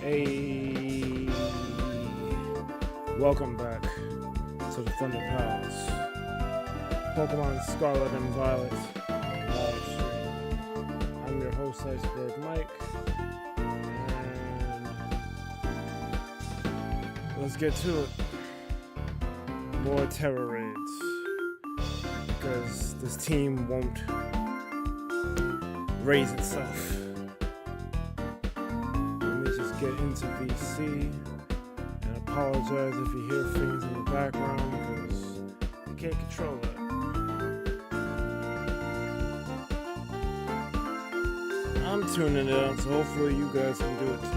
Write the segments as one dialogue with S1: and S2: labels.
S1: Hey, welcome back to the ThunderPals Pokémon Scarlet and Violet live stream. I'm your host, IcebergMike, and let's get to it. More terror raids, because this team won't raise itself. Get into VC and apologize if you hear things in the background because you can't control that. I'm tuning it out, so hopefully you guys can do it too.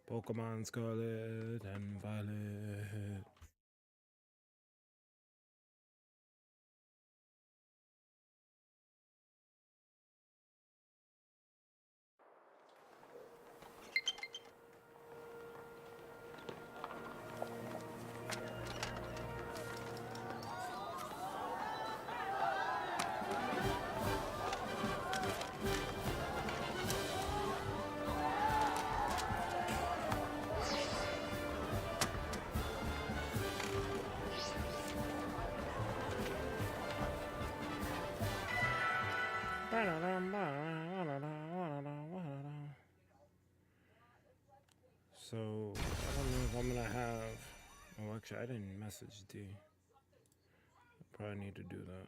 S1: Pokémon Scarlet and Violet. So, I don't know if I'm gonna have... Oh, actually, I didn't message D. I probably need to do that.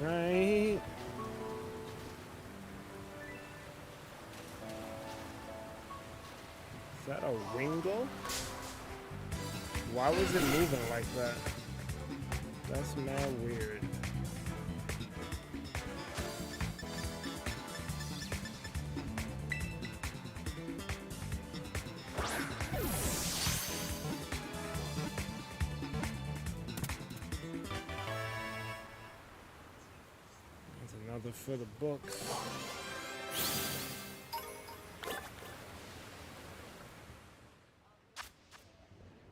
S1: Alright. Is that a Ringo? Why was it moving like that? That's mad weird. for the books.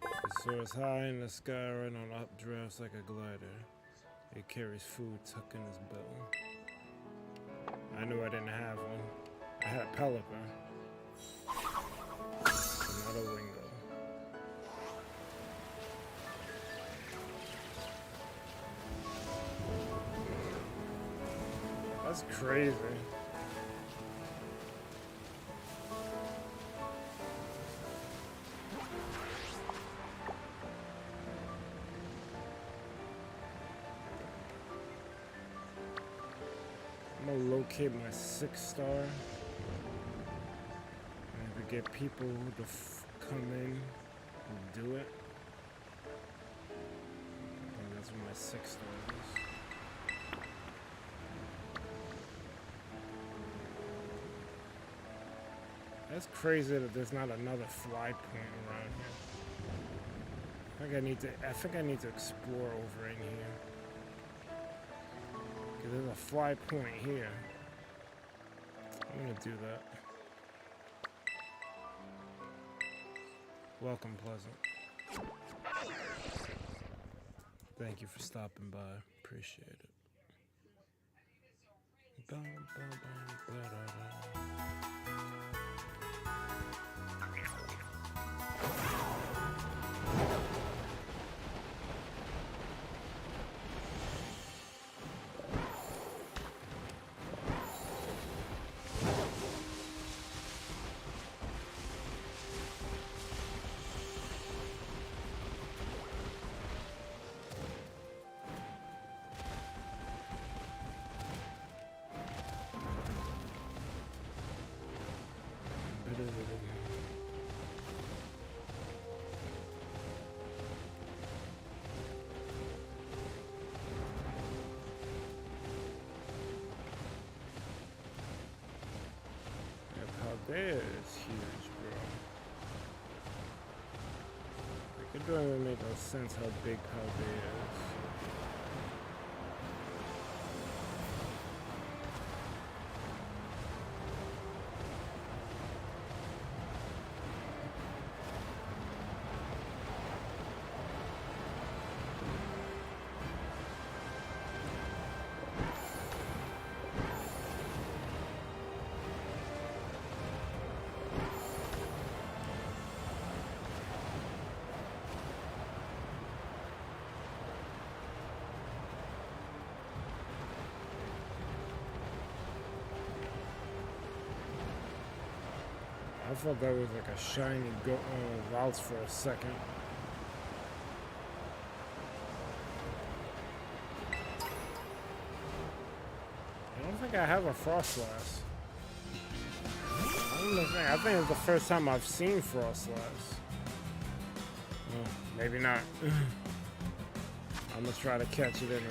S1: It soars high in the sky, right on updrafts like a glider. It carries food tucked in his belly. I knew I didn't have one. I had a pelican, but not a wingo. That's crazy. I'm gonna locate my 6-star. And if we get people to come in and do it, I think that's what my 6-star is. That's crazy that there's not another fly point around here. I think I need to explore over in here. Cause there's a fly point here. I'm gonna do that. Welcome, Pleasant. Thank you for stopping by. Appreciate it. Bum, bum, bum, ba-da-da. Paldea is huge, bro. Like, it doesn't even make no sense how big Paldea is. I thought that was like a shiny Valve for a second. I don't think I have a Frostlass. I think it's the first time I've seen Frostlass. Oh, maybe not. I'm gonna try to catch it anyway.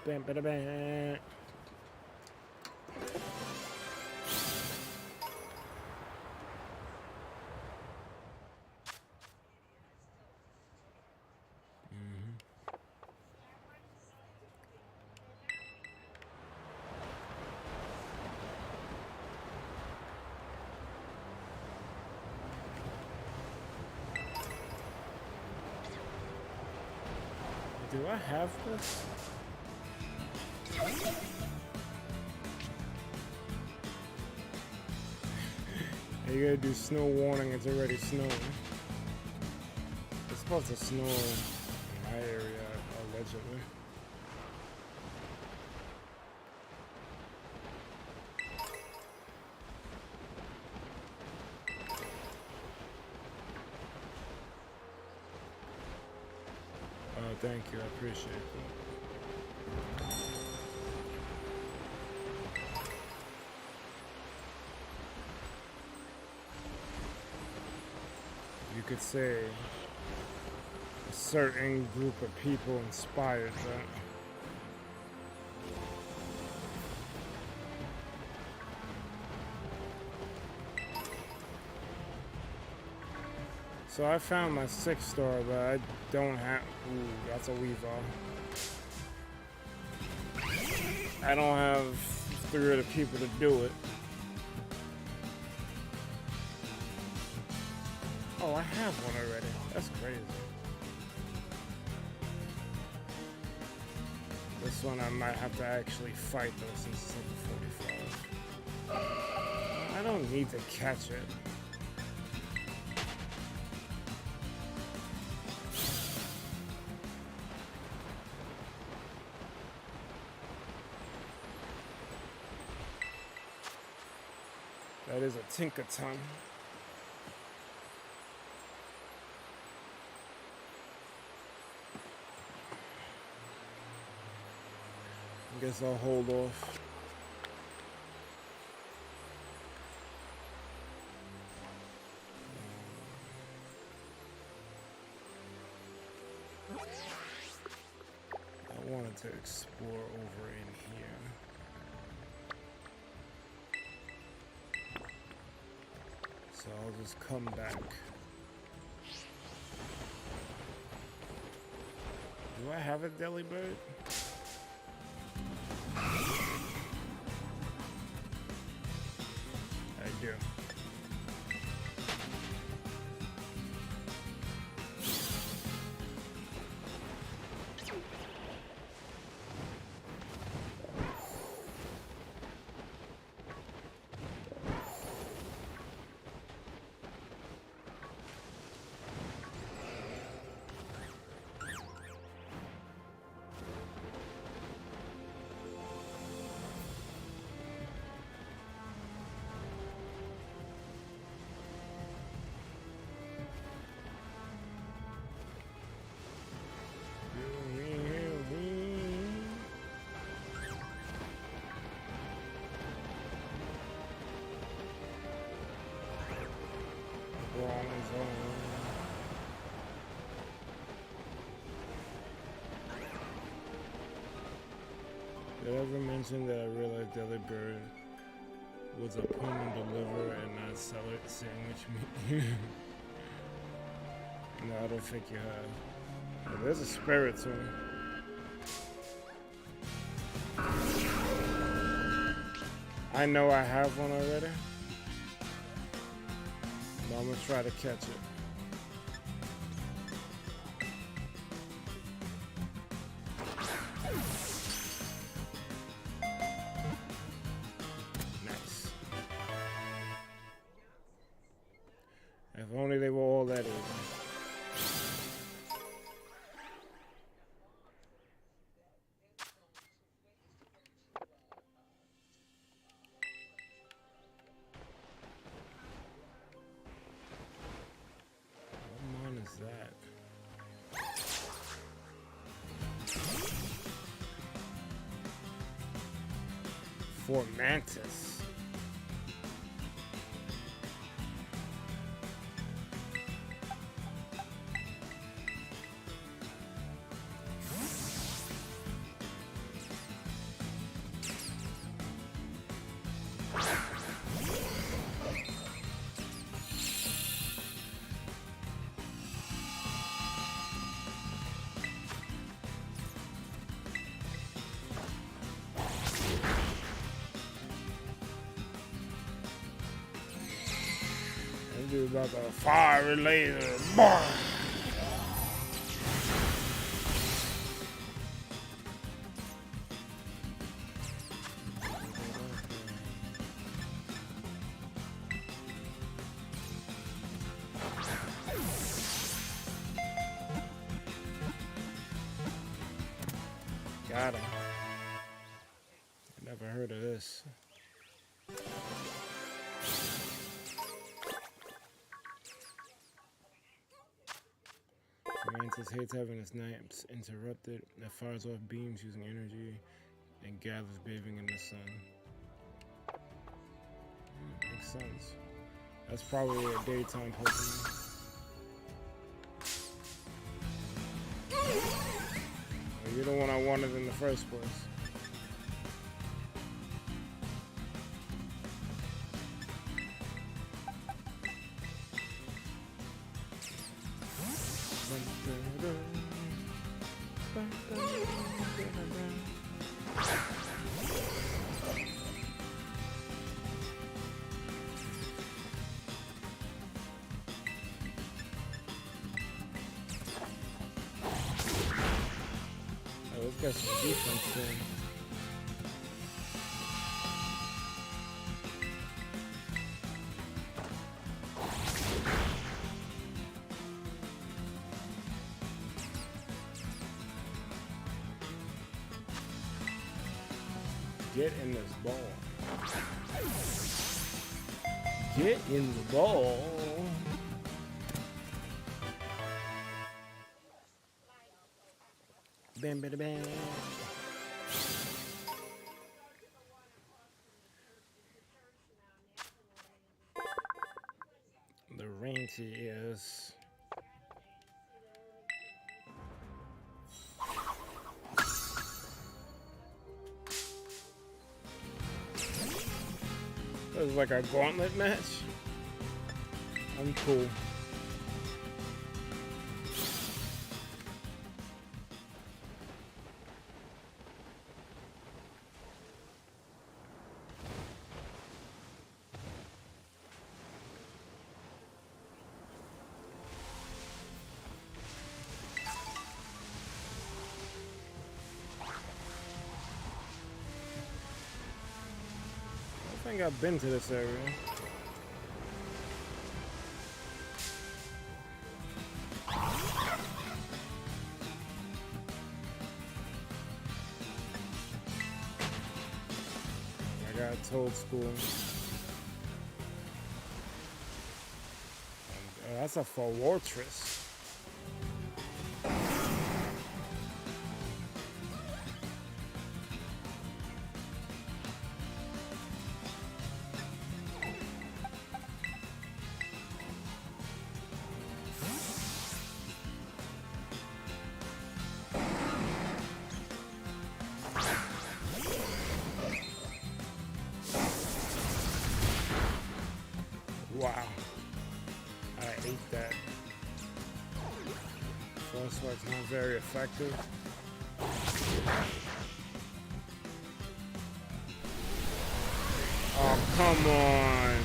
S1: Bam, bam, bam. Do I have this? You gotta do snow warning, it's already snowing. It's supposed to snow in my area, allegedly. Oh, thank you, I appreciate that. You could say a certain group of people inspired that. So I found my 6-star, but I don't have. Ooh, that's a Weavile. I don't have 3 of the people to do it. Oh, I have one already. That's crazy. This one I might have to actually fight though, since it's level 45. I don't need to catch it. That is a Tinkaton. I guess I'll hold off. I wanted to explore over in here. So I'll just come back. Do I have a Delibird? I do. Did I ever mention that I realized Delibird was a Pullman deliver and not sell it sandwich meat? No, I don't think you have. But there's a Spiritomb. I know I have one already. But I'm gonna try to catch it. Nice. If only they were all that easy. For Mantis. About the fire laser. Got him. Never heard of this. Mantis hates having its nights interrupted. It fires off beams using energy and gathers bathing in the sun. Makes sense. That's probably a daytime Pokemon. Well, you're the one I wanted in the first place. Oh, let's get some defense in. Get in this ball. Get in the ball. Bam, bam, bam. The Jeroentjeee is. This is like a gauntlet match. I'm cool. I think I've been to this area. I got told school. That's a fortress. Wow, I ate that. First one's not very effective. Oh, come on.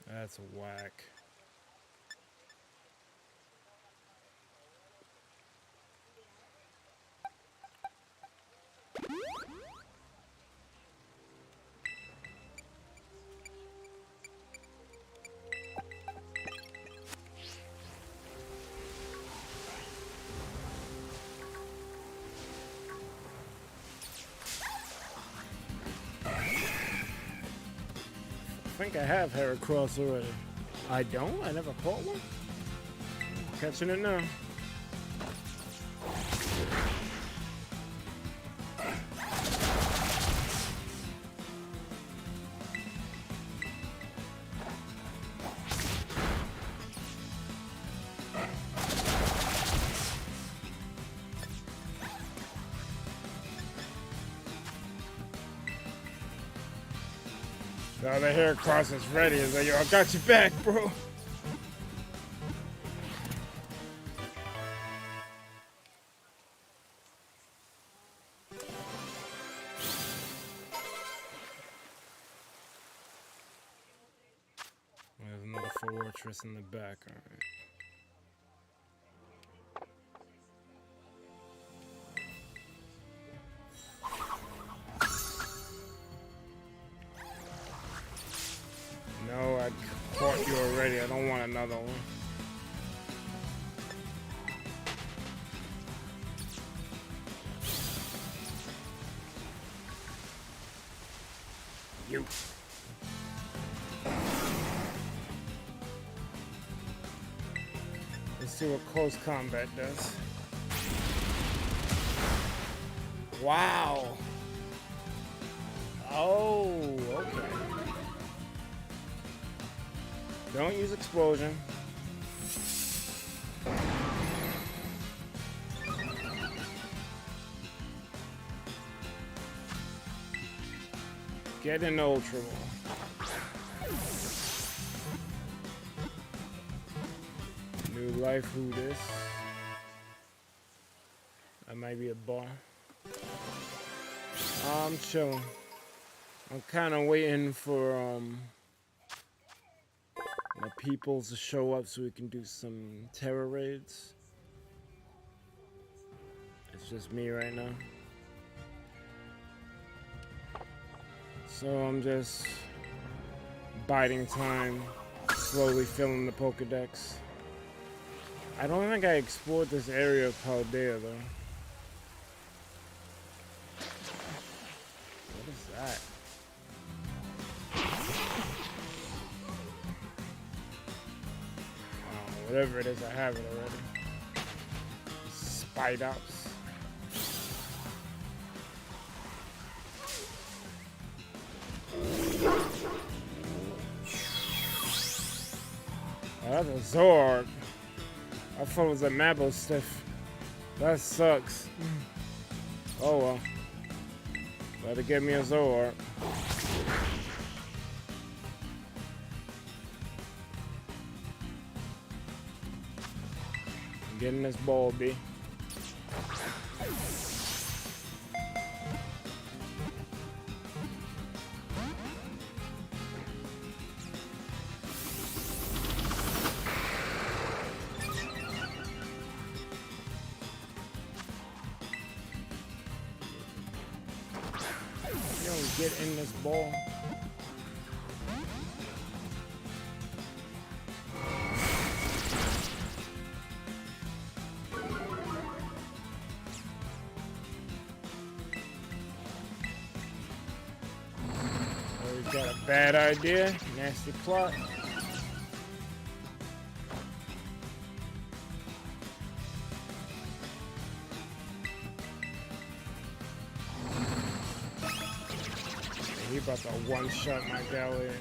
S1: That's whack. I think I have Heracross already. I don't? I never caught one? Catching it now. Now the Heracross is ready. It's like, yo, I got you back, bro. There's another fortress in the back, alright. No, I caught you already. I don't want another one. You. Let's see what close combat does. Wow. Oh, okay. Don't use explosion. Get an Ultra Ball. New life, who this? That might be a bar. I'm chilling. I'm kind of waiting for my peoples to show up so we can do some terror raids. It's just me right now. So I'm just biding time, slowly filling the Pokedex. I don't think I explored this area of Paldea though. What is that? Whatever it is, I have it already. Spidops. Oh, that's a Zoroark. I thought it was a Mabostiff. That sucks. Oh well. Better get me a Zoroark. I'm getting this ball, B. Get in this ball. Oh, we got a bad idea. Nasty plot. He about to one-shot my Galliard.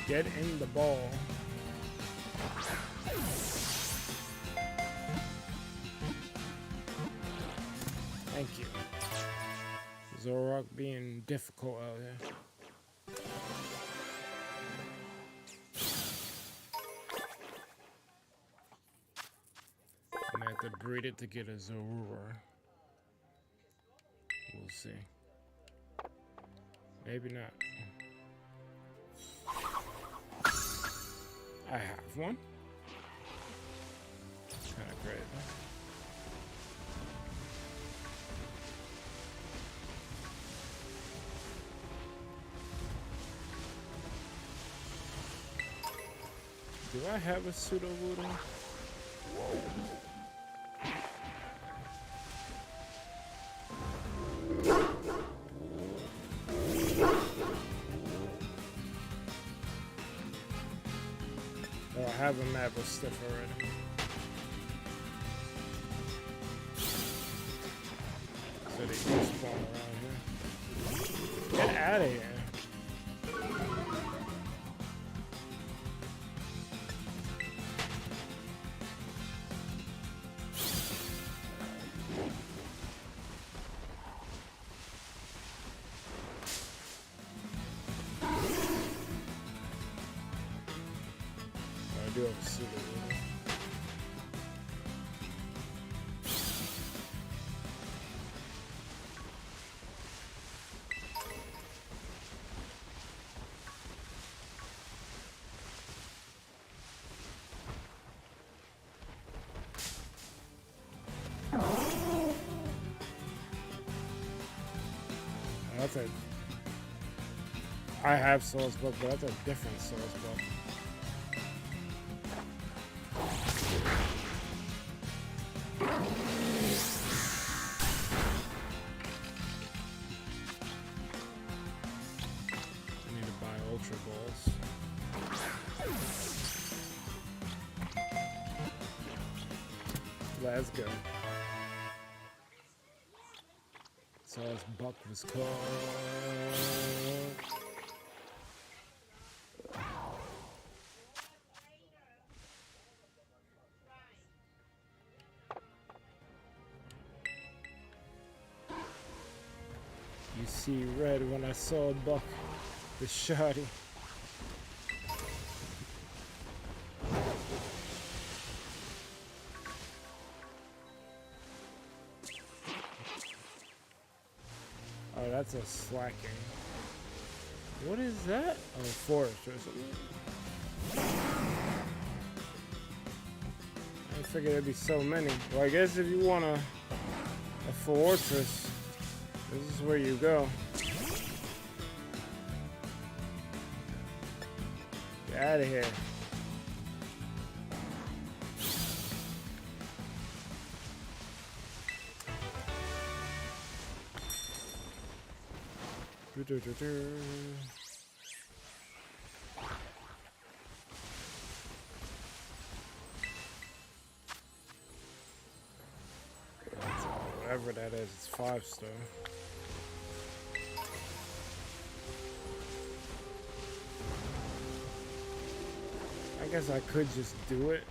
S1: Get in the ball. Thank you. Zoroark being difficult out here. I'm gonna have to breed it to get a Zorua. We'll see. Maybe not. I have one. Kinda great. Do I have a pseudo voodoo? Oh, I have a map of stuff already. So they do spawn around here. Get out of here. I do have a pseudo voodoo. That's a... I have Soul's Book, but that's a different Soul's Book. I need to buy Ultra Balls. Let's go. So this buck was called. You see red when I saw a buck, the shotty. Oh, that's a slacking. What is that? Oh, forest or something. I figured there'd be so many. Well, I guess if you want a fortress, this is where you go. Get out of here. Whatever that is, it's 5-star. I guess I could just do it,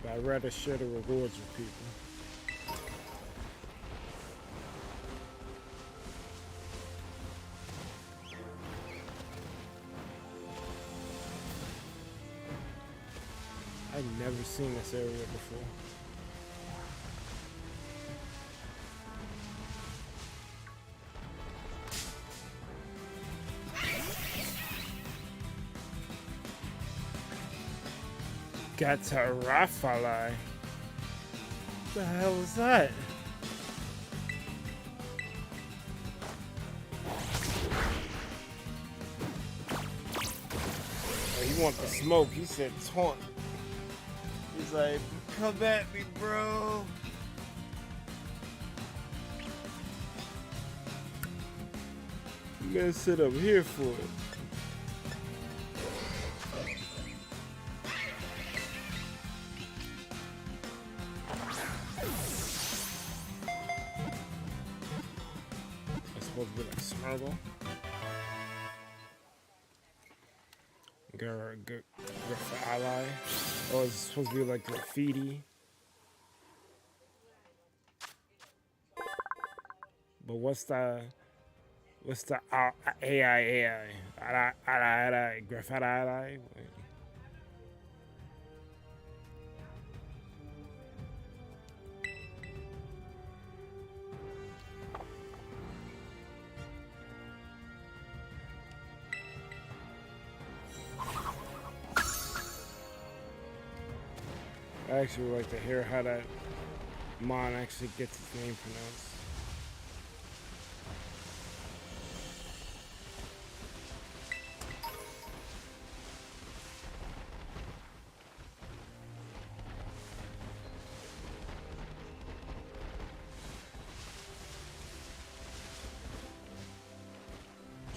S1: but I'd rather share the rewards with people. I've never seen this area before. Rafalai. What the hell is that? Oh, he wants the smoke. He said taunt. He's like, come at me, bro. You gotta sit up here for it. Supposed to be like Smurgle. Graffiti. Oh, it's supposed to be like graffiti. But what's the AI? Graffiti? I actually would like to hear how that mon actually gets its name pronounced.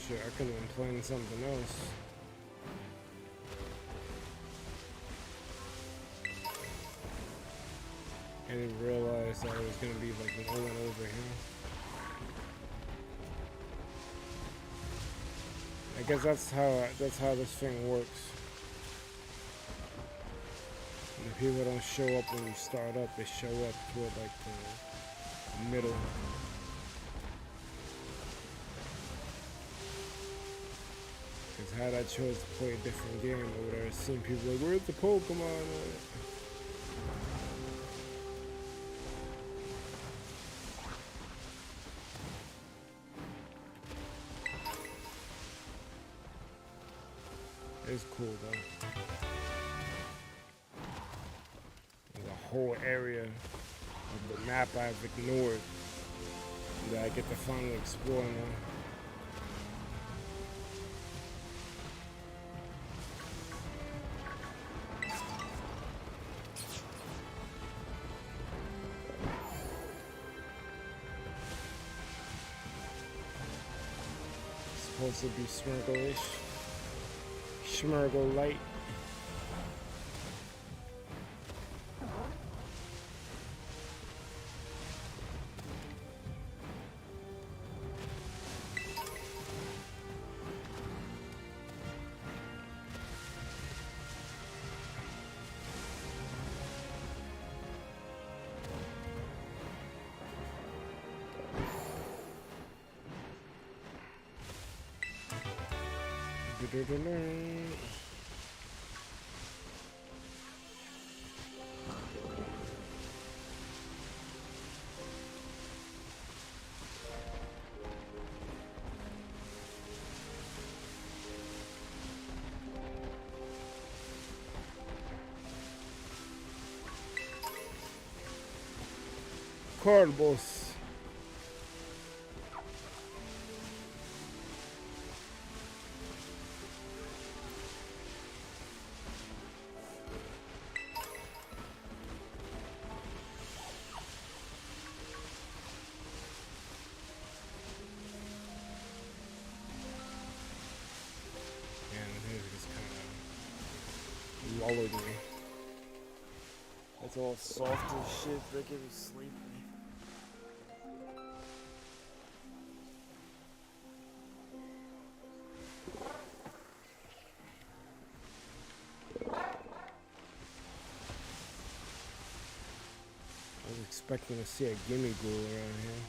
S1: Shit, I could have been playing something else. I didn't realize that it was gonna be like no one over here. I guess that's how this thing works. And if people don't show up when you start up, they show up toward like the middle. Cause had I chose to play a different game over there, I've seen people like, where's the Pokemon? It's cool though. There's a whole area of the map I've ignored that I get to finally explore now. Supposed to be Smurgle-ish. Schmurgle light. Corvos. Lulled me. It's all soft and shit, making me sleepy. I was expecting to see a gimme ghoul around here.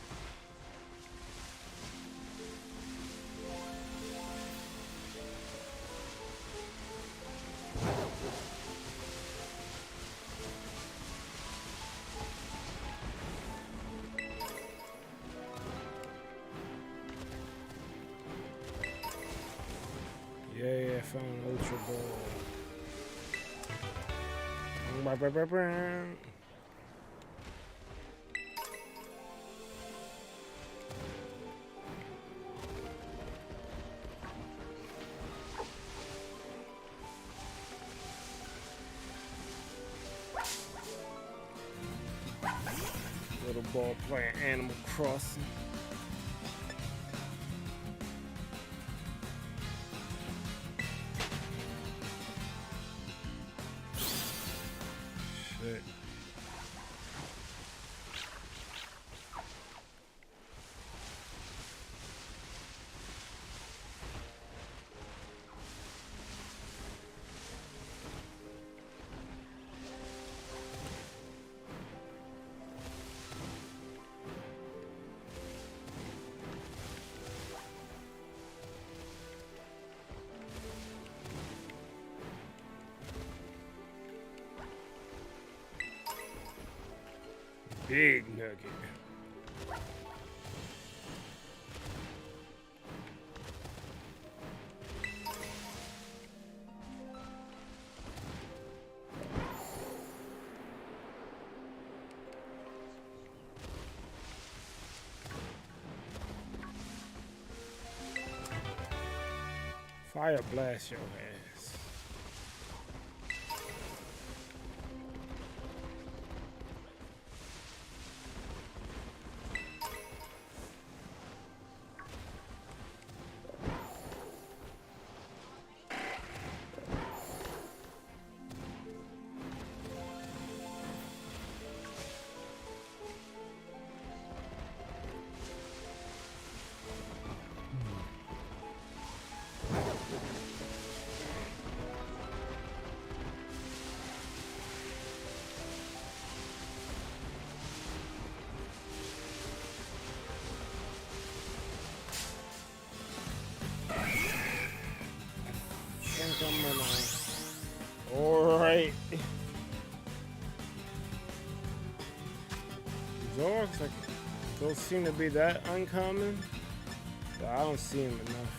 S1: Yeah, I found an ultra ball. Little ball playing Animal Crossing. Shit. Big nugget. Fire blast your ass. Alright. Zorks like don't seem to be that uncommon, but I don't see him enough.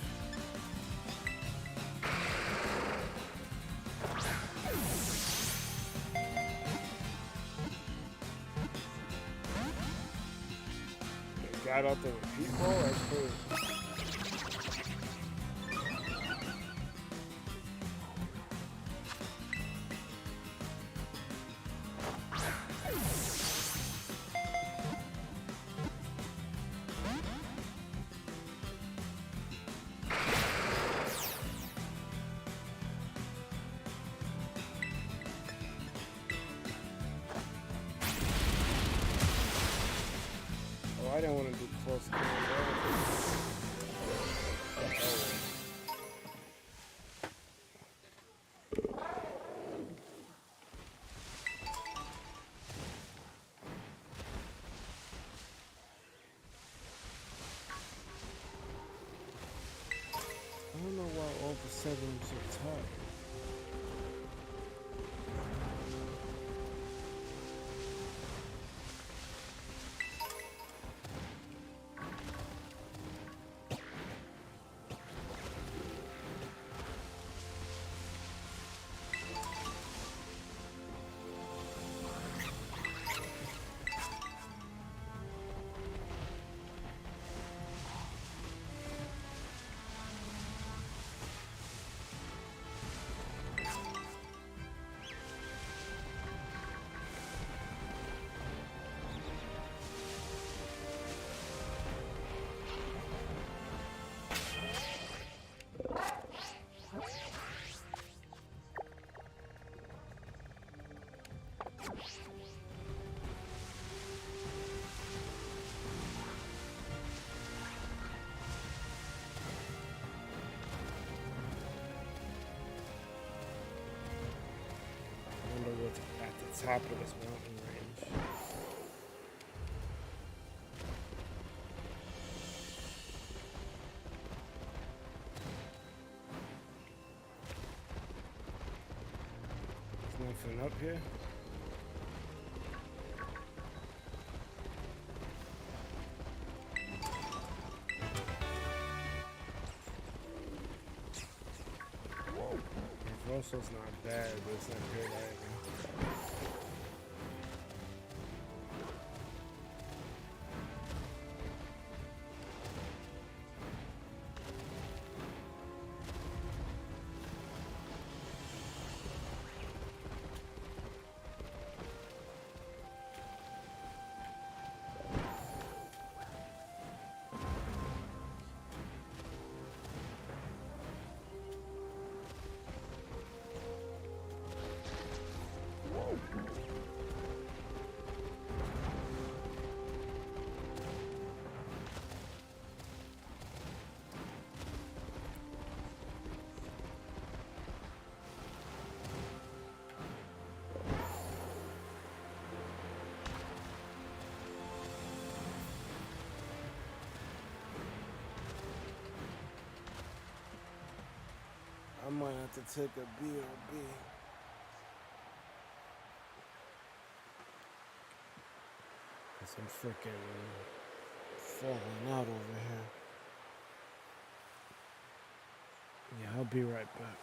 S1: They got out the repeat ball, that's cool. I didn't want to do close combat. I don't know why all of a 7, I'm so tired. At the top of this mountain range. There's nothing up here. Russell's not bad, but it's not good either. I might have to take a BRB. Cause I'm freaking falling out over here. Yeah, I'll be right back.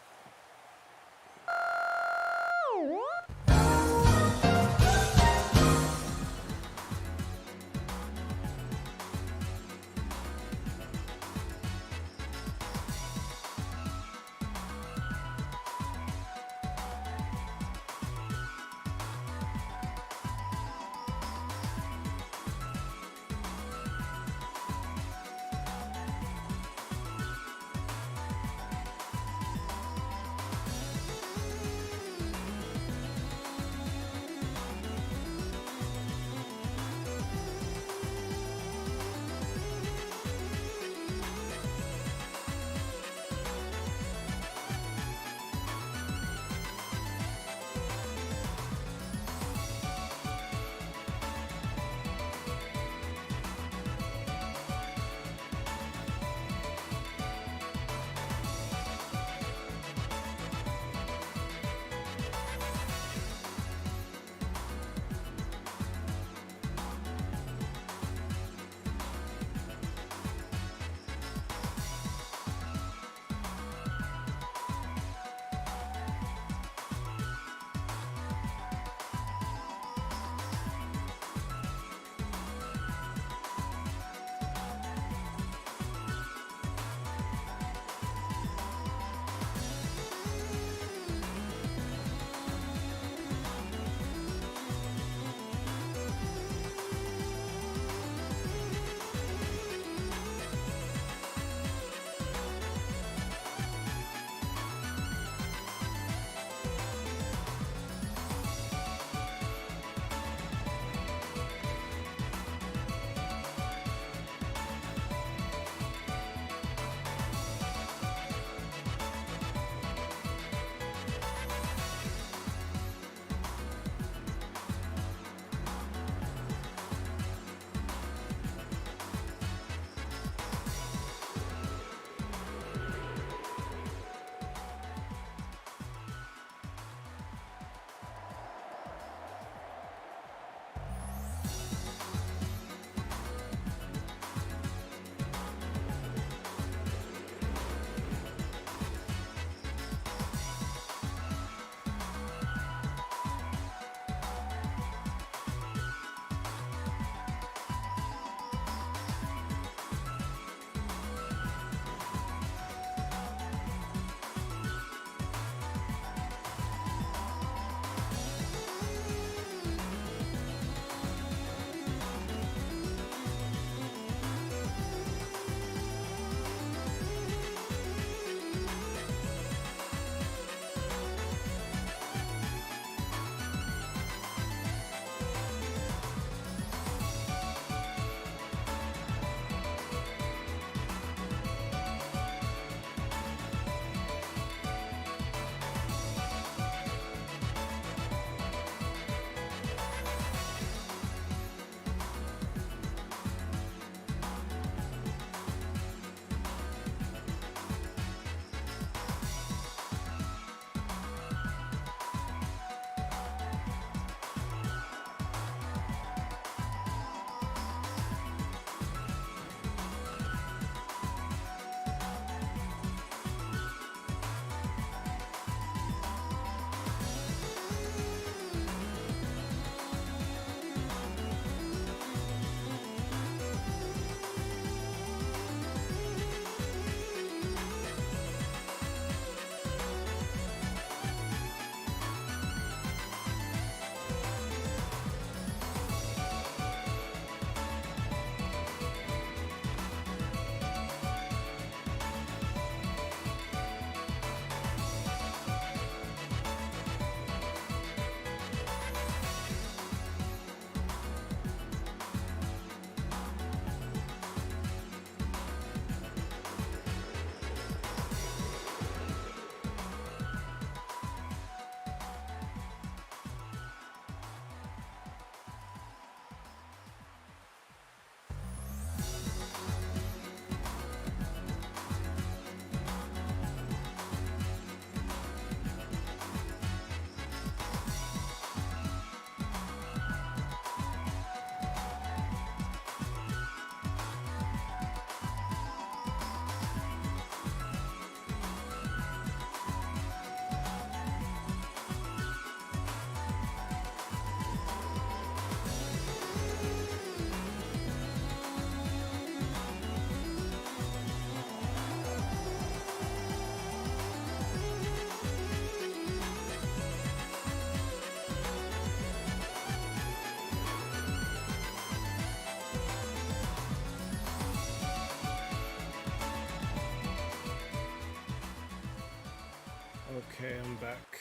S1: back.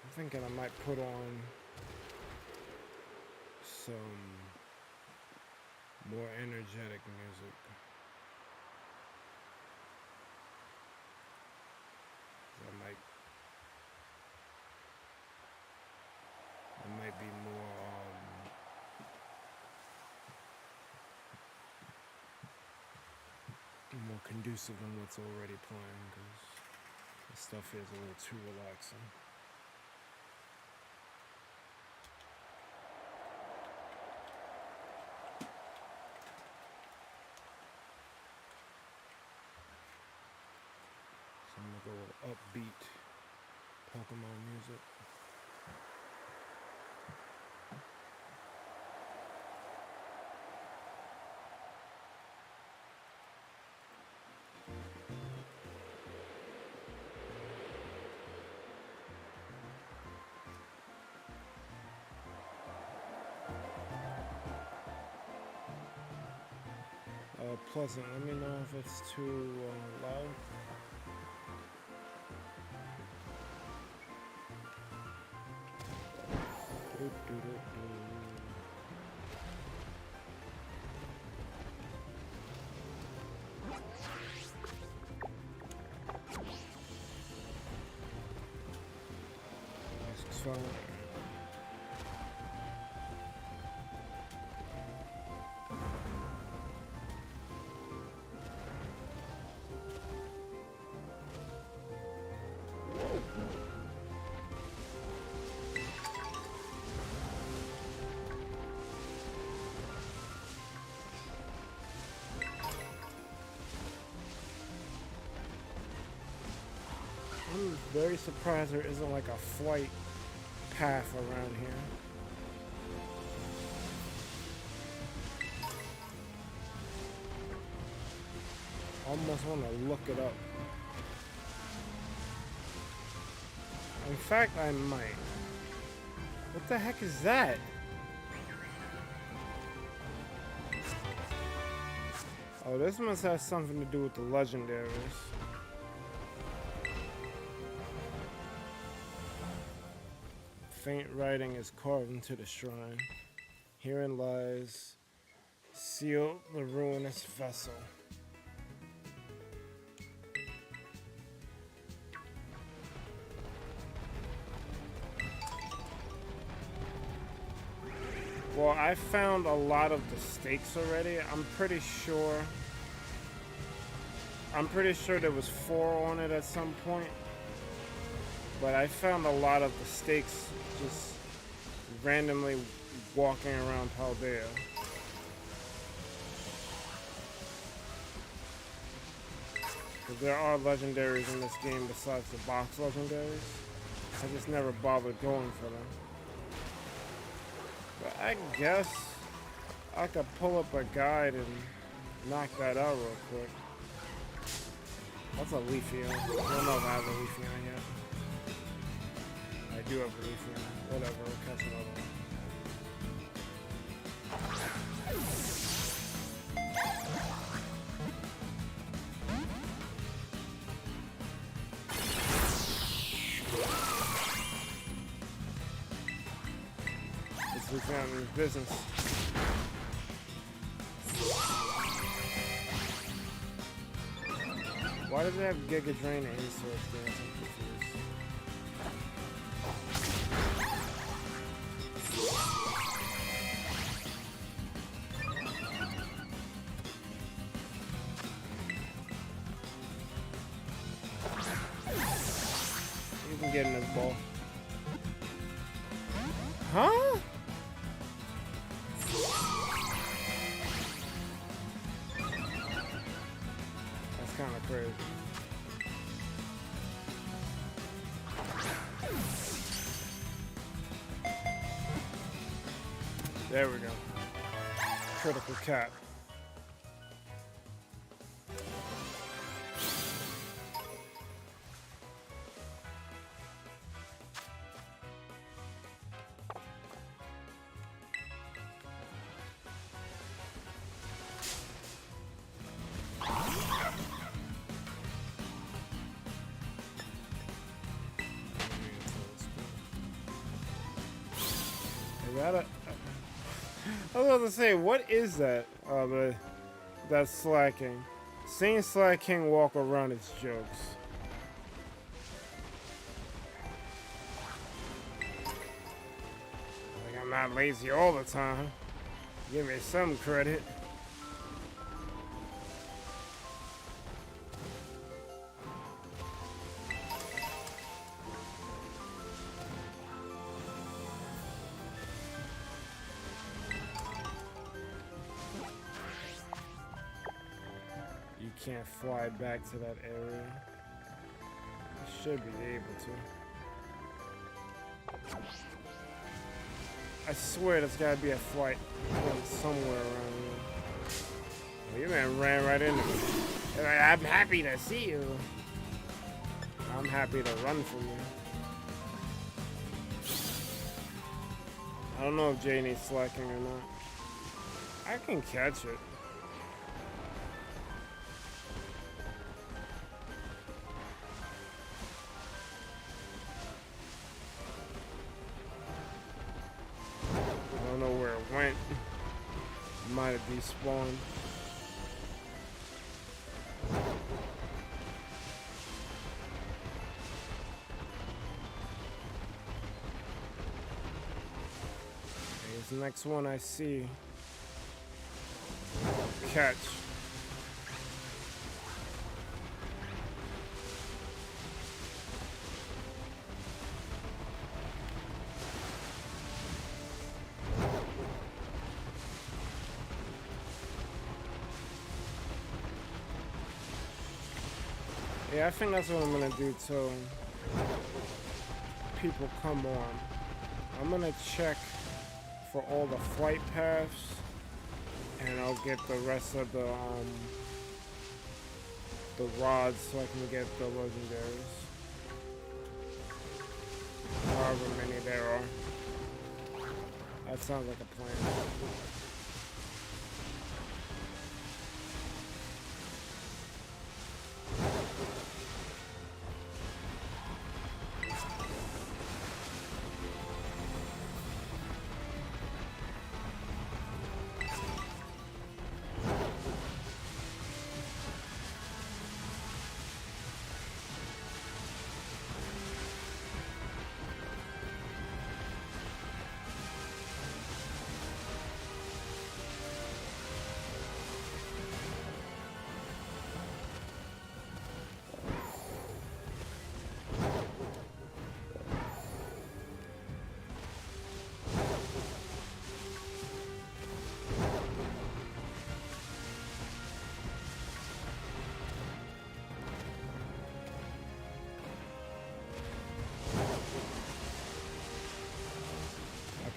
S1: I'm thinking I might put on some more energetic music. I might be more conducive than what's already playing, because this stuff is a little too relaxing. So I'm gonna go with upbeat Pokemon music. Pleasant. Let me know if it's too loud. This is fun. I'm very surprised there isn't like a flight path around here. Almost want to look it up. In fact, I might. What the heck is that? Oh, this must have something to do with the legendaries. Faint writing is carved into the shrine. Herein lies sealed the ruinous vessel. Well, I found a lot of the stakes already. I'm pretty sure there was 4 on it at some point. But I found a lot of the stakes just randomly walking around Paldea. Because there are legendaries in this game besides the box legendaries. I just never bothered going for them. But I guess I could pull up a guide and knock that out real quick. That's a Leafeon. I don't know if I have a Leafeon yet. I do have a Leafeon. Whatever, we'll catch another one. This Leafeon is business. Why does it have Giga Drain and Sword Dance? I'm confused. You can get in this ball. Huh? That's kind of crazy. There we go. Critical cap. that a... I was about to say, what is that? But that's slacking. Seeing slacking walk around its jokes. Like I'm not lazy all the time. Give me some credit. Can't fly back to that area. I should be able to. I swear there's gotta be a flight somewhere around here. Oh, you man ran right into me. Like, I'm happy to see you. I'm happy to run from you. I don't know if Jay needs slacking or not. I can catch it. Might have despawned. Here's the next one I see. Catch. Yeah, I think that's what I'm gonna do till people come on. I'm gonna check for all the flight paths, and I'll get the rest of the rods so I can get the legendaries. However many there are. That sounds like a plan.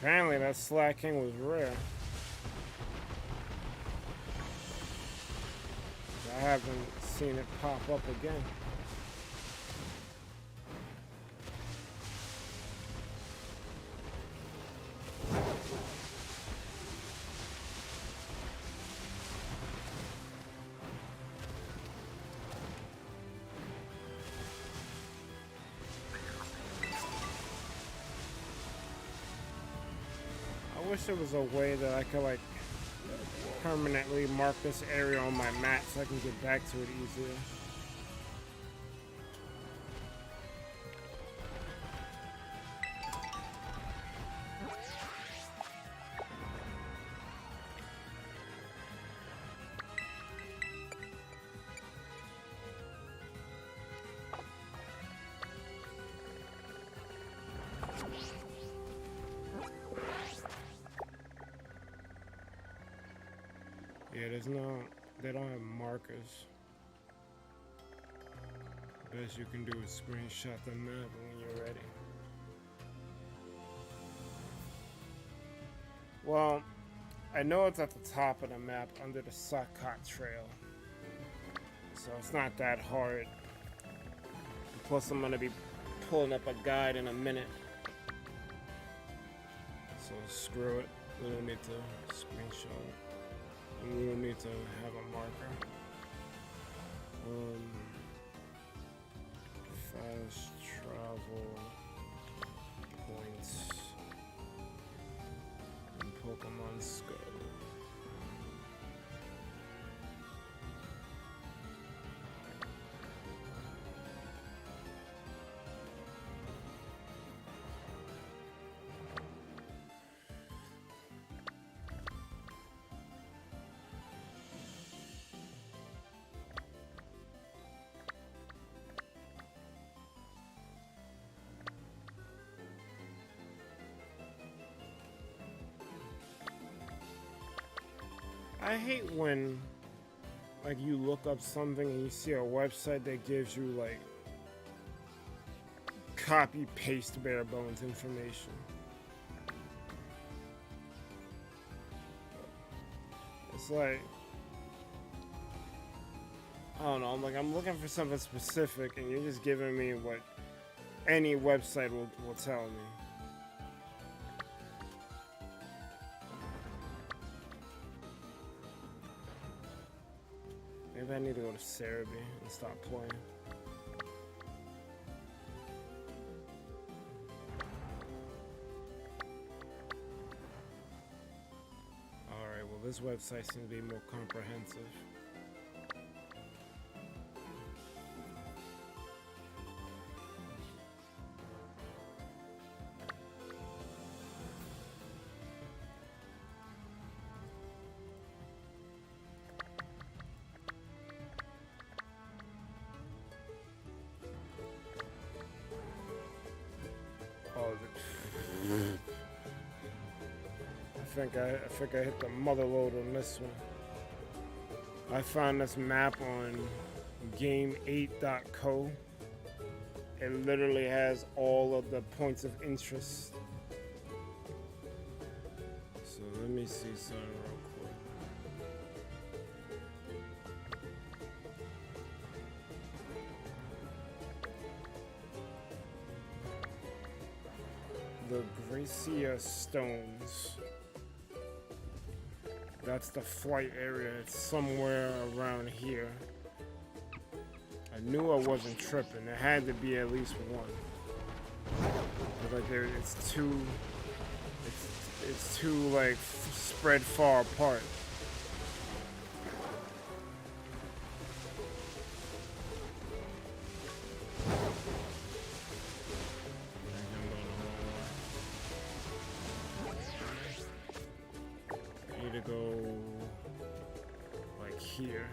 S1: Apparently that slacking was rare. I haven't seen it pop up again. I wish there was a way that I could like permanently mark this area on my map so I can get back to it easier. Yeah, they don't have markers. Best you can do is screenshot the map when you're ready. Well, I know it's at the top of the map under the Sakat Trail. So it's not that hard. Plus I'm gonna be pulling up a guide in a minute. So screw it. We don't need to screenshot it. And we don't need to have a marker. Fast travel points. Pokémon Scarlet. I hate when, like, you look up something and you see a website that gives you, like, copy-paste bare bones information. It's like, I don't know, I'm looking for something specific and you're just giving me what any website will tell me. Maybe I need to go to Txbergy and stop playing. Alright, well this website seems to be more comprehensive. I think I hit the mother load on this one. I found this map on game8.co. It literally has all of the points of interest. So let me see something real quick. The Gracia Stones. That's the flight area. It's somewhere around here. I knew I wasn't tripping. There had to be at least one. But like it's too like spread far apart. Go like here.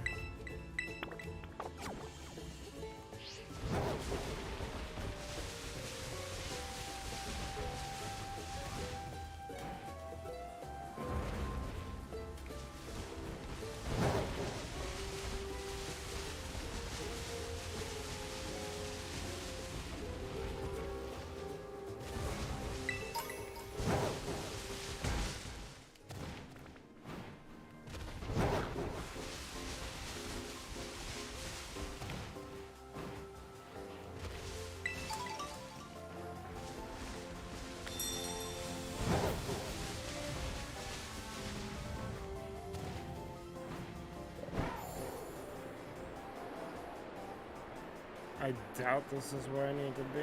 S1: I doubt this is where I need to be.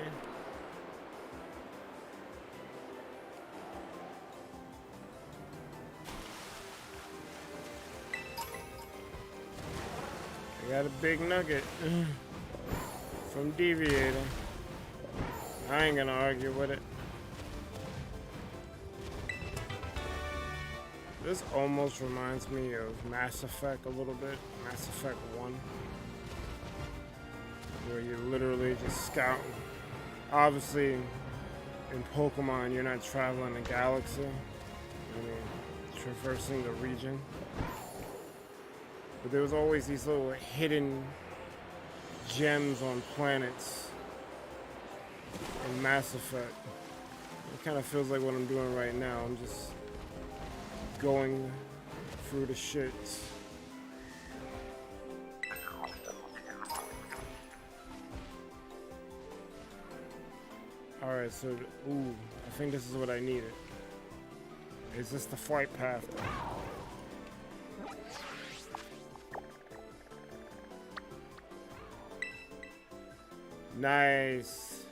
S1: I got a big nugget from Deviating. I ain't gonna argue with it. This almost reminds me of Mass Effect a little bit. Mass Effect 1. Where you're literally just scouting. Obviously, in Pokemon, you're not traveling the galaxy. I mean, traversing the region. But there was always these little hidden gems on planets in Mass Effect. It kind of feels like what I'm doing right now. I'm just going through the shits. Alright, so, ooh, I think this is what I needed. Is this the flight path? Nice.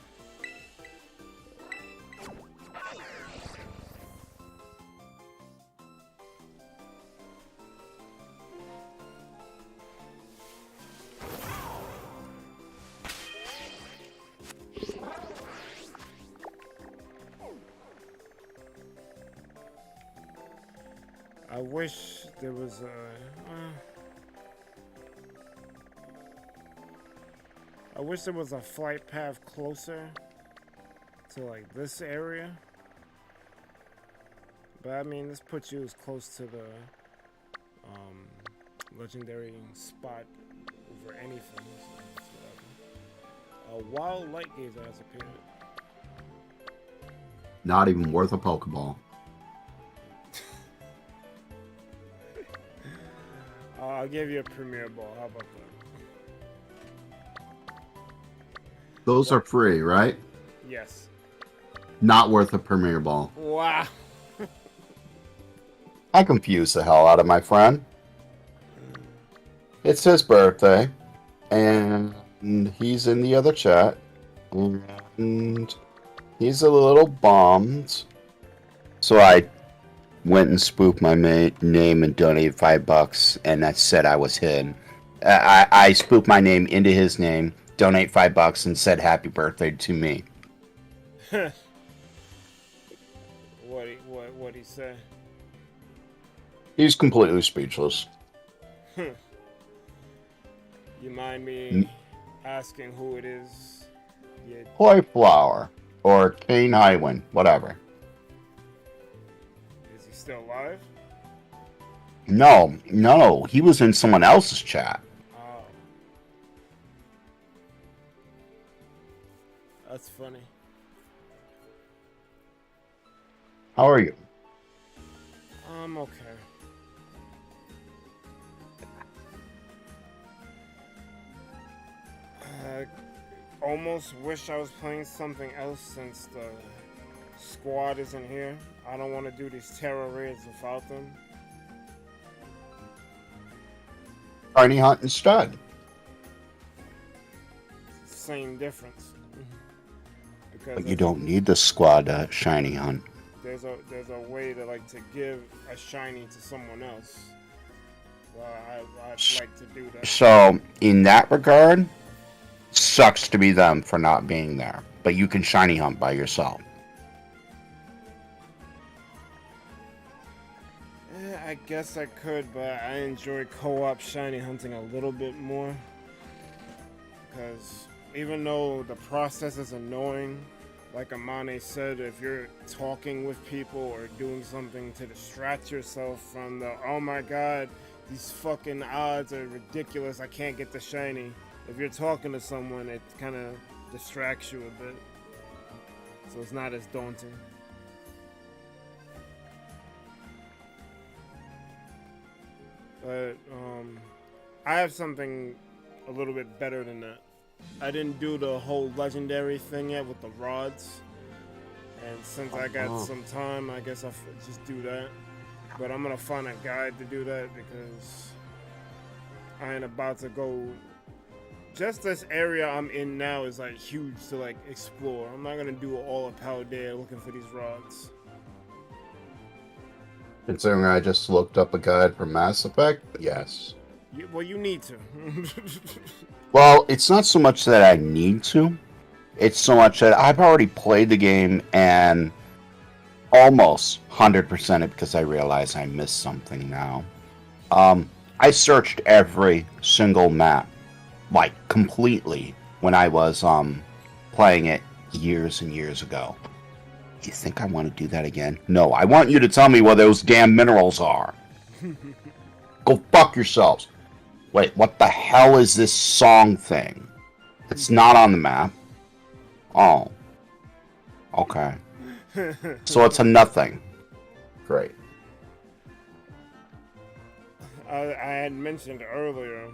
S1: wish there was a... I wish there was a flight path closer to like this area. But I mean, this puts you as close to the legendary spot over anything. So it's whatever. A wild light gazer has appeared.
S2: Not even worth a Pokeball.
S1: I'll give you a Premier Ball. How about that?
S2: Those are free, right?
S1: Yes.
S2: Not worth a Premier Ball.
S1: Wow.
S2: I confused the hell out of my friend. It's his birthday, and he's in the other chat, and he's a little bummed. So I went and spoofed my name and donated $5, and that said I was him. I spoofed my name into his name, donate $5, and said happy birthday to me.
S1: What'd he say?
S2: He's completely speechless.
S1: You mind me asking who it is? Yeah.
S2: Playfully, or Kane Highwind, whatever.
S1: Is he still alive?
S2: No, he was in someone else's chat.
S1: Oh. That's funny.
S2: How are you?
S1: I'm okay. I almost wish I was playing something else since the squad isn't here. I don't want to do these terror raids without them.
S2: Shiny Hunt instead.
S1: Same difference. Because
S2: But you don't need the squad Shiny Hunt.
S1: There's a way to like to give a shiny to someone else. Well, I'd like to do that.
S2: So in that regard, sucks to be them for not being there. But you can Shiny Hunt by yourself.
S1: I guess I could, but I enjoy co-op shiny hunting a little bit more. Because even though the process is annoying, like Amane said, if you're talking with people or doing something to distract yourself from the, oh my god, these fucking odds are ridiculous, I can't get the shiny. If you're talking to someone, it kind of distracts you a bit. So it's not as daunting. But I have something a little bit better than that. I didn't do the whole legendary thing yet with the rods. And since I got some time, I guess I'll just do that. But I'm going to find a guide to do that because I ain't about to go... Just this area I'm in now is like huge to like explore. I'm not going to do all of Paldea looking for these rods.
S2: Considering I just looked up a guide for Mass Effect, yes.
S1: Well, you need to.
S2: Well, it's not so much that I need to. It's so much that I've already played the game and almost 100% it because I realize I missed something now. I searched every single map, like completely, when I was playing it years and years ago. You think I want to do that again? No, I want you to tell me where those damn minerals are. Go fuck yourselves. Wait, what the hell is this song thing? It's not on the map. Oh. Okay. So it's a nothing. Great.
S1: I had mentioned earlier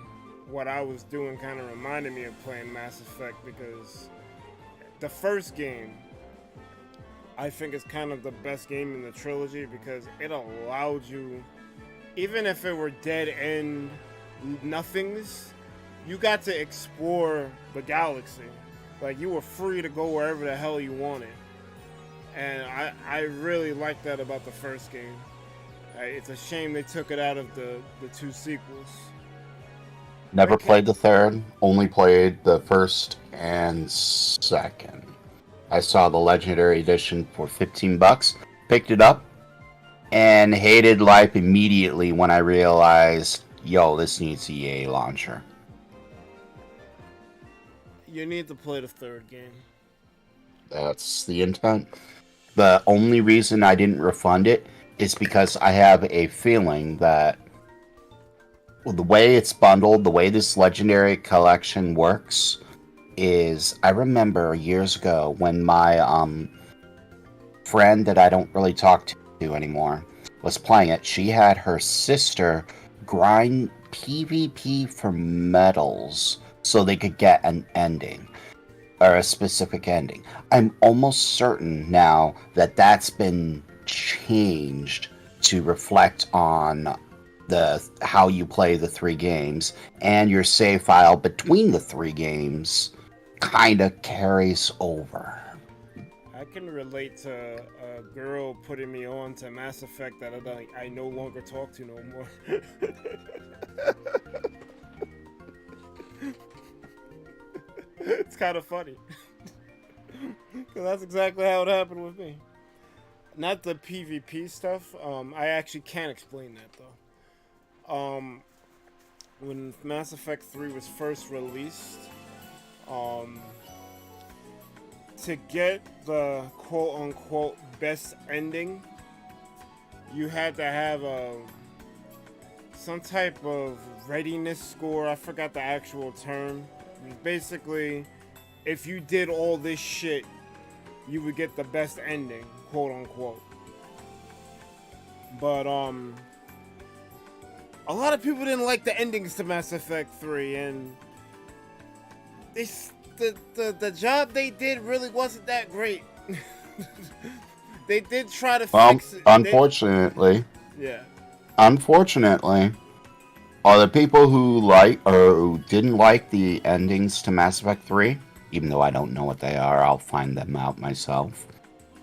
S1: what I was doing kind of reminded me of playing Mass Effect because the first game I think is kind of the best game in the trilogy because it allowed you, even if it were dead end nothings, you got to explore the galaxy. Like you were free to go wherever the hell you wanted. And I really liked that about the first game. It's a shame they took it out of the two sequels.
S2: Never played the third, only played the first and second. I saw the Legendary Edition for $15, picked it up, and hated life immediately when I realized, yo, this needs a EA launcher.
S1: You need to play the third game.
S2: That's the intent. The only reason I didn't refund it is because I have a feeling that the way it's bundled, the way this legendary collection works, is I remember years ago when my friend that I don't really talk to anymore was playing it. She had her sister grind PvP for medals so they could get an ending or a specific ending. I'm almost certain now that that's been changed to reflect on the how you play the 3 games, and your save file between the 3 games kind of carries over.
S1: I can relate to a girl putting me on to Mass Effect that I no longer talk to no more. It's kind of funny. Because that's exactly how it happened with me. Not the PvP stuff. I actually can't explain that, though. When Mass Effect 3 was first released, to get the quote-unquote best ending, you had to have some type of readiness score. I forgot the actual term. Basically, if you did all this shit, you would get the best ending, quote-unquote. But, a lot of people didn't like the endings to Mass Effect 3, and the job they did really wasn't that great. They did try to fix it.
S2: Unfortunately,
S1: yeah.
S2: Unfortunately, are the people who like or who didn't like the endings to Mass Effect 3, even though I don't know what they are, I'll find them out myself.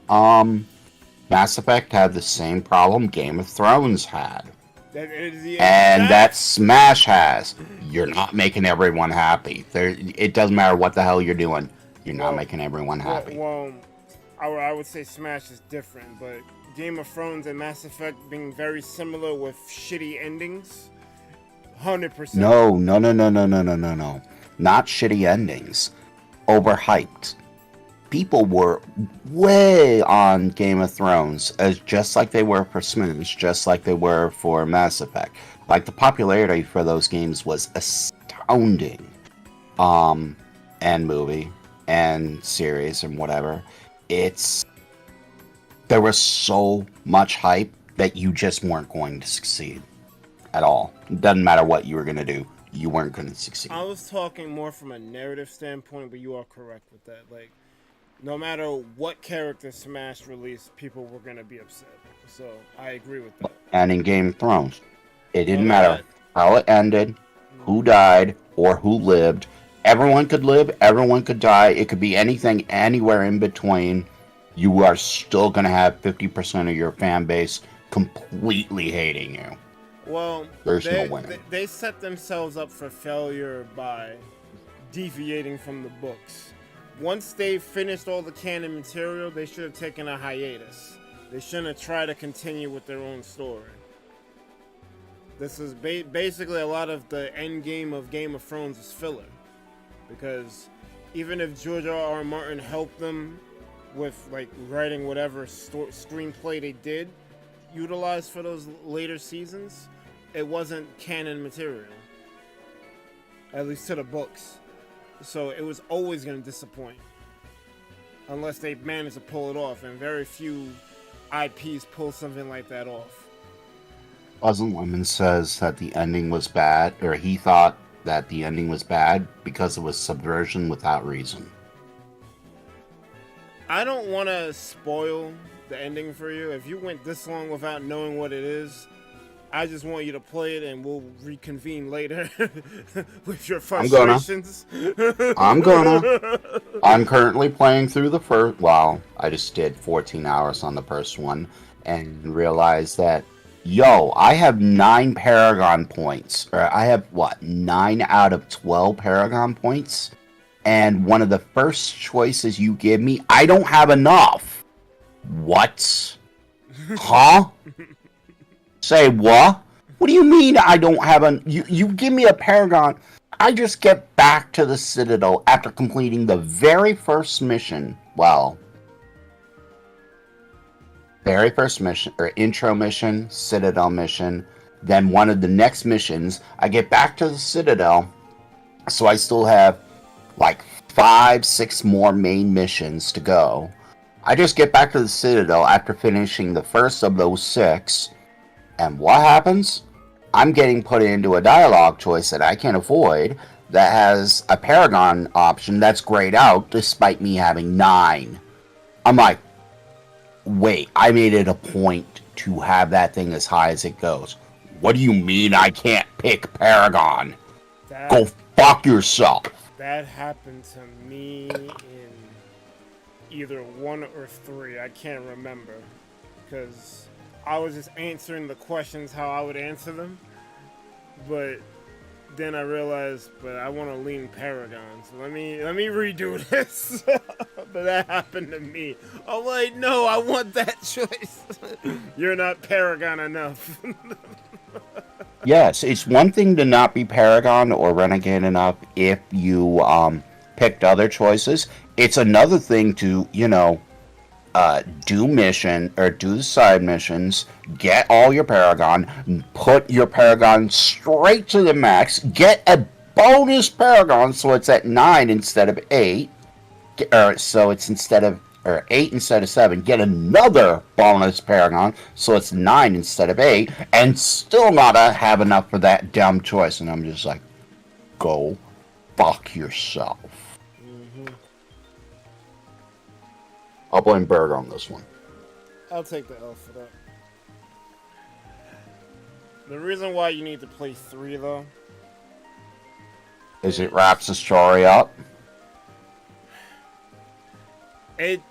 S2: Mass Effect had the same problem Game of Thrones had. And that Smash has. You're not making everyone happy. It doesn't matter what the hell you're doing. You're not making everyone happy.
S1: Well, I would say Smash is different, but Game of Thrones and Mass Effect being very similar with shitty endings, 100%.
S2: No. Not shitty endings. Overhyped. People were way on Game of Thrones, as just like they were for Smash, just like they were for Mass Effect. Like, the popularity for those games was astounding. And movie, and series, and whatever. There was so much hype that you just weren't going to succeed. At all. It doesn't matter what you were going to do. You weren't going to succeed.
S1: I was talking more from a narrative standpoint, but you are correct with that. Like, no matter what character Smash released, people were going to be upset. So, I agree with that.
S2: And in Game of Thrones, it didn't matter how it ended, who died, or who lived. Everyone could live, everyone could die. It could be anything, anywhere in between. You are still going to have 50% of your fan base completely hating you.
S1: Well, they set themselves up for failure by deviating from the books. Once they finished all the canon material, they should have taken a hiatus. They shouldn't have tried to continue with their own story. This is basically a lot of the end game of Game of Thrones is filler. Because even if George R.R. Martin helped them with like writing whatever screenplay they did utilize for those later seasons, it wasn't canon material. At least to the books. So it was always going to disappoint. Unless they managed to pull it off. And very few IPs pull something like that off.
S2: Buzzin' Lemon says that the ending was bad, or he thought that the ending was bad because it was subversion without reason.
S1: I don't want to spoil the ending for you. If you went this long without knowing what it is, I just want you to play it and we'll reconvene later with your frustrations.
S2: I'm currently playing through the first... Well, I just did 14 hours on the first one and realized that, yo, I have 9 Paragon points. Or I have, 9 out of 12 Paragon points? And one of the first choices you give me, I don't have enough. What? Huh? Say what? What do you mean I don't have a... You give me a Paragon. I just get back to the Citadel after completing the very first mission. Well, very first mission, or intro mission, Citadel mission. Then one of the next missions, I get back to the Citadel. So I still have like 5, 6 more main missions to go. I just get back to the Citadel after finishing the first of those 6. And what happens? I'm getting put into a dialogue choice that I can't avoid that has a Paragon option that's grayed out despite me having 9. I'm like, wait, I made it a point to have that thing as high as it goes. What do you mean I can't pick Paragon? Go fuck yourself.
S1: That happened to me in either 1 or 3. I can't remember. Because I was just answering the questions how I would answer them. But then I realized, but I want to lean Paragon. So let me redo this. But that happened to me. I'm like, no, I want that choice. You're not Paragon enough.
S2: Yes, it's one thing to not be Paragon or Renegade enough if you picked other choices. It's another thing to, do mission or do the side missions, get all your Paragon, put your Paragon straight to the max, get a bonus Paragon so it's at 9 instead of 8, or so it's instead of 8 instead of 7, get another bonus Paragon so it's 9 instead of 8, and still not have enough for that dumb choice. And I'm just like, go fuck yourself. I'll blame Berg on this one.
S1: I'll take the L for that. The reason why you need to play 3, though,
S2: is it wraps the story up.
S1: It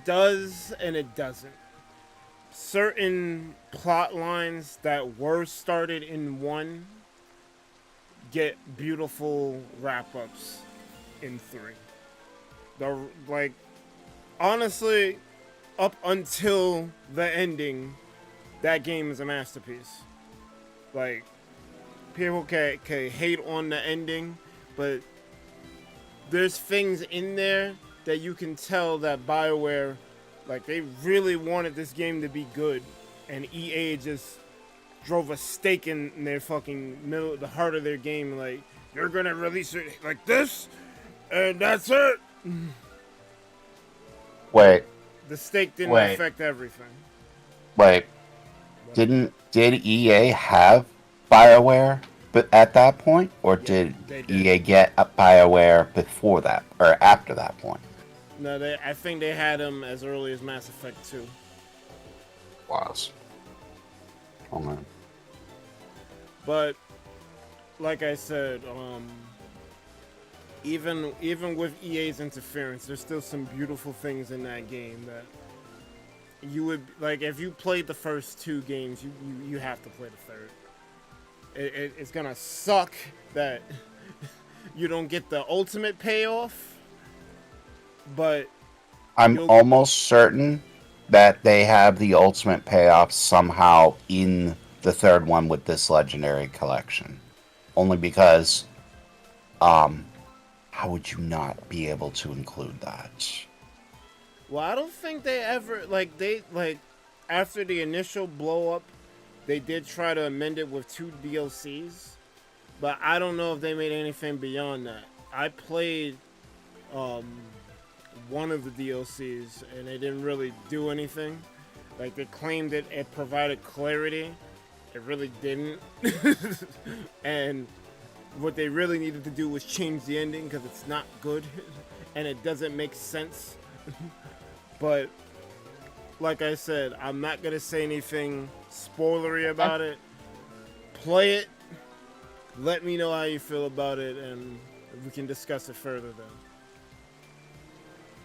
S1: does and it doesn't. Certain plot lines that were started in 1 get beautiful wrap-ups in 3. Honestly, up until the ending, that game is a masterpiece. Like, people can hate on the ending, but there's things in there that you can tell that BioWare, like, they really wanted this game to be good, and EA just drove a stake in their fucking the heart of their game. Like, you're gonna release it like this, and that's it.
S2: Wait.
S1: The stake didn't affect everything.
S2: Wait. Did EA have BioWare at that point? Or did EA get a BioWare before that? Or after that point?
S1: No, I think they had them as early as Mass Effect 2.
S2: Was. Oh man.
S1: But, like I said, even with EA's interference, there's still some beautiful things in that game that you would, like, if you played the first 2 games, you have to play the third. It's gonna suck that you don't get the ultimate payoff, but
S2: I'm almost certain that they have the ultimate payoff somehow in the third one with this legendary collection. Only because, how would you not be able to include that?
S1: Well, I don't think they ever, after the initial blow up, they did try to amend it with 2 DLCs, but I don't know if they made anything beyond that. I played one of the DLCs, and they didn't really do anything. Like, they claimed it provided clarity. It really didn't. And what they really needed to do was change the ending because it's not good and it doesn't make sense. But like I said, I'm not gonna say anything spoilery about it. Play it, let me know how you feel about it, and we can discuss it further then.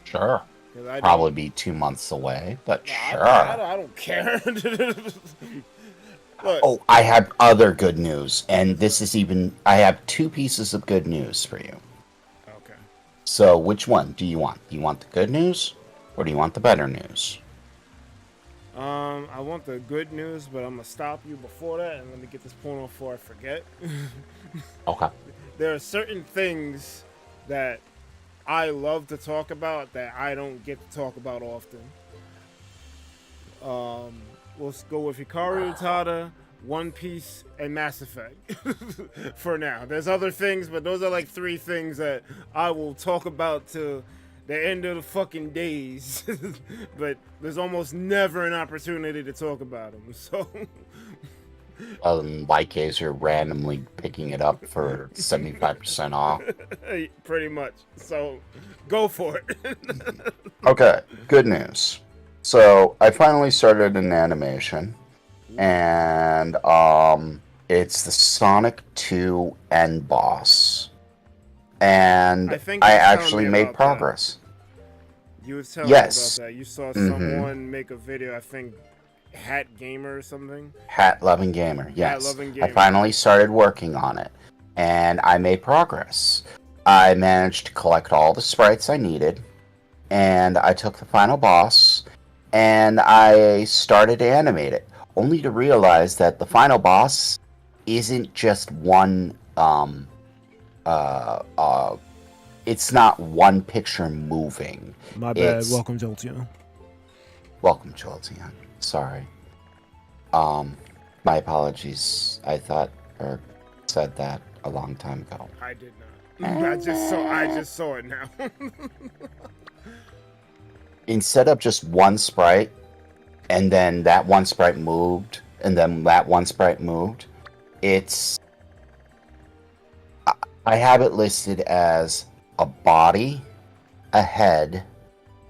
S2: Sure. Probably be 2 months away, but sure.
S1: I don't care. Look.
S2: Oh, I have other good news, and I have 2 pieces of good news for you.
S1: Okay.
S2: So, which one do you want? Do you want the good news, or do you want the better news?
S1: I want the good news, but I'm gonna stop you before that, and let me get this point on before I forget.
S2: Okay.
S1: There are certain things that I love to talk about that I don't get to talk about often. We'll go with Hikaru Utada, One Piece, and Mass Effect for now. There's other things, but those are like 3 things that I will talk about till the end of the fucking days. But there's almost never an opportunity to talk about them. So
S2: YKs are randomly picking it up for 75% off.
S1: pretty much. So go for it.
S2: Okay, good news. So I finally started an animation, and it's the Sonic 2 end boss, and
S1: I think
S2: I
S1: you were telling
S2: actually
S1: me
S2: made
S1: about
S2: progress.
S1: You was telling
S2: Yes.
S1: me about that. You saw someone make a video, I think Hat Gamer or something.
S2: Hat Loving Gamer, yes.
S1: Hat Loving
S2: I
S1: Gamer.
S2: finally started working on it, and I made progress. I managed to collect all the sprites I needed, and I took the final boss, and I started to animate it, only to realize that the final boss isn't just one, it's not one picture moving.
S1: My bad.
S2: It's-
S1: Welcome, Jolteon.
S2: Welcome, Jolteon. Sorry. My apologies. I thought or said that a long time ago.
S1: I did not. I just saw it now.
S2: Instead of just one sprite, and then that one sprite moved, and then that one sprite moved, it's... I have it listed as a body, a head,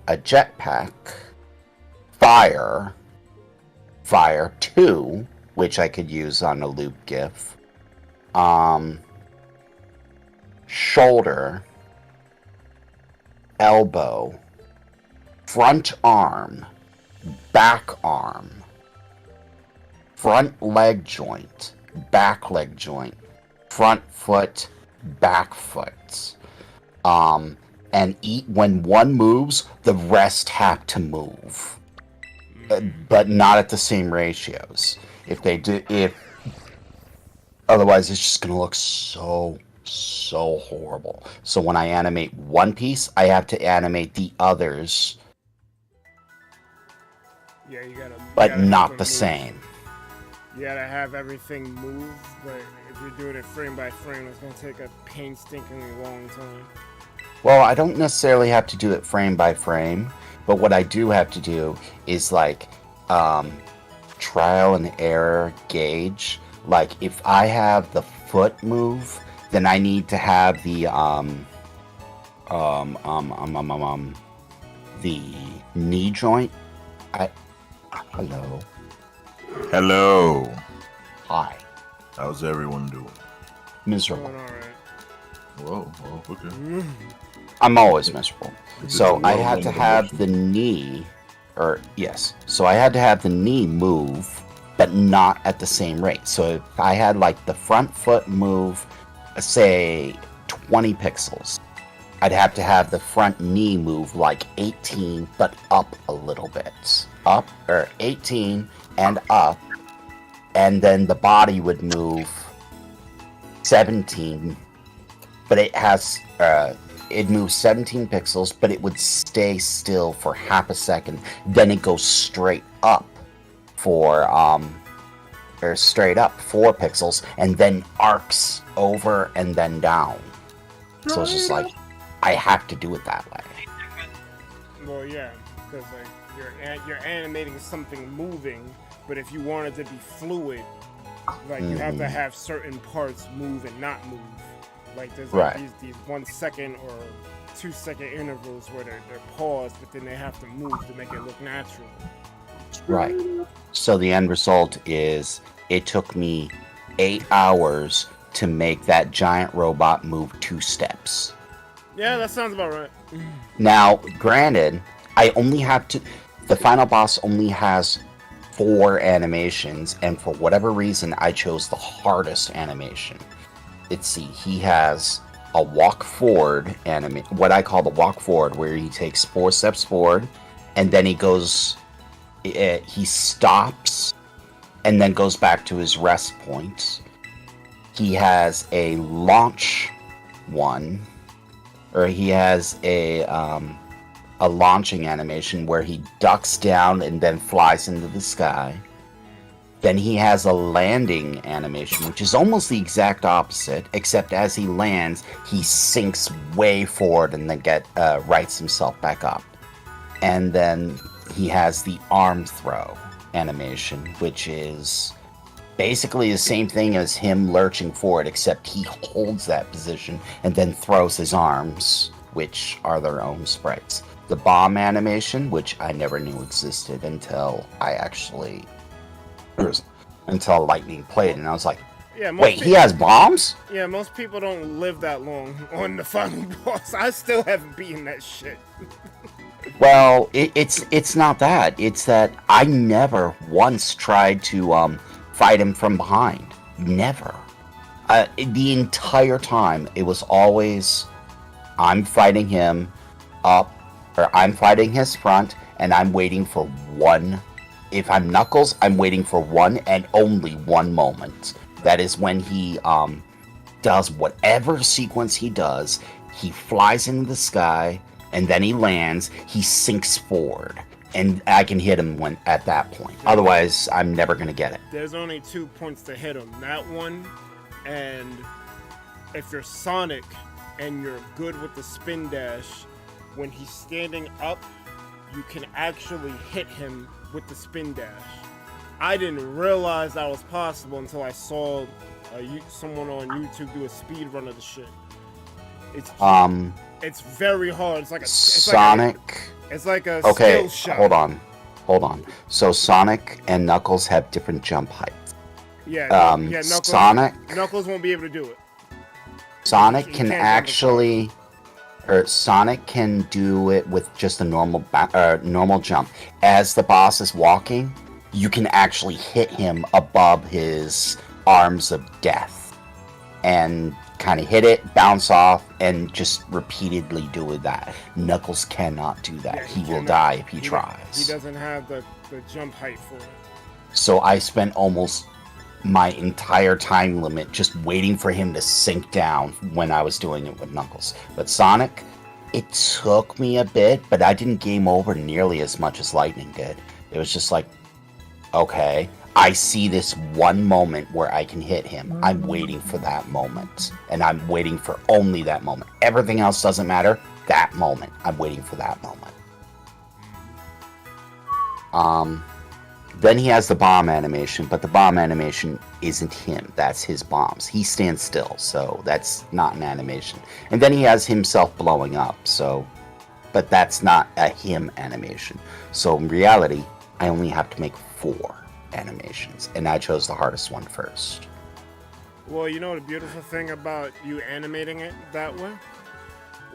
S2: a jetpack, fire 2, which I could use on a loop GIF, shoulder, elbow, front arm, back arm, front leg joint, back leg joint, front foot, back foot. And when one moves, the rest have to move, but not at the same ratios. Otherwise, it's just gonna look so horrible. So when I animate one piece, I have to animate the others,
S1: Yeah, you gotta.
S2: but not the same.
S1: You gotta have everything move, but if you're doing it frame by frame, it's gonna take a painstakingly long time.
S2: Well, I don't necessarily have to do it frame by frame, but what I do have to do is like trial and error gauge. Like if I have the foot move, then I need to have the knee joint. Hello.
S3: Hello.
S2: Hi.
S3: How's everyone doing?
S2: Miserable.
S1: Doing all right.
S3: Whoa, okay.
S2: I'm always miserable.
S3: It's
S2: So
S3: a
S2: I had to
S3: whirlwind
S2: have
S3: emotion.
S2: the knee, so I had to have the knee move, but not at the same rate. So if I had like the front foot move, say 20 pixels, I'd have to have the front knee move like 18, but up a little bit. Up, or 18 and up, and then the body would move 17, but it moves 17 pixels, but it would stay still for half a second. Then it goes straight up for 4 pixels, and then arcs over and then down. So it's just like, I have to do it that way.
S1: Well, yeah, because like you're animating something moving, but if you want it to be fluid, like you have to have certain parts move and not move. Like there's like these 1 second or 2 second intervals where they're paused, but then they have to move to make it look natural.
S2: Right. So the end result is it took me 8 hours to make that giant robot move 2 steps.
S1: Yeah, that sounds about right.
S2: Now, granted, the final boss only has 4 animations, and for whatever reason, I chose the hardest animation. Let's see, he has a walk forward what I call the walk forward, where he takes 4 steps forward, and then he goes he stops and then goes back to his rest point. He has a launch one, or he has a launching animation where he ducks down and then flies into the sky. Then he has a landing animation, which is almost the exact opposite, except as he lands, he sinks way forward and then rights himself back up. And then he has the arm throw animation, which is basically the same thing as him lurching forward, except he holds that position and then throws his arms, which are their own sprites. The bomb animation, which I never knew existed until until Lightning played, and I was like, wait, he has bombs?
S1: Yeah, most people don't live that long on the final boss. I still haven't beaten that shit.
S2: Well, it's not that. It's that I never once tried to fight him from behind. Never. The entire time, it was always I'm fighting him up, or I'm fighting his front, and I'm waiting for one. If I'm Knuckles, I'm waiting for one and only one moment. That is when he does whatever sequence he does. He flies into the sky, and then he lands. He sinks forward, and I can hit him at that point. Otherwise, I'm never gonna get it.
S1: There's only 2 points to hit him. That one, and if you're Sonic and you're good with the spin dash, when he's standing up, you can actually hit him with the spin dash. I didn't realize that was possible until I saw someone on YouTube do a speed run of the shit. It's very hard. It's like a
S2: Sonic.
S1: It's like a
S2: okay,
S1: skill shot.
S2: Hold on. So Sonic and Knuckles have different jump heights.
S1: Yeah, Knuckles won't be able to do it.
S2: Sonic can actually, or Sonic can do it with just a normal jump. As the boss is walking, you can actually hit him above his arms of death, and kind of hit it, bounce off, and just repeatedly do that. Knuckles cannot do that. Yeah, he will die if he tries.
S1: He doesn't have the jump height for it.
S2: So I spent almost my entire time limit just waiting for him to sink down when I was doing it with Knuckles. But Sonic, it took me a bit, but I didn't game over nearly as much as Lightning did. It was just like, okay, I see this one moment where I can hit him. I'm waiting for that moment. And I'm waiting for only that moment. Everything else doesn't matter. That moment. I'm waiting for that moment. Then he has the bomb animation, but the bomb animation isn't him. That's his bombs. He stands still, so that's not an animation. And then he has himself blowing up, but that's not a him animation. So in reality, I only have to make 4 animations, and I chose the hardest one first.
S1: Well, you know the beautiful thing about you animating it that way?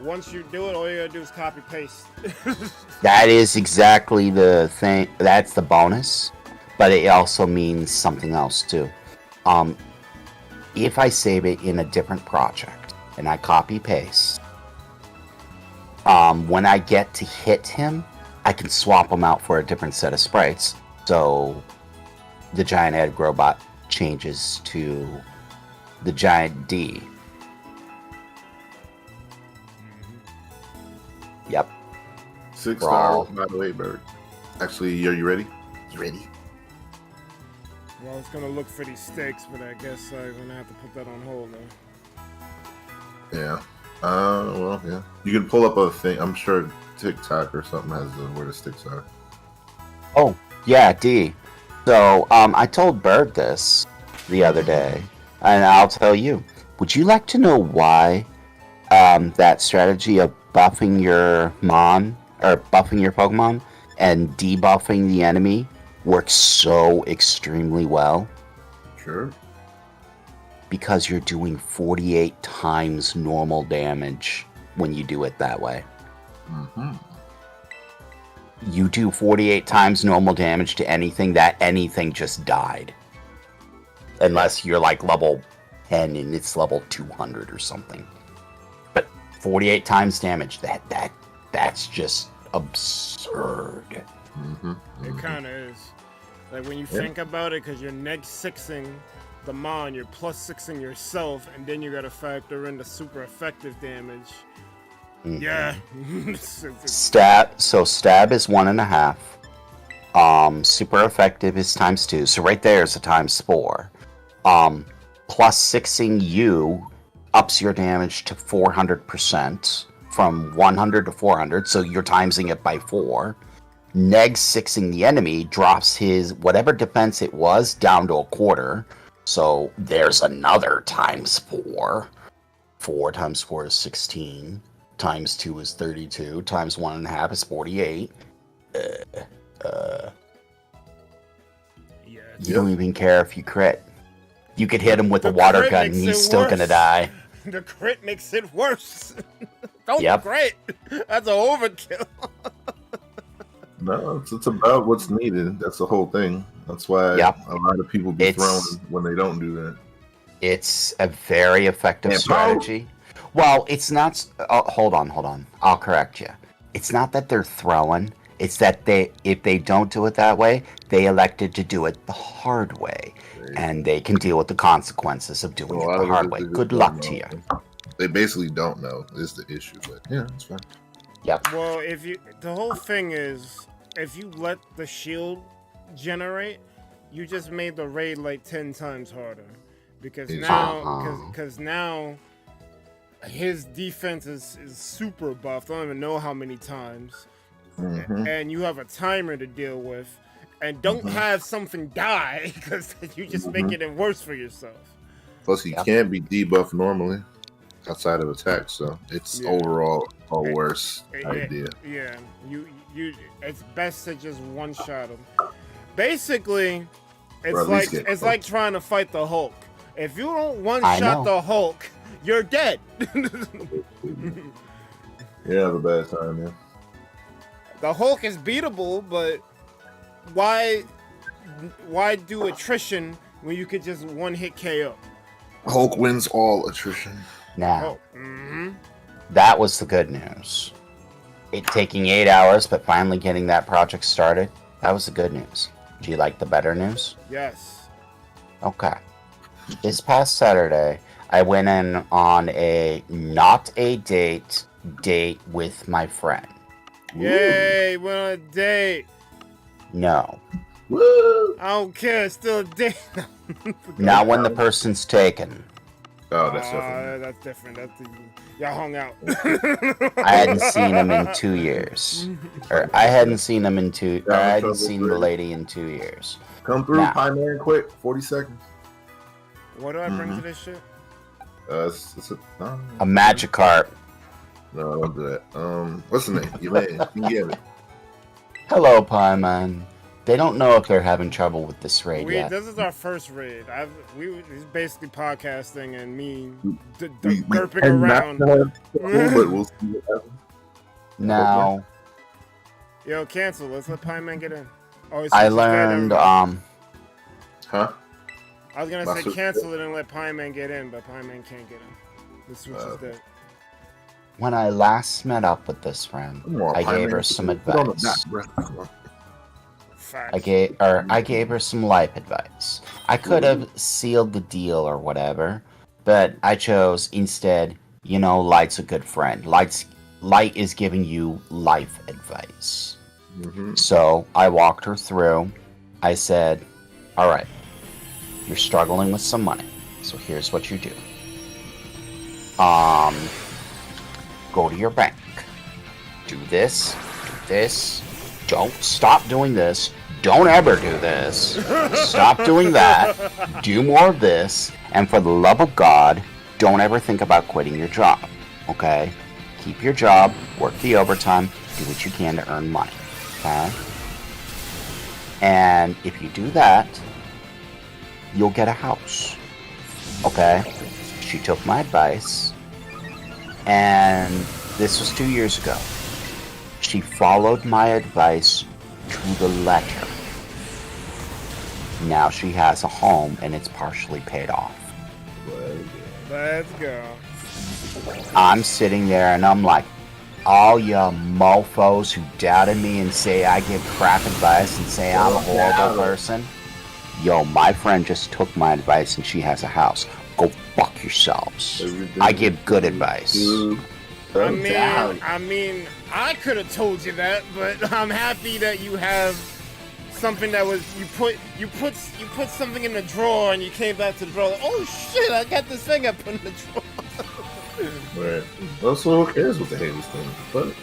S1: Once you do it, all you gotta do is copy paste.
S2: That is exactly the thing. That's the bonus, but it also means something else too. If I save it in a different project and I copy paste, when I get to hit him, I can swap him out for a different set of sprites. So the giant egg robot changes to the giant D. Yep.
S3: 6 stars, by the way, Bird. Actually, are you ready? You ready?
S1: Well, I was gonna look for these sticks, but I guess I'm gonna have to put that on hold now.
S3: Yeah. Well, yeah. You can pull up a thing. I'm sure TikTok or something has where the sticks are.
S2: Oh, yeah, D. So, I told Bird this the other day, and I'll tell you. Would you like to know why that strategy of buffing your Pokemon and debuffing the enemy works so extremely well?
S3: Sure.
S2: Because you're doing 48 times normal damage when you do it that way.
S3: Mm-hmm.
S2: You do 48 times normal damage to anything, that anything just died. Unless you're like level 10 and it's level 200 or something. But 48 times damage, that's just absurd.
S1: It kind of is. Like when you think about it, because you're neg-6ing the mon, you're +6ing yourself, and then you gotta factor in the super effective damage. Yeah.
S2: Stab is 1.5. Super effective is ×2. So right there is a ×4. +6ing you ups your damage to 400%, from 100 to 400, so you're timesing it by 4. Neg-6ing the enemy drops his whatever defense it was down to 1/4. So there's another ×4. 4 × 4 is 16. ×2 is 32. ×1.5 is 48. You don't even care if you crit. You could hit him with a water gun and he's still gonna die.
S1: The crit makes it worse. Don't crit. That's an overkill.
S3: No, it's about what's needed. That's the whole thing. That's why a lot of people be thrown when they don't do that. It's a
S2: very effective strategy. Well, it's not. Hold on. I'll correct you. It's not that they're throwing. It's that if they don't do it that way, they elected to do it the hard way, and they can deal with the consequences of doing it the hard way. Good luck to you.
S3: They basically don't know is the issue, but yeah, it's fine.
S2: Yep.
S1: Well, the whole thing is, if you let the shield generate, you just made the raid like 10 times harder, because now his defense is super buffed. I don't even know how many times, and you have a timer to deal with, and don't have something die, because you just making it worse for yourself.
S3: Plus, he can't be debuffed normally outside of attack, so it's overall a worse idea.
S1: Yeah, you it's best to just one-shot him. Basically, it's like trying to fight the Hulk. If you don't one-shot the Hulk, you're dead.
S3: Yeah, have a bad time, man.
S1: The Hulk is beatable, but why do attrition when you could just one-hit KO?
S3: Hulk wins all attrition.
S2: Now, that was the good news. It taking 8 hours, but finally getting that project started, that was the good news. Do you like the better news?
S1: Yes.
S2: Okay. This past Saturday, I went in on a not a date with my friend.
S1: Yay, we're on a date.
S2: No.
S3: Woo!
S1: I don't care, it's still a date.
S2: Not when the person's taken.
S3: Oh, that's different.
S1: That's different. Y'all hung out.
S2: I hadn't seen him in 2 years. Or I hadn't seen him in two. I hadn't seen the lady in 2 years.
S3: Come through, Pie Man, quick. 40 seconds.
S1: What do I bring to this shit?
S3: It's
S2: a Magikarp.
S3: No, don't do that. What's the name? You can get it.
S2: Hello, Pie Man. They don't know if they're having trouble with this raid yet.
S1: This is our first raid. He's basically podcasting and me derping around.
S3: But we'll see what happens.
S2: Now,
S1: yo, cancel. Let's let Pie Man get in. Oh,
S2: I learned.
S3: Huh?
S1: I was gonna say cancel it and let Pie Man get in, but Pie Man can't get in. The switch is dead.
S2: When I last met up with this friend, I gave her some advice. I gave her some life advice. I could have sealed the deal or whatever, but I chose instead, Light's a good friend. Light is giving you life advice. So I walked her through. I said, all right, you're struggling with some money. So here's what you do. Go to your bank. Do this. Don't stop doing this. Don't ever do this. Stop doing that. Do more of this. And for the love of God, don't ever think about quitting your job. Okay? Keep your job. Work the overtime. Do what you can to earn money. Okay? And if you do that, you'll get a house. Okay? She took my advice. And this was 2 years ago. She followed my advice to the letter. Now she has a home and it's partially paid off.
S1: Let's go.
S2: I'm sitting there and I'm like, all you mofos who doubted me and say I give crap advice and say I'm a horrible person. Yo, my friend just took my advice and she has a house. Go fuck yourselves. I give good advice.
S1: I mean, I could have told you that, but I'm happy that you have something that was you put something in the drawer and you came back to the drawer. Like, oh shit! I got this thing I put in the drawer.
S3: Right. Also, who cares what the haters think? But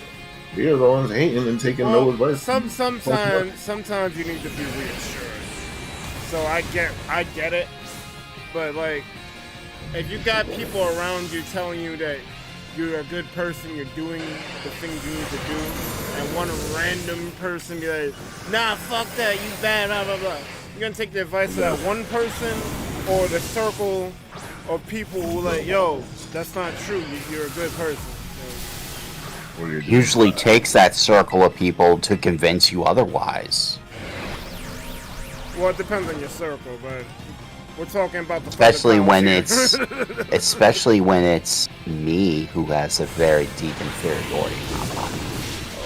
S3: we're the ones hating and taking no advice.
S1: Sometimes you need to be reassured. So I get it, but like, if you got people around you telling you that you're a good person, you're doing the things you need to do, and one random person be like, nah, fuck that, you bad, blah, blah, blah. You're gonna take the advice of that one person or the circle of people who like, yo, that's not true, you're a good person.
S2: Usually takes that circle of people to convince you otherwise.
S1: Well, it depends on your circle, but we're talking about the
S2: especially when it's me who has a very deep inferiority complex.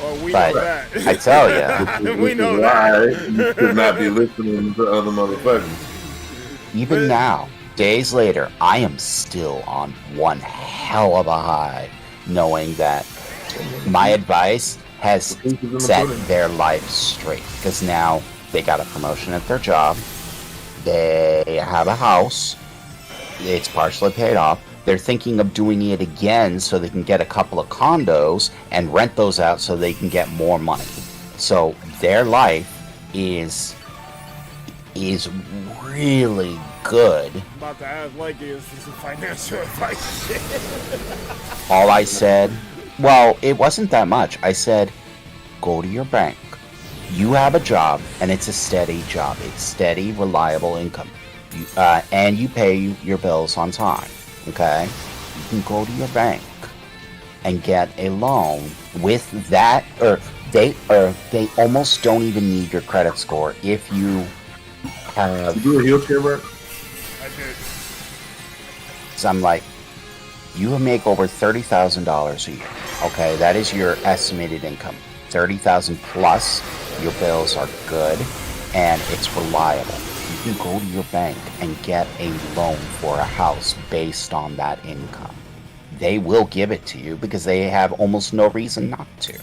S1: Oh, we
S2: but
S1: know that.
S2: I tell you,
S1: we know that.
S3: You should not be listening to other motherfuckers.
S2: Even now, days later, I am still on one hell of a high, knowing that my advice has set their life straight. Because now they got a promotion at their job. They have a house. It's partially paid off. They're thinking of doing it again so they can get a couple of condos and rent those out so they can get more money. So their life is really good.
S1: I'm about to ask like is some financial advice.
S2: All I said, well, it wasn't that much. I said, go to your bank. You have a job, and it's a steady job. It's steady, reliable income. And you pay your bills on time, okay? You can go to your bank and get a loan with that, or they almost don't even need your credit score if you have...
S3: You do a wheelchair, bro?
S1: I did.
S2: So I'm like, you make over $30,000 a year, okay? That is your estimated income. 30,000 plus, your bills are good, and it's reliable. You can go to your bank and get a loan for a house based on that income. They will give it to you because they have almost no reason not to.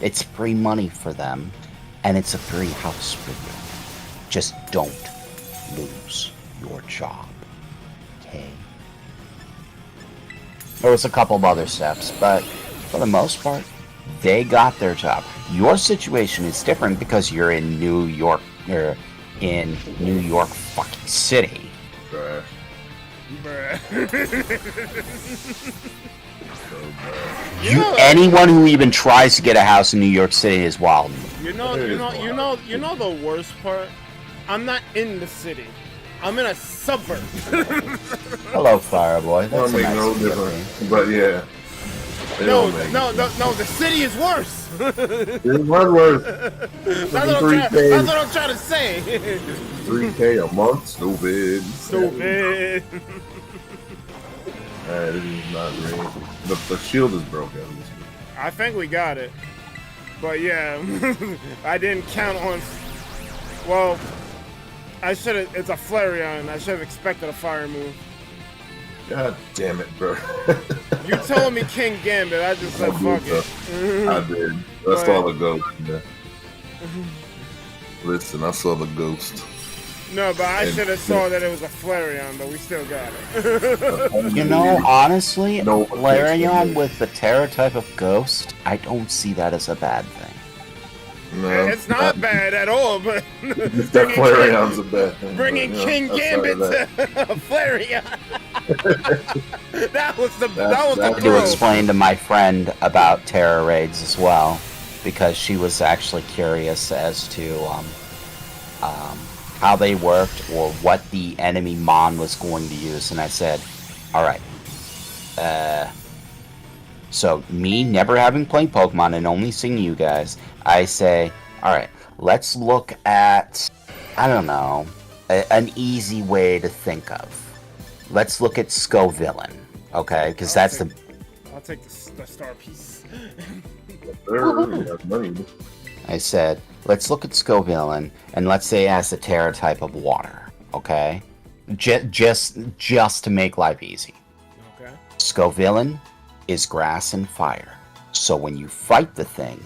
S2: It's free money for them, and it's a free house for you. Just don't lose your job, okay? There was a couple of other steps, but for the most part, they got their job. Your situation is different because you're in New York, or in New York fucking City.
S3: Bruh.
S2: Anyone who even tries to get a house in New York City is wild.
S1: You know the worst part? I'm not in the city. I'm in a suburb.
S2: Hello, Fireboy.
S3: That's
S2: a nice
S3: no difference. But yeah.
S1: No, the city is worse.
S3: It's much worse.
S1: That's what I'm trying to say.
S3: 3K a month? Stupid.
S1: Stupid.
S3: Alright, this is not great. The shield is broken.
S1: I think we got it. But yeah, I didn't count on... Well, I should have... It's a Flareon. I should have expected a fire move.
S3: God damn it, bro.
S1: You told me King Gambit, I just said fuck it.
S3: I did. I saw the ghost. Yeah. Listen, I saw the ghost.
S1: No, but I should have saw that it was a Flareon, but we still got it.
S2: You know, honestly, Flareon with the Terra type of ghost, I don't see that as a bad thing.
S3: No,
S1: it's not bad at all, but
S3: that Flareon's a bad thing.
S1: Bringing King Gambit to Flareon. that was the
S2: to explain to my friend about Terra raids as well, because she was actually curious as to how they worked or what the enemy Mon was going to use, and I said, all right, so me never having played Pokemon and only seeing you guys, I say, all right, let's look at, I don't know, an easy way to think of. Let's look at Scovillain, okay? Because that's the...
S1: I'll take the star piece.
S3: That's money.
S2: I said, let's look at Scovillain, and let's say it has the Terra type of water, okay? Just to make life easy.
S1: Okay.
S2: Scovillain is grass and fire. So when you fight the thing,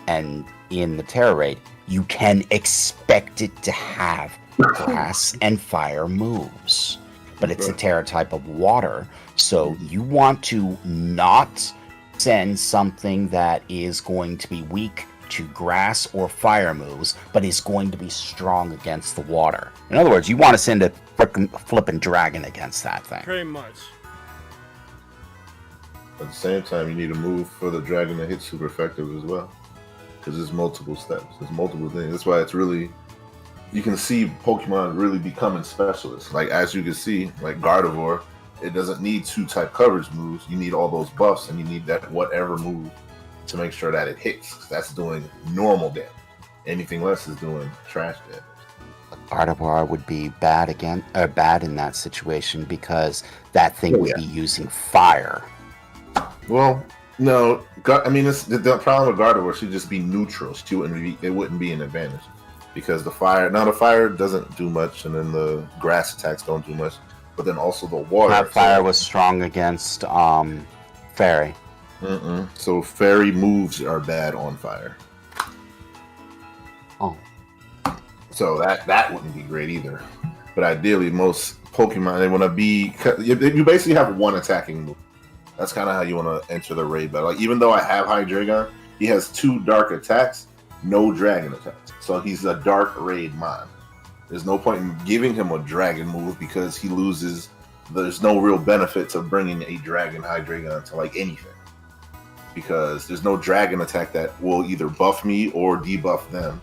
S2: and in the Terra raid, you can expect it to have grass and fire moves. But it's a Terra type of water, so you want to not send something that is going to be weak to grass or fire moves, but is going to be strong against the water. In other words, you want to send a flippin' dragon against that thing.
S1: Pretty much.
S3: At the same time, you need a move for the dragon to hit super effective as well. Because there's multiple steps. There's multiple things. That's why it's really... You can see Pokemon really becoming specialists. Like, as you can see, like Gardevoir, it doesn't need 2-type coverage moves. You need all those buffs, and you need that whatever move to make sure that it hits. That's doing normal damage. Anything less is doing trash damage.
S2: Gardevoir would be bad in that situation because that thing would be using fire.
S3: Well, no, I mean, the problem with Gardevoir should just be neutral. It wouldn't be an advantage because the fire doesn't do much, and then the grass attacks don't do much. But then also the water.
S2: That fire was strong against fairy.
S3: So fairy moves are bad on fire.
S2: Oh.
S3: So that wouldn't be great either. But ideally, most Pokemon, they want to be... You basically have one attacking move. That's kind of how you want to enter the raid battle. Like, even though I have Hydreigon, he has 2 dark attacks, no dragon attacks. So he's a dark raid mon. There's no point in giving him a dragon move because he loses... There's no real benefit to bringing a dragon Hydreigon to, like, anything. Because there's no dragon attack that will either buff me or debuff them.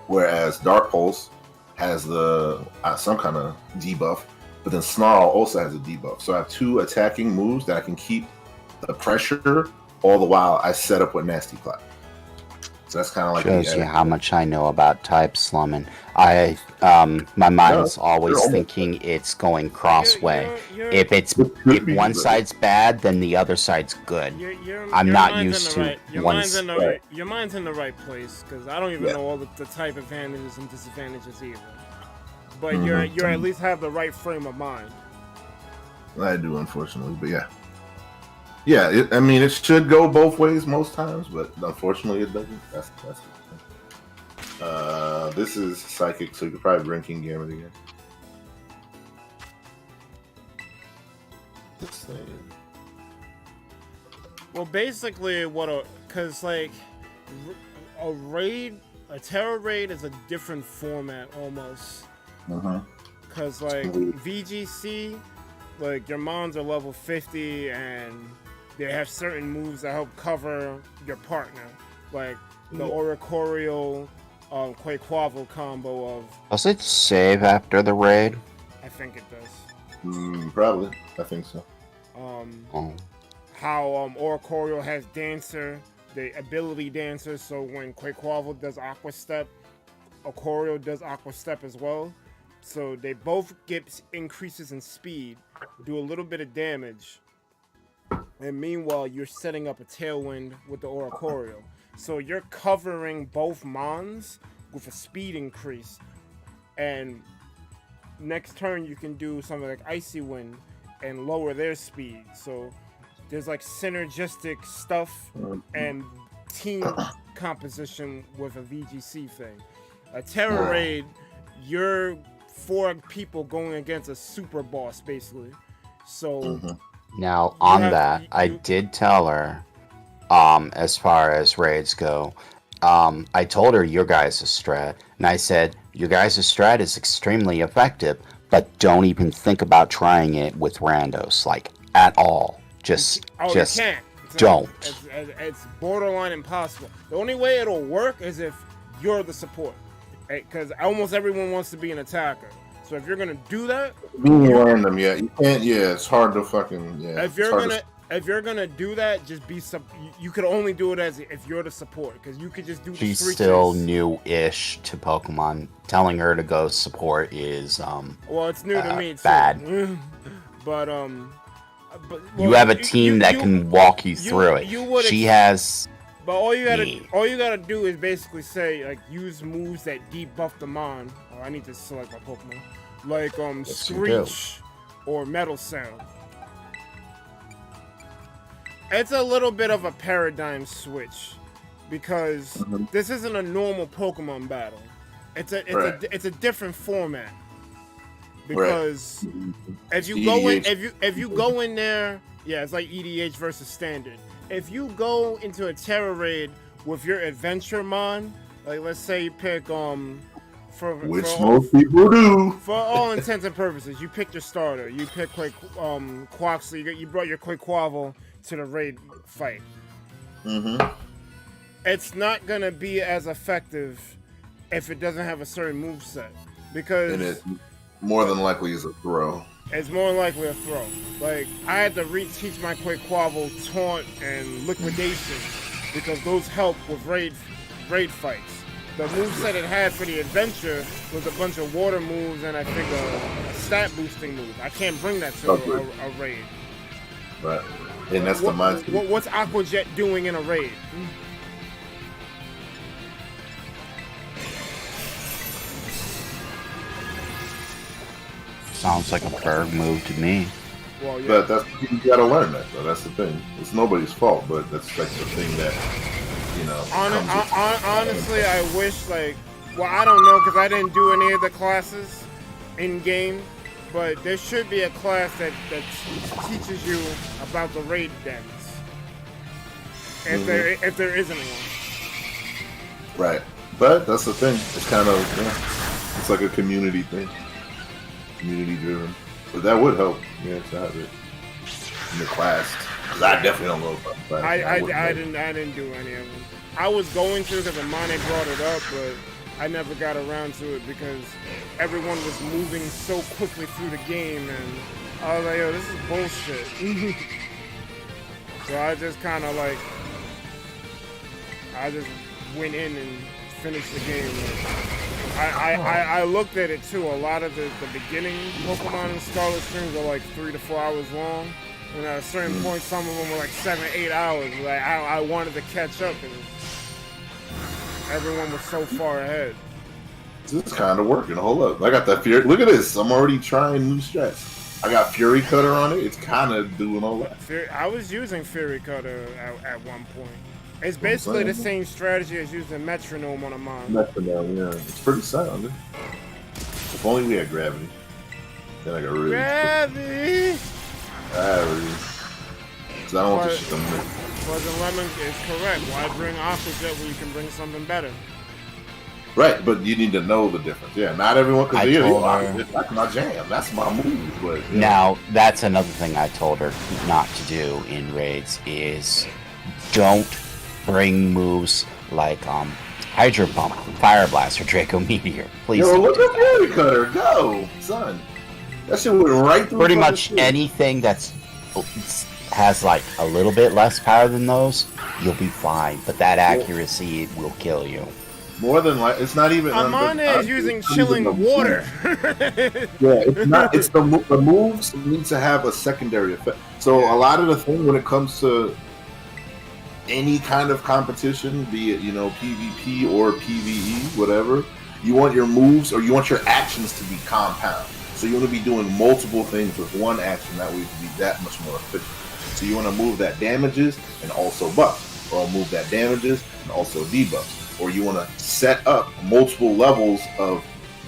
S3: Whereas Dark Pulse has some kind of debuff, but then Snarl also has a debuff. So I have 2 attacking moves that I can keep the pressure all the while I set up with Nasty Plot. So that's kind of like
S2: shows you how much I know about type slumming. My mind's always thinking it's going cross way. If one side's bad, then the other side's good. I'm not used to one.
S1: Your mind's in the right place because I don't even know all the type advantages and disadvantages either. But you at least have the right frame of mind.
S3: I do, unfortunately, but yeah. Yeah, I mean, it should go both ways most times, but unfortunately it doesn't. That's the thing. This is Psychic, so you could probably bring King Gambit again. This thing.
S1: Well, basically, because like a Terra raid is a different format almost. Because like VGC, like your mons are level 50 and they have certain moves that help cover your partner, like the Oricorio, Quaquaval combo of.
S2: Does it save after the raid?
S1: I think it does.
S3: Probably, I think so.
S1: How Oricorio has Dancer, the ability Dancer, so when Quaquaval does Aqua Step, Oricorio does Aqua Step as well. So they both get increases in speed, do a little bit of damage. And meanwhile, you're setting up a Tailwind with the Oricorio. So you're covering both mons with a speed increase. And next turn, you can do something like Icy Wind and lower their speed. So there's like synergistic stuff and team composition with a VGC thing. A Terra raid, you're 4 people going against a super boss, basically. So...
S2: Now, on that, I did tell her, as far as raids go, I told her your guys' strat, and I said, your guys' strat is extremely effective, but don't even think about trying it with randos, like, at all. Just don't.
S1: It's borderline impossible. The only way it'll work is if you're the support, because almost everyone wants to be an attacker. So if you're gonna do that,
S3: being random, you can't. Yeah, it's hard to fucking. Yeah,
S1: if you're gonna do that, just be you could only do it as if you're the support, because you could just do.
S2: She's still new-ish to Pokemon. Telling her to go support is
S1: well, it's new to me too.
S2: Bad.
S1: But
S2: You have a team that can walk you through it. She has.
S1: But all you gotta do is basically say like use moves that debuff the mon. Oh, I need to select my Pokemon. Like Screech or Metal Sound. It's a little bit of a paradigm switch because this isn't a normal Pokemon battle. It's a different format. Because if you go in if you go in there, yeah, it's like EDH versus standard. If you go into a Terra raid with your adventure mon, like let's most
S3: people do.
S1: For all intents and purposes, you picked your starter. You picked Quaxley. You brought your Quaquaval to the raid fight. It's not gonna be as effective if it doesn't have a certain moveset. Because
S3: it more than likely is a throw.
S1: It's more likely a throw. Like, I had to reteach my Quaquaval Taunt and Liquidation because those help with raid fights. The moveset it had for the adventure was a bunch of water moves and I think a stat boosting move. I can't bring that to a raid.
S3: Right. And that's the mindset.
S1: What's Aqua Jet doing in a raid?
S2: Sounds like a bird move to me.
S1: Well, yeah.
S3: But you gotta learn that, though. That's the thing. It's nobody's fault, but that's like the thing that, you know.
S1: Honestly, I wish, like, well, I don't know because I didn't do any of the classes in game, but there should be a class that teaches you about the raid dens. If there isn't one.
S3: Right. But that's the thing. It's kind of, it's like a community thing. Community driven, but that would help. Yeah, to have it in the class. Cause I definitely don't know about class.
S1: I didn't do any of them. I was going to because Amane brought it up, but I never got around to it because everyone was moving so quickly through the game, and I was like, yo, this is bullshit. So I just kind of like, I just went in and finished the game. I looked at it too. A lot of the beginning Pokemon in Scarlet streams are like 3 to 4 hours long, and at a certain point, some of them were like 7, 8 hours. Like I wanted to catch up, and everyone was so far ahead.
S3: This is kind of working. Hold up, I got that Fury. Look at this. I'm already trying new strats. I got Fury Cutter on it. It's kind of doing all that.
S1: I was using Fury Cutter at one point. It's basically the same strategy as using Metronome on a mon.
S3: Metronome, yeah. It's pretty sound. If only we had Gravity. Then I got really...
S1: Gravity!
S3: Because I don't want this shit to miss.
S1: Poison Lemon is correct. Why bring Aqua Jet when you can bring something better?
S3: Right, but you need to know the difference. Yeah, not everyone can do it. That's my jam. That's my move. But, yeah.
S2: Now, that's another thing I told her not to do in raids is don't bring moves like Hydro Pump, Fire Blast, or Draco Meteor. Please.
S3: Yo, look at Fury Cutter. Go, son. That shit went right through.
S2: Pretty much anything that's has like a little bit less power than those, you'll be fine. But that accuracy will kill you.
S3: More than like, it's not even.
S1: Amane is using chilling water.
S3: Yeah, it's not. It's the moves need to have a secondary effect. So a lot of the thing when it comes to any kind of competition, be it PvP or PvE, whatever, you want your moves or you want your actions to be compound. So you want to be doing multiple things with one action. That way to be that much more efficient. So you want to move that damages and also buffs, or move that damages and also debuffs, or you want to set up multiple levels of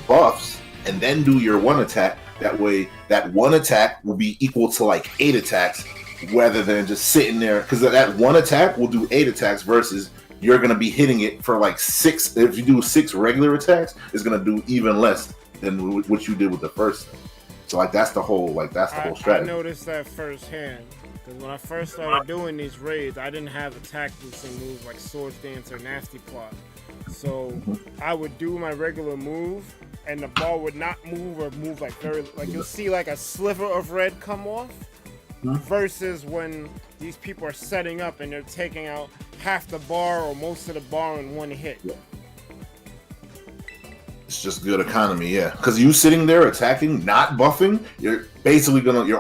S3: buffs and then do your one attack. That way, that one attack will be equal to like 8 attacks. Rather than just sitting there, because that one attack will do 8 attacks versus you're going to be hitting it for like 6. If you do 6 regular attacks, it's going to do even less than what you did with the first thing. So like that's the whole strategy.
S1: I noticed that firsthand because when I first started doing these raids, I didn't have attack boosting moves like Swords Dance or Nasty Plot. So I would do my regular move, and the ball would not move or move like you'll see like a sliver of red come off. Versus when these people are setting up and they're taking out half the bar or most of the bar in one hit.
S3: Yeah. It's just good economy, yeah. Because you sitting there attacking, not buffing, you're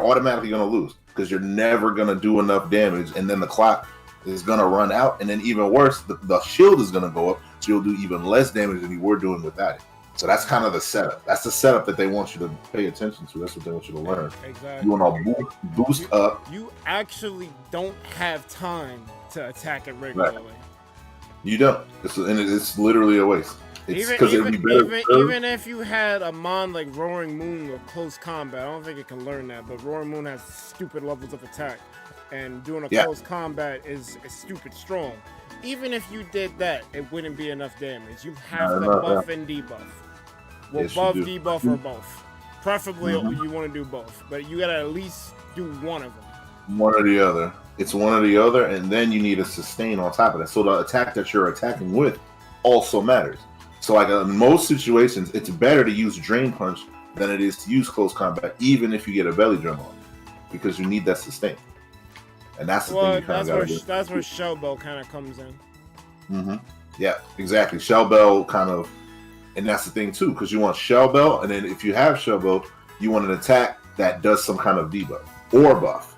S3: automatically gonna lose. because you're never gonna do enough damage, and then the clock is gonna run out, and then even worse, the shield is gonna go up, so you'll do even less damage than you were doing without it. So that's kind of the setup. That's the setup that they want you to pay attention to. That's what they want you to learn.
S1: Exactly.
S3: You want to boost up.
S1: You actually don't have time to attack it regularly.
S3: Right. You don't. It's literally a waste.
S1: Even if you had a mon like Roaring Moon with close combat, I don't think it can learn that. But Roaring Moon has stupid levels of attack, and doing a close combat is stupid strong. Even if you did that, it wouldn't be enough damage. You have to buff and debuff. Well, yes, buff, debuff, or both. Preferably, you want to do both, but you gotta at least do one of them.
S3: One or the other. It's one or the other, and then you need a sustain on top of that. So the attack that you're attacking with also matters. So, like in most situations, it's better to use Drain Punch than it is to use Close Combat, even if you get a Belly Drum on, because you need that sustain. And that's the thing you kind of got to do.
S1: That's where Shell Bell kind of comes in.
S3: Yeah, exactly. Shell Bell kind of. And that's the thing too, because you want Shell Bell, and then if you have Shell Bell, you want an attack that does some kind of debuff or buff.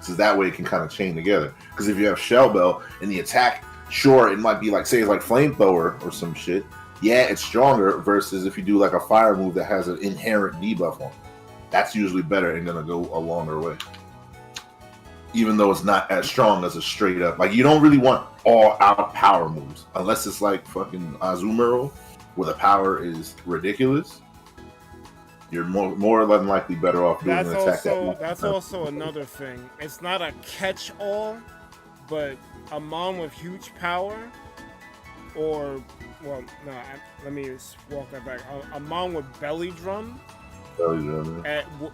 S3: So that way it can kind of chain together. Because if you have Shell Bell and the attack, sure, it might be like, say it's like Flamethrower or some shit. Yeah, it's stronger versus if you do like a fire move that has an inherent debuff on it. That's usually better and gonna go a longer way. Even though it's not as strong as a straight up. Like, you don't really want all out power moves unless it's like fucking Azumarill, where the power is ridiculous. You're more than likely better off doing an attack.
S1: That's also another thing. It's not a catch-all, but a mon with huge power, or let me walk that back. A mon with Belly Drum,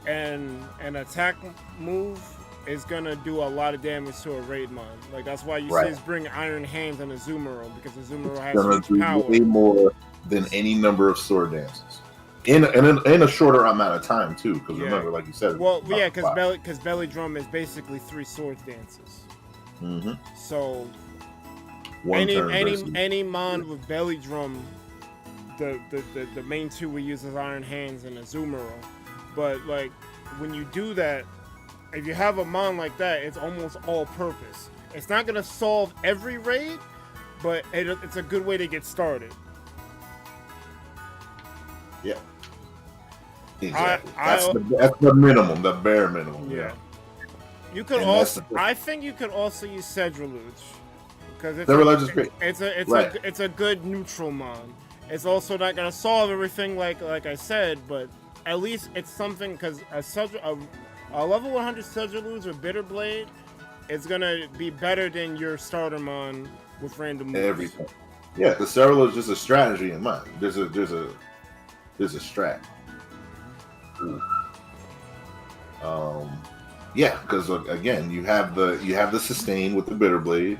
S1: and an attack move is gonna do a lot of damage to a raid mon. Like, that's why you see us bring Iron Hands and Azumarill, because Azumarill has huge power.
S3: Way more than any number of sword dances in a shorter amount of time too, because remember, like you said,
S1: because belly drum is basically 3 swords dances. So any mon with belly drum, the main 2 we use is Iron Hands and Azumarill. But like, when you do that, if you have a mon like that, it's almost all purpose. It's not gonna solve every raid, but it's a good way to get started.
S3: Yeah, exactly. That's the minimum, the bare minimum. Yeah.
S1: You could also, I think you could also use Cedriluge, because
S3: is great.
S1: It's a good neutral mon. It's also not gonna solve everything, like I said, but at least it's something, because a level 100 Cedriluge with Bitter Blade is gonna be better than your starter mon with random moves. Everything.
S3: Yeah, the Cedriluge is just a strategy in mind. There's a strat. Yeah, because again, you have the sustain with the Bitter Blade,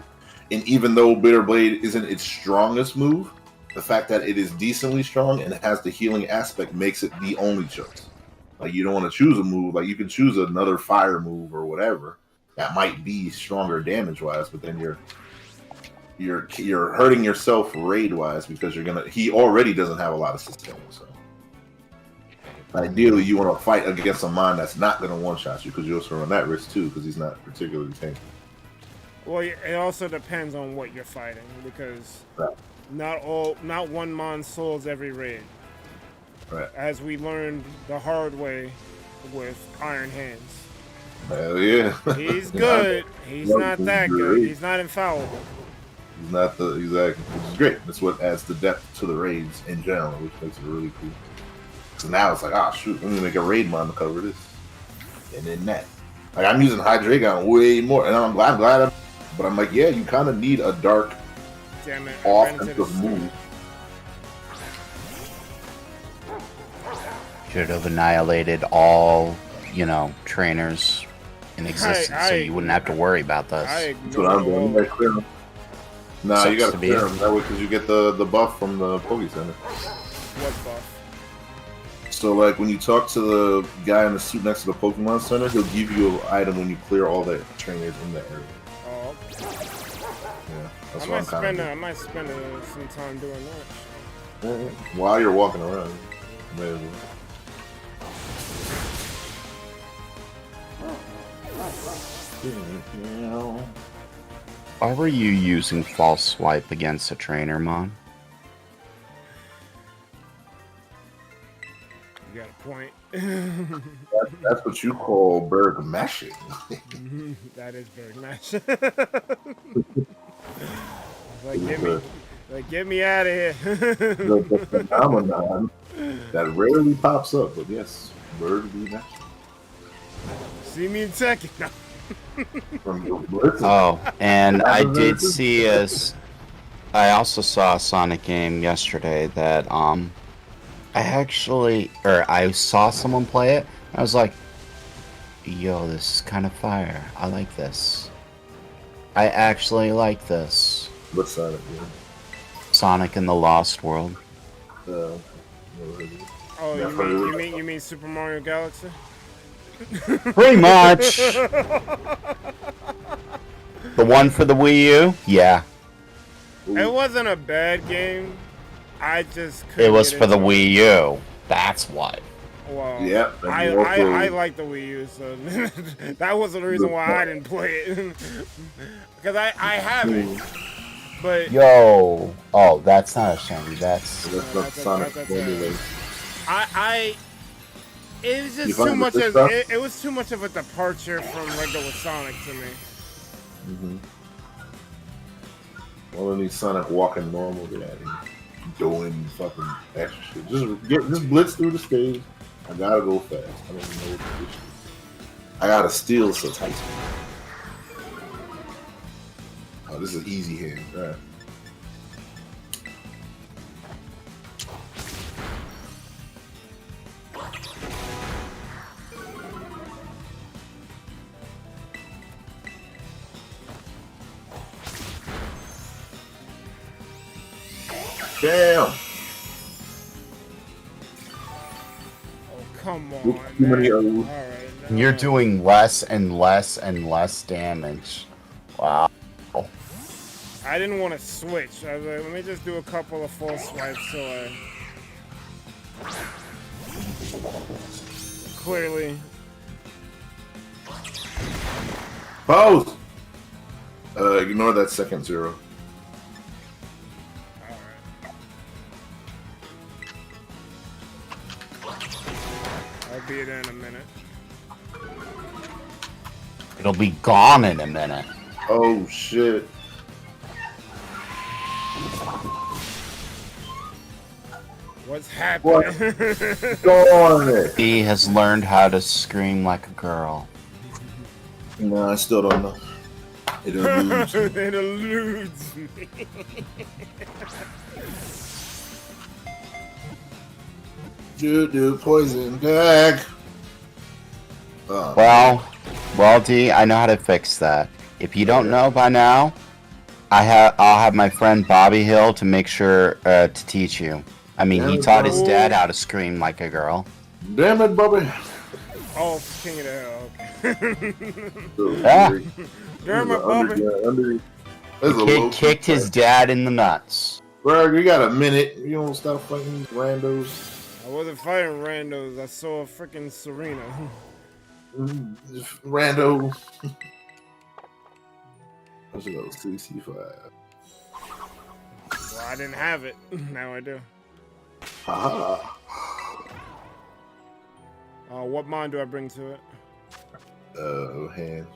S3: and even though Bitter Blade isn't its strongest move, the fact that it is decently strong and it has the healing aspect makes it the only choice. Like, you don't want to choose a move, like you can choose another fire move or whatever that might be stronger damage wise, but then you're hurting yourself raid wise, because he already doesn't have a lot of sustain. So ideally, you want to fight against a mon that's not going to one-shot you, because you also run that risk too, because he's not particularly tanky.
S1: Well, it also depends on what you're fighting, because not one mon souls every raid.
S3: Right.
S1: As we learned the hard way with Iron Hands.
S3: Hell yeah.
S1: He's good. He's not that good. He's not infallible.
S3: He's not exactly, which is great. That's what adds the depth to the raids in general, which makes it really cool. So now it's like, shoot, let me make a raid mon to cover this, and then that. Like, I'm using Hydreigon way more, and I'm glad. But I'm like, yeah, you kind of need a dark offensive move.
S2: Should have annihilated all, trainers in existence, so you wouldn't have to worry about this.
S3: That's what I'm doing. You clear them. Nah, you gotta clear them that way, because you get the buff from the Poké Center.
S1: What buff?
S3: So, like, when you talk to the guy in the suit next to the Pokemon Center, he'll give you an item when you clear all the trainers in that area.
S1: Oh.
S3: Yeah, that's what I'm kind of doing.
S1: I might spend some time doing that.
S3: While you're walking around, may as well.
S2: Why were you using false swipe against a trainer, Mon?
S1: You got a point.
S3: That's what you call bird mashing.
S1: That is bird mash. Get me out of here.
S3: The phenomenon that rarely pops up, but yes, bird mashing.
S1: See me in Tekken. No.
S2: Oh, and I did see I also saw a Sonic game yesterday that I saw someone play it. I was like, yo, this is kind of fire. I like this. I actually like this.
S3: What Sonic?
S2: Sonic in the Lost World.
S1: Oh, you mean Super Mario Galaxy?
S2: Pretty much. The one for the Wii U? Yeah.
S1: It wasn't a bad game. I just couldn't.
S2: It was for the Wii U. That's what.
S1: Well,
S3: yeah.
S1: I like the Wii U, so that was the reason why I didn't play it. Because I have it. But
S2: yo, oh, that's not a shiny. That's
S3: not Sonic.
S1: It was just too much. It was too much of a departure from regular Sonic to me.
S3: Mm-hmm. Well, I need Sonic walking normal to that and doing fucking extra shit. Just blitz through the stage. I gotta go fast. I don't know what the issue is. I gotta steal so tight. Oh, this is easy here. Right. Damn!
S1: Oh, come on, man. All right,
S2: you're doing less and less and less damage. Wow.
S1: I didn't want to switch. I was like, let me just do a couple of full swipes so I... Clearly.
S3: Both! Ignore that second zero.
S1: I'll be there in a minute.
S2: It'll be gone in a minute.
S3: Oh, shit.
S1: What's happening?
S3: What's going on?
S2: He has learned how to scream like a girl.
S3: No, I still don't know. It eludes me.
S1: It eludes me.
S3: Do poison bag.
S2: Well, D, I know how to fix that. If you don't know by now, I'll have my friend Bobby Hill to make sure to teach you. I mean, he taught his dad how to scream like a girl.
S3: Damn it, Bobby.
S1: Oh, king of the hell.
S2: Yeah.
S1: Damn it, Bobby.
S2: The kid kicked his dad in the nuts.
S3: Bro, you got a minute. You don't stop fighting these randos.
S1: I wasn't fighting randos. I saw a freaking Serena.
S3: Rando. I should go CC5.
S1: Well, I didn't have it. Now I do.
S3: Haha.
S1: What mod do I bring to it?
S3: Hands.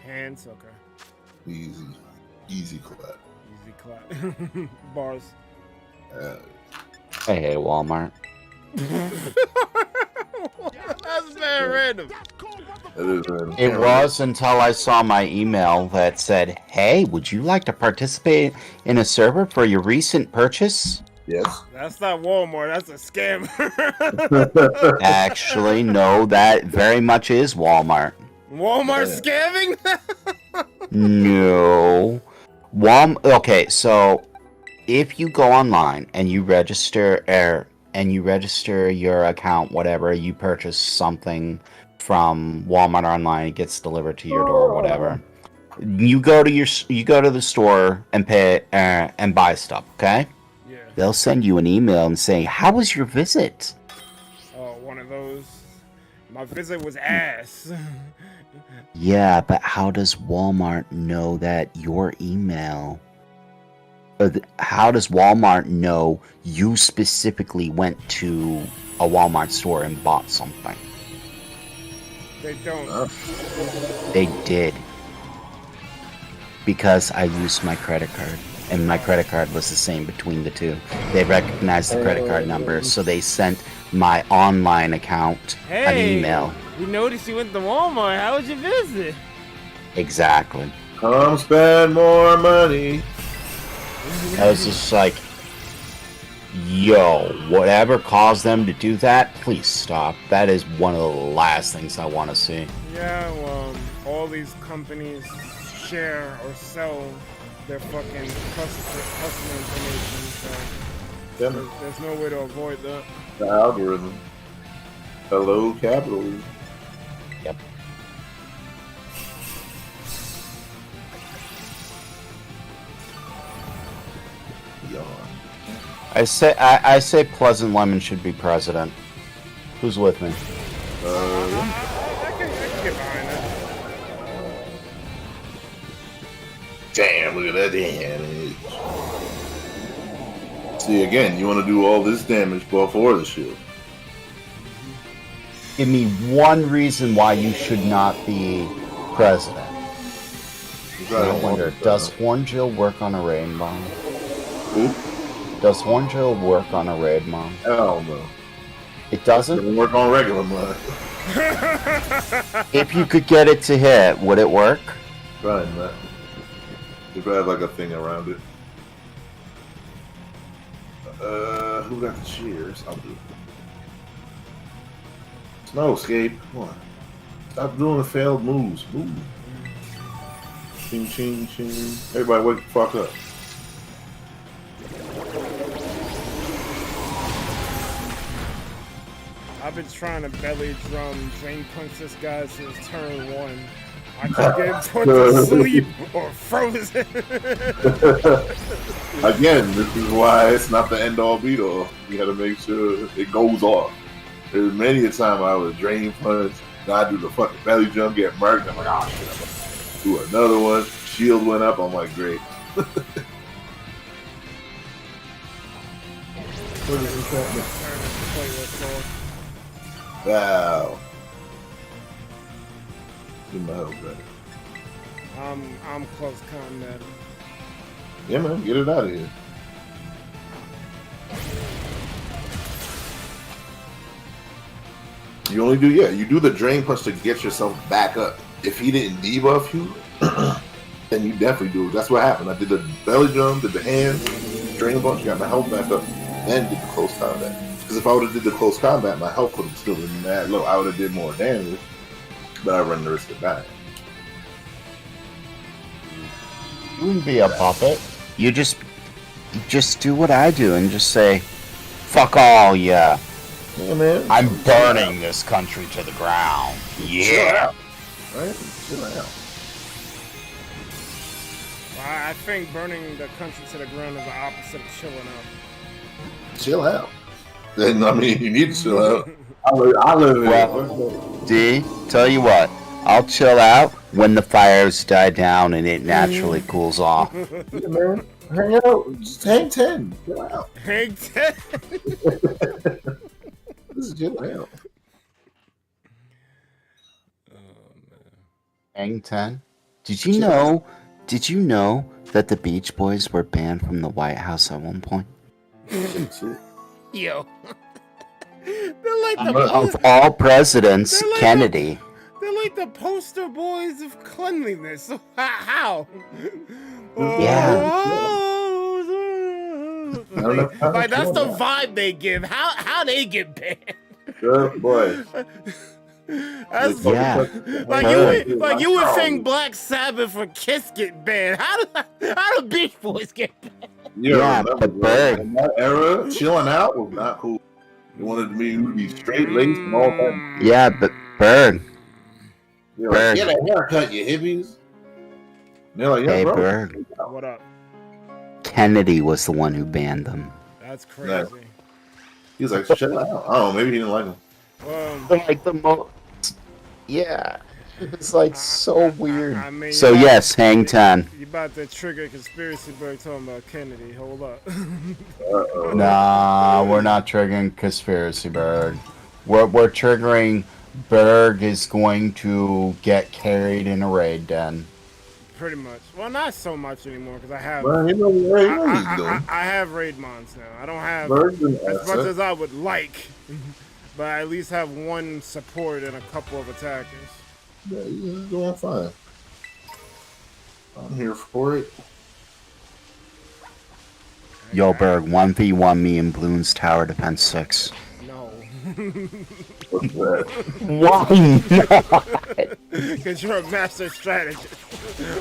S1: Hands? Okay.
S3: Easy clap.
S1: Easy clap. Bars.
S2: Hey, Walmart.
S1: That's very random.
S2: It was until I saw my email that said, hey, would you like to participate in a server for your recent purchase?
S3: Yes.
S1: That's not Walmart, that's a scammer.
S2: Actually, no, that very much is Walmart.
S1: Walmart scamming?
S2: No. Okay, so if you go online and you register your account, whatever, you purchase something from Walmart online, it gets delivered to your door, whatever. You go to the store and pay and buy stuff, okay?
S1: Yeah.
S2: They'll send you an email and say, "How was your visit?"
S1: Oh, one of those. My visit was ass.
S2: Yeah, but how does Walmart know that your email? How does Walmart know you specifically went to a Walmart store and bought something?
S1: They don't.
S2: They did. Because I used my credit card. And my credit card was the same between the two. They recognized the credit card number, so they sent my online account an email.
S1: We noticed you went to Walmart. How was your visit?
S2: Exactly.
S3: Come spend more money.
S2: I was just like, yo, whatever caused them to do that, please stop. That is one of the last things I want to see.
S1: Yeah, well, all these companies share or sell their fucking customer information, so there's no way to avoid that.
S3: The algorithm. Hello, capitalism.
S2: Yep. I say Pleasant Lemon should be president. Who's with me?
S1: I can get behind that.
S3: Damn, look at that damage. See, again, you want to do all this damage before the shield.
S2: Give me one reason why you should not be president. I wonder, does Hornjill work on a raid bomb?
S3: Who?
S2: Does Hornjill work on a raid bomb?
S3: Hell no.
S2: It doesn't?
S3: Doesn't work on regular mud.
S2: If you could get it to hit, would it work?
S3: Right, man. If I had like a thing around it. Who got the cheers? I'll do it. Snowscape, come on. Stop doing the failed moves. Move. Ching, ching, ching. Everybody wake the fuck up.
S1: I've been trying to belly drum Drain Punch this guy since turn 1. I keep getting put to sleep or frozen.
S3: Again, this is why it's not the end all beat all. You gotta make sure it goes off. There's many a time I was Drain Punch, and I do the fucking belly jump, get murked, I'm like, oh shit, I'm gonna do another one. Shield went up, I'm like, great. What is this happening? Wow. Get my health back.
S1: I'm close combat.
S3: Yeah, man, get it out of here. You only do, you do the Drain Punch to get yourself back up. If he didn't debuff you, then you definitely do it. That's what happened. I did the belly jump, did the hands, Drain Punch, got my health back up, then did the close combat. Because if I would have did the close combat, my health would have still been mad low. I would have did more damage, but I run the risk of dying.
S2: You wouldn't be a puppet. You just do what I do and just say, fuck all, yeah.
S3: Yeah, man.
S2: I'm burning this country to the ground. Yeah.
S3: Chill out. Right? Chill out.
S1: Well, I think burning the country to the ground is the opposite of chilling out.
S3: Chill out. Then, I mean, you need to chill out. I live in
S2: D, tell you what, I'll chill out when the fires die down and it naturally cools off.
S3: Yeah, man. Hang out. Just hang 10. Chill out.
S1: Hang 10?
S3: Just chill out.
S2: Hang 10? Did you know that the Beach Boys were banned from the White House at one point?
S1: Yo. They're like
S2: Of all presidents,
S1: like
S2: Kennedy.
S1: They're like the poster boys of cleanliness. So how?
S2: Yeah.
S1: Like that's the vibe they give. How they get banned?
S3: Good boy.
S1: That's
S2: Yeah.
S1: like you would think Black Sabbath or Kiss get banned. How do Beach Boys get banned?
S2: Yeah, but Berg.
S3: In that era, chilling out was not cool. You wanted me to be straight laced and all that.
S2: Yeah, but Berg.
S3: You're like, get a haircut, you hippies. And they're like, yeah,
S2: Hey,
S3: bro.
S2: Berg.
S1: What up?
S2: Kennedy was the one who banned them.
S1: That's crazy.
S3: He was like, chill out. I don't know, maybe he didn't like him.
S2: Like the most. Yeah. It's like so weird.
S1: I mean,
S2: So yes, hang 10.
S1: You about to trigger conspiracy bird talking about Kennedy. Hold up.
S2: Nah, we're not triggering conspiracy bird. We're triggering Berg is going to get carried in a raid den.
S1: Pretty much. Well, not so much anymore because I have.
S3: Man, he know what he's doing.
S1: I have raid mons now. I don't have
S3: Berg's an
S1: as much
S3: asset.
S1: as I would like, but I at least have one support and a couple of attackers.
S3: Yeah, he's doing fine. I'm here for it.
S2: Yo, Berg, 1v1 me in Bloons Tower Defense 6.
S1: No.
S3: What's that?
S2: Why not?
S1: Because you're a master strategist.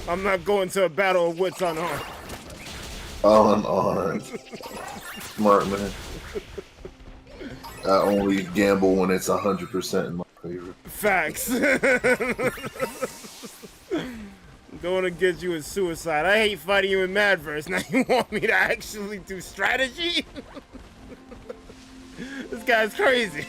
S1: I'm not going to a battle of wits unarmed.
S3: Unarmed. Smart man. I only gamble when it's 100% in my favor.
S1: Facts. Going to get you in suicide. I hate fighting you in Madverse. Now you want me to actually do strategy? This guy's crazy.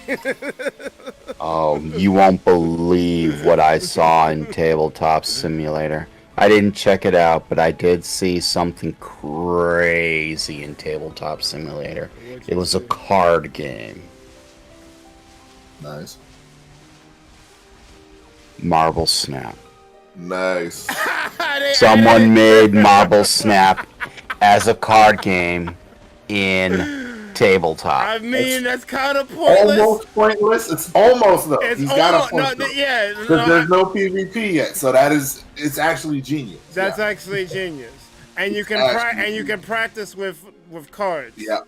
S2: Oh, you won't believe what I saw in Tabletop Simulator. I didn't check it out, but I did see something crazy in Tabletop Simulator. It was a card game.
S3: Nice.
S2: Marble Snap.
S3: Nice.
S2: Someone made Marble Snap as a card game in Tabletop.
S1: I mean, that's kind of pointless.
S3: Almost pointless. It's almost though.
S1: It's
S3: He's got a
S1: almost,
S3: point.
S1: no,
S3: though.
S1: yeah.
S3: Because there's no PvP yet, so it's actually genius.
S1: That's
S3: yeah.
S1: actually genius. And you can
S3: Actually,
S1: you can practice with cards.
S3: Yeah,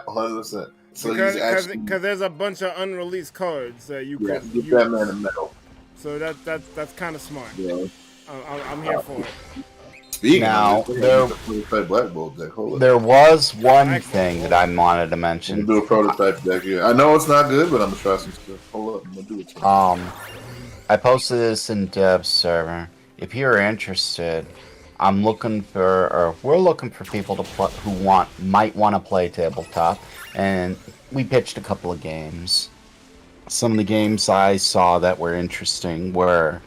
S3: 100%. So
S1: Because there's a bunch of unreleased cards that you
S3: get
S1: could
S3: that man a medal.
S1: So that's kind of smart.
S3: Yeah.
S1: I'm here for it.
S3: Speaking
S2: Now,
S3: of Black Bolt deck. Hold up.
S2: There was one thing that I wanted to mention.
S3: I'm gonna do a prototype deck here. I know it's not good, but I'm gonna try some stuff. Hold up, I'm gonna do it.
S2: I posted this in Dev's server. If you're interested, I'm looking for, or we're looking for people to play who might want to play tabletop, and we pitched a couple of games. Some of the games I saw that were interesting were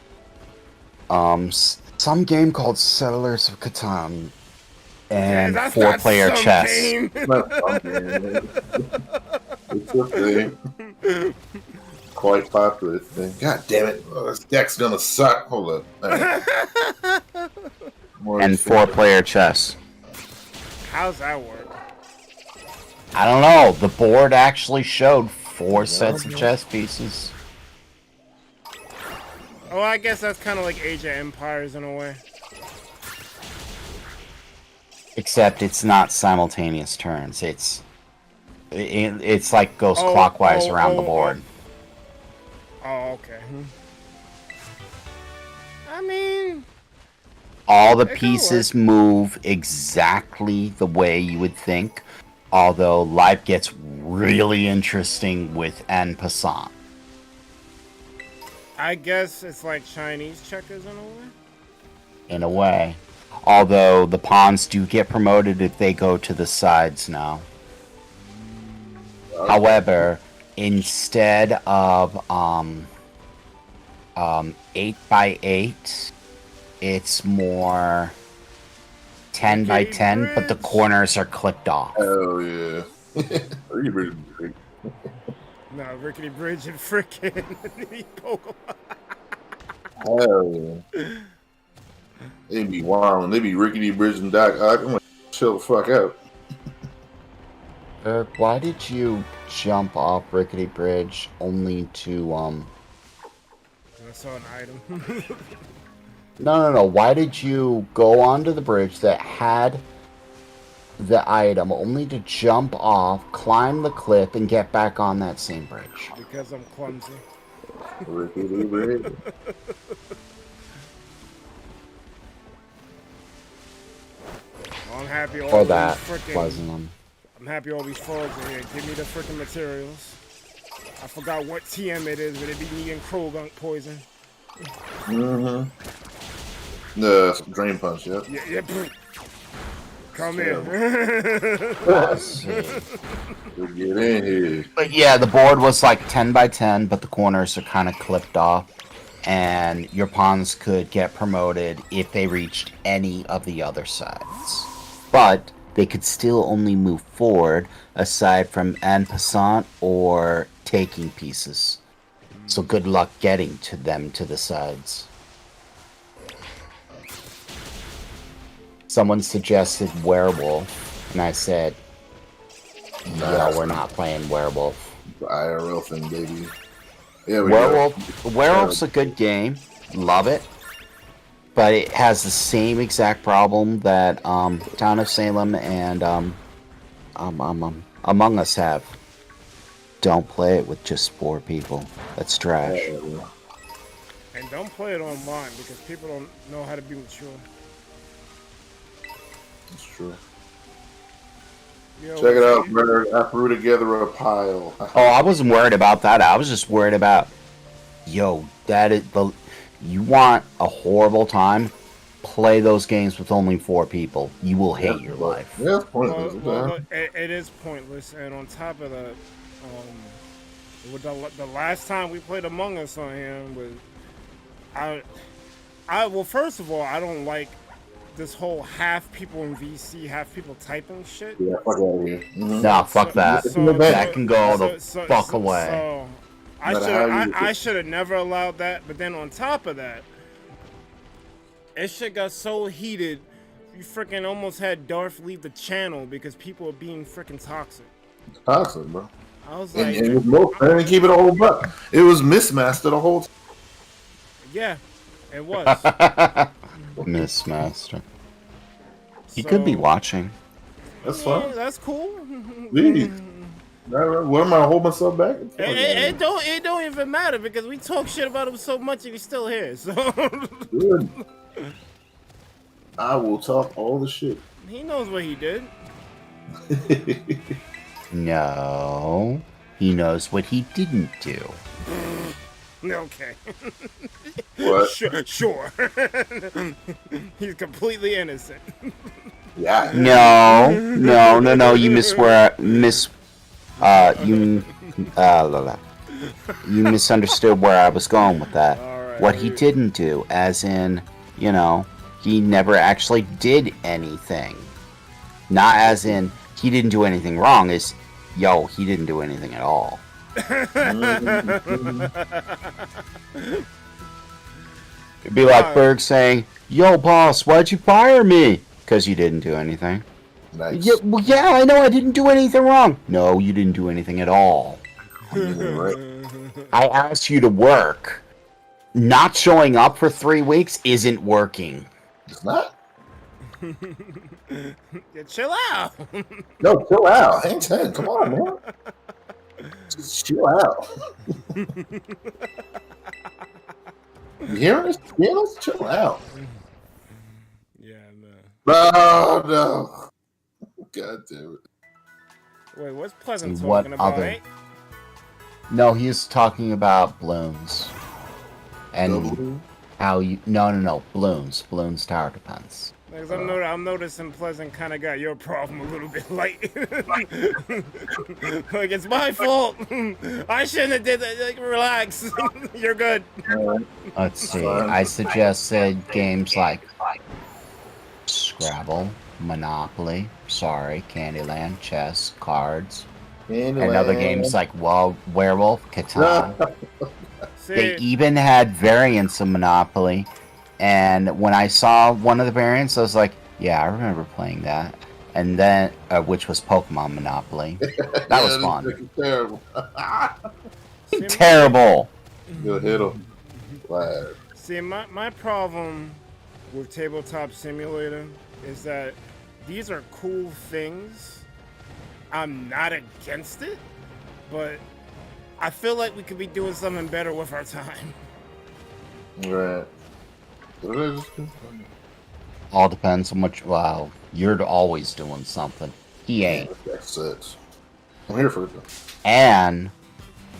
S2: some game called Settlers of Catan and 4-player chess.
S3: It's a thing. Quite popular thing. God damn it! Oh, this deck's gonna suck. Hold up. Right.
S2: And 4-player chess.
S1: How's that work?
S2: I don't know. The board actually showed 4 sets of chess pieces.
S1: Oh, I guess that's kind of like Age of Empires in a way.
S2: Except it's not simultaneous turns. It's like goes clockwise around the board.
S1: Oh, okay. I mean,
S2: all the pieces move exactly the way you would think, although life gets really interesting with en passant.
S1: I guess it's like Chinese checkers in a way.
S2: In a way. Although the pawns do get promoted if they go to the sides now. However, instead of 8x8, it's more 10x10, but the corners are clipped off.
S3: Oh yeah. Are you ready?
S1: No, Rickety Bridge and frickin' Pokemon.
S3: Hell yeah. They be wild. They be Rickety Bridge and Doc Ock. I'm gonna chill the fuck out.
S2: Eric, why did you jump off Rickety Bridge only to
S1: I saw an item.
S2: No. Why did you go onto the bridge that had the item only to jump off, climb the cliff, and get back on that same bridge?
S1: Because I'm clumsy.
S3: Rickety Bridge.
S1: Well, I'm happy all
S2: Or
S1: these
S2: that
S1: frickin'.
S2: wasn't them.
S1: I'm happy all these frogs are here. Give me the frickin' materials. I forgot what TM it is, but it be needing Krogunk poison.
S3: Mm-hmm. Drain Punch, yep.
S1: Yeah. Come in.
S2: Let's see.
S3: Get in here.
S2: But yeah, the board was like 10x10, but the corners are kind of clipped off. and your pawns could get promoted if they reached any of the other sides. But they could still only move forward aside from en passant or taking pieces. So good luck getting to them to the sides. Someone suggested werewolf, and I said, "No, we're not playing werewolf."
S3: The IRL thing, baby. Yeah,
S2: Werewolf's a good game. Love it. But it has the same exact problem that Town of Salem and Among Us have. Don't play it with just 4 people. That's trash.
S1: And don't play it online because people don't know how to be mature.
S3: That's true.
S1: Yo,
S3: Check it out, brother. I threw together a pile.
S2: Oh, I wasn't worried about that. I was just worried about, yo, you want a horrible time? Play those games with only 4 people. You will hate your life.
S3: Yeah, it's pointless.
S1: Well, it is pointless, and on top of that, with the last time we played Among Us on here was, well, first of all, I don't like this whole half people in VC, half people typing shit.
S3: Yeah, fuck out of here. Mm-hmm.
S2: Nah, fuck that. That can go the fuck away.
S1: So I should have never allowed that. But then on top of that, it shit got so heated, you freaking almost had Darth leave the channel because people were being freaking toxic.
S3: Toxic, bro.
S1: I was like,
S3: and it was I didn't keep it a whole buck. It was Missmaster the whole time.
S1: Yeah, it was.
S2: Missmaster. He could be watching.
S3: That's fine.
S1: That's cool.
S3: Please. What am I holding myself back?
S1: It don't even matter because we talk shit about him so much and he's still here. So
S3: good. I will talk all the shit.
S1: He knows what he did.
S2: No, he knows what he didn't do.
S1: Okay.
S3: What?
S1: Sure. He's completely innocent.
S3: Yeah.
S2: No. You you misunderstood where I was going with that.
S1: Right,
S2: what he didn't do, as in, he never actually did anything. Not as in he didn't do anything wrong. Is he didn't do anything at all. It'd be like Berg saying, "Yo, boss, why'd you fire me?" Because you didn't do anything.
S3: Nice.
S2: Yeah, I know I didn't do anything wrong. No, you didn't do anything at all.
S3: Right.
S2: I asked you to work. Not showing up for 3 weeks isn't working.
S3: It's not?
S1: Yeah, chill out.
S3: No, chill out. Hang 10. Come on, man. Just chill out. You hearing this? Yeah, let's chill out.
S1: Yeah, no.
S3: No. God damn it.
S1: Wait, what's Pleasant
S2: What
S1: talking about?
S2: other? No, he's talking about balloons. And how you... No. Balloons. Balloons tower defense.
S1: Because I'm noticing Pleasant kind of got your problem a little bit light. Like, it's my fault. I shouldn't have did that. Like, relax. You're good.
S2: Let's see. I suggested games like Scrabble, Monopoly, Candyland, chess, cards, and other games like Werewolf, Catan. They even had variants of Monopoly. And when I saw one of the variants, I was like, yeah, I remember playing that. And then, which was Pokemon Monopoly. That was fun.
S3: Terrible.
S2: Terrible.
S3: You'll hit him. Glad.
S1: See, my problem with Tabletop Simulator is that these are cool things. I'm not against it, but I feel like we could be doing something better with our time.
S3: Right.
S2: All depends on much. Wow, you're always doing something. He ain't.
S3: That's it. I'm here for it.
S2: And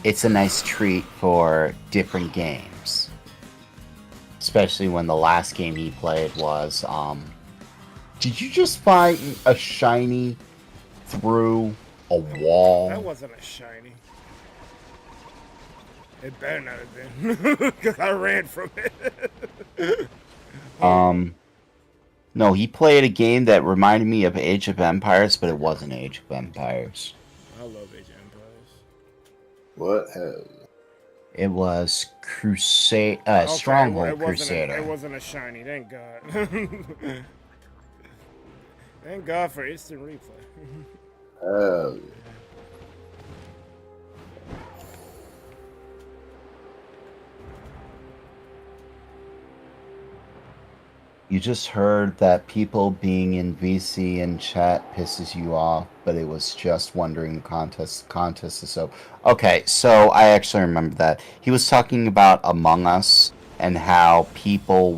S2: it's a nice treat for different games. Especially when the last game he played was, did you just find a shiny through a wall?
S1: That wasn't a shiny. It better not have been, because I ran from it.
S2: No, he played a game that reminded me of Age of Empires, but it wasn't Age of Empires.
S1: I love Age of Empires.
S3: What hell?
S2: It was Crusade,
S1: Okay,
S2: Stronghold Crusader.
S1: It wasn't a shiny, thank God. Thank God for instant replay.
S3: Hell yeah.
S2: You just heard that people being in VC and chat pisses you off, but it was just wondering the contest. Contest is so... Okay, so I actually remember that. He was talking about Among Us and how people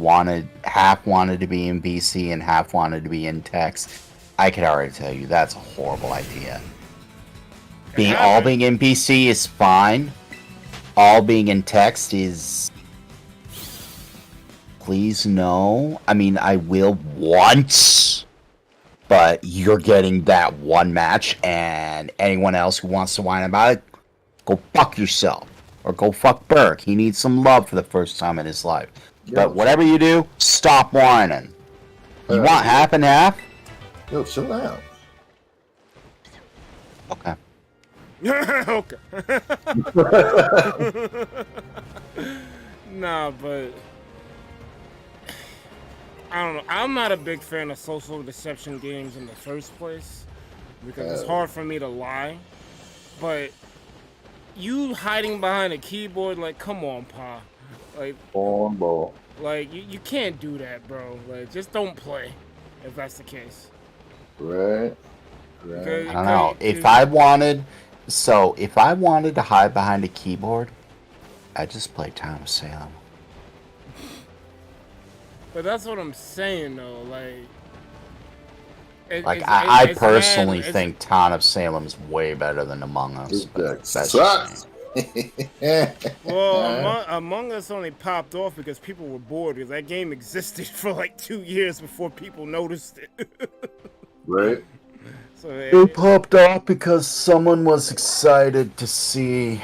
S2: half wanted to be in VC and half wanted to be in text. I could already tell you that's a horrible idea. All being in VC is fine. All being in text is... Please no. I mean, I will once, but you're getting that one match, and anyone else who wants to whine about it, go fuck yourself. Or go fuck Burke. He needs some love for the first time in his life. But whatever you do, stop whining. You want half and half?
S3: Yo, chill out.
S2: Okay.
S1: Okay. Nah, but... I don't know. I'm not a big fan of social deception games in the first place because it's hard for me to lie. But you hiding behind a keyboard, like, come on, Pa. Like,
S3: ball.
S1: Like, you can't do that, bro. Like, just don't play if that's the case.
S3: Right.
S2: I don't know. If I wanted to hide behind a keyboard, I'd just play Town of Salem.
S1: But that's what I'm saying, though. Like,
S2: I personally think Town of Salem's way better than Among Us.
S3: That sucks.
S1: Well, Among Us only popped off because people were bored. Because that game existed for like 2 years before people noticed it.
S3: Right.
S1: So
S2: it popped off because someone was excited to see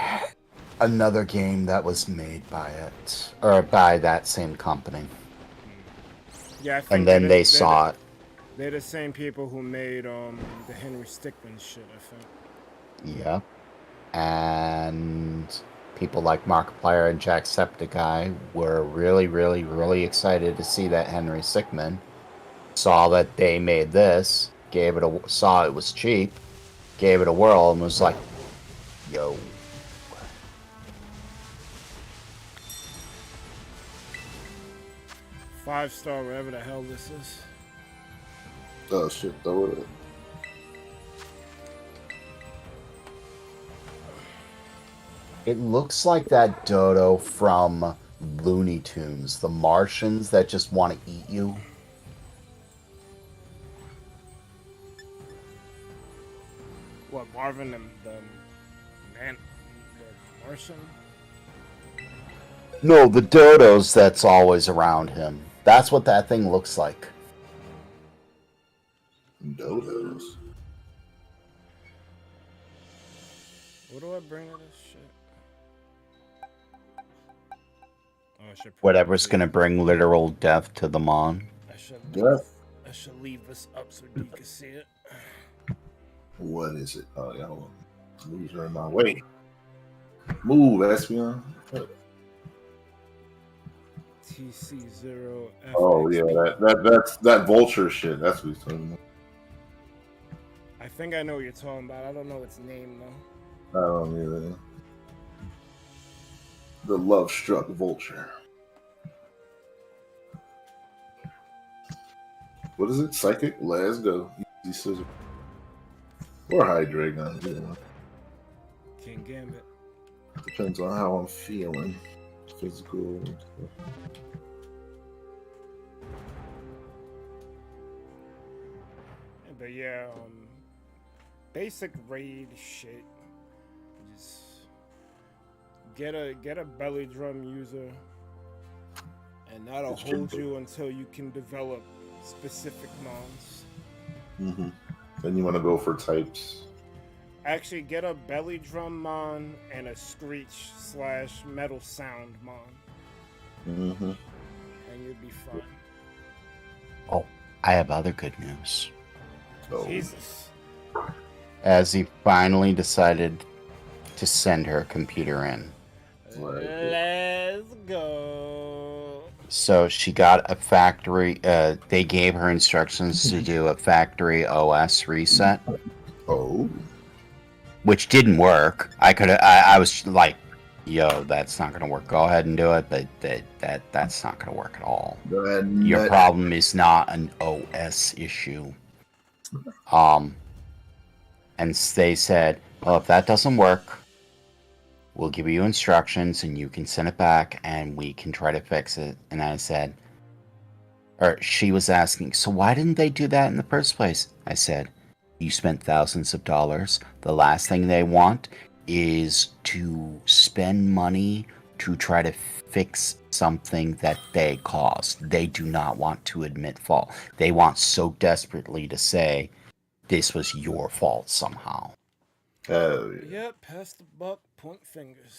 S2: another game that was made by it, or by that same company.
S1: Yeah, I think
S2: and then they saw it.
S1: They're the same people who made the Henry Stickmin shit, I think.
S2: Yeah. And people like Markiplier and Jacksepticeye were really, really, really excited to see that Henry Stickmin. Saw that they made this, saw it was cheap, gave it a whirl, and was like, yo.
S1: Five-star, whatever the hell this is.
S3: Oh shit, throw it in.
S2: It looks like that dodo from Looney Tunes, the Martians that just want to eat you.
S1: What, Marvin and the Martian?
S2: No, the dodos that's always around him. That's what that thing looks like.
S3: Dodos.
S1: What do I bring to this shit?
S2: Whatever's gonna bring literal death to the Mon.
S1: I should leave this up so you can see it.
S3: What is it? Oh, yeah, hold on. Moves are in my way. Move, Espion.
S1: TC0.
S3: Oh yeah, that vulture shit. That's what he's talking about.
S1: I think I know what you're talking about. I don't know its name though.
S3: I don't either. The love-struck vulture. What is it? Psychic? Let's go. Easy scissor. Or Hydreigon. Yeah.
S1: King Gambit.
S3: Depends on how I'm feeling. Physical.
S1: But yeah, basic raid shit. Just get a belly drum user, and that'll hold you until you can develop specific mons.
S3: Then you want to go for types.
S1: Actually, get a belly drum mon and a screech / metal sound mon.
S3: Mm-hmm.
S1: And you'd be fine.
S2: Oh, I have other good news.
S3: Oh.
S1: Jesus.
S2: As he finally decided to send her computer in.
S1: Let's go.
S2: So she got a factory, they gave her instructions to do a factory OS reset.
S3: Oh.
S2: Which didn't work. I was like, yo, that's not gonna work. Go ahead and do it, but that's not gonna work at all. Your problem is not an OS issue. And they said, well, if that doesn't work, we'll give you instructions and you can send it back and we can try to fix it. And I said, or she was asking, so why didn't they do that in the first place? I said, you spent thousands of dollars. The last thing they want is to spend money to try to fix something that they caused. They do not want to admit fault. They want so desperately to say, this was your fault somehow.
S1: Yep, pass the buck, point fingers.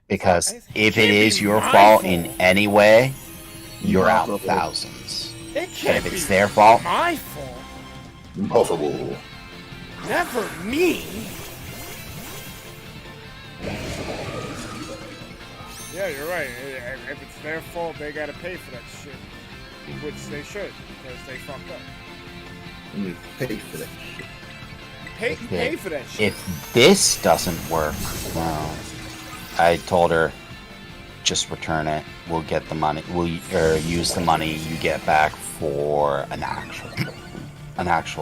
S2: Because if it is your fault in any way, you're out thousands.
S1: It can't
S2: But if it's
S1: be
S2: their fault,
S1: my fault.
S3: Impossible.
S1: Never me. Yeah, you're right. If it's their fault, they gotta pay for that shit. Which they should, because they fucked up.
S3: You pay for that shit.
S1: Pay for that shit.
S2: if this doesn't work, well, I told her, just return it. We'll get the money. We'll use the money you get back for an actual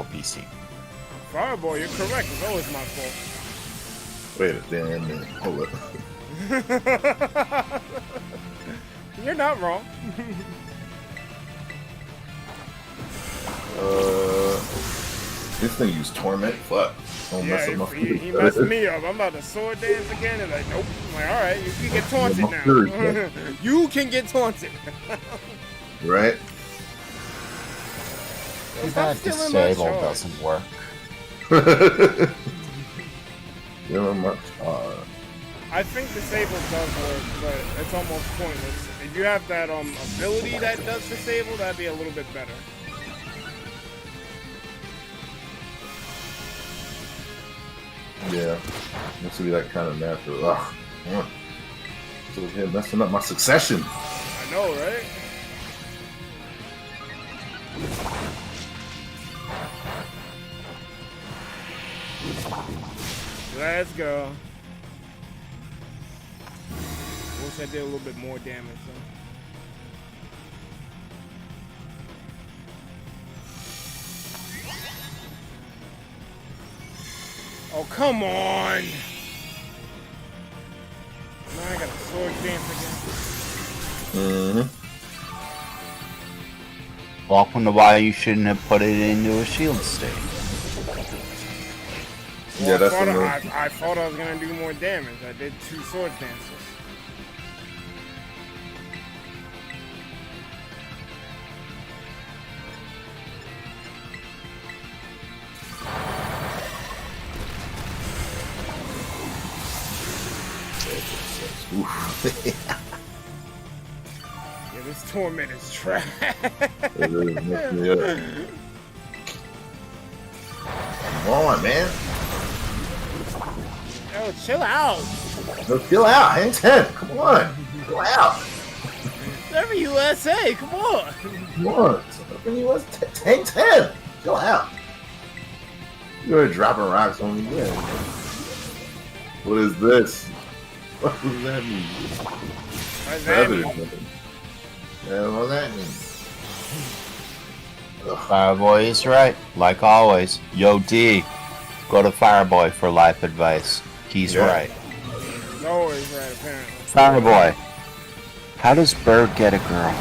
S2: PC.
S1: Fireboy, you're correct. It's always my fault.
S3: Wait a damn minute. Hold up.
S1: You're not wrong.
S3: This thing used torment. Fuck. Don't mess up my
S1: he messed me up. I'm about to sword dance again, and like, nope. I'm like, all right, you can get taunted now. You can get taunted.
S3: Right?
S2: If that disable doesn't work.
S1: I think disable does work, but it's almost pointless. If you have that ability that does disable, that'd be a little bit better.
S3: Yeah. This would be that kind of natural. Ugh. So yeah, messing up my succession.
S1: I know, right? Let's go. Wish I did a little bit more damage though. Oh, come on! Now I got a sword dance again.
S2: Welcome to why you shouldn't have put it into a shield state.
S3: Yeah, that's
S1: I thought I was gonna do more damage. I did 2 sword dances. Yeah, this torment is trash.
S3: It really messed me up. Come on, man.
S1: Yo, chill out.
S3: No, chill out. Hang 10. Come on. Chill out.
S1: WSA, come on.
S3: Come on. Hang 10. Chill out. You're dropping rocks on me. Yeah. What is this? What does that mean?
S1: What does that mean?
S3: Yeah, what does that mean?
S2: Fireboy is right, like always. Yo, D, go to Fireboy for life advice. He's right.
S1: He's always right, apparently.
S2: Fireboy, how does Bird get a girl?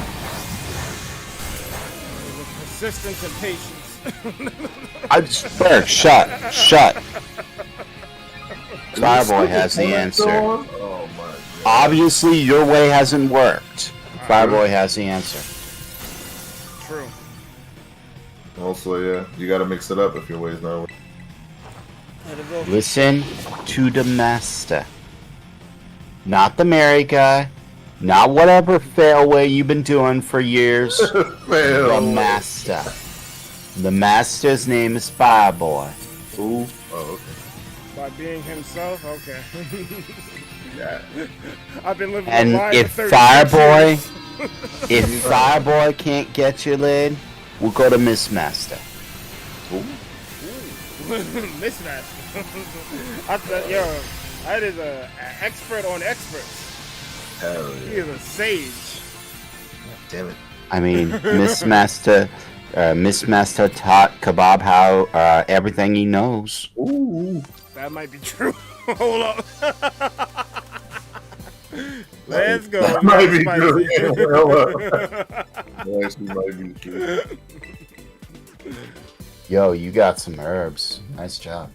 S1: With persistence and patience.
S2: Bird, shut. Fireboy has the answer.
S3: Oh my God.
S2: Obviously, your way hasn't worked. Fireboy has the answer.
S1: True.
S3: Also, yeah, you gotta mix it up if your way's not working.
S2: Listen to the master. Not the merry guy. Not whatever failway you've been doing for years. The master. The master's name is Fireboy.
S3: Ooh. Oh, okay.
S1: By being himself, okay.
S3: Yeah.
S1: I've been living
S2: And
S1: a lie
S2: if
S1: for 36 years.
S2: Fireboy can't get you laid, we'll go to Miss Master.
S3: Ooh.
S1: Mismatch. I thought, yo, that is an expert on experts.
S3: Hell
S1: He
S3: yeah.
S1: is a sage.
S3: Damn it.
S2: I mean, Miss Master taught Kebab how everything he knows.
S3: Ooh.
S1: That might be true. Hold up. Let's go.
S3: That might be
S1: Spicy.
S3: true. That actually might be true.
S2: Yo, you got some herbs. Nice job.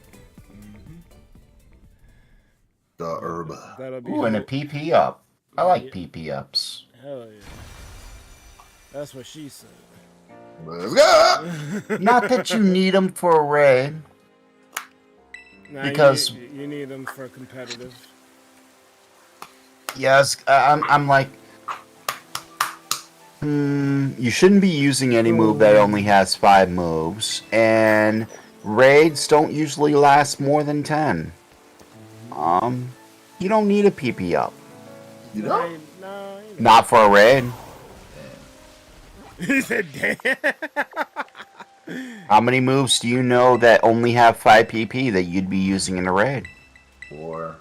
S3: The herb.
S1: That'll be
S2: Ooh, and a PP up. I like PP ups.
S1: Hell yeah. That's what she said.
S3: Let's go.
S2: Not that you need them for a raid.
S1: Nah,
S2: Because-
S1: you need them for competitive.
S2: Yes, I'm like, you shouldn't be using any move that only has 5 moves, and raids don't usually last more than 10. You don't need a PP up.
S3: You know?
S1: No,
S2: Not for a raid.
S1: he said, damn.
S2: How many moves do you know that only have 5 PP that you'd be using in a raid?
S3: Or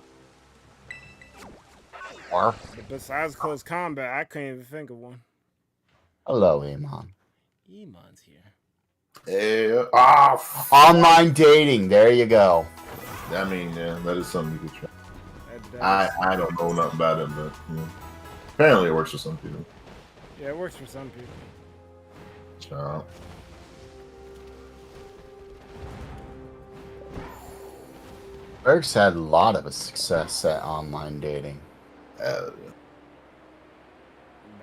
S1: Besides close combat, I couldn't even think of one.
S2: Hello, Iman.
S1: Iman's here.
S3: yeah.
S2: Online dating, there you go.
S3: I mean, yeah, that is something you could try.
S1: That
S3: I don't know nothing about it, but apparently it works for some people.
S1: yeah, it works for some people.
S3: Child.
S2: Berg's had a lot of success at online dating.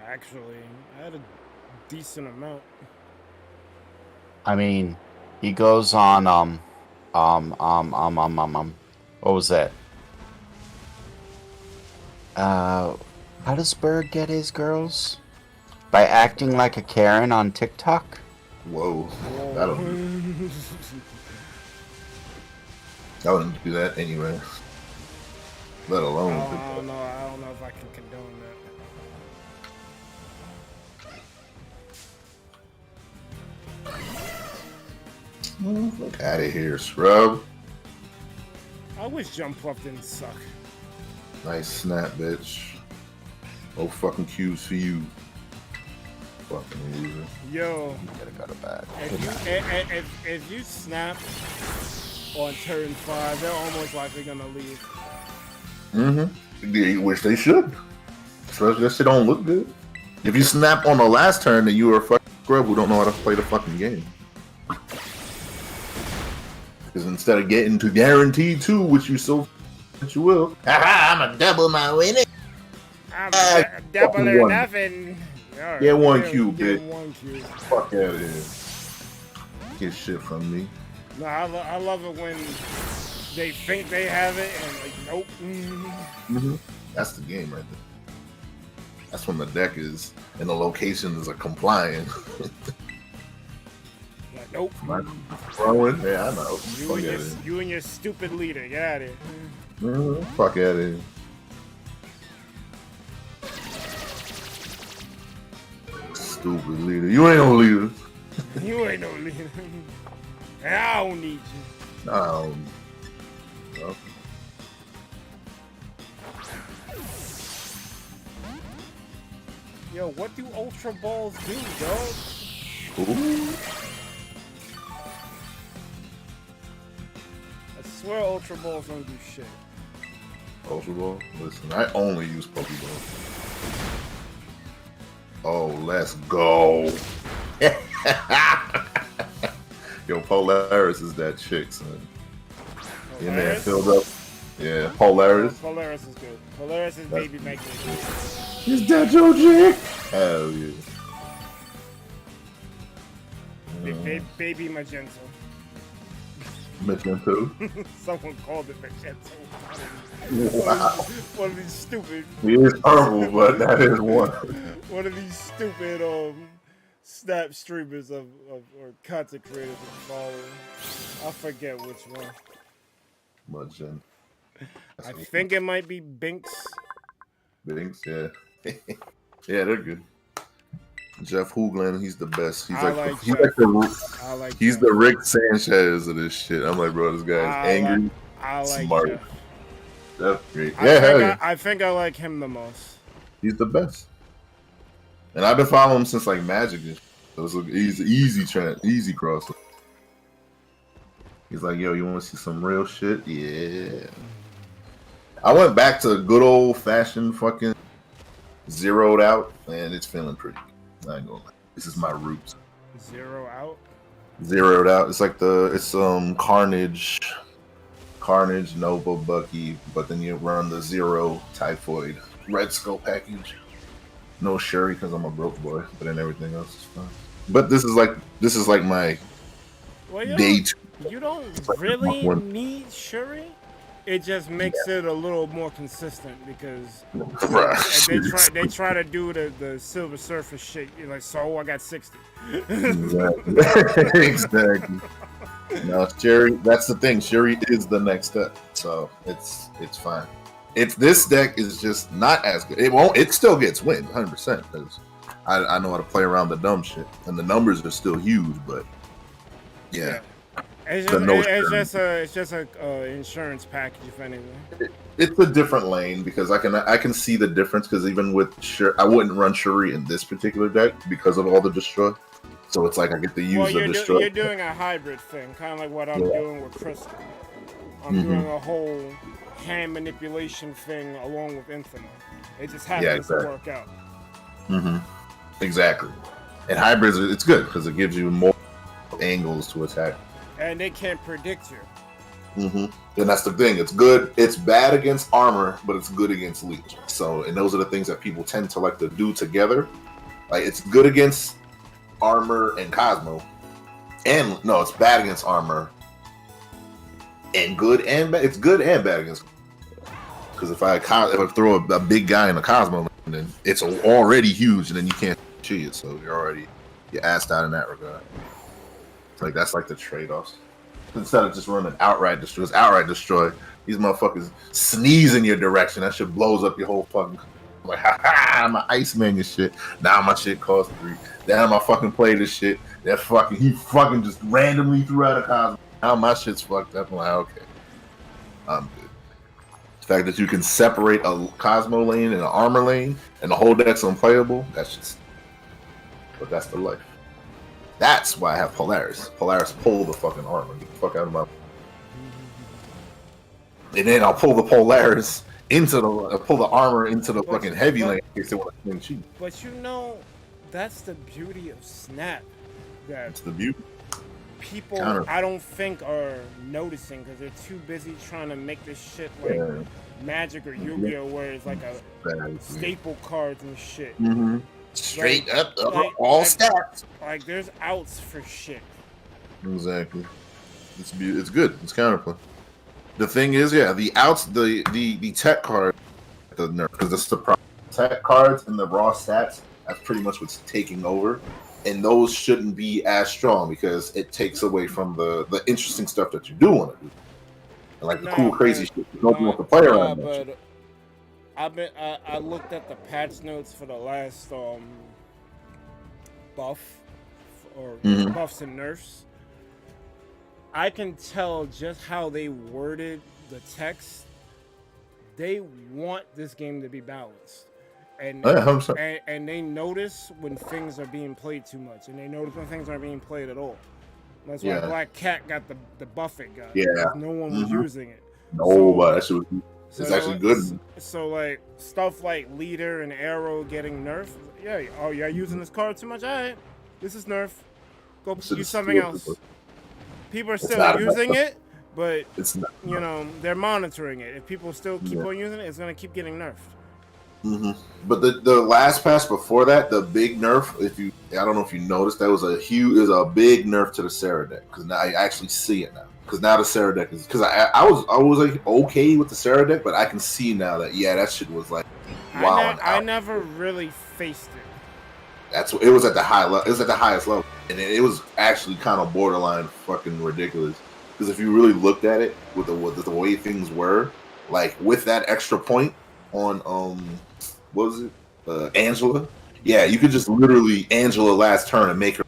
S1: Actually, I had a decent amount.
S2: I mean, he goes on, what was that? How does Berg get his girls? By acting like a Karen on TikTok?
S3: Whoa. I wouldn't do that anyway. Let alone.
S1: I don't know if I can condone that.
S3: Look out of here, scrub.
S1: I wish Jump Fluff didn't suck.
S3: Nice snap, bitch. No fucking cues for you. Fucking loser.
S1: Yo,
S2: You gotta go to bed.
S1: if you snap on turn 5, they're almost likely gonna leave.
S3: Which they should. Especially that shit don't look good. If you snap on the last turn, then you are a fucking scrub who don't know how to play the fucking game. Because instead of getting to guarantee 2, which you so that you will, I'm a double my winning.
S1: I'm a double or
S3: one.
S1: nothing. Alright,
S3: Get one
S1: yeah,
S3: cube,
S1: get
S3: bitch.
S1: one cube.
S3: Fuck out of here. Get shit from me.
S1: No, I love it when they think they have it and like, nope.
S3: That's the game right there. That's when the deck is and the locations are complying.
S1: Like, nope.
S3: Throwing? Yeah, I know. Fuck out of here.
S1: You and your stupid leader, get out of here.
S3: Fuck out of here. Stupid leader. You ain't no leader.
S1: You ain't no leader. And I don't need you.
S3: No.
S1: Yo, what do Ultra Balls do, dog?
S3: Ooh.
S1: I swear Ultra Balls don't do shit.
S3: Ultra Ball? Listen, I only use Pokeball. Oh, let's go. Yo, Polaris is that chick, son. Your man
S1: Polaris?
S3: filled up. Yeah, Polaris.
S1: Polaris is good. Polaris is baby making.
S3: Is that your chick? Hell yeah.
S1: Baby Magenta.
S3: Magento.
S1: Someone called it Magento.
S3: Wow.
S1: One of these stupid.
S3: He is purple, but that is one.
S1: One of these stupid snap streamers of or content creators I'm following. I forget which one.
S3: Magento.
S1: I think it might be Binks.
S3: Binks, yeah. Yeah, they're good. Jeff Hoogland, he's the best. He's he's the Rick Sanchez of this shit. I'm like, bro, this guy is angry, smart.
S1: Jeff.
S3: That's great. Yeah,
S1: I think I like him the most.
S3: He's the best. And I've been following him since like Magic. So it's easy cross. He's like, yo, you want to see some real shit? Yeah. I went back to good old fashioned fucking zeroed out, and it's feeling pretty good. I ain't gonna lie. This is my roots.
S1: Zeroed out.
S3: It's like Carnage, Nova, Bucky, but then you run the Zero Typhoid Red Skull package. No Shuri because I'm a broke boy, but then everything else is fine. But this is like my day 2.
S1: You don't really need Shuri. It just makes it a little more consistent because they try to do the Silver Surfer shit. You're like, so I got 60.
S3: Exactly. No, Shuri. That's the thing. Shuri is the next step, so it's fine. If this deck is just not as good, it still gets wins 100% because I know how to play around the dumb shit, and the numbers are still huge. But yeah.
S1: It's just a insurance package, if anything.
S3: It's a different lane because I can see the difference because even with I wouldn't run Shuri in this particular deck because of all the destroy. So it's like I get to use the destroy.
S1: You're doing a hybrid thing, kind of like what I'm doing with Crystal. I'm doing a whole hand manipulation thing along with Infinite. It just happens to work out.
S3: Exactly. And hybrids, it's good because it gives you more angles to attack.
S1: And they can't predict you.
S3: And that's the thing. It's good. It's bad against armor, but it's good against leech. So, and those are the things that people tend to like to do together. Like, it's good against armor and Cosmo. And, no, it's bad against armor. And good and bad. It's good and bad against. Because if I throw a big guy in a Cosmo, then it's already huge, and then you can't cheat it. So you're assed out in that regard. Like, that's like the trade-offs. Instead of just running outright destroy, these motherfuckers sneeze in your direction. That shit blows up your whole fucking. I'm like, I'm an Iceman and shit. Now my shit costs 3. Damn, I fucking play this shit. He fucking just randomly threw out a Cosmo. Now my shit's fucked up. I'm like, okay, I'm good. The fact that you can separate a Cosmo lane and an armor lane and the whole deck's unplayable, but that's the life. That's why I have Polaris. Polaris pull the fucking armor. Get the fuck out of my. And then I'll pull the Polaris pull the armor into the fucking heavy lane in case they want to swing cheap.
S1: But that's the beauty of Snap.
S3: That's the beauty.
S1: People, I don't think are noticing because they're too busy trying to make this shit like Magic or Yu-Gi-Oh, where it's like a staple cards and shit.
S3: Straight up, all stats.
S1: Like there's outs for shit.
S3: Exactly. It's good. It's counterplay. The thing is, the outs, the tech card, the nerf, because it's the tech cards and the raw stats. That's pretty much what's taking over, and those shouldn't be as strong because it takes away from the interesting stuff that you do want to do, and like the cool, crazy shit you don't want to play around.
S1: But I looked at the patch notes for the last buff or buffs and nerfs. I can tell just how they worded the text. They want this game to be balanced, and they notice when things are being played too much, and they notice when things aren't being played at all. That's why Black Cat got the buff it got. No one was using it.
S3: It's actually good.
S1: So like stuff like Leader and Arrow getting nerfed. Yeah. Oh, you're using this card too much. All right, this is nerf. Go use something else. People are still using it, but they're monitoring it. If people still keep on using it, it's gonna keep getting nerfed.
S3: But the last patch before that, the big nerf. I don't know if you noticed, that was a big nerf to the Sarah deck because now I actually see it now. because now the Sarah deck is because I was like okay with the Sarah deck, but I can see now that that shit was like wow.
S1: I never really faced it.
S3: It was at the high level. It was at the highest level, and it was actually kind of borderline fucking ridiculous. Because if you really looked at it with the way things were, like with that extra point on what was it, Angela? Yeah, you could just literally Angela last turn and make her.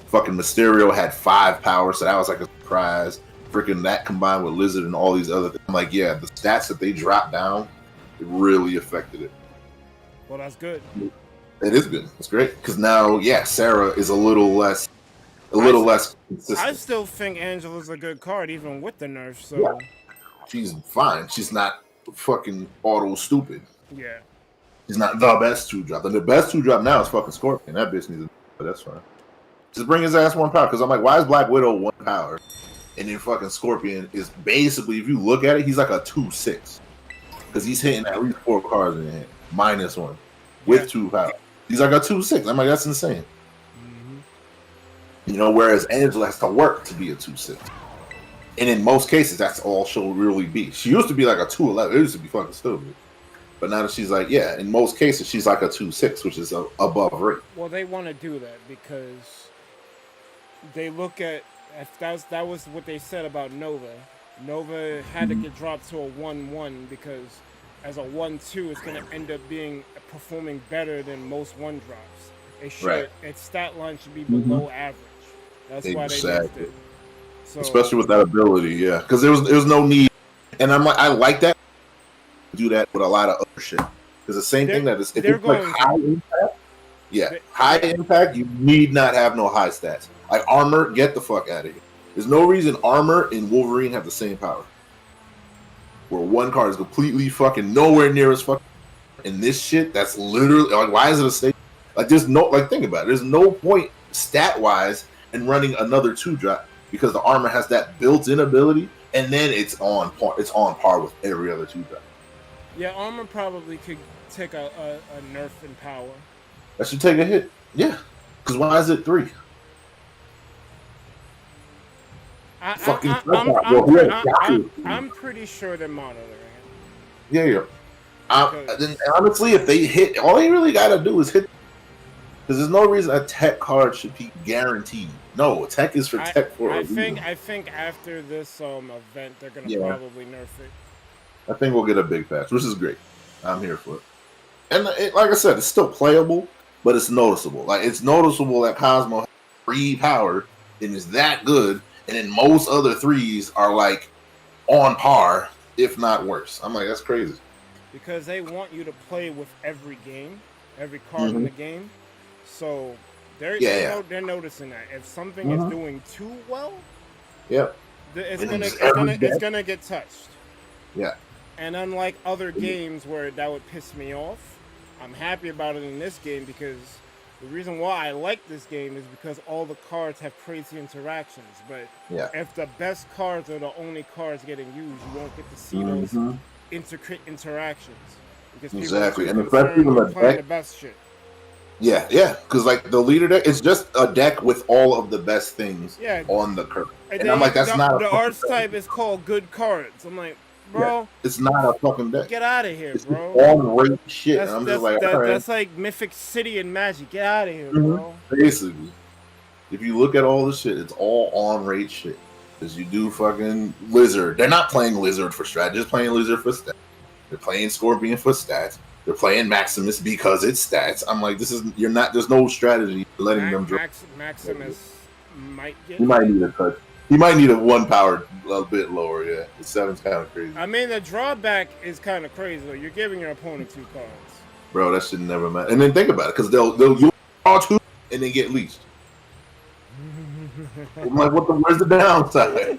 S3: Fucking Mysterio had 5 power, so that was like a surprise. Freaking that combined with Lizard and all these other things. I'm like, yeah, the stats that they dropped down, it really affected it.
S1: Well, that's good.
S3: It is good. It's great because now, Sarah is a little less consistent.
S1: I still think Angela's a good card, even with the nerf. So
S3: she's fine. She's not fucking auto stupid.
S1: Yeah.
S3: She's not the best 2-drop. And the best 2-drop now is fucking Scorpion. That bitch needs but that's fine. Just bring his ass 1 power. Because I'm like, why is Black Widow 1 power? And then fucking Scorpion is basically, if you look at it, he's like a 2/6. Because he's hitting at least 4 cards in the hand. -1. With 2 power. He's like a 2/6. I'm like, that's insane. You know, whereas Angela has to work to be a 2/6. And in most cases, that's all she'll really be. She used to be like a 2/11. It used to be fucking stupid. But now that she's like, in most cases, she's like a 2/6, which is above rate.
S1: Well, they want to do that because they look at, that was what they said about Nova. Nova had to get dropped to a 1/1 because as a 1/2, it's going to end up performing better than most 1-drops. It should, its stat line should be below average. That's why they left it. So,
S3: especially with that ability, because there was no need, and I'm like, I like that. Do that with a lot of other shit because the same thing that is if it's like high impact, high impact, you need not have no high stats. Like armor, get the fuck out of here. There's no reason armor and Wolverine have the same power. Where 1 card is completely fucking nowhere near as fucking. And this shit, that's literally like, why is it a state? Like, there's no, like, think about it. There's no point stat wise in running another 2-drop because the armor has that built-in ability, and then it's on par with every other 2-drop.
S1: Yeah, armor probably could take a nerf in power.
S3: That should take a hit. Yeah, because why is it 3?
S1: I'm pretty sure they're monitoring it.
S3: Yeah. Then honestly, if they hit, all they really gotta do is hit. Because there's no reason a tech card should be guaranteed. No, tech is for tech for a reason.
S1: I think after this event, they're gonna probably nerf it.
S3: I think we'll get a big patch, which is great. I'm here for it. And like I said, it's still playable, but it's noticeable. Like it's noticeable that Cosmo has 3 power and is that good, and then most other 3s are like on par, if not worse. I'm like, that's crazy.
S1: Because they want you to play with every card in the game. So they're noticing that if something is doing too well, it's gonna get touched.
S3: Yeah.
S1: And unlike other games where that would piss me off, I'm happy about it in this game because the reason why I like this game is because all the cards have crazy interactions. But if the best cards are the only cards getting used, you won't get to see those intricate interactions. Because
S3: exactly, and especially when the
S1: best shit.
S3: Yeah, because like the leader deck, it's just a deck with all of the best things on the curve. And I'm like, that's not
S1: the archetype is called good cards. I'm like, bro,
S3: it's not a fucking deck.
S1: Get out of here,
S3: it's
S1: bro.
S3: All rate shit.
S1: That's,
S3: I'm
S1: that's,
S3: just like,
S1: that,
S3: all right.
S1: That's like Mythic City and Magic. Get out of here, bro.
S3: Basically, if you look at all this shit, it's all on rate shit. Because you do fucking Lizard. They're not playing Lizard for strat. They're just playing Lizard for stats. They're playing Scorpion for stats. They're playing Maximus because it's stats. I'm like, there's no strategy letting them drop.
S1: Maximus might get.
S3: He might need a touch. He might need a 1 power a bit lower, The 7's kind of crazy.
S1: I mean, the drawback is kind of crazy, though. You're giving your opponent 2 cards.
S3: Bro, that should never matter. And then think about it, because they'll draw 2 and then get leashed. I'm like, where's the downside?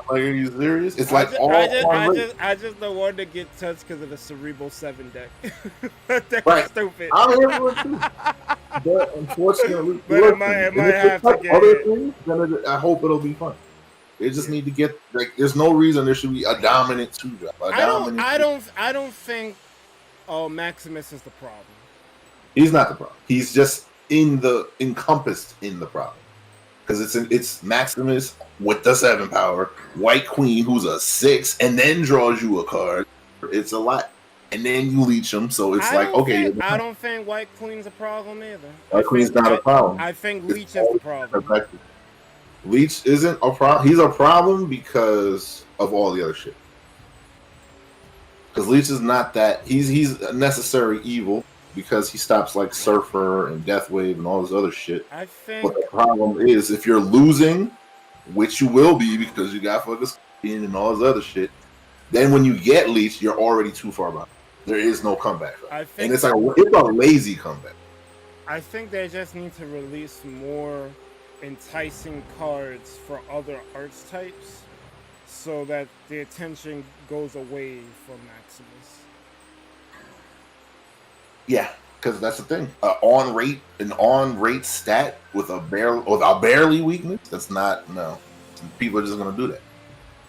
S3: Like, are you serious? It's like
S1: I just don't want to get touched because of the Cerebral 7 deck. That deck is stupid.
S3: I'm here for it too. But unfortunately,
S1: it might have to get
S3: other things, then I hope it'll be fun. They just need to get there's no reason there should be a dominant 2-drop.
S1: I don't think Maximus is the problem.
S3: He's not the problem. He's just encompassed in the problem. because it's Maximus with the 7 power, White Queen who's a 6, and then draws you a card. It's a lot, and then you leech them. So it's I
S1: don't think White Queen's a problem either.
S3: White Queen's not a problem.
S1: I think Leech is the problem.
S3: Effective. Leech isn't a problem. He's a problem because of all the other shit. Because Leech is not that. He's a necessary evil because he stops like Surfer and Deathwave and all this other shit.
S1: I think.
S3: But the problem is if you're losing, which you will be because you got fucking skin and all this other shit, then when you get Leech, you're already too far behind. There is no comeback. And it's a lazy comeback.
S1: I think they just need to release more enticing cards for other archetypes so that the attention goes away from Maximus.
S3: Yeah, because that's the thing. An on rate stat with a barely weakness. That's not no. People are just gonna do that.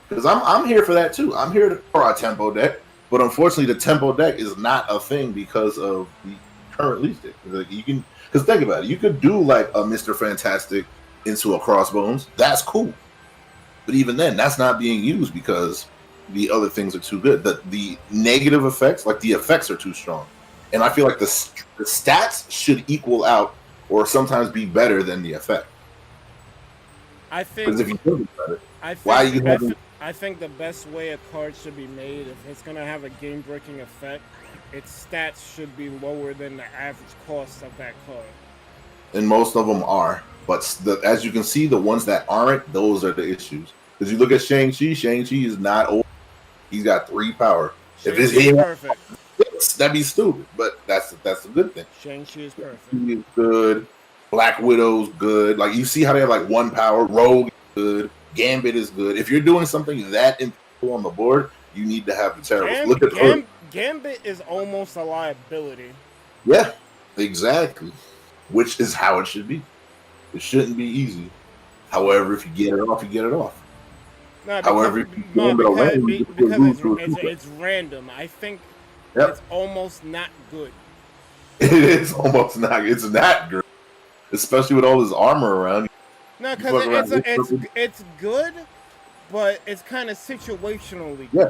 S3: Because I'm here for that too. I'm here for a tempo deck, but unfortunately, the tempo deck is not a thing because of the current Leech deck. Like because think about it, you could do like a Mr. Fantastic into a Crossbones. That's cool, but even then, that's not being used because the other things are too good. The negative effects, like the effects, are too strong. And I feel like the stats should equal out or sometimes be better than the effect.
S1: I think.
S3: Because if you think about it,
S1: I think the best way a card should be made, if it's going to have a game-breaking effect, its stats should be lower than the average cost of that card.
S3: And most of them are. But as you can see, the ones that aren't, those are the issues. Because you look at Shang-Chi is not old. He's got 3 power. If it's
S1: perfect.
S3: That'd be stupid, but that's a good thing.
S1: Shang-Chi is perfect.
S3: He is good. Black Widow's good. Like you see how they have like 1 power. Rogue is good. Gambit is good. If you're doing something that impactful on the board, you need to have the terrorists.
S1: Gambit is almost a liability.
S3: Yeah, exactly. Which is how it should be. It shouldn't be easy. However, if you get it off, you get it off.
S1: No, because it's random. I think it's almost not good.
S3: It is almost not. It's not good, especially with all this armor around.
S1: No, because it's good, but it's kind of situationally
S3: Yeah,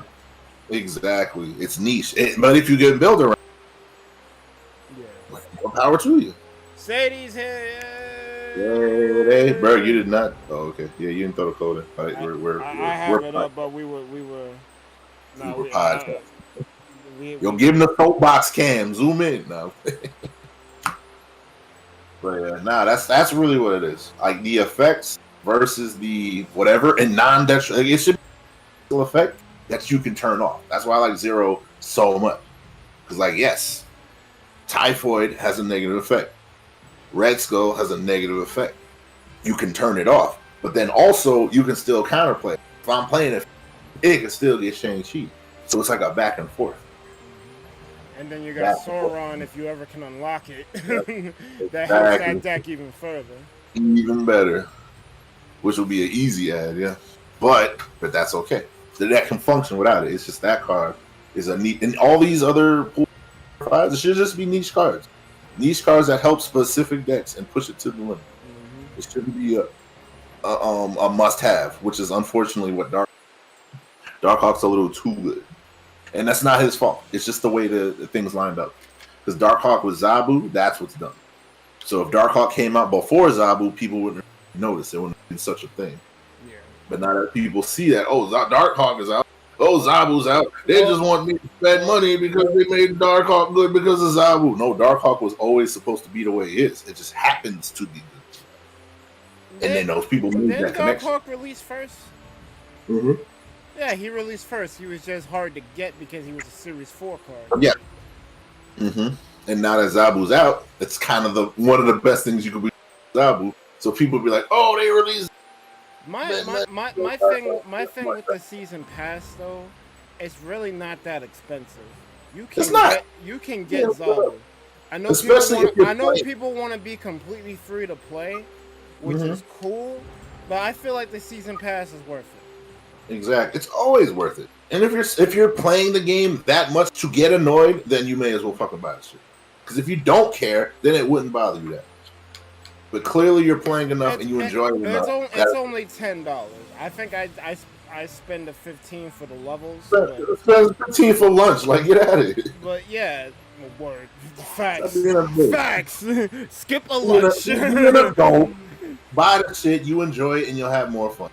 S1: good.
S3: exactly. It's niche. But if you get built around, more power to you.
S1: Sadie's here.
S3: Hey, Berg, you did not. Oh, okay. Yeah, you didn't throw the code in. All right,
S1: I have it up, but we were
S3: podcast. Yo, give him the soapbox cam. Zoom in now. But that's really what it is. Like the effects versus the whatever and non-detrimental. It should be an effect that you can turn off. That's why I like Zero so much. Because like yes, Typhoid has a negative effect. Red Skull has a negative effect. You can turn it off, but then also you can still counterplay. If I'm playing it can still get Shang-Chi. So it's like a back and forth.
S1: And then you got Sauron if you ever can unlock it. That helps that deck even further.
S3: Even better. Which will be an easy add, yeah. But that's okay. The deck can function without it. It's just that card is a neat. And all these other cards, it should just be niche cards. Niche cards that help specific decks and push it to the limit. Mm-hmm. It shouldn't be a must-have, which is unfortunately what Darkhawk's a little too good. And that's not his fault. It's just the way the things lined up. Because Darkhawk with Zabu, that's what's done. So if Darkhawk came out before Zabu, people wouldn't notice. It wouldn't be such a thing. Yeah. But now that people see that, Darkhawk is out. Oh, Zabu's out. They just want me to spend money because they made Darkhawk good because of Zabu. No, Darkhawk was always supposed to be the way it is. It just happens to be good. And then those people made that connection.
S1: Did Darkhawk release first?
S3: Mm-hmm.
S1: Yeah, he released first. He was just hard to get because he was a Series 4 card.
S3: Yeah. Mm-hmm. And now that Zabu's out, it's kind of one of the best things you could be Zabu. So people be like, oh, they released.
S1: My thing with the season pass though, it's really not that expensive. You can get Zabu. I know people want to be completely free to play, which is cool, but I feel like the season pass is worth it.
S3: Exactly, it's always worth it. And if you're playing the game that much to get annoyed, then you may as well fucking buy the shit. Because if you don't care, then it wouldn't bother you that much. but clearly you're playing enough and you enjoy it enough.
S1: It's only $10. I think I spend the 15 for the levels.
S3: Spend 15 for lunch. Like, get at it.
S1: But yeah, word. Facts. Facts. Skip a lunch.
S3: Don't buy the shit. You enjoy it and you'll have more fun.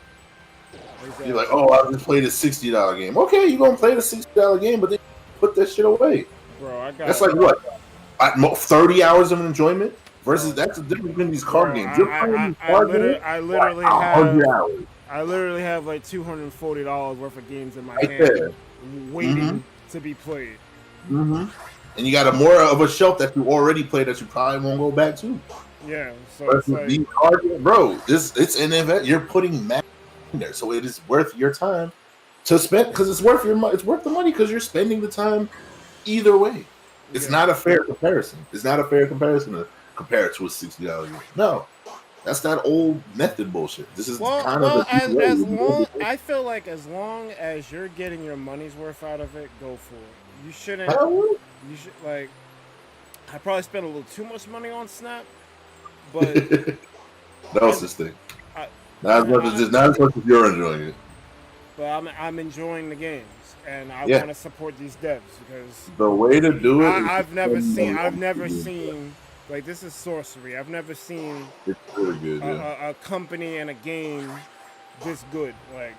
S3: Exactly. You're like, oh, I just played a $60 game. Okay, you're gonna play the $60 game, but then put that shit away.
S1: Bro,
S3: that's like what? 30 hours of enjoyment versus that's the difference between these card games. You're playing these card games.
S1: I literally have like $240 worth of games in my hand waiting to be played.
S3: And you got a more of a shelf that you already played that you probably won't go back to.
S1: Yeah, so it's like,
S3: these card games, bro, it's an event. You're putting money in there, so it is worth your time to spend because it's worth your money. It's worth the money because you're spending the time either way. It's not a fair comparison. It's not a fair comparison to compare it to a $60 game. No, that's that old method bullshit. This is
S1: I feel like as long as you're getting your money's worth out of it, go for it. You shouldn't. You should like. I probably spent a little too much money on Snap, but
S3: that's this thing. Not as much as you're enjoying it.
S1: But I'm enjoying the games. And I want to support these devs because
S3: the way to do it.
S1: I've never seen like this is sorcery. I've never seen
S3: it's really good,
S1: a company and a game this good. Like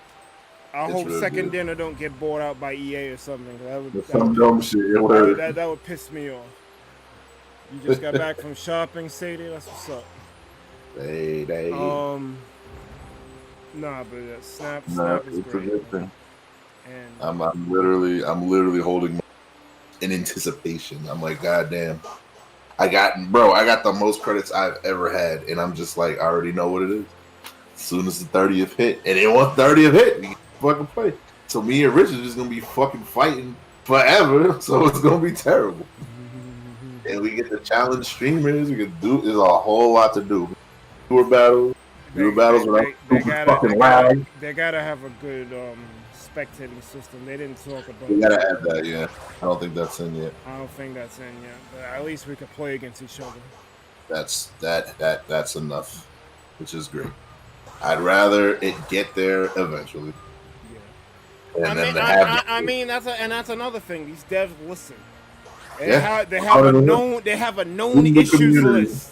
S1: I hope Second Dinner don't get bought out by EA or something. That would piss me off. You just got back from shopping, Sadie. That's what's up.
S3: Hey.
S1: Nah, but Snap is
S3: it's
S1: great.
S3: A good thing. And I'm literally holding in anticipation. I'm like, God damn. I got the most credits I've ever had, and I'm just like, I already know what it is. As soon as the 30th hit, and then once 30th hit, we can fucking play. So me and Richard is gonna be fucking fighting forever, so it's gonna be terrible. And we get to challenge streamers, there's a whole lot to do. Tour battles
S1: they gotta have a good spectating system. They didn't talk about
S3: we gotta add that, yeah. I don't think that's in yet.
S1: I don't think that's in yet. But at least we could play against each other.
S3: That's enough. Which is great. I'd rather it get there eventually.
S1: Yeah. I mean that's another thing. These devs listen. They have a known issues list.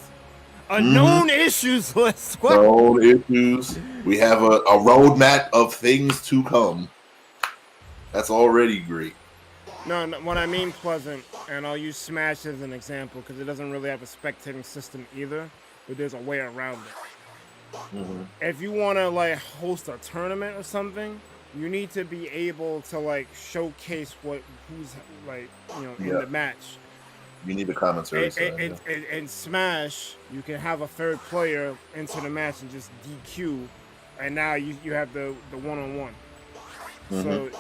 S1: A known issues list. What?
S3: Known issues. We have a roadmap of things to come. That's already great.
S1: No, what I mean pleasant, and I'll use Smash as an example because it doesn't really have a spectating system either, but there's a way around it. If you want to like host a tournament or something, you need to be able to like showcase who's like in the match.
S3: You need the commentary.
S1: In Smash, you can have a third player into the match and just DQ, and now you have the one-on-one. So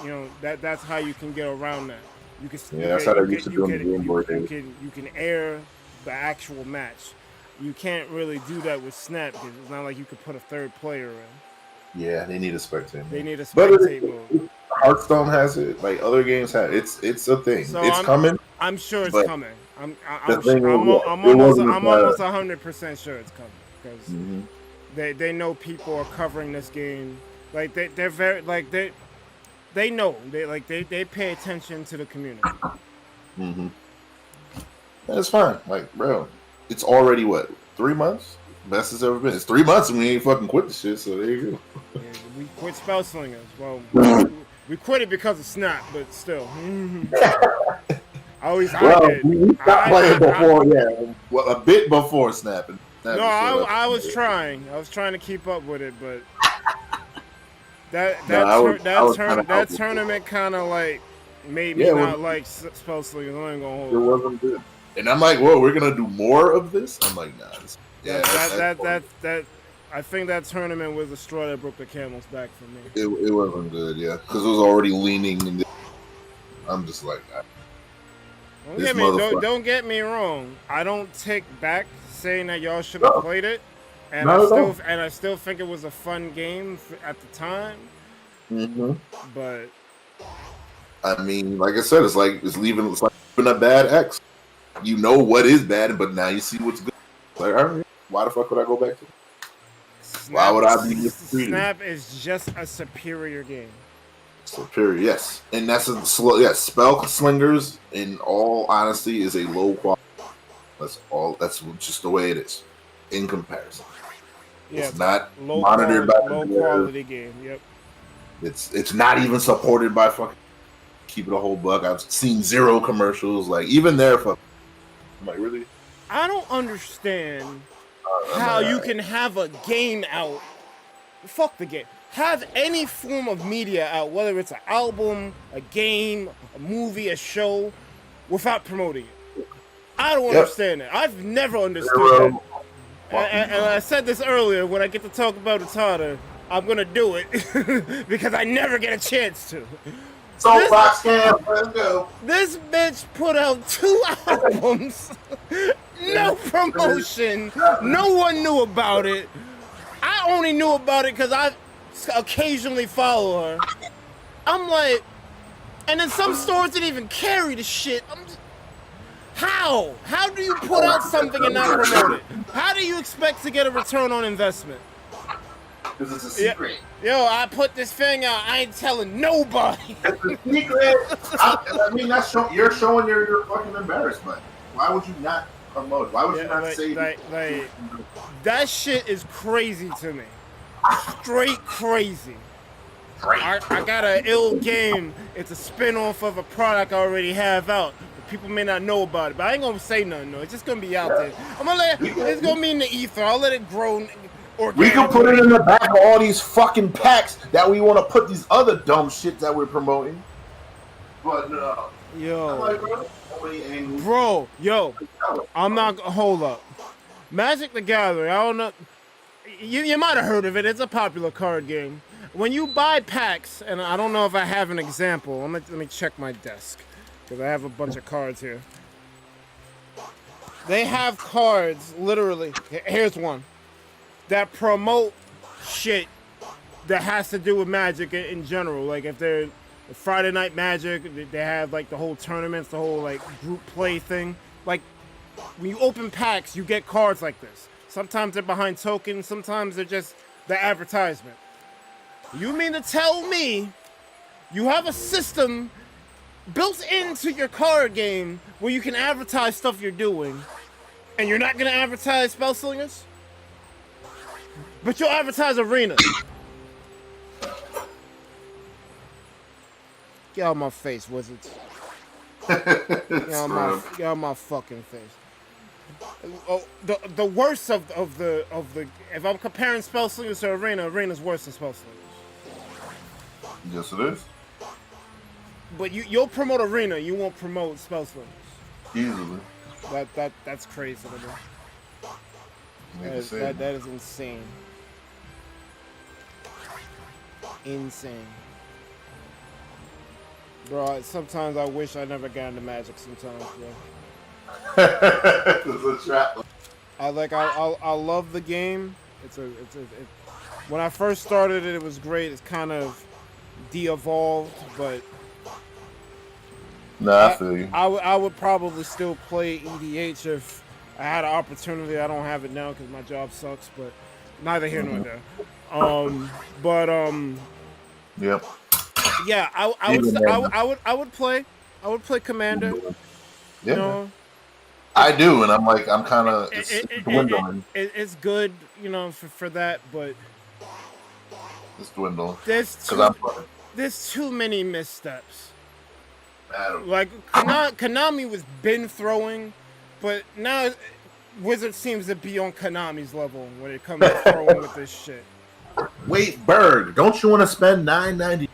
S1: that's how you can get around that. You can
S3: that's how they used to do in the Game Boy days.
S1: You can air the actual match. You can't really do that with Snap because it's not like you could put a third player in.
S3: Yeah, they need a spectate.
S1: They need a spectate mode.
S3: Hearthstone has it. Like other games have it. It's a thing.
S1: So
S3: it's coming.
S1: I'm sure it's coming. I'm almost 100% sure it's coming because they know people are covering this game. Like they're very like they know they pay attention to the community.
S3: That's fine. Like bro, it's already what 3 months. Best it's ever been. It's 3 months and we ain't fucking quit the shit. So there you
S1: go. Yeah, we quit Spell Slingers. Well, we quit it because of Snap, but still. We
S3: stopped playing before, a bit before snapping.
S1: No, I was trying. I was trying to keep up with it, but that tournament kind of like made me not like Spell Slingers. I ain't gonna hold
S3: it. Wasn't good. And I'm like, whoa, we're gonna do more of this? I'm like, nah.
S1: That I think that tournament was the straw that broke the camel's back for me.
S3: It wasn't good, yeah, because it was already leaning. I'm just like,
S1: don't get me wrong. I don't take back saying that y'all should have played it, and I still think it was a fun game at the time. But
S3: I mean, like I said, it's like leaving a bad ex. You know what is bad, but now you see what's good. Like, all right, Why the fuck would I go back to it?
S1: Snap,
S3: Why would I be mistreated?
S1: Snap is just a superior game.
S3: Superior, yes. And that's a slow, yes. Spell Slingers, in all honesty, is a low quality. That's just the way it is, in comparison.
S1: Yeah,
S3: it's not monitored by
S1: low quality game. Yep.
S3: It's not even supported by fucking. Keep it a whole buck. I've seen 0 commercials. Like even there, I'm like, really?
S1: I don't understand how you can have a game out. Fuck the game. Have any form of media out, whether it's an album, a game, a movie, a show, without promoting it. I don't understand it. I've never understood that. And I said this earlier, when I get to talk about Utada, I'm gonna do it because I never get a chance to.
S3: Soapbox camp, let's go.
S1: This bitch put out 2 albums, no promotion, no one knew about it. I only knew about it because I occasionally follow her. I'm like, and then some stores didn't even carry the shit. How? How do you put out something and not promote it? How do you expect to get a return on investment?
S3: Because it's a secret.
S1: Yo, I put this thing out. I ain't telling nobody.
S3: It's a secret. I mean, you're showing your fucking embarrassment. Why would you not promote? Why would you not say
S1: that shit is crazy to me. Straight crazy. I got an ill game. It's a spin-off of a product I already have out. People may not know about it, but I ain't gonna say nothing. No, it's just gonna be out there. It's gonna be in the ether. I'll let it grow.
S3: We can put it in the back of all these fucking packs that we want to put these other dumb shit that we're promoting. But no.
S1: Yo. Bro, yo. I'm not. Hold up. Magic the Gathering. I don't know. You might have heard of it. It's a popular card game. When you buy packs, and I don't know if I have an example. Let me check my desk because I have a bunch of cards here. They have cards, literally. Here's one. That promote shit that has to do with Magic in general. Like if they're Friday Night Magic, they have like the whole tournaments, the whole like group play thing. Like when you open packs, you get cards like this. Sometimes they're behind tokens, sometimes they're just the advertisement. You mean to tell me you have a system built into your card game where you can advertise stuff you're doing, and you're not gonna advertise Spell Slingers? But you'll advertise Arena. Get out my face, wizards. Get out my fucking face. Oh, the worst of the if I'm comparing Spell Slingers to Arena's worse than Spell Slingers.
S3: Yes, it is.
S1: But you'll promote Arena, you won't promote Spell Slingers.
S3: Easily.
S1: That's crazy to me. That is insane. Insane. Bro, sometimes I wish I never got into Magic sometimes, bro.
S3: It's a trap.
S1: I love the game. When I first started it was great. It's kind of de-evolved, but
S3: Nah, I feel you.
S1: I would probably still play EDH if I had an opportunity. I don't have it now because my job sucks, but neither here nor there.
S3: Yep.
S1: Yeah, I would play Commander.
S3: Yeah.
S1: You know?
S3: I do, and I'm kind of dwindling.
S1: It's good, you know, for that, but
S3: it's dwindling.
S1: There's too many missteps. Like Konami was bin throwing, but now Wizard seems to be on Konami's level when it comes to throwing with this shit.
S3: Wait, Berg, don't you want to spend $9.90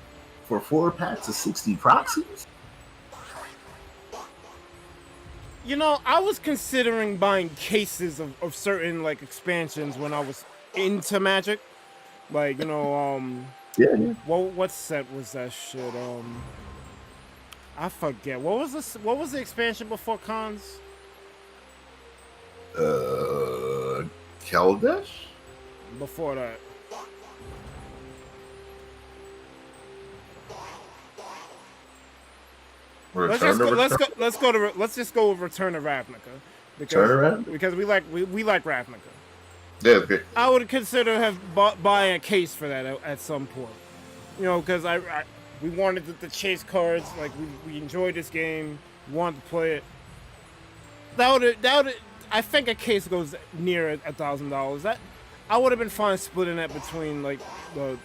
S3: for 4 packs of 60 proxies?
S1: You know, I was considering buying cases of certain like expansions when I was into Magic. Like, you know,
S3: yeah.
S1: What set was that shit? I forget. What was the expansion before Cons?
S3: Keldesh?
S1: Before that. Let's just go with Return of Ravnica because we like Ravnica.
S3: Yeah, okay.
S1: I would consider buying a case for that at some point. You know, because we wanted the chase cards. Like we enjoyed this game, wanted to play it. That would I think a case goes near $1,000. That I would have been fine splitting that between like the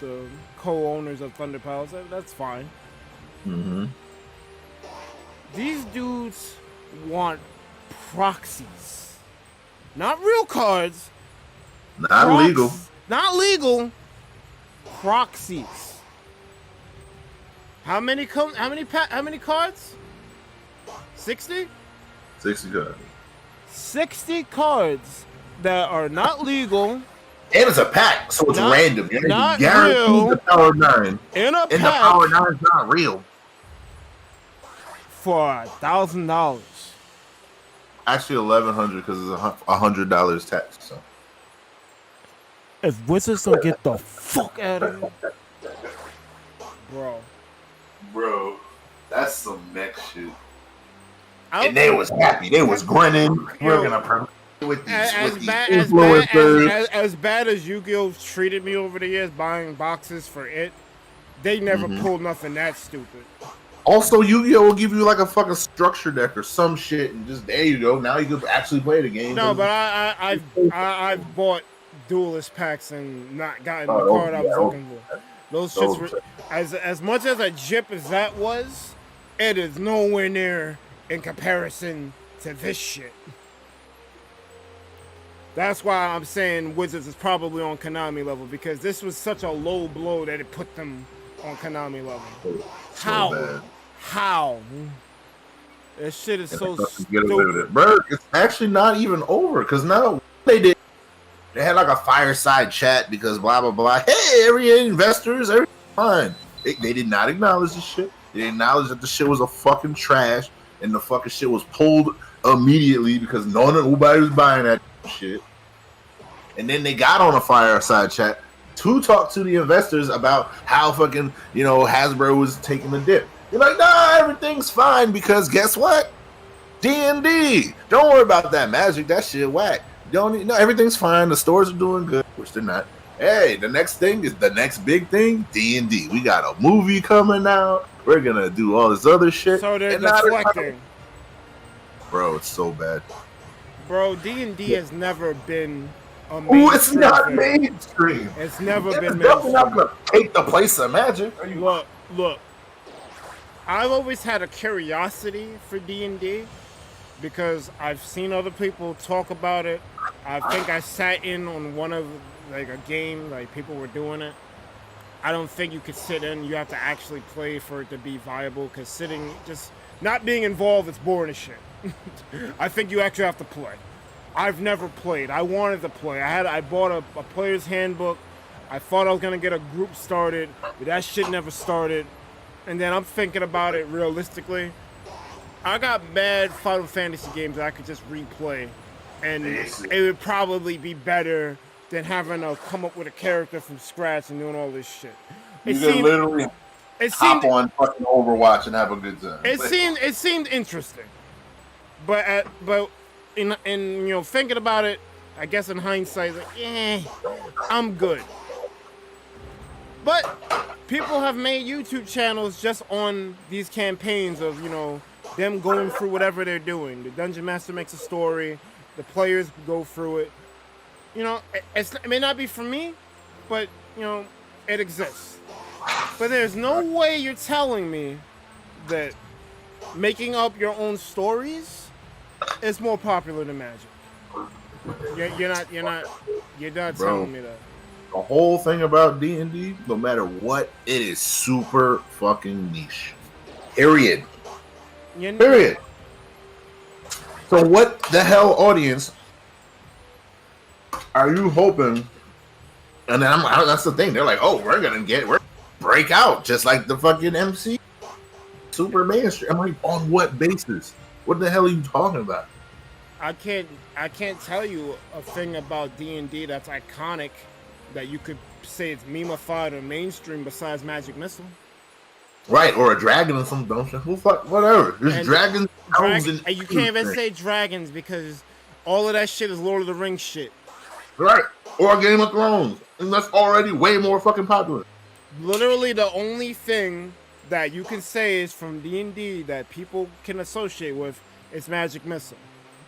S1: co-owners of ThunderPals. That's fine.
S3: Mm-hmm.
S1: These dudes want proxies, not real cards.
S3: Not legal.
S1: Not legal. Proxies. How many cards? 60?
S3: 60 cards.
S1: 60 cards that are not legal.
S3: And it's a pack, so it's random. You're
S1: not
S3: guaranteed
S1: real.
S3: the Power 9.
S1: In a
S3: and
S1: pack.
S3: the Power 9 is not real.
S1: For $1,000.
S3: Actually, $1,100 because it's $100 tax. So.
S1: If Wizards don't get the fuck out of here,
S3: bro, that's some next shit.
S1: And
S3: they was happy. They was grinning. We're gonna promote with these influencers.
S1: As bad as Yu-Gi-Oh treated me over the years, buying boxes for it, they never pulled nothing that stupid.
S3: Also, Yu-Gi-Oh will give you like a fucking structure deck or some shit, and just there you go. Now you can actually play the game.
S1: No, but I've bought duelist packs and not gotten the card I was looking for. Those shits were as much as a jip as that was, it is nowhere near in comparison to this shit. That's why I'm saying Wizards is probably on Konami level, because this was such a low blow that it put them on Konami level. How? This shit is so stupid.
S3: Bro, it's actually not even over, because now they had like a fireside chat because blah blah blah. Hey, every investors, everything's fine. They did not acknowledge this shit. They acknowledged that the shit was a fucking trash, and the fucking shit was pulled immediately because nobody was buying that shit. And then they got on a fireside chat to talk to the investors about how fucking, Hasbro was taking the dip. You're like, nah, everything's fine because guess what? D&D. Don't worry about that magic. That shit whack. Everything's fine. The stores are doing good, which they're not. Hey, the next thing is the next big thing, D&D. We got a movie coming out. We're gonna do all this other shit.
S1: So they're deflecting.
S3: Bro, it's so bad.
S1: Bro, D&D has never been a mainstream.
S3: Ooh, it's not mainstream.
S1: It's never been
S3: mainstream. Not gonna take the place of Magic.
S1: Look. I've always had a curiosity for D&D because I've seen other people talk about it. I think I sat in on one of a game, people were doing it. I don't think you could sit in. You have to actually play for it to be viable, because sitting, just not being involved, it's boring as shit. I think you actually have to play. I've never played. I wanted to play. I bought a player's handbook. I thought I was going to get a group started, but that shit never started. And then I'm thinking about it realistically. I got mad Final Fantasy games that I could just replay, and it would probably be better than having to come up with a character from scratch and doing all this shit.
S3: You can literally hop on fucking Overwatch and have a good time.
S1: It seemed interesting, but in thinking about it, I guess in hindsight, I'm good. But people have made YouTube channels just on these campaigns of them going through whatever they're doing. The Dungeon Master makes a story, the players go through it. It may not be for me, but it exists. But there's no way you're telling me that making up your own stories is more popular than Magic. You're not telling me that.
S3: The whole thing about D&D, no matter what, it is super fucking niche. Period. Period. So what the hell, audience, are you hoping? And then that's the thing. They're like, oh, we're break out just like the fucking MC, super mainstream. I'm like, on what basis? What the hell are you talking about?
S1: I can't tell you a thing about D&D that's iconic that you could say it's meme-ified or mainstream besides Magic Missile.
S3: Right, or a dragon or some dumb shit. Who fuck, whatever. There's dragons.
S1: And you can't even say dragons because all of that shit is Lord of the Rings shit.
S3: Right. or Game of Thrones, and that's already way more fucking popular.
S1: Literally, the only thing that you can say is from D&D that people can associate with is Magic Missile.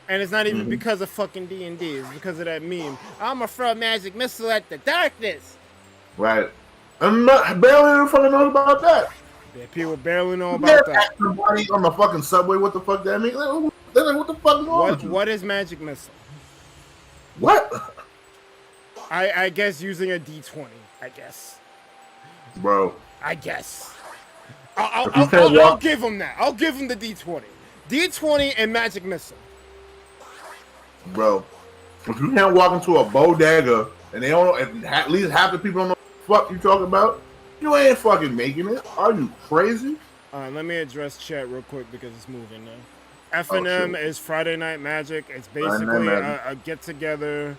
S1: And it's not even because of fucking D&D. It's because of that meme. I'm gonna throw Magic Missile at the darkness.
S3: Right. I'm not barely fucking know about that.
S1: Yeah, people barely know about that.
S3: Somebody on the fucking subway, what the fuck that mean? They're like, what the fuck is wrong with you?
S1: What is Magic Missile?
S3: What?
S1: I guess using a D20. I guess.
S3: Bro.
S1: I guess. I'll give him that. I'll give him the D20. D20 and Magic Missile.
S3: Bro, if you can't walk into a bodega and they don't, and at least half the people don't know what the fuck you talking about, you ain't fucking making it. Are you crazy?
S1: Let me address chat real quick because it's moving now. F&M is Friday Night Magic. It's basically a get-together.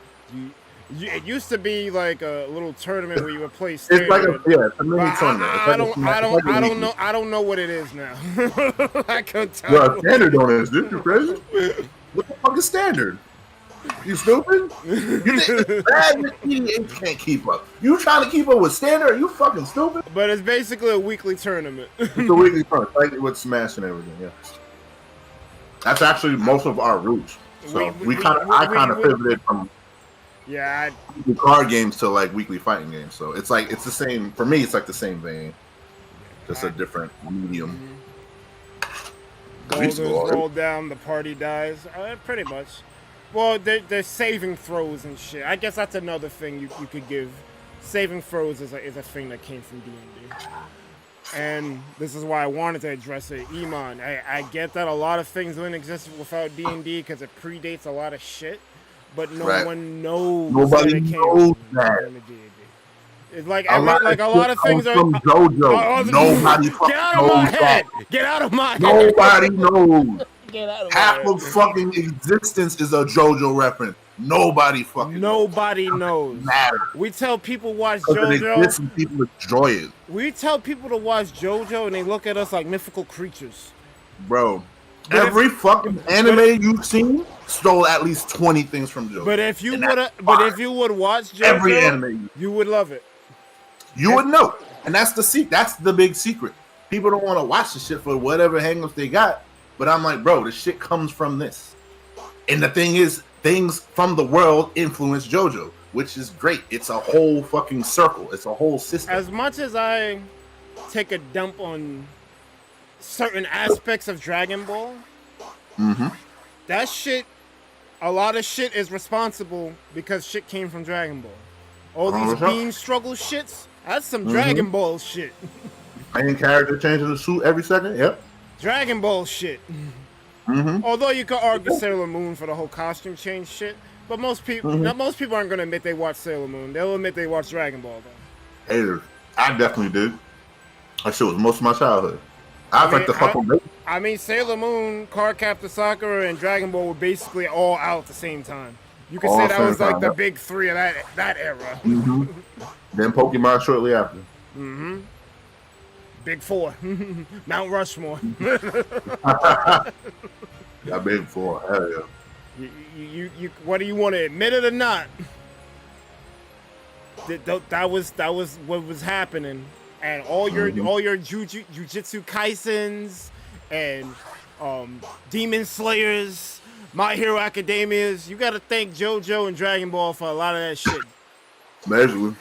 S1: It used to be like a little tournament where you would play standard.
S3: It's like a mini tournament.
S1: I don't know what it is now. I couldn't tell.
S3: Bro, standard on this, dude. You crazy? What the fuck is standard? You stupid? You think bad EDH can't keep up? You trying to keep up with standard? Are you fucking stupid?
S1: But it's basically a weekly tournament.
S3: It's a weekly tournament, like with Smash and everything. Yeah, that's actually most of our roots. So I kind of pivoted from the card games to like weekly fighting games. So it's like it's the same for me. It's like the same vein, just a different medium.
S1: Boulders roll down, the party dies. Pretty much. Well, they're saving throws and shit. I guess that's another thing you could give. Saving throws is a thing that came from D&D. And this is why I wanted to address it. Iman, I get that a lot of things wouldn't exist without D&D because it predates a lot of shit. But no one knows.
S3: Nobody knows that.
S1: It's like a lot of things are
S3: from JoJo. Nobody fucking
S1: get out of my head. Get out of my head.
S3: Nobody knows.
S1: Get out of
S3: Half of fucking existence is a JoJo reference. Nobody fucking
S1: knows.
S3: Matter.
S1: We tell people watch JoJo.
S3: And people enjoy it.
S1: We tell people to watch JoJo and they look at us like mythical creatures.
S3: Bro, every fucking anime you've seen stole at least 20 things from JoJo.
S1: But if you would watch JoJo,
S3: every anime
S1: you would love it.
S3: You would know. And that's the big secret. People don't want to watch the shit for whatever hangups they got. But I'm like, bro, the shit comes from this. And the thing is, things from the world influence JoJo, which is great. It's a whole fucking circle. It's a whole system.
S1: As much as I take a dump on certain aspects of Dragon Ball, that shit, a lot of shit is responsible because shit came from Dragon Ball. All these beam struggle shits, that's some Dragon Ball shit.
S3: Main character changing the suit every second, yep.
S1: Dragon Ball shit. Although you could argue Sailor Moon for the whole costume change shit, but most people aren't gonna admit they watch Sailor Moon. They'll admit they watch Dragon Ball though.
S3: Hey, I definitely did. That shit was most of my childhood. I
S1: mean, Sailor Moon, Cardcaptor Sakura, and Dragon Ball were basically all out at the same time. You could say that was like the big three of that era.
S3: Then Pokemon shortly after.
S1: Big four. Mount Rushmore.
S3: Yeah, big four. Hell yeah.
S1: You whether you want to admit it or not, that was what was happening, and all your Jujutsu Kaisens and Demon Slayers, My Hero Academias. You got to thank JoJo and Dragon Ball for a lot of that shit.
S3: Basically,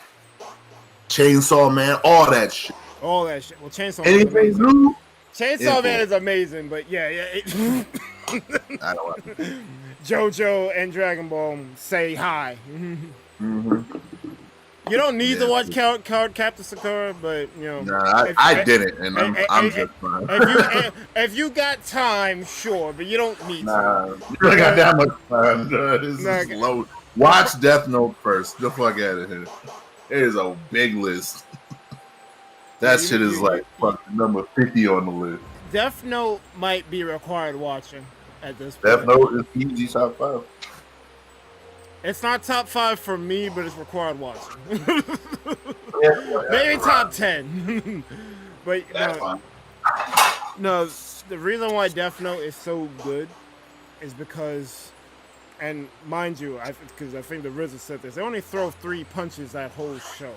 S3: Chainsaw Man, all that shit.
S1: All that shit. Well, Chainsaw Man is amazing. Chainsaw Man is amazing, but yeah.
S3: I don't know.
S1: JoJo and Dragon Ball say hi. You don't need to watch Cardcaptor Sakura, but you know.
S3: Nah, I didn't, and I'm just fine.
S1: If you got time, sure, but you don't need
S3: to. You ain't got that much time. This is low. Watch Death Note first. The fuck out of here. It is a big list. That shit is like fucking number 50 on the list.
S1: Death Note might be required watching at this point.
S3: Death Note is easy top 5.
S1: It's not top 5 for me, but it's required watching. Maybe top 10. But no, the reason why Death Note is so good is because And mind you, because I think the RZA said this, they only throw 3 punches that whole show.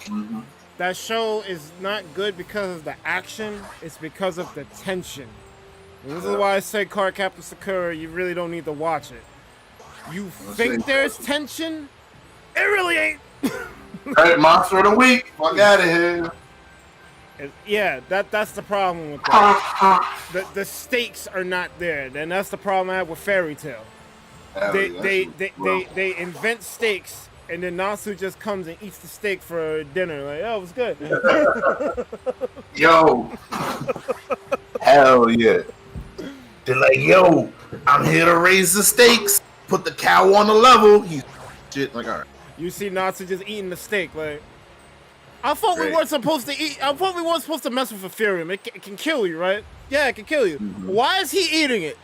S3: Mm-hmm.
S1: That show is not good because of the action, it's because of the tension. And this is why I say Cardcaptor Sakura, you really don't need to watch it. You think there's tension? It really ain't.
S3: Hey, Monster of the Week, fuck out of here.
S1: Yeah, that's the problem with that. The stakes are not there, and that's the problem I have with Fairy Tail. They invent stakes, and then Natsu just comes and eats the steak for dinner. Like, oh, it was good.
S3: Yo, hell yeah. They're like, yo, I'm here to raise the stakes, put the cow on the level. He's shit. Like, all right.
S1: You see Natsu just eating the steak. Like, I thought we weren't supposed to eat. I thought we weren't supposed to mess with Ethereum. It can kill you, right? Yeah, it can kill you.
S3: Mm-hmm.
S1: Why is he eating it?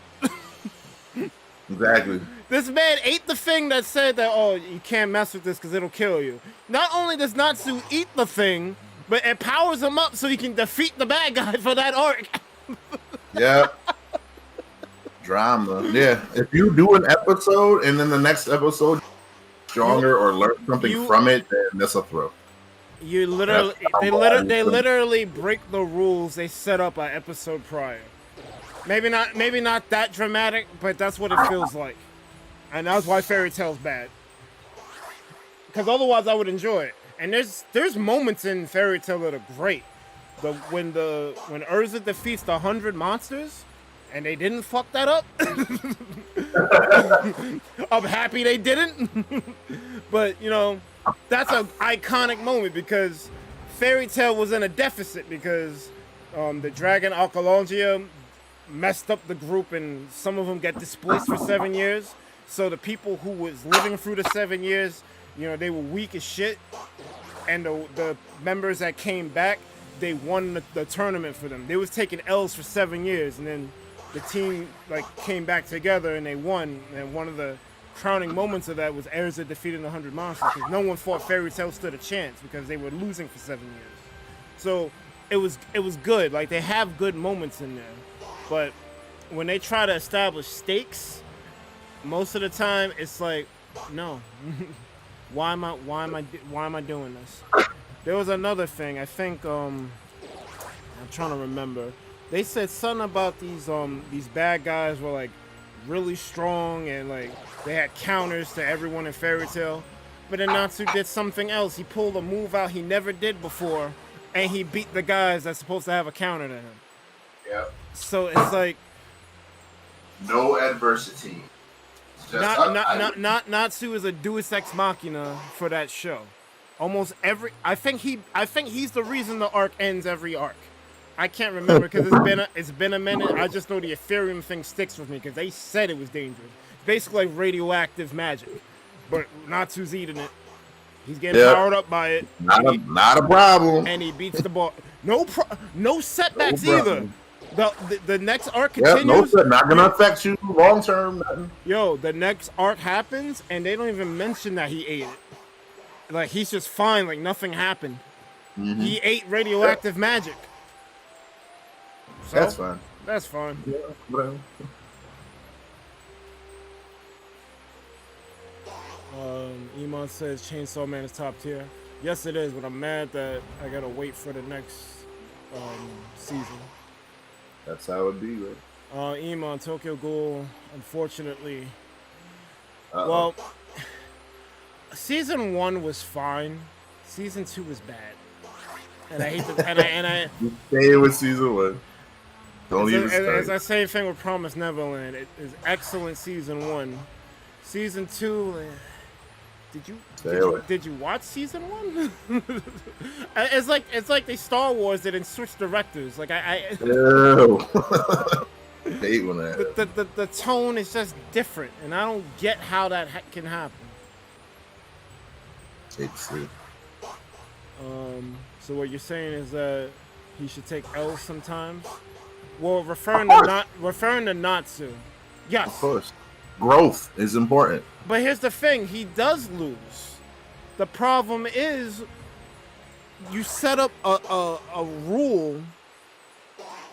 S3: Exactly.
S1: This man ate the thing that said that, oh, you can't mess with this because it'll kill you. Not only does Natsu eat the thing, but it powers him up so he can defeat the bad guy for that arc.
S3: Yeah. Drama. Yeah. If you do an episode and then the next episode stronger or learn something from it, then that's a throw.
S1: You literally, they literally break the rules they set up an episode prior. Maybe not that dramatic, but that's what it feels like. And that's why Fairy Tail's bad. Because otherwise I would enjoy it. And there's moments in Fairy Tail that are great. When Urza defeats the 100 monsters, and they didn't fuck that up. I'm happy they didn't. But, you know, that's an iconic moment because Fairy Tail was in a deficit because the Dragon Alkalongia messed up the group and some of them got displaced for 7 years. So the people who was living through the 7 years, you know, they were weak as shit. And the members that came back, they won the tournament for them. They was taking L's for 7 years, and then the team like came back together and they won. And one of the crowning moments of that was Erza defeating the 100 monsters because no one thought Fairy Tail stood a chance because they were losing for 7 years. So it was good. Like, they have good moments in there, but when they try to establish stakes, most of the time it's like, no. why am I doing this? There was another thing. I think I'm trying to remember. They said something about these bad guys were like really strong and like they had counters to everyone in Fairy Tail. But then Natsu did something else. He pulled a move out he never did before, and he beat the guys that's supposed to have a counter to him.
S3: Yeah.
S1: So it's like
S3: no adversity.
S1: Natsu is a Deus Ex Machina for that show. Almost every, I think he's the reason the arc ends every arc. I can't remember because it's been a minute. I just know the Ethereum thing sticks with me because they said it was dangerous. It's basically like radioactive magic, but Natsu's eating it. He's getting powered up by it.
S3: Not a problem.
S1: And he beats the ball. No setbacks either. The next arc continues.
S3: Not gonna affect you long term.
S1: Yo, the next arc happens and they don't even mention that he ate it. Like, he's just fine, like nothing happened. Mm-hmm. He ate radioactive magic. So,
S3: that's fine.
S1: That's fine.
S3: Yeah, whatever.
S1: Iman says Chainsaw Man is top tier. Yes, it is, but I'm mad that I gotta wait for the next season.
S3: That's how it be, right?
S1: Iman, Tokyo Ghoul, unfortunately.
S3: Uh-oh.
S1: Well, season 1 was fine. Season 2 was bad. And I hate to, and I
S3: you stay with season 1. Don't even start.
S1: As I say thing with Promise Neverland, it is excellent season 1. Season 2, did you watch season 1? it's like they Star Wars did and switched directors. Like I
S3: Ew. Hate when that.
S1: The tone is just different, and I don't get how that can happen.
S3: Hate to see.
S1: So what you're saying is that he should take L's sometimes? Well, referring to Natsu. Yes.
S3: Of course. Growth is important.
S1: But here's the thing, he does lose. The problem is you set up a rule,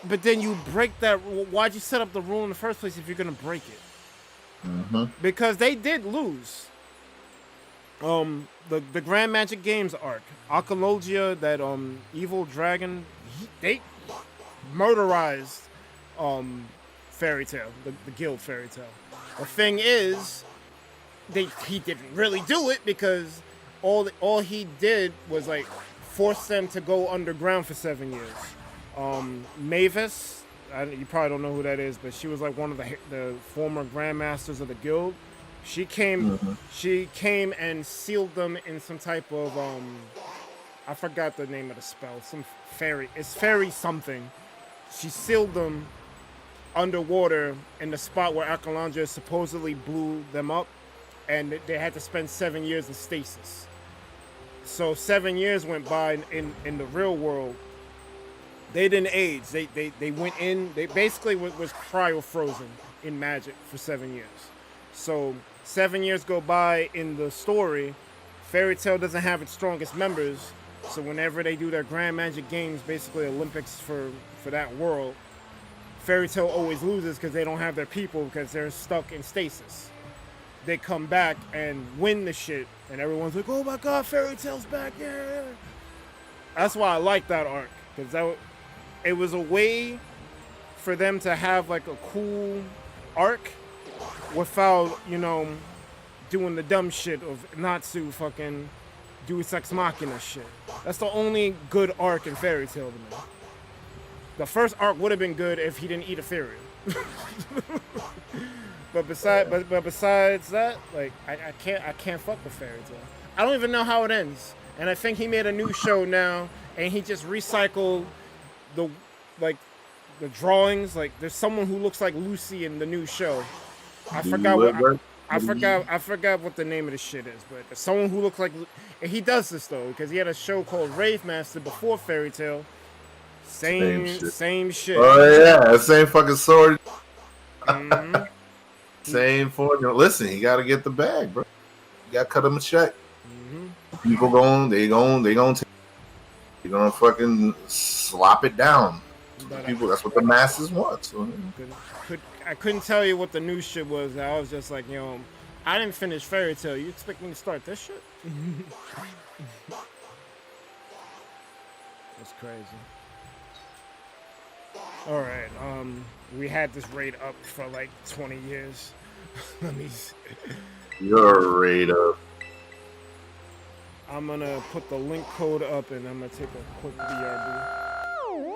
S1: but then you break that. Why'd you set up the rule in the first place if you're gonna break it? because they did lose. The Grand Magic Games arc, Archeologia, that evil dragon, they murderized Fairy Tail, the guild Fairy Tail. The thing is, he didn't really do it because all he did was like force them to go underground for 7 years. Mavis, you probably don't know who that is, but she was like one of the former grandmasters of the guild. She came and sealed them in some type of I forgot the name of the spell. Some fairy. It's fairy something. She sealed them underwater in the spot where Archeologia supposedly blew them up, and they had to spend 7 years in stasis. So 7 years went by in the real world. They didn't age. They went in. They basically was cryo frozen in magic for 7 years. So 7 years go by in the story. Fairy Tail doesn't have its strongest members. So whenever they do their Grand Magic Games, basically Olympics for that world, Fairy Tail always loses because they don't have their people because they're stuck in stasis. They come back and win the shit, and everyone's like, "Oh my God, Fairy Tail's back!" Yeah. That's why I like that arc, because it was a way for them to have like a cool arc without, doing the dumb shit of Natsu fucking Deus Ex Machina shit. That's the only good arc in Fairy Tail to me. The first arc would have been good if he didn't eat Ethereum. But besides that, like I can't fuck with Fairy Tail. I don't even know how it ends. And I think he made a new show now, and he just recycled the drawings. Like there's someone who looks like Lucy in the new show. I forgot what the name of the shit is, but there's someone who looks like, and he does this though because he had a show called Rave Master before Fairy Tail. Same shit.
S3: Oh yeah, same fucking sword. Mm-hmm. Same formula. Listen, you gotta get the bag, bro. You gotta cut them a check. Mm-hmm. People they gonna fucking slop it down. People, that's what the masses want. So.
S1: I couldn't tell you what the new shit was. I was just like, I didn't finish Fairy Tail. You expect me to start this shit? That's crazy. All right. We had this raid up for like 20 years. Let me see.
S3: Your raid up.
S1: I'm gonna put the link code up, and I'm gonna take a quick BRB.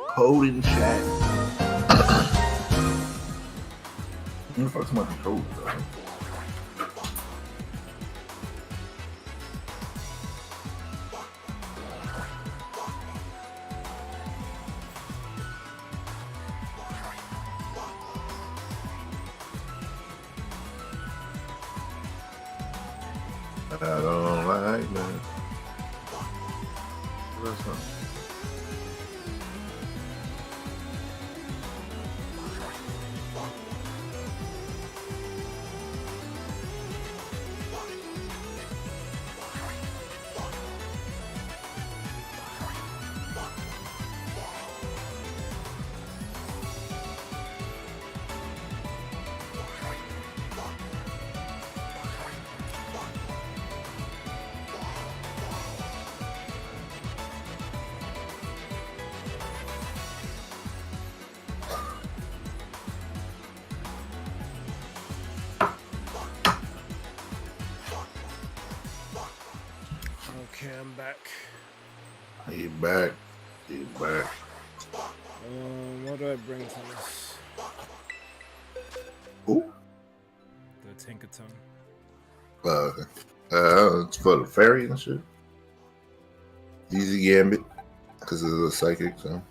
S3: Code in chat. What the fuck's my code, bro? I don't like that. That's not.
S1: Okay, I'm back.
S3: He's back.
S1: What do I bring to this?
S3: Who?
S1: The Tinkaton.
S3: It's for the fairy and shit. Easy Gambit, because it's a psychic. So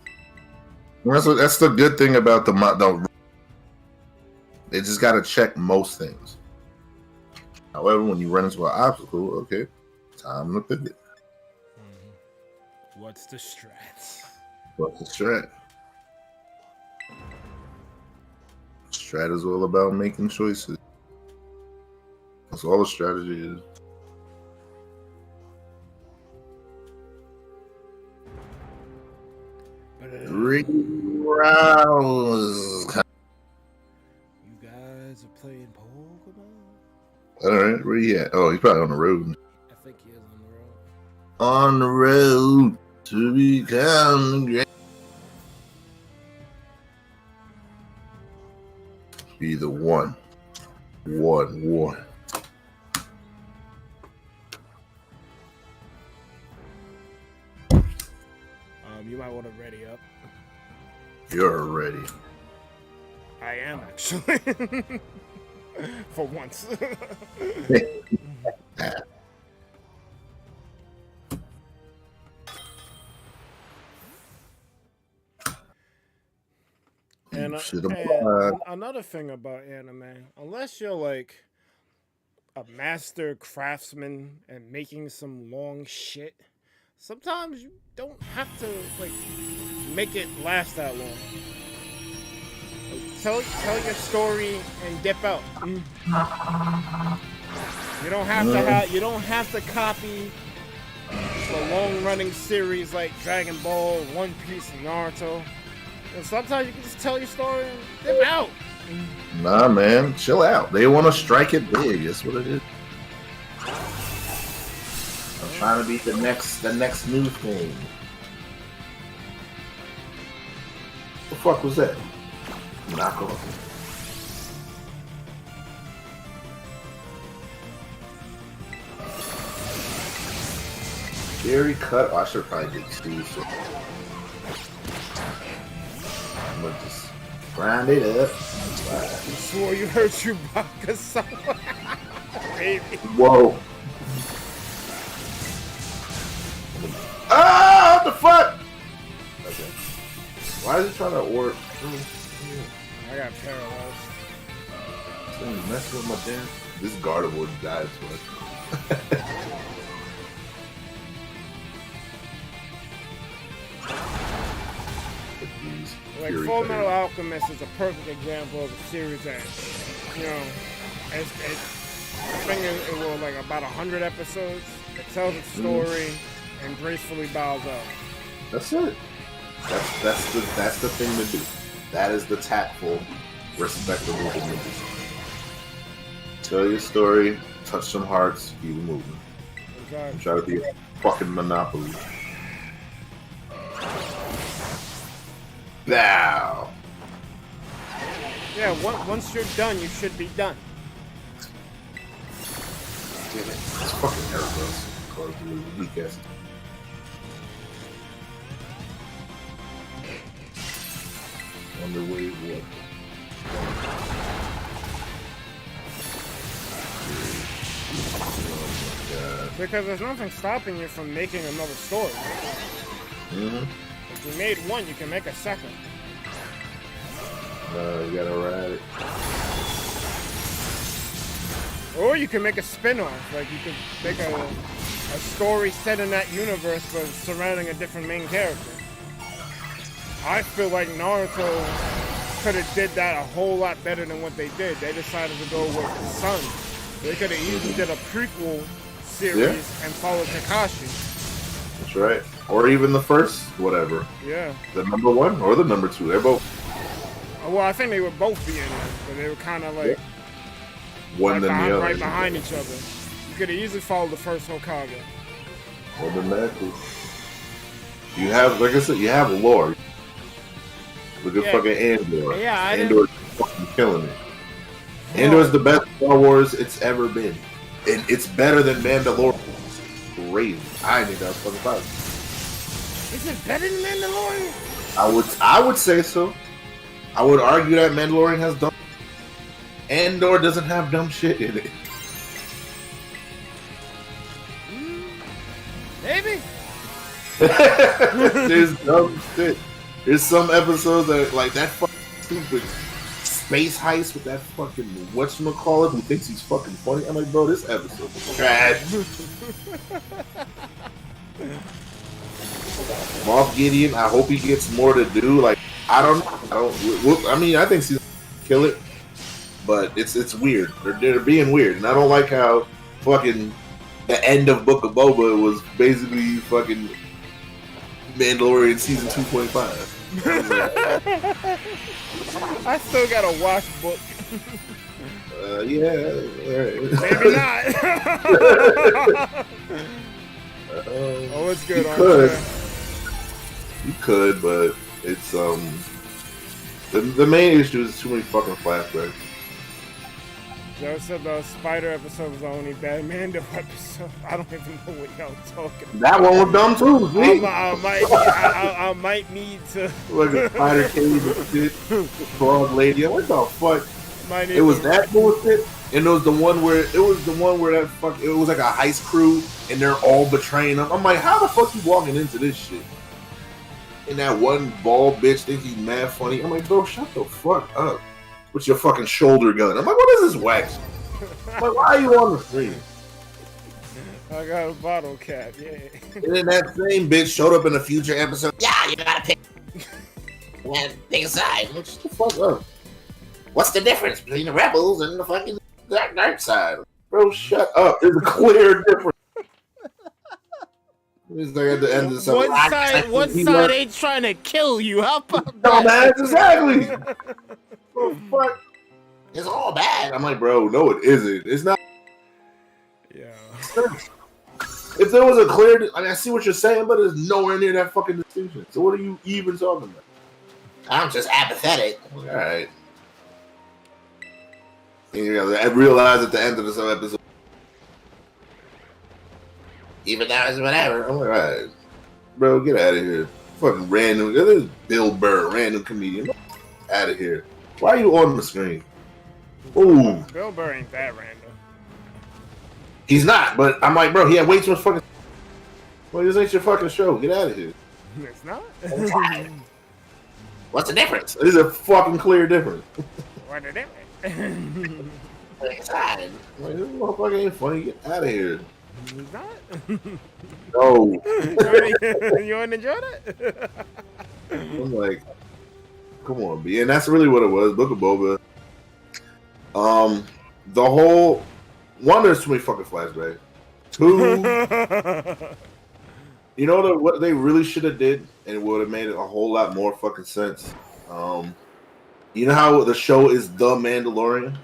S3: that's the good thing about the. They just gotta check most things. However, when you run into an obstacle, okay, time to pivot.
S1: Mm-hmm. What's the strat?
S3: Strat is all about making choices. That's all the strategy is.
S1: You guys are playing Pokemon?
S3: All right, where he at? Oh, he's probably on the road.
S1: I think he is on the road.
S3: On the road to become great. Be the one.
S1: You might want to ready up.
S3: You're ready.
S1: I am actually. For once. And another thing about anime, unless you're like a master craftsman and making some long shit, sometimes you don't have to like make it last that long. Like, tell your story and dip out. You don't have to copy a long running series like Dragon Ball, One Piece, and Naruto. And sometimes you can just tell your story and dip out.
S3: Nah, man, chill out. They want to strike it big. That's what it is. I'm trying to be the next new thing. What the fuck was that? Knock off. Very cut. Oh, I should probably get Steve. So. I'm gonna just grind it up.
S1: You swore you heard Chewbacca somewhere. Baby.
S3: Whoa. Ah, what the fuck? Okay. Why is he trying to work?
S1: I got paralyzed.
S3: Something messing with my damn. This Gardevoir died twice.
S1: Like Full Metal Alchemist is a perfect example of a series that, you know, I think it was like about 100 episodes. It tells its story and gracefully bows out.
S3: That's it. That's the thing to do. That is the tactful, respectable thing to do. Tell your story, touch some hearts, keep it moving.
S1: Exactly.
S3: Try to be a fucking monopoly. Now.
S1: Yeah, once you're done, you should be done.
S3: Damn it. It's fucking Airbus. Call it the weak ass. Wonder Wave what? Oh
S1: because there's nothing stopping you from making another story. If you made one, you can make a second.
S3: You gotta ride it.
S1: Or you can make a spin-off. Like, you could make a story set in that universe but surrounding a different main character. I feel like Naruto could have did that a whole lot better than what they did. They decided to go with the son. They could have easily did a prequel series and followed Kakashi.
S3: That's right. Or even the first, whatever.
S1: Yeah.
S3: The number one or the number two. They're both.
S1: Well, I think they would both be in there, but they were kind of like
S3: one than the other.
S1: Right behind each other. You could have easily followed the first Hokage.
S3: Well, then that too. You have, like I said, you have lore. Look at fucking Andor.
S1: Yeah,
S3: Andor's fucking killing it. Andor's the best Star Wars it's ever been. And it's better than Mandalorian. Crazy. I think that was fucking fun.
S1: Is it better than Mandalorian?
S3: I would say so. I would argue that Mandalorian has dumb. Andor doesn't have dumb shit in it.
S1: Maybe.
S3: There's dumb shit. There's some episodes that like that fucking stupid space heist with that fucking whatchamacallit who thinks he's fucking funny. I'm like, bro, this episode is trash. Moff Gideon, I hope he gets more to do. Like, I mean, I think he's kill it, but it's weird. They're being weird, and I don't like how fucking the end of Book of Boba was basically fucking Mandalorian season 2.5.
S1: I still gotta watch Book.
S3: Yeah.
S1: Maybe not. Oh, it's good.
S3: You could, but it's the main issue is too many fucking flashbacks.
S1: Joe said the Spider episode was the only bad Mando episode. I don't even know what y'all talking about.
S3: That one was dumb too.
S1: I might need to.
S3: Like a spider cave and shit. Frog lady. What the fuck? It was that bullshit. And it was the one where it was like a heist crew and they're all betraying them. I'm like, how the fuck you walking into this shit? And that one bald bitch thinks he's mad funny. I'm like, bro, shut the fuck up with your fucking shoulder gun. I'm like, what is this wax? I'm like, why are you on the screen?
S1: I got a bottle cap, yeah.
S3: And then that same bitch showed up in a future episode.
S4: Yeah, you gotta pick one big side.
S3: Like, shut the fuck up.
S4: What's the difference between the rebels and the fucking dark side?
S3: Bro, shut up. There's a clear difference. It's like at the end of the
S1: one side ain't trying to kill you. How about
S3: that? Man, exactly. Oh, fuck.
S4: It's all bad.
S3: I'm like, bro, no, it isn't. It's not.
S1: Yeah.
S3: If there was a clear, I see what you're saying, but there's nowhere near that fucking distinction. So what are you even talking about?
S4: I'm just apathetic.
S3: All right. And, I realized at the end of this episode,
S4: even though it's whatever.
S3: I'm like, all right, bro, get out of here. Fucking random. This is Bill Burr, random comedian. Out of here. Why are you on the screen? Ooh.
S1: Bill Burr ain't that random.
S3: He's not, but I'm like, bro, he had way too much fucking. Well, this ain't your fucking show. Get out of here.
S1: It's not.
S4: What's the difference?
S3: There's a fucking clear difference.
S1: What's the difference?
S4: Like,
S3: this motherfucker ain't funny. Get out of here.
S1: He's not.
S3: No.
S1: You want to enjoy that?
S3: I'm like, come on, B. And that's really what it was. Book of Boba. The whole one, there's too many fucking flashbacks. Two, you know what they really should have did, and it would have made it a whole lot more fucking sense. You know how the show is The Mandalorian?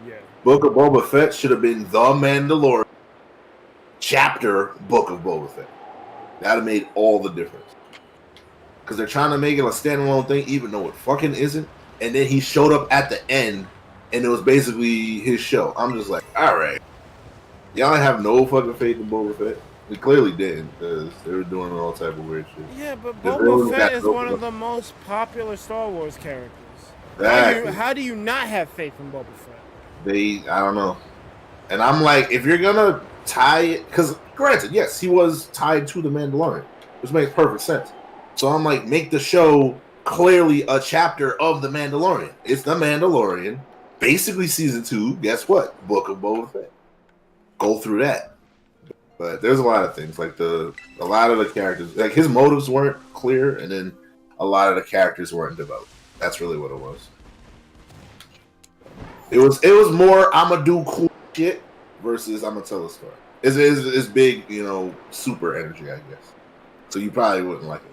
S1: Yeah.
S3: Book of Boba Fett should have been The Mandalorian chapter Book of Boba Fett. That would have made all the difference. Because they're trying to make it a standalone thing, even though it fucking isn't. And then he showed up at the end, and it was basically his show. I'm just like, all right. Y'all have no fucking faith in Boba Fett. They clearly didn't, because they were doing all type of weird shit.
S1: Yeah, but Boba Fett is one of the most popular Star Wars characters. Exactly. How do you not have faith in Boba Fett?
S3: I don't know. And I'm like, if you're gonna tie it, because granted, yes, he was tied to the Mandalorian, which makes perfect sense. So I'm like, make the show clearly a chapter of the Mandalorian. It's the Mandalorian, basically season 2. Guess what? Book of Boba Fett. Go through that. But there's a lot of things, like a lot of the characters, like his motives weren't clear, and then a lot of the characters weren't developed. That's really what it was. It was more I'ma do cool shit versus I'ma tell a story. It's big, super energy, I guess. So you probably wouldn't like it.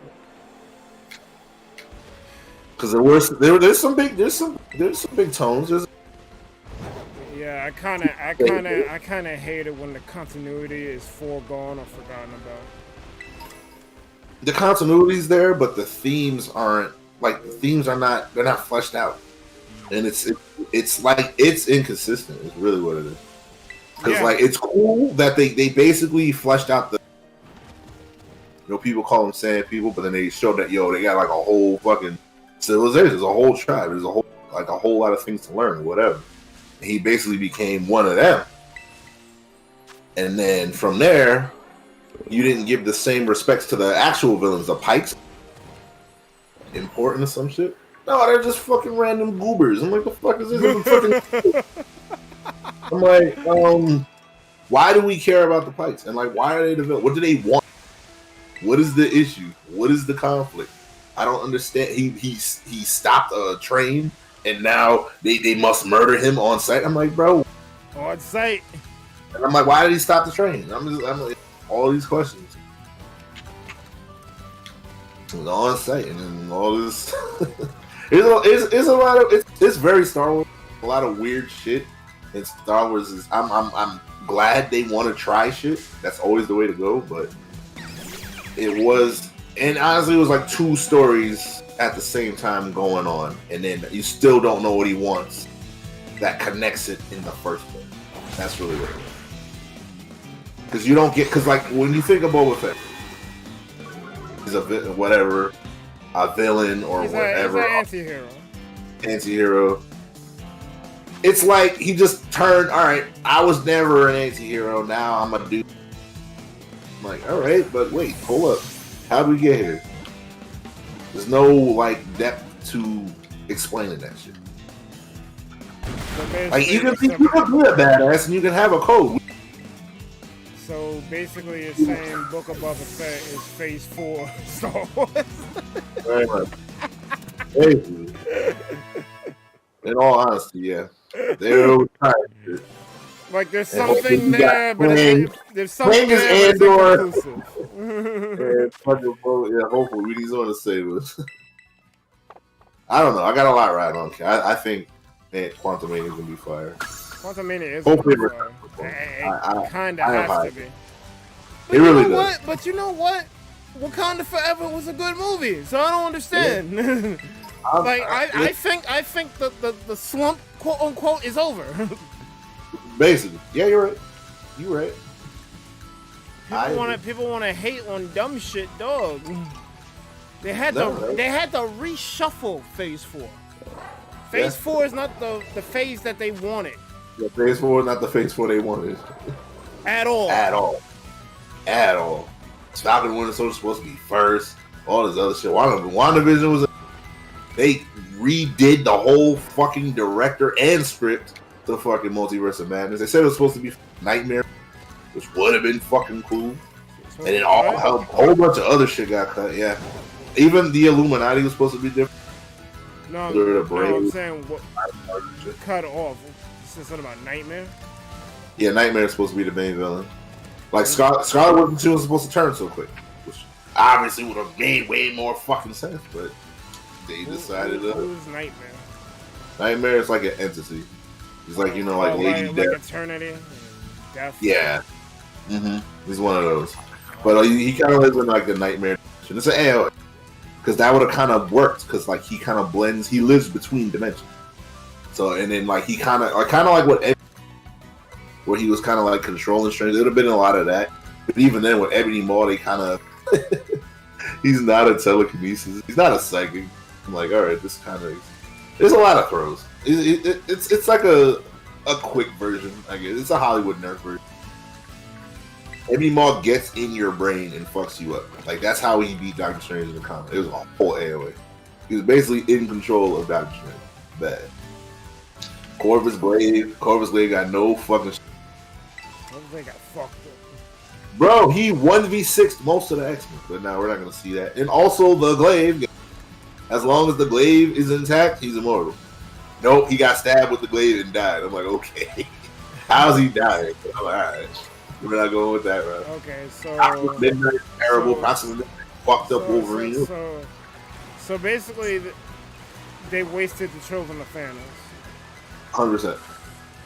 S3: Because there's some big tones.
S1: Yeah, I kind of hate it when the continuity is foregone or forgotten about.
S3: The continuity's there, but the themes aren't. Like, the themes are not. They're not fleshed out, and it's like it's inconsistent. Is really what it is. Because like it's cool that they basically fleshed out the. People call them sand people, but then they showed that they got like a whole fucking civilization. There's a whole tribe. There's a whole lot of things to learn, whatever. And he basically became one of them. And then from there, you didn't give the same respects to the actual villains, the Pikes. Important or some shit? No, they're just fucking random goobers. I'm like, the fuck is this? I'm like, why do we care about the Pikes? And like, why are they the villain? What do they want? What is the issue? What is the conflict? I don't understand. He stopped a train, and now they must murder him on sight. I'm like, bro,
S1: on sight.
S3: And I'm like, why did he stop the train? I'm like, all these questions. It was on sight, and then all this. It's a lot of. It's very Star Wars. A lot of weird shit And Star Wars is. I'm glad they want to try shit. That's always the way to go. But it was, and honestly, it was like 2 stories at the same time going on, and then you still don't know what he wants. That connects it in the first place. That's really what it was. Because you don't get, because like when you think of Boba Fett, he's a whatever, a villain or
S1: he's
S3: whatever,
S1: an anti-hero.
S3: Anti-hero. It's like he just turned. All right, I was never an anti-hero. Now I'm a dude. I'm like, all right, but wait, hold up. How did we get here? There's no like depth to explaining that shit.
S1: So
S3: like you can be a badass and you can have a code.
S1: So basically, you're saying Book of Boba Fett is Phase 4 Star Wars.
S3: Very much. Hey, in all honesty, yeah. They're tired.
S1: Like there's something there, but there's something
S3: is
S1: there,
S3: Andor.
S1: but it's inconclusive.
S3: Yeah, hopefully we need someone to save us. I don't know. I got a lot riding on. I think Quantum Mania is gonna be fire.
S1: Quantum Mania is
S3: Hopefully
S1: gonna be fire. It kind of has to be. But
S3: it really
S1: you know
S3: does.
S1: what? But you know what? Wakanda Forever was a good movie, so I don't understand.
S3: Yeah.
S1: I think the slump, quote unquote, is over.
S3: Basically, yeah, you're right. You're right.
S1: People want to hate on dumb shit, dog. They had to reshuffle Phase 4. Phase 4 is not the phase that they wanted.
S3: Yeah, Phase 4 is not the Phase 4 they wanted.
S1: At all.
S3: Falcon and Winter Soldier supposed to be first. All this other shit. WandaVision was. They redid the whole fucking director and script to the fucking Multiverse of Madness. They said it was supposed to be Nightmare, which would have been fucking cool. And then a whole bunch of other shit got cut. Yeah, even the Illuminati was supposed to be different.
S1: No, I'm saying what cut off. You said something about Nightmare.
S3: Yeah, Nightmare is supposed to be the main villain. Like Scarlet wasn't supposed to turn so quick, which obviously would have made way more fucking sense, but they decided to.
S1: Who's Nightmare?
S3: Nightmare is like an entity. It's like, like Lady Death.
S1: Like Eternity and Death.
S3: Yeah. He's one of those. But he kind of lives in like the nightmare. It's an AO. Because that would have kind of worked. Because like he kind of blends. He lives between dimensions. So and then like he kind of like what where he was kind of like controlling strength. There would have been a lot of that. But even then with Ebony Maw, they kind of he's not a telekinesis. He's not a psychic. I'm like, all right, this kind of there's a lot of throws. It's like a quick version, I guess. It's a Hollywood nerd version. Ebony Maw gets in your brain and fucks you up. Like, that's how he beat Doctor Strange in the comic. It was a whole AOA. He was basically in control of Doctor Strange. Bad. Corvus Glaive got no fucking shit.
S1: Corvus Glaive got fucked up.
S3: Bro, he 1v6'd most of the X-Men. But now we're not going to see that. And also, the Glaive, as long as the Glaive is intact, he's immortal. Nope, he got stabbed with the Glaive and died. I'm like, okay. How's he dying? I'm like, alright. We're not going with that, bro.
S1: Okay, so
S3: Midnight, terrible. Possibly fucked up Wolverine.
S1: So basically, they wasted the children of Thanos.
S3: 100%.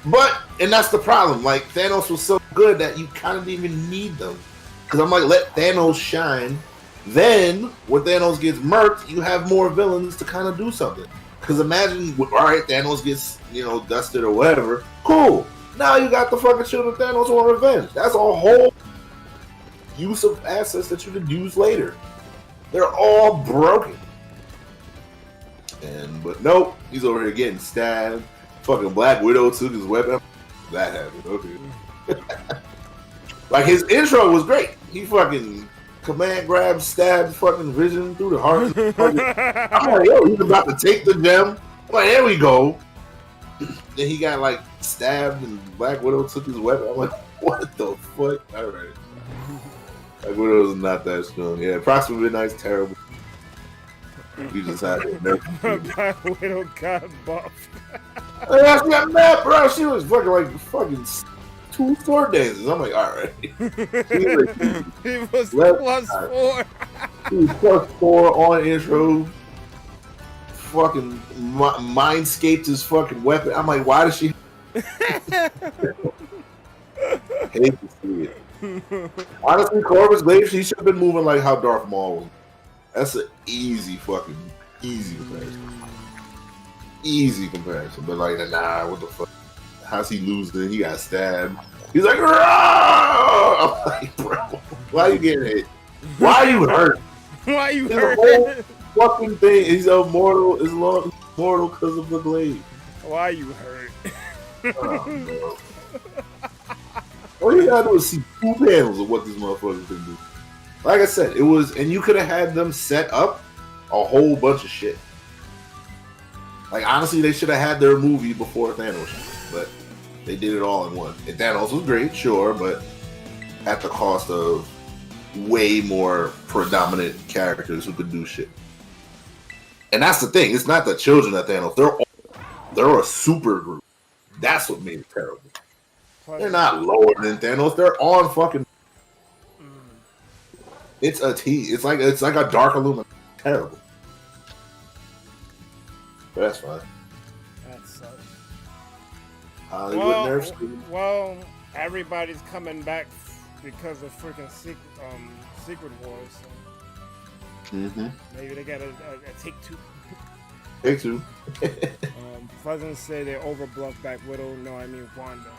S3: But, and that's the problem. Like, Thanos was so good that you kind of didn't even need them. Because I'm like, let Thanos shine. Then, when Thanos gets murked, you have more villains to kind of do something. Because imagine, alright, Thanos gets, dusted or whatever. Cool. Now you got the fucking children of Thanos on revenge. That's a whole use of assets that you could use later. They're all broken. But nope, he's over here getting stabbed. Fucking Black Widow took his weapon. That happened. Okay. Like his intro was great. He fucking command grab, stabbed fucking Vision through the heart. I'm like, yo, he's about to take the gem. I'm like, there we go. Then he got like stabbed and Black Widow took his weapon. I'm like, what the fuck? Alright. Black Widow's not that strong. Yeah, Proxima Midnight's terrible. You just had to
S1: Black Widow got buffed.
S3: Yeah, she got mad, bro. She was fucking 2 sword dances. I'm like, alright.
S1: He was +4.
S3: He was +4 on intro. Fucking mindscaped his fucking weapon. I'm like, why does she Hate to see it. Honestly, Corvus Glaive, she should have been moving like how Darth Maul was. That's an easy comparison. Easy comparison. But like, nah, what the fuck? How's he losing? He got stabbed. He's like, Rah! I'm like, bro, why you getting hit? Why you hurt?
S1: Why you
S3: It's
S1: hurt?
S3: a whole fucking thing. He's immortal. He's immortal because of the glaive.
S1: Why you hurt?
S3: Oh, all you gotta do is see 2 panels of what this motherfucker can do. Like I said, it was, and you could have had them set up a whole bunch of shit. Like, honestly, they should have had their movie before Thanos, but they did it all in one. And Thanos was great, sure, but at the cost of way more predominant characters who could do shit. And that's the thing. It's not the children of Thanos. They're a super group. That's what made it terrible. They're not lower than Thanos. They're on fucking. It's a T. It's like a dark Illuminati. Terrible. But that's fine.
S1: That sucks.
S3: Hollywood nerfs.
S1: Well, everybody's coming back because of freaking Secret Wars. So maybe they got a take 2.
S3: Take 2.
S1: Pleasant say they overbluffed Black Widow. No, I mean Wanda.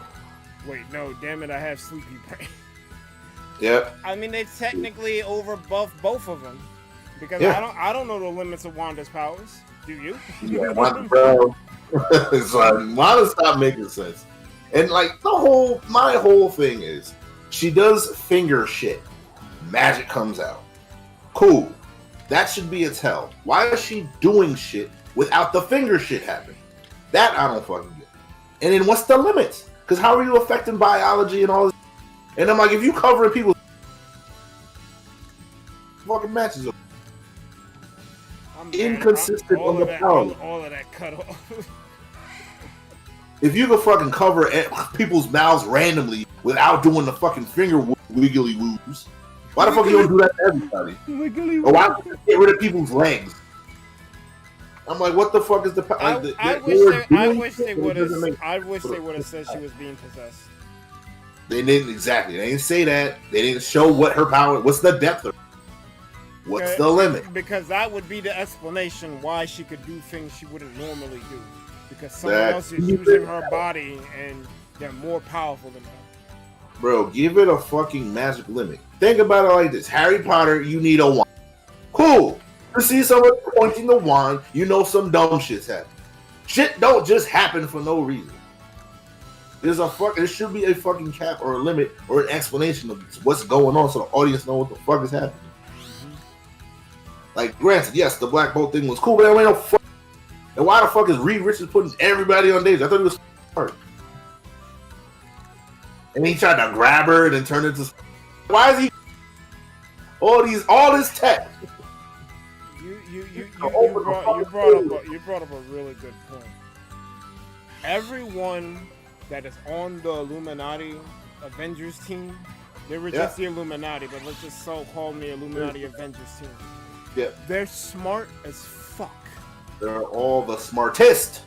S1: Wait, no, damn it, I have sleepy brain.
S3: Yep.
S1: I mean, they technically overbuffed both of them because I don't know the limits of Wanda's powers. Do you?
S3: Yeah, Wanda, bro. It's like, Wanda stopped making sense. And like my whole thing is, she does finger shit. Magic comes out. Cool. That should be a tell. Why is she doing shit without the finger shit happening? That I don't fucking get. And then what's the limits? Because how are you affecting biology and all this? And I'm like, if you covering people's fucking matches are inconsistent on the power.
S1: All of that cut off.
S3: If you can fucking cover people's mouths randomly without doing the fucking finger wiggly woos, why the fuck you don't do that to everybody? Or why don't you get rid of people's legs? I'm like, what the fuck is the?
S1: I wish they would have said she was being possessed.
S3: They didn't exactly. They didn't say that. They didn't show what her power. What's the depth of? What's the limit?
S1: Because that would be the explanation why she could do things she wouldn't normally do. Because someone else is using her body and they're more powerful than her.
S3: Bro, give it a fucking magic limit. Think about it like this: Harry Potter, you need a wand. Cool. You see someone pointing the wand, you know some dumb shit's happening. Shit don't just happen for no reason. There should be a fucking cap or a limit or an explanation of what's going on so the audience know what the fuck is happening. Like, granted, yes, the Black Bolt thing was cool, but there ain't no fuck. And why the fuck is Reed Richards putting everybody on stage? I thought he was hurt. And he tried to grab her and then turn into. Why is he all this tech?
S1: You brought up a really good point. Everyone that is on the Illuminati Avengers team, they were just the Illuminati, but let's just call them the Illuminati Avengers team.
S3: Yeah.
S1: They're smart as fuck.
S3: They're all the smartest.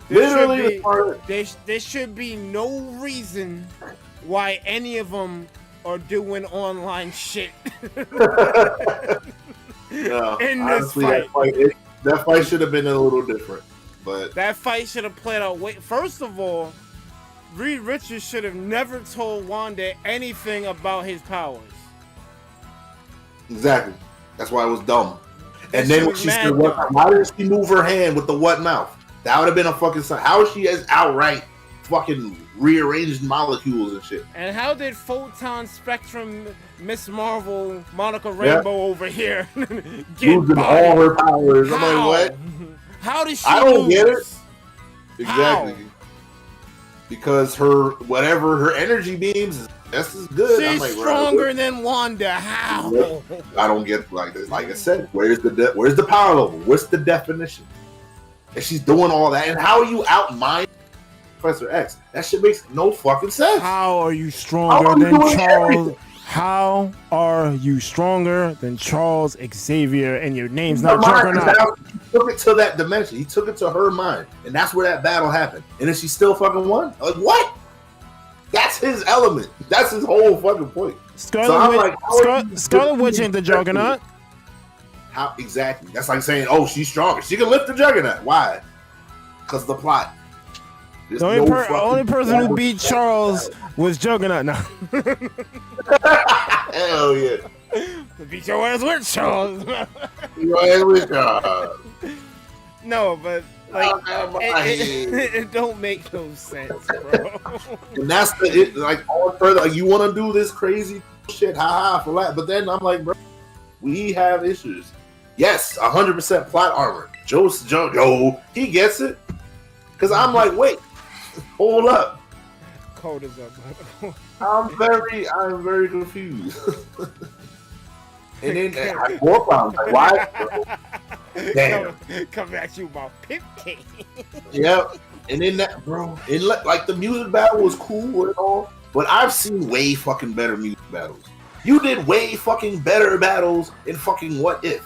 S1: There should be no reason why any of them are doing online shit.
S3: No,
S1: in
S3: honestly,
S1: this fight.
S3: That fight should have been a little different. But
S1: that fight should have played out. First of all, Reed Richards should have never told Wanda anything about his powers.
S3: Exactly. That's why it was dumb. And then when she said, why did she move her hand with the what mouth? That would have been a fucking sign. How is she as outright fucking rearranged molecules and shit?
S1: And how did Photon, Spectrum, Miss Marvel, Monica Rambeau over here get
S3: losing all her powers? I'm like, what?
S1: How did she
S3: I don't get it.
S1: How?
S3: Exactly. Because her energy beams is just as good.
S1: She's
S3: I'm like,
S1: stronger than Wanda. How?
S3: I don't get like this. Like I said, where's the power level? What's the definition? And she's doing all that. And how are you outmind Professor X? That shit makes no fucking sense.
S1: How are you stronger than Charles? How are you stronger than Charles Xavier and your name's not
S3: Her mind,
S1: Juggernaut?
S3: he took it to that dimension. He took it to her mind, and that's where that battle happened. And then she still fucking won. Like what? That's his element. That's his whole fucking point.
S1: Scarlet Witch ain't the Juggernaut.
S3: How exactly? That's like saying, "Oh, she's stronger. She can lift the Juggernaut." Why? Because the plot.
S1: The only person who beat Charles was Juggernaut. No.
S3: Hell yeah.
S1: Beat your ass with Charles.
S3: Your ass with Charles.
S1: No, but like it don't make no sense, bro.
S3: And that's like all further. Like, you want to do this crazy shit, haha, for that. But then I'm like, bro, we have issues. Yes, 100% plot armor. Joe, he gets it. Because I'm like, wait, hold up.
S1: Code is up.
S3: I'm very confused. And then I more problems. Like, why? Damn.
S1: Come at you about Pipkin.
S3: Yep. And then that, bro, like the music battle was cool and all, but I've seen way fucking better music battles. You did way fucking better battles in fucking What If.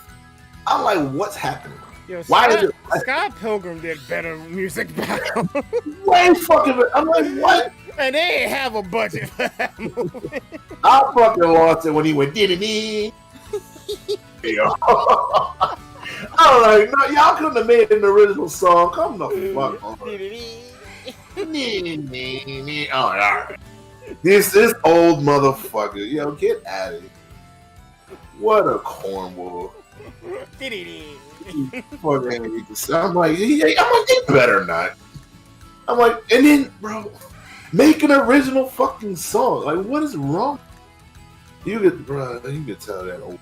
S3: I'm like, what's happening?
S1: Yo,
S3: Why
S1: Scott Pilgrim did better music battle.
S3: Way fucking better. I'm like, what?
S1: And they ain't have a budget for that movie.
S3: I fucking lost it when he went diddy. I was like, no, y'all couldn't have made an original song. Come the fuck on. All right. This old motherfucker. Yo, get at it. What a cornball. I'm like, it better not. I'm like, and then, bro, make an original fucking song. Like, what is wrong? You could tell that old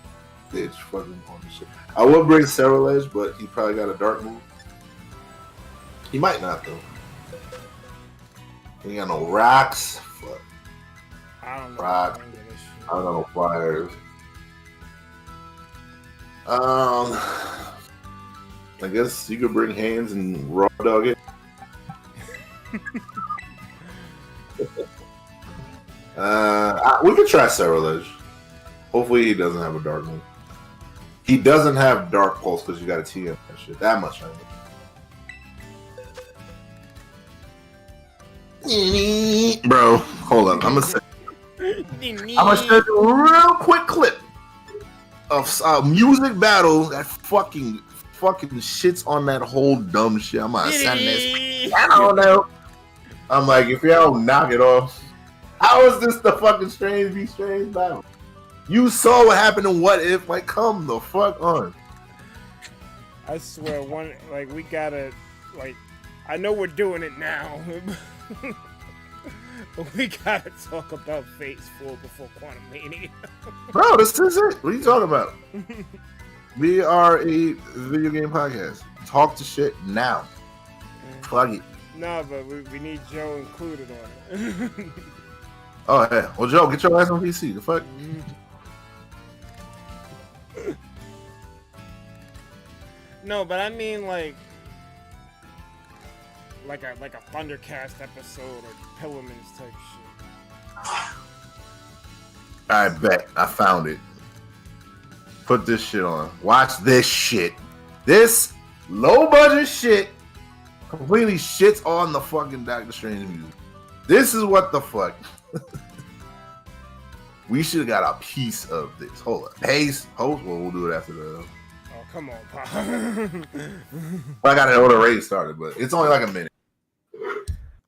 S3: bitch fucking on the shit. I would bring Cerulege, but he probably got a dark move. He might not though. He got no rocks. Fuck.
S1: I don't know.
S3: Rocks. I don't know no flyers. I guess you could bring hands and raw dog it. We could try Cerulege. Hopefully he doesn't have a dark move. He doesn't have dark pulse because you got a TM and shit. That much I know. Bro, hold on. I'm gonna show you a real quick clip of music battle that fucking shits on that whole dumb shit. I'm gonna send this. I don't know. I'm like, if y'all knock it off, how is this the fucking strange v strange battle? You saw what happened in What If? Like, come the fuck on.
S1: I swear, we gotta, I know we're doing it now, but we gotta talk about Phase 4 before Quantum Mania.
S3: Bro, this is it. What are you talking about? We are a video game podcast. Talk to shit now. Plug it.
S1: No, but we need Joe included on it.
S3: Oh, hey. Well, Joe, get your ass on PC. The fuck?
S1: No, but I mean like a Thundercast episode or Pillarman's type shit.
S3: I bet. I found it. Put this shit on. Watch this shit. This low budget shit completely shits on the fucking Doctor Strange music. This is what the fuck. We should have got a piece of this. Hold up. Host? Well, we'll do it after the...
S1: Oh, come on, Pop.
S3: I got to know the raid started, but it's only like a minute.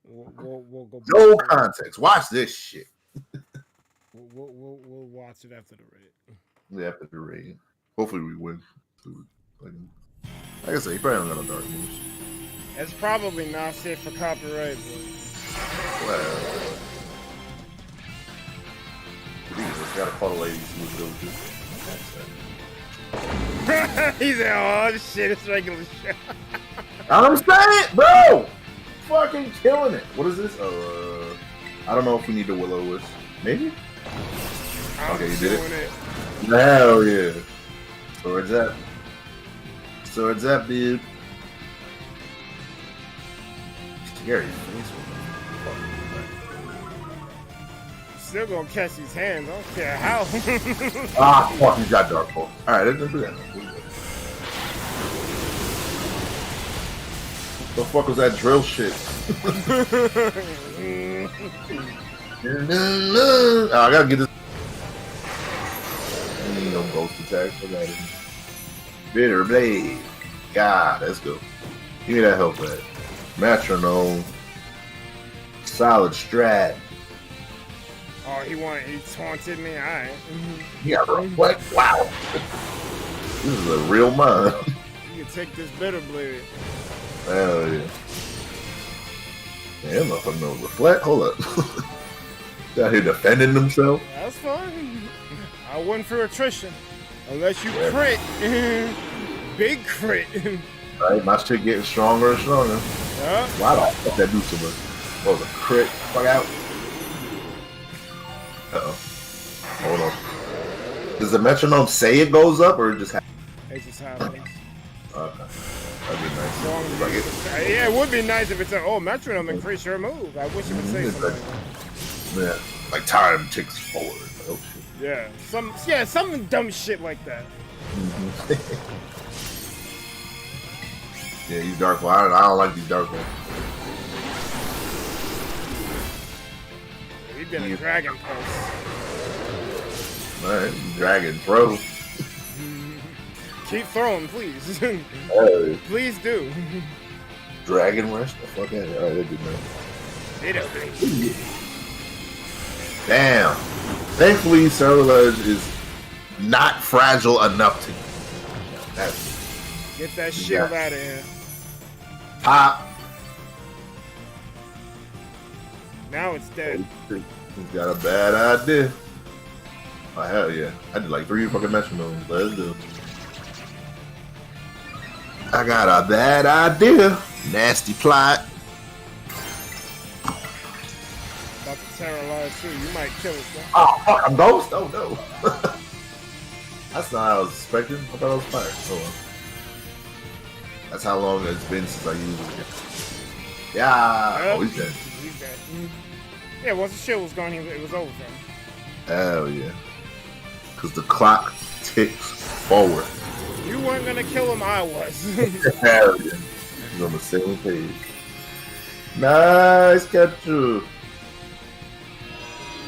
S1: We'll go back.
S3: No context. Watch this shit.
S1: We'll watch it after the raid.
S3: Yeah, after the raid. Hopefully we win. Like I said, he probably don't got no dark moves.
S1: It's probably not safe for copyright, but...
S3: Well... We just gotta call the ladies who was
S1: He said, oh shit, it's regular shit.
S3: I'm saying, bro! Fucking killing it. What is this? I don't know if we need the Will-O-Wisp. Maybe? Okay, you did it. Hell yeah. Swords up. Swords up, dude. Scary face.
S1: still gonna catch these hands. I don't care how.
S3: Ah, fuck, you got Dark Pulse. Alright, let's do that. What the fuck was that drill shit? Oh, I gotta get this. No ghost attacks. Bitter Blade. God, let's go. Give me that health back. Metronome. Solid strat.
S1: Oh, he taunted me. Alright.
S3: Yeah, bro. What? Wow. This is a real mind.
S1: You can take this Bitter Blade.
S3: Hell yeah. Damn, motherfucker no reflect. Hold up. He's out here defending himself.
S1: That's fine. I win for attrition. Unless you crit. Big crit.
S3: Right, my shit getting stronger and stronger.
S1: Yeah.
S3: Why the fuck that do so much? What was a crit? Fuck out. Uh-oh. Hold on. Does the metronome say it goes up or it just happens?
S1: It just happens.
S3: Okay. That'd be nice. Like it,
S1: Yeah, it would be nice if it said, "Oh, metronome increase your move." I wish it would say something.
S3: Yeah, like time ticks forward. Oh shit.
S1: Yeah, some dumb shit like that.
S3: Yeah, these dark ones. I don't like these dark ones.
S1: We did a Dragon Pulse.
S3: Alright, dragon throw.
S1: Keep throwing, please.
S3: Hey.
S1: Please do.
S3: Dragon rush? The fuck out of here. Alright, that did nice. Damn. Thankfully, Cerulege is not fragile enough to.
S1: Get that shield out of here.
S3: Pop.
S1: Now it's dead.
S3: He's got a bad idea. Oh, hell yeah. I did like 3 fucking metronomes. Let's do it. I got a bad idea. Nasty plot.
S1: About to terrorize too. You might kill it, though.
S3: Oh, fuck, I'm ghost? Oh, no. That's not what I was expecting. I thought it was fire. Hold on. That's how long it's been since I used it. Yeah. Oh, he's dead.
S1: He's dead. Yeah, once the shield was gone, it was over for him.
S3: Hell yeah. Because the clock ticks forward.
S1: You weren't gonna kill him, I was.
S3: Hell yeah. He's on the same page. Nice capture.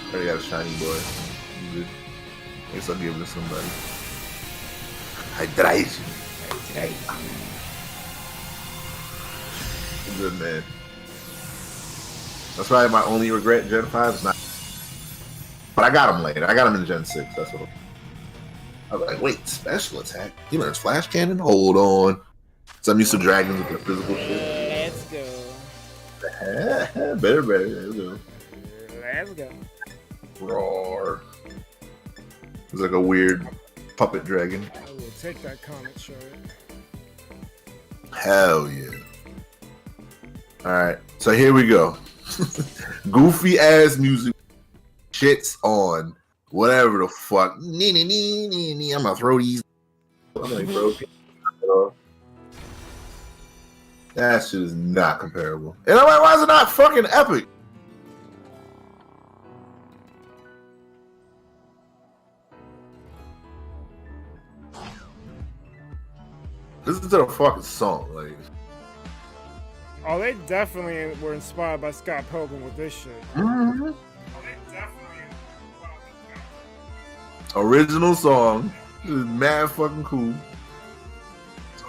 S3: I got a shiny boy. I guess I'll give it to somebody. Hydration. Good man. That's probably my only regret. Gen 5 is not. But I got him later. I got him in Gen 6. That's what. I was like, wait, special attack? He learns flash cannon? Hold on. So I'm used to dragons with the physical shit.
S1: Let's go.
S3: Better. Let's go.
S1: Let's go.
S3: Roar. It's like a weird puppet dragon.
S1: I will take that comic short.
S3: Hell yeah. Alright, so here we go. Goofy ass music. Shits on whatever the fuck. I'm gonna throw these. I'm gonna throw. That shit is not comparable. And I'm like, why is it not fucking epic? Listen to the fucking song, like.
S1: Oh, they definitely were inspired by Scott Pilgrim with this shit.
S3: Mm-hmm.
S1: Oh, they definitely
S3: Original song. This is mad fucking cool.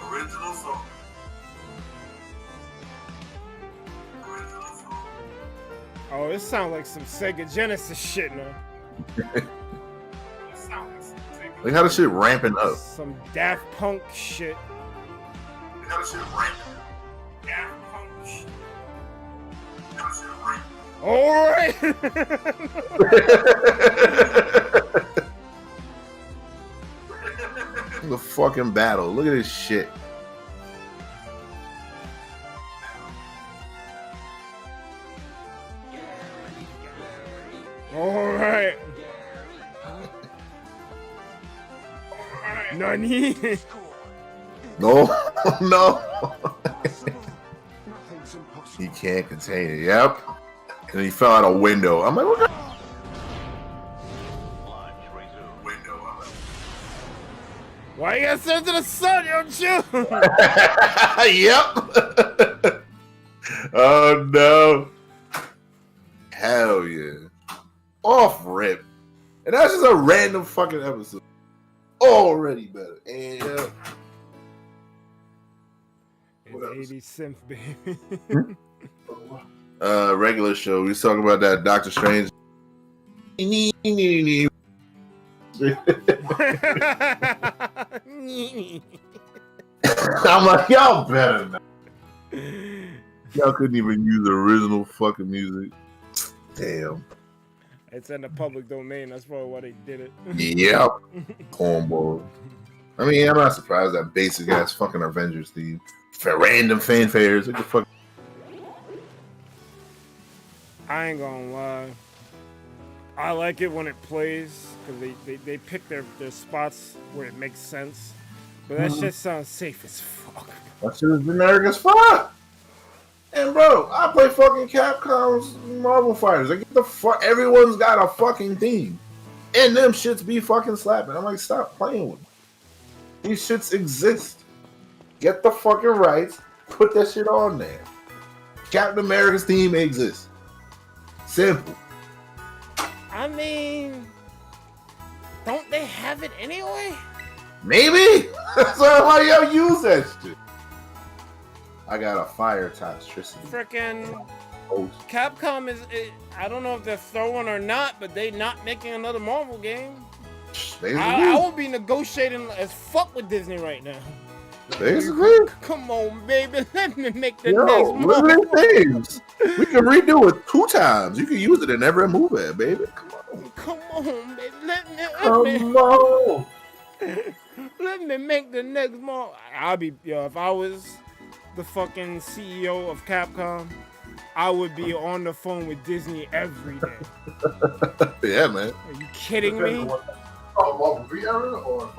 S3: Original song.
S1: Oh, it sounds like some Sega Genesis shit now.
S3: Like how the shit ramping up.
S1: Some Daft Punk shit.
S3: Like how the shit ramping up.
S1: Daft Punk shit. Alright!
S3: The fucking battle. Look at this shit.
S1: Alright. Nani?
S3: No, no. He can't contain it. Yep. And he fell out a window. I'm like, what?
S1: Why you gotta send to the sun, yo, chill?
S3: Yep. Oh no. Hell yeah. Off rip. And that's just a random fucking episode. Already better. And
S1: It's 80 synth, baby.
S3: regular show. We was talking about that Doctor Strange. I'm like, y'all better not. Y'all couldn't even use the original fucking music. Damn.
S1: It's in the public domain. That's probably why they did it.
S3: Yep. Cornball. I mean, I'm not surprised that basic ass fucking Avengers theme. For random fanfares. What the fuck?
S1: I ain't gonna lie. I like it when it plays because they pick their spots where it makes sense. But that shit sounds safe as fuck.
S3: That shit is generic as fuck. And bro, I play fucking Capcom's Marvel Fighters. I get the fuck. Everyone's got a fucking theme, and them shits be fucking slapping. I'm like, stop playing with me. These shits exist. Get the fucking rights. Put that shit on there. Captain America's theme exists. Simple.
S1: I mean, don't they have it anyway?
S3: Maybe. So why y'all use that shit? I got a fire toxicity.
S1: Frickin'
S3: Oh,
S1: Capcom I don't know if they're throwing or not, but they not making another Marvel game. I will be negotiating as fuck with Disney right now.
S3: Basically.
S1: Come on, baby. Let me make the
S3: Yo,
S1: next
S3: look at
S1: Marvel.
S3: these things. We can redo it 2 times. You can use it in every movie, baby. Come on.
S1: Come on, baby.
S3: Come on.
S1: Let me make the next Marvel. If I was the fucking CEO of Capcom, I would be on the phone with Disney every day.
S3: Yeah, man.
S1: Are you kidding me?
S5: Marvel VR or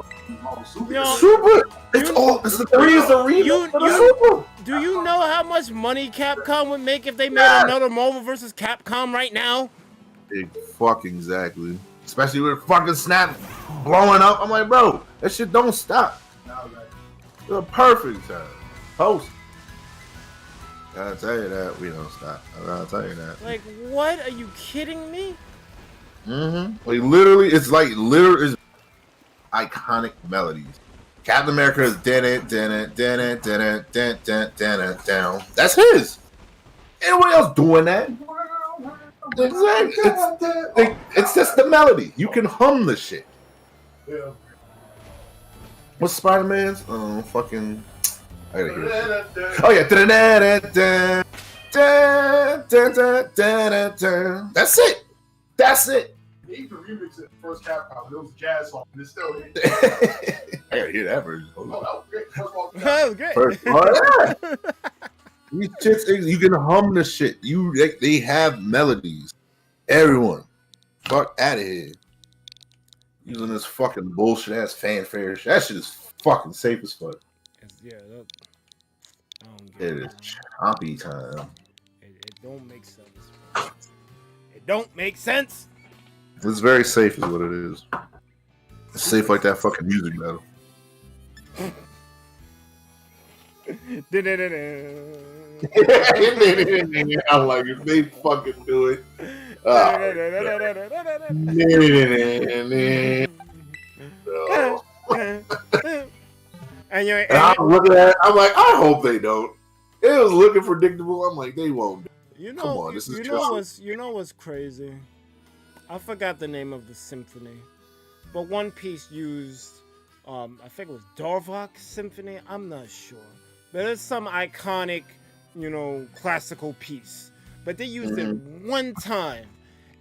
S5: Marvel Super?
S3: Super. It's the 3 is the remake for the Super.
S1: Do you know how much money Capcom would make if they made another Marvel vs. Capcom right now?
S3: Exactly. Especially with fucking Snap blowing up. I'm like, bro, that shit don't stop. It's a perfect time. Post. Gotta tell you that we don't stop. I gotta tell you that.
S1: Like, what? Are you kidding me?
S3: Mm-hmm. Like literally, it's iconic melodies. Captain America is down. That's his. Anyone else doing that? Exactly. It's just the melody. You can hum the shit.
S5: Yeah.
S3: What's Spider-Man's? Oh, fucking. I gotta hear it. Oh, yeah. That's it. That's it.
S5: They even remixed it first Capcom. It was a jazz song, and it's still hit.
S3: I gotta hear that version.
S5: Oh, that was great. First of all,
S1: That was great.
S3: These shits, you can hum the shit. They have melodies. Everyone, fuck out of here. Using this fucking bullshit ass fanfare. That shit is fucking safe as fuck. It is choppy time.
S1: It don't make sense. It don't make sense.
S3: It's very safe, is what it is. It's safe like that fucking music metal. I'm like, if they fucking do it.
S1: And
S3: I'm looking at it, I'm like, I hope they don't. It was looking predictable. I'm like, they won't. Come on, this is
S1: you know what's crazy? I forgot the name of the symphony, but One Piece used, I think it was Darvok Symphony. I'm not sure, but it's some iconic, classical piece. But they used it one time,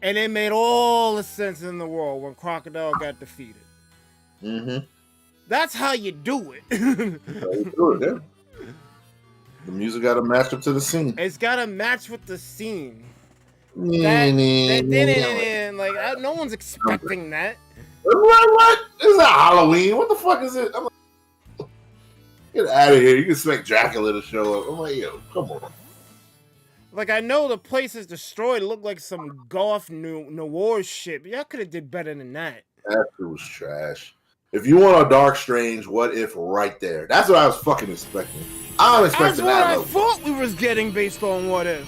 S1: and it made all the sense in the world when Crocodile got defeated.
S3: Mm-hmm.
S1: That's how you do it.
S3: The music got to match up to the scene.
S1: It's got to match with the scene. No one's expecting that.
S3: What? It's not Halloween. What the fuck is it? I'm like, get out of here. You can expect Dracula to show up. I'm like, yo, come on.
S1: Like, I know the place is destroyed. It looked like some golf noir shit, but y'all could have did better than that.
S3: That shit was trash. If you want a Dark Strange, what if right there? That's what I was fucking expecting. I'm
S1: That's
S3: expecting
S1: what
S3: that
S1: I
S3: level.
S1: thought we was getting based on what if.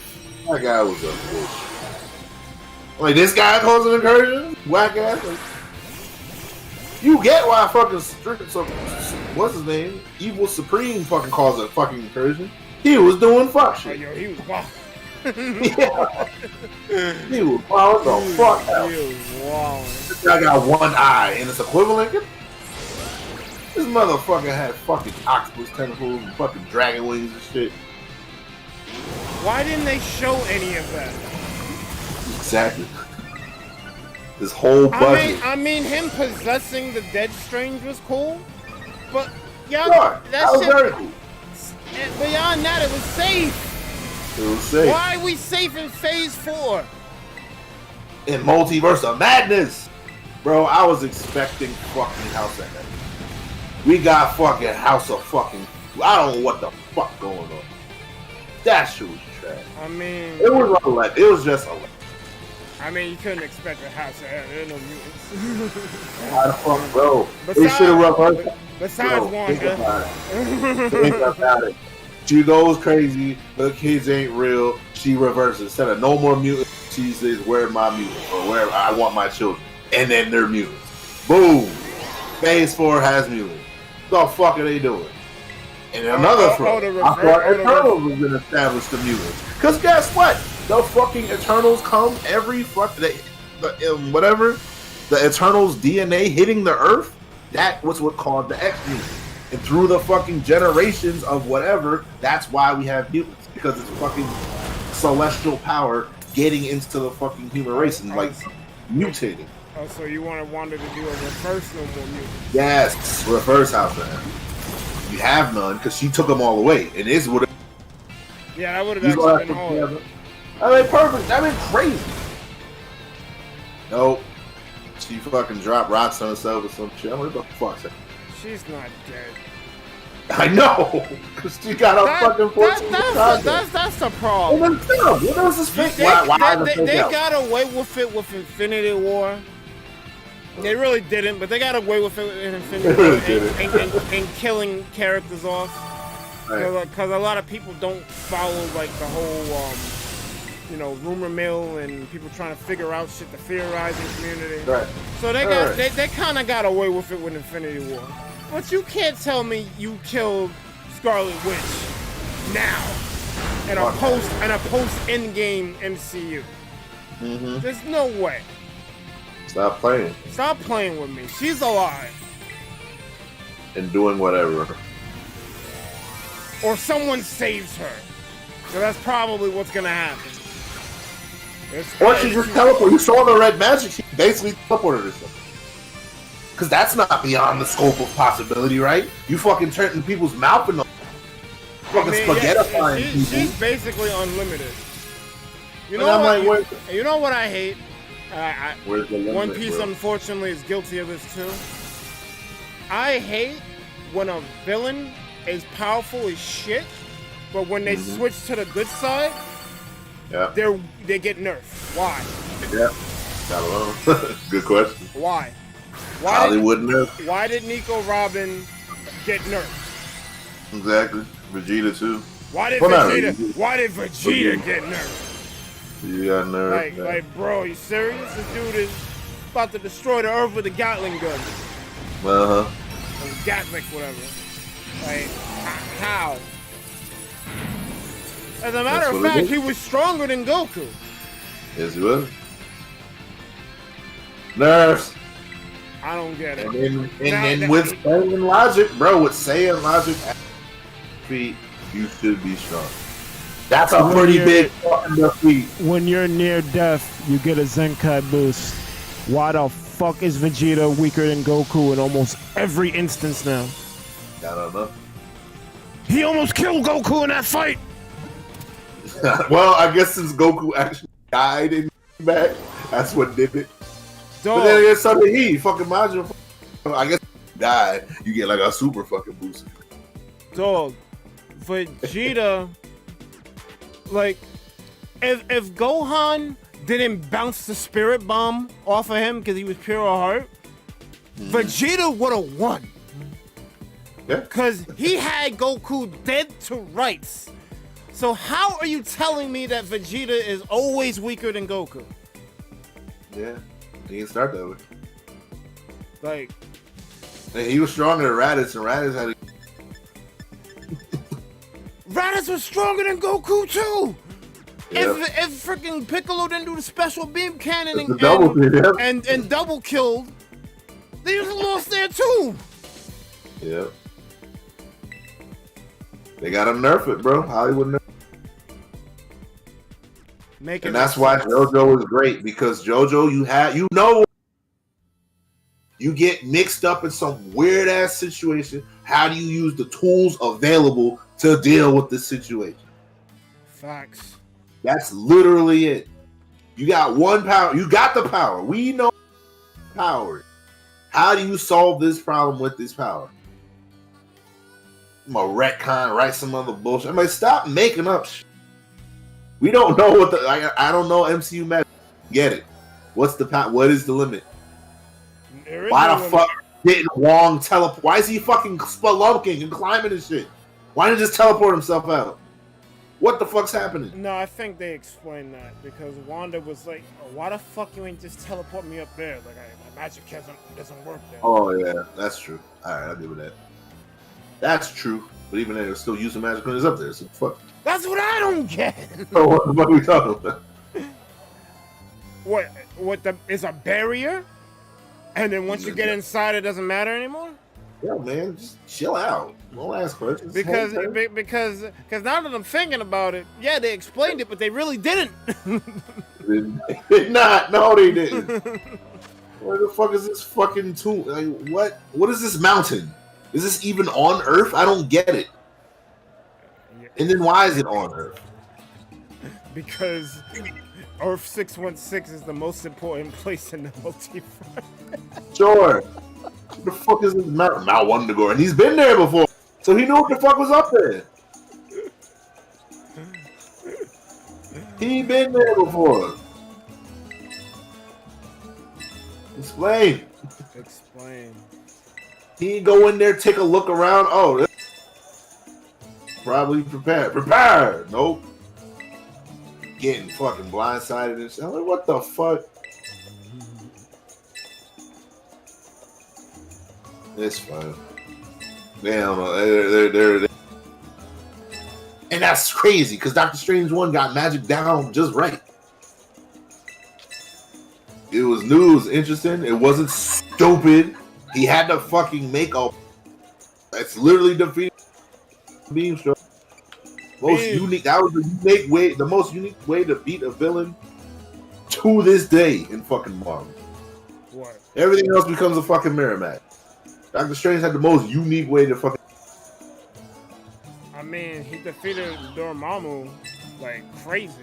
S3: That guy was a bitch. Like, this guy calls an incursion? Whack ass? Like, you get why fucking what's his name? Evil Supreme fucking calls it a fucking incursion. He was doing fuck
S1: Oh,
S3: shit.
S1: yo, he was wild.
S3: Yeah. He was wild the fuck out.
S1: He was wild.
S3: This guy got one eye and it's equivalent. This motherfucker had fucking octopus tentacles and fucking dragon wings and shit.
S1: Why didn't they show any of that?
S3: Exactly. This whole budget.
S1: I mean, him possessing the Dead Strange was cool, but yeah,
S3: Sure, that was
S1: shit.
S3: very cool.
S1: Beyond that, it was safe.
S3: It was safe.
S1: Why are we safe in Phase 4?
S3: In Multiverse of Madness, bro, I was expecting fucking House of Heaven. We got fucking House of fucking. I don't know what the fuck going on. That shit was trash.
S1: I mean,
S3: It was like it was just a.
S1: I mean, you couldn't expect a House of Heaven. There are no mutants.
S3: How the fuck, bro? They should have reversed.
S1: Besides
S3: Think
S1: Wanda.
S3: about it. Think about it. She goes crazy. The kids ain't real. She reverses. Instead of no more mutants, she says, "Where are my mutants? Or where I want my children?" And then they're mutants. Boom. Phase 4 has mutants. The fuck are they doing? And another front, I thought Eternals was gonna establish the mutants. Cause guess what? The fucking Eternals come every whatever the Eternals DNA hitting the Earth. That was what caused the X mutants. And through the fucking generations of whatever, that's why we have mutants. Because it's fucking celestial power getting into the fucking human race and like mutating.
S1: Oh, so you wanted Wanda to do a reverse no more mutants?
S3: Yes, reverse House of Heaven. You have none because she took them all away, and this would have.
S1: Yeah, that would have actually been hard.
S3: I mean, perfect. I mean, crazy. Nope. She fucking dropped rocks on herself or some shit. What the fuck?
S1: She's not dead.
S3: I know, because she got a fucking 14.
S1: That's the problem.
S3: And then what was this fake?
S1: They got away with it with Infinity War. They really didn't, but they got away with it in Infinity War and killing characters off. Because a lot of people don't follow like the whole, rumor mill and people trying to figure out shit, the theorizing community.
S3: Right.
S1: So they kind of got away with it with Infinity War. But you can't tell me you killed Scarlet Witch now in a post Endgame MCU.
S3: Mm-hmm.
S1: There's no way.
S3: Stop playing.
S1: Stop playing with me. She's alive.
S3: And doing whatever.
S1: Or someone saves her. So that's probably what's gonna happen.
S3: Or she just teleported. You saw the red magic. She basically teleported herself. Because that's not beyond the scope of possibility, right? You fucking turn people's mouth into fucking spaghetti-fying people.
S1: She's basically unlimited. You know what I hate?
S3: Where's the limit,
S1: One Piece,
S3: bro?
S1: unfortunately, is guilty of this too. I hate when a villain is powerful as shit, but when they switch to the good side, they get nerfed. Why?
S3: Yeah, I don't know. Good question.
S1: Why?
S3: Hollywood nerf.
S1: Why did Nico Robin get nerfed?
S3: Exactly. Vegeta too.
S1: Why did Vegeta get nerfed?
S3: You got nerfed.
S1: Like, bro, you serious? This dude is about to destroy the Earth with a Gatling gun.
S3: Uh-huh.
S1: Or Gatwick, whatever. Like, how? As a matter of fact, he was stronger than Goku.
S3: Yes, he was. Nerfs.
S1: I don't get it.
S3: And then with Saiyan logic, bro, with Saiyan logic, feet, you should be strong. That's a pretty big fucking defeat.
S1: When you're near death, you get a Zenkai boost. Why the fuck is Vegeta weaker than Goku in almost every instance now?
S3: I don't know.
S1: He almost killed Goku in that fight.
S3: Well, I guess since Goku actually died and came back, that's what did it.
S1: Dog.
S3: But then again, so did he. Fucking Majin. I guess if you die, you get like a super fucking boost.
S1: Dog, Vegeta, like, if Gohan didn't bounce the spirit bomb off of him because he was pure of heart, Vegeta would have won.
S3: Yeah.
S1: Because he had Goku dead to rights. So how are you telling me that Vegeta is always weaker than Goku?
S3: Yeah, he didn't start that way.
S1: Like,
S3: Hey, he was stronger than Raditz, and Raditz had
S1: Raditz was stronger than Goku too.
S3: Yeah.
S1: If freaking Piccolo didn't do the special beam cannon
S3: The double kill, yeah.
S1: and double killed, they would have lost there too.
S3: Yep. They gotta nerf it, bro. Hollywood nerf. And that's why JoJo is great, because JoJo, you get mixed up in some weird ass situation. How do you use the tools available to deal with the situation?
S1: Facts.
S3: That's literally it. You got one power. You got the power. We know power. How do you solve this problem with this power? I'm a retcon, write some other bullshit. I mean, stop making up shit. We don't know what I don't know MCU magic. Get it? What's the what is the limit? Why the fuck didn't Wong teleport? Why is he fucking spelunking and climbing and shit? Why didn't he just teleport himself out? What the fuck's happening?
S1: No, I think they explained that because Wanda was like, oh, "Why the fuck you ain't just teleport me up there? Like my magic doesn't work there."
S3: Oh yeah, that's true. All right, I'll give it that. That's true. But even then, they're still using magic when it's up there. So fuck.
S1: That's what I don't get.
S3: So what the fuck are we talking about?
S1: What is a barrier? And then once you get inside, it doesn't matter anymore?
S3: Yeah, man, just chill out. Don't ask questions.
S1: Because now that I'm thinking about it, yeah, they explained it, but they really didn't.
S3: They did not. No, they didn't. Where the fuck is this fucking tomb? Like, what? What is this mountain? Is this even on Earth? I don't get it. And then why is it on Earth?
S1: Because Earth 616 is the most important place in the multiverse.
S3: Sure. What the fuck is this mountain? Mount Wondagore. And he's been there before. So he knew what the fuck was up there. He been there before. Explain. He go in there, take a look around. Oh, probably prepared. Prepared. Nope. Getting fucking blindsided and shit. I'm like, what the fuck? It's fine. They don't know. They're and that's crazy because Doctor Strange 1 got magic down just right. It was new. It was interesting. It wasn't stupid. He had to fucking make a. That's literally defeating Beam Show. Most unique. That was the unique way. The most unique way to beat a villain to this day in fucking Marvel.
S1: What?
S3: Everything else becomes a fucking mirror match. Doctor Strange had the most unique way to fucking.
S1: I mean, he defeated Dormammu like crazy.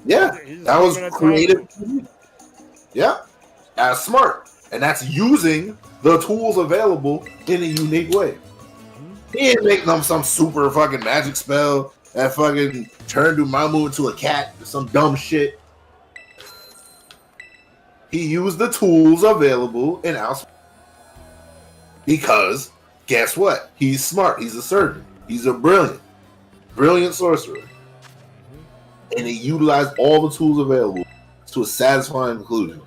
S3: Yeah, that was creative. Yeah, that's smart, and that's using the tools available in a unique way. He didn't make them some super fucking magic spell that fucking turned Dormammu into a cat or some dumb shit. He used the tools available in House. Because, guess what? He's smart. He's a surgeon. He's a brilliant sorcerer. And he utilized all the tools available to a satisfying conclusion.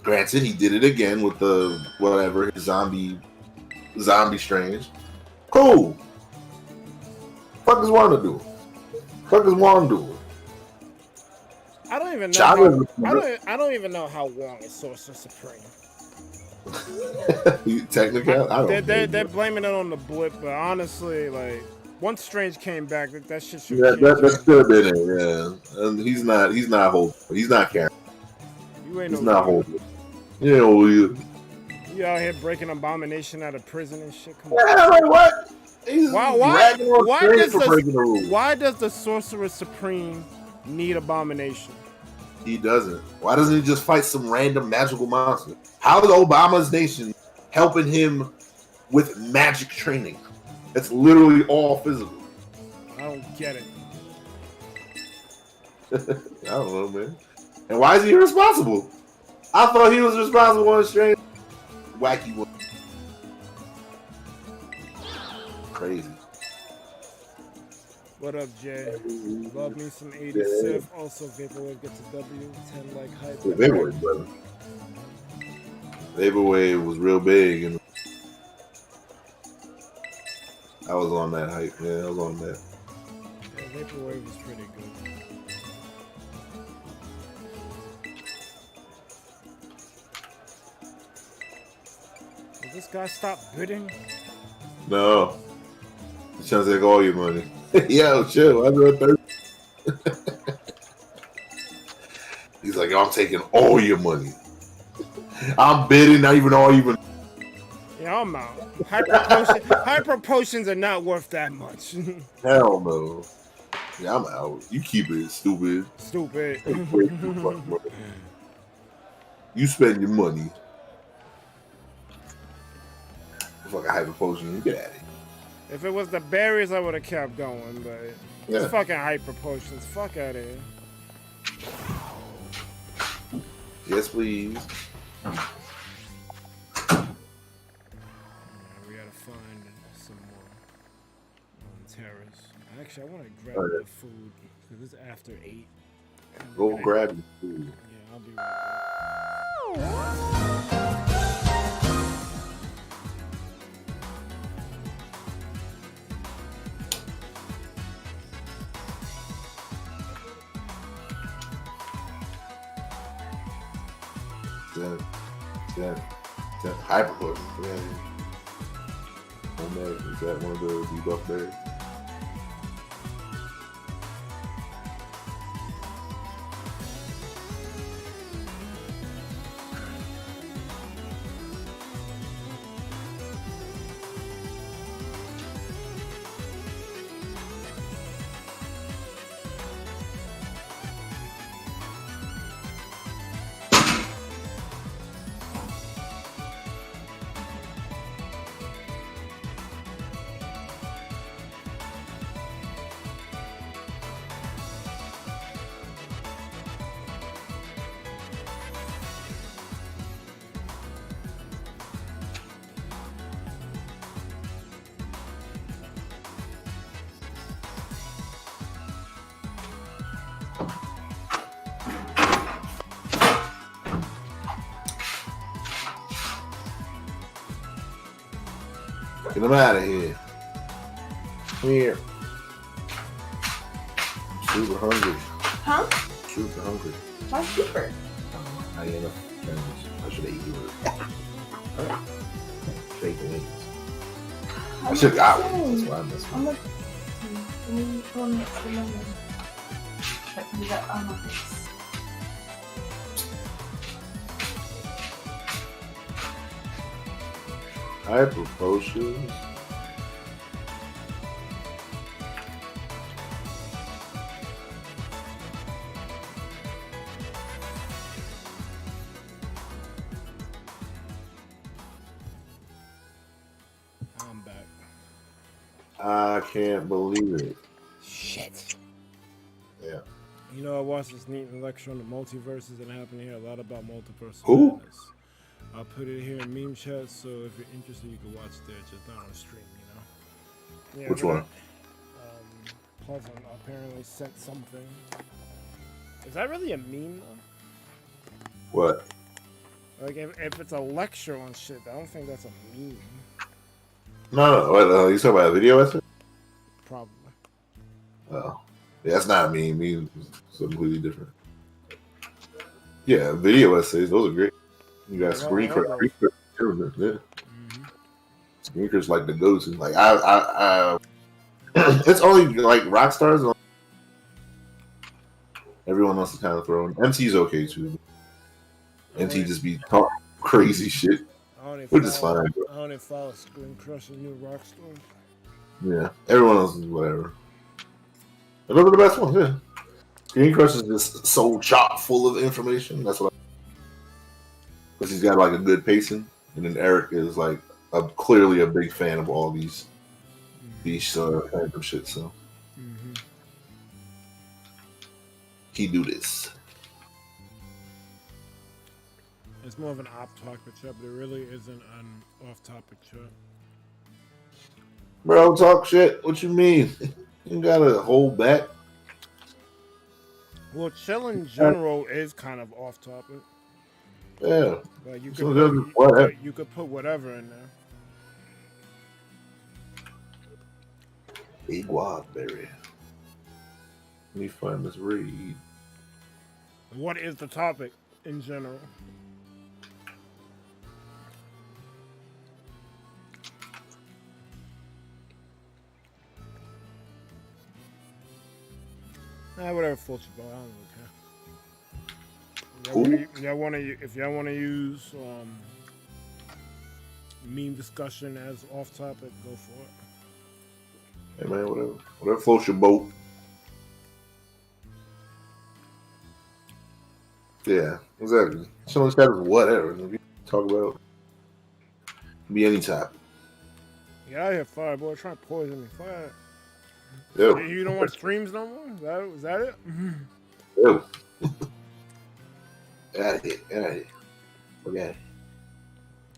S3: Granted, he did it again with the, whatever, his zombie Strange. Cool. Fuck is Wanda doing? Fuck is Wanda doing?
S1: I don't even know. I don't even know how Wong is Sorcerer Supreme.
S3: Technically, I don't.
S1: They're blaming it on the blip, but honestly, like once Strange came back, that shit should.
S3: Yeah, that could have been it. Yeah, and he's not holding. He's not carrying. He's not holding. You know you.
S1: You out here breaking Abomination out of prison and shit. Come
S3: on. Yeah, like what?
S1: Why does the Sorcerer Supreme need Abomination?
S3: He doesn't. Why doesn't he just fight some random magical monster? How is Obama's nation helping him with magic training? It's literally all physical.
S1: I don't get it.
S3: I don't know, man. And why is he irresponsible? I thought he was responsible for one strange wacky one. Crazy.
S1: What up, Jay? Love me some 80 Sif. Also, Vaporwave gets a W. 10 like hype.
S3: Yeah, Vaporwave, brother. Vaporwave was real big, and I was on that hype. Yeah, I was on that.
S1: Yeah, Vaporwave was pretty good. Will this guy stop bidding?
S3: No. He's trying to take all your money. Yo, chill. I do it 30. He's like, yo, I'm taking all your money. I'm bidding, not even all even.
S1: Yeah, I'm out. Hyper potions are not worth that much.
S3: Hell no. Yeah, I'm out. You keep it, stupid.
S1: Stupid.
S3: You spend your money. Fucking hyper potion. You get at it.
S1: If it was the berries, I would have kept going, but
S3: Yeah.
S1: it's fucking hyper potions. Fuck out of here.
S3: Yes, please.
S1: Yeah, we gotta find some more on terrace. Actually, I want to grab the food because it's after 8.
S3: Go grab your food.
S1: Yeah, I'll be right back.
S3: That hyper potion. Yeah. Is that one of the debuff berries? Get him out of here. Come here. I'm super hungry.
S6: Huh?
S3: Super hungry.
S6: Why super?
S3: I am a I should have eaten it. Fake wings. I should have got one. That's why I missed
S6: I'm
S3: one.
S6: like, let me go next to the menu. Check me that on my face.
S3: Hyper potions.
S1: I'm back.
S3: I can't believe it.
S1: Shit.
S3: Yeah.
S1: You know, I watched this neat lecture on the multiverses and I happen to hear a lot about multiverse
S3: Who?
S1: madness. I'll put it here in meme chat, so if you're interested, you can watch there, just not on stream, you know? Yeah,
S3: Which one?
S1: Pleasant apparently sent something. Is that really a meme, though?
S3: What?
S1: Like, if it's a lecture on shit, I don't think that's a meme.
S3: No. What, you talking about a video essay?
S1: Probably.
S3: Oh. Yeah, that's not me. Me is completely different. Yeah, video essays, those are great. You got screen crush. Yeah. Screen crush like the go-to. Like I it's only like rock stars. Everyone else is kind of thrown. MT's okay too. MT just be talking crazy shit, which is fine.
S1: I only follow Screen Crush and New Rockstar.
S3: Yeah, everyone else is whatever. And those are the best ones. Yeah, Screen Crush is just so chock full of information. That's what. Because he's got like a good pacing, and then Eric is like clearly a big fan of all these random shit. So he do this.
S1: It's more of an off-topic chat, but it really isn't an off-topic chat.
S3: Bro, talk shit. What you mean? You gotta hold back.
S1: Well, chill in general is kind of off-topic.
S3: Yeah.
S1: Like you
S3: So
S1: could
S3: whatever.
S1: you could put whatever in there.
S3: A guaberry. Let me find this read.
S1: What is the topic in general? Whatever floats your boat. I don't really care. If y'all want to use meme discussion as off topic, go for it.
S3: Hey man, whatever floats your boat. Yeah, exactly. Someone's got whatever. If you talk about be any topic.
S1: Yeah, I hear fire boy trying to poison me. Fire.
S3: Ew.
S1: You don't want streams no more? Is that it?
S3: Ew. Get out of here. Get out of here. Forget it.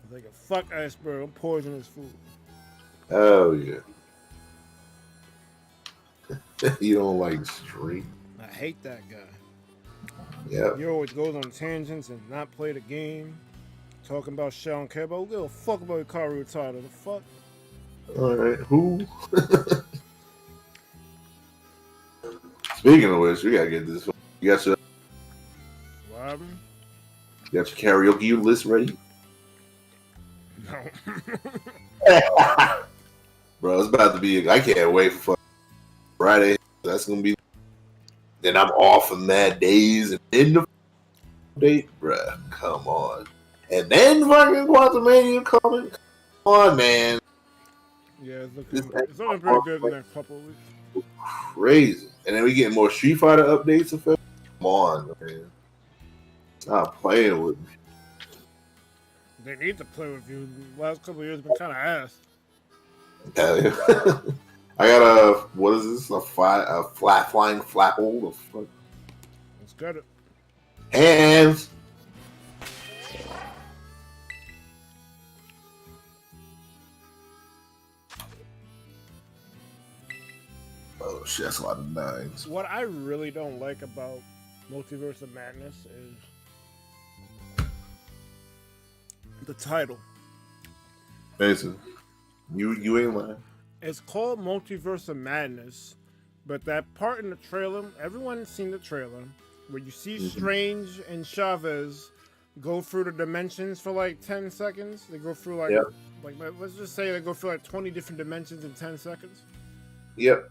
S1: I'm thinking, fuck iceberg. I'm poisoning his food.
S3: Oh yeah. You don't like stream?
S1: I hate that guy.
S3: Yeah.
S1: He always goes on tangents and not play the game. Talking about shit I don't care about. Who give a fuck about Hikaru Utada? The fuck?
S3: Alright, who? Speaking of which, we gotta get this. You got your karaoke list ready?
S1: No.
S3: Bro, it's about to be. I can't wait for Friday. That's gonna be. Then I'm off on that days and then the date, bruh. Come on. And then fucking Quantumania coming. Come on, man.
S1: Yeah, it's looking pretty good in the next couple of weeks.
S3: Crazy. And then we getting more Street Fighter updates. Come on, man. Stop playing with me.
S1: They need to play with you. The last couple of years have been kind of ass.
S3: Hell yeah. I got a, what is this? A flat flying flapple? The fuck?
S1: Let's get it.
S3: Hands. Oh shit, that's a lot of nines.
S1: What I really don't like about Multiverse of Madness is the title.
S3: Basically, you ain't lying.
S1: It's called Multiverse of Madness, but that part in the trailer, everyone's seen the trailer, where you see Strange and Chavez go through the dimensions for like 10 seconds. They go through like let's just say they go through like 20 different dimensions in 10 seconds.
S3: Yep.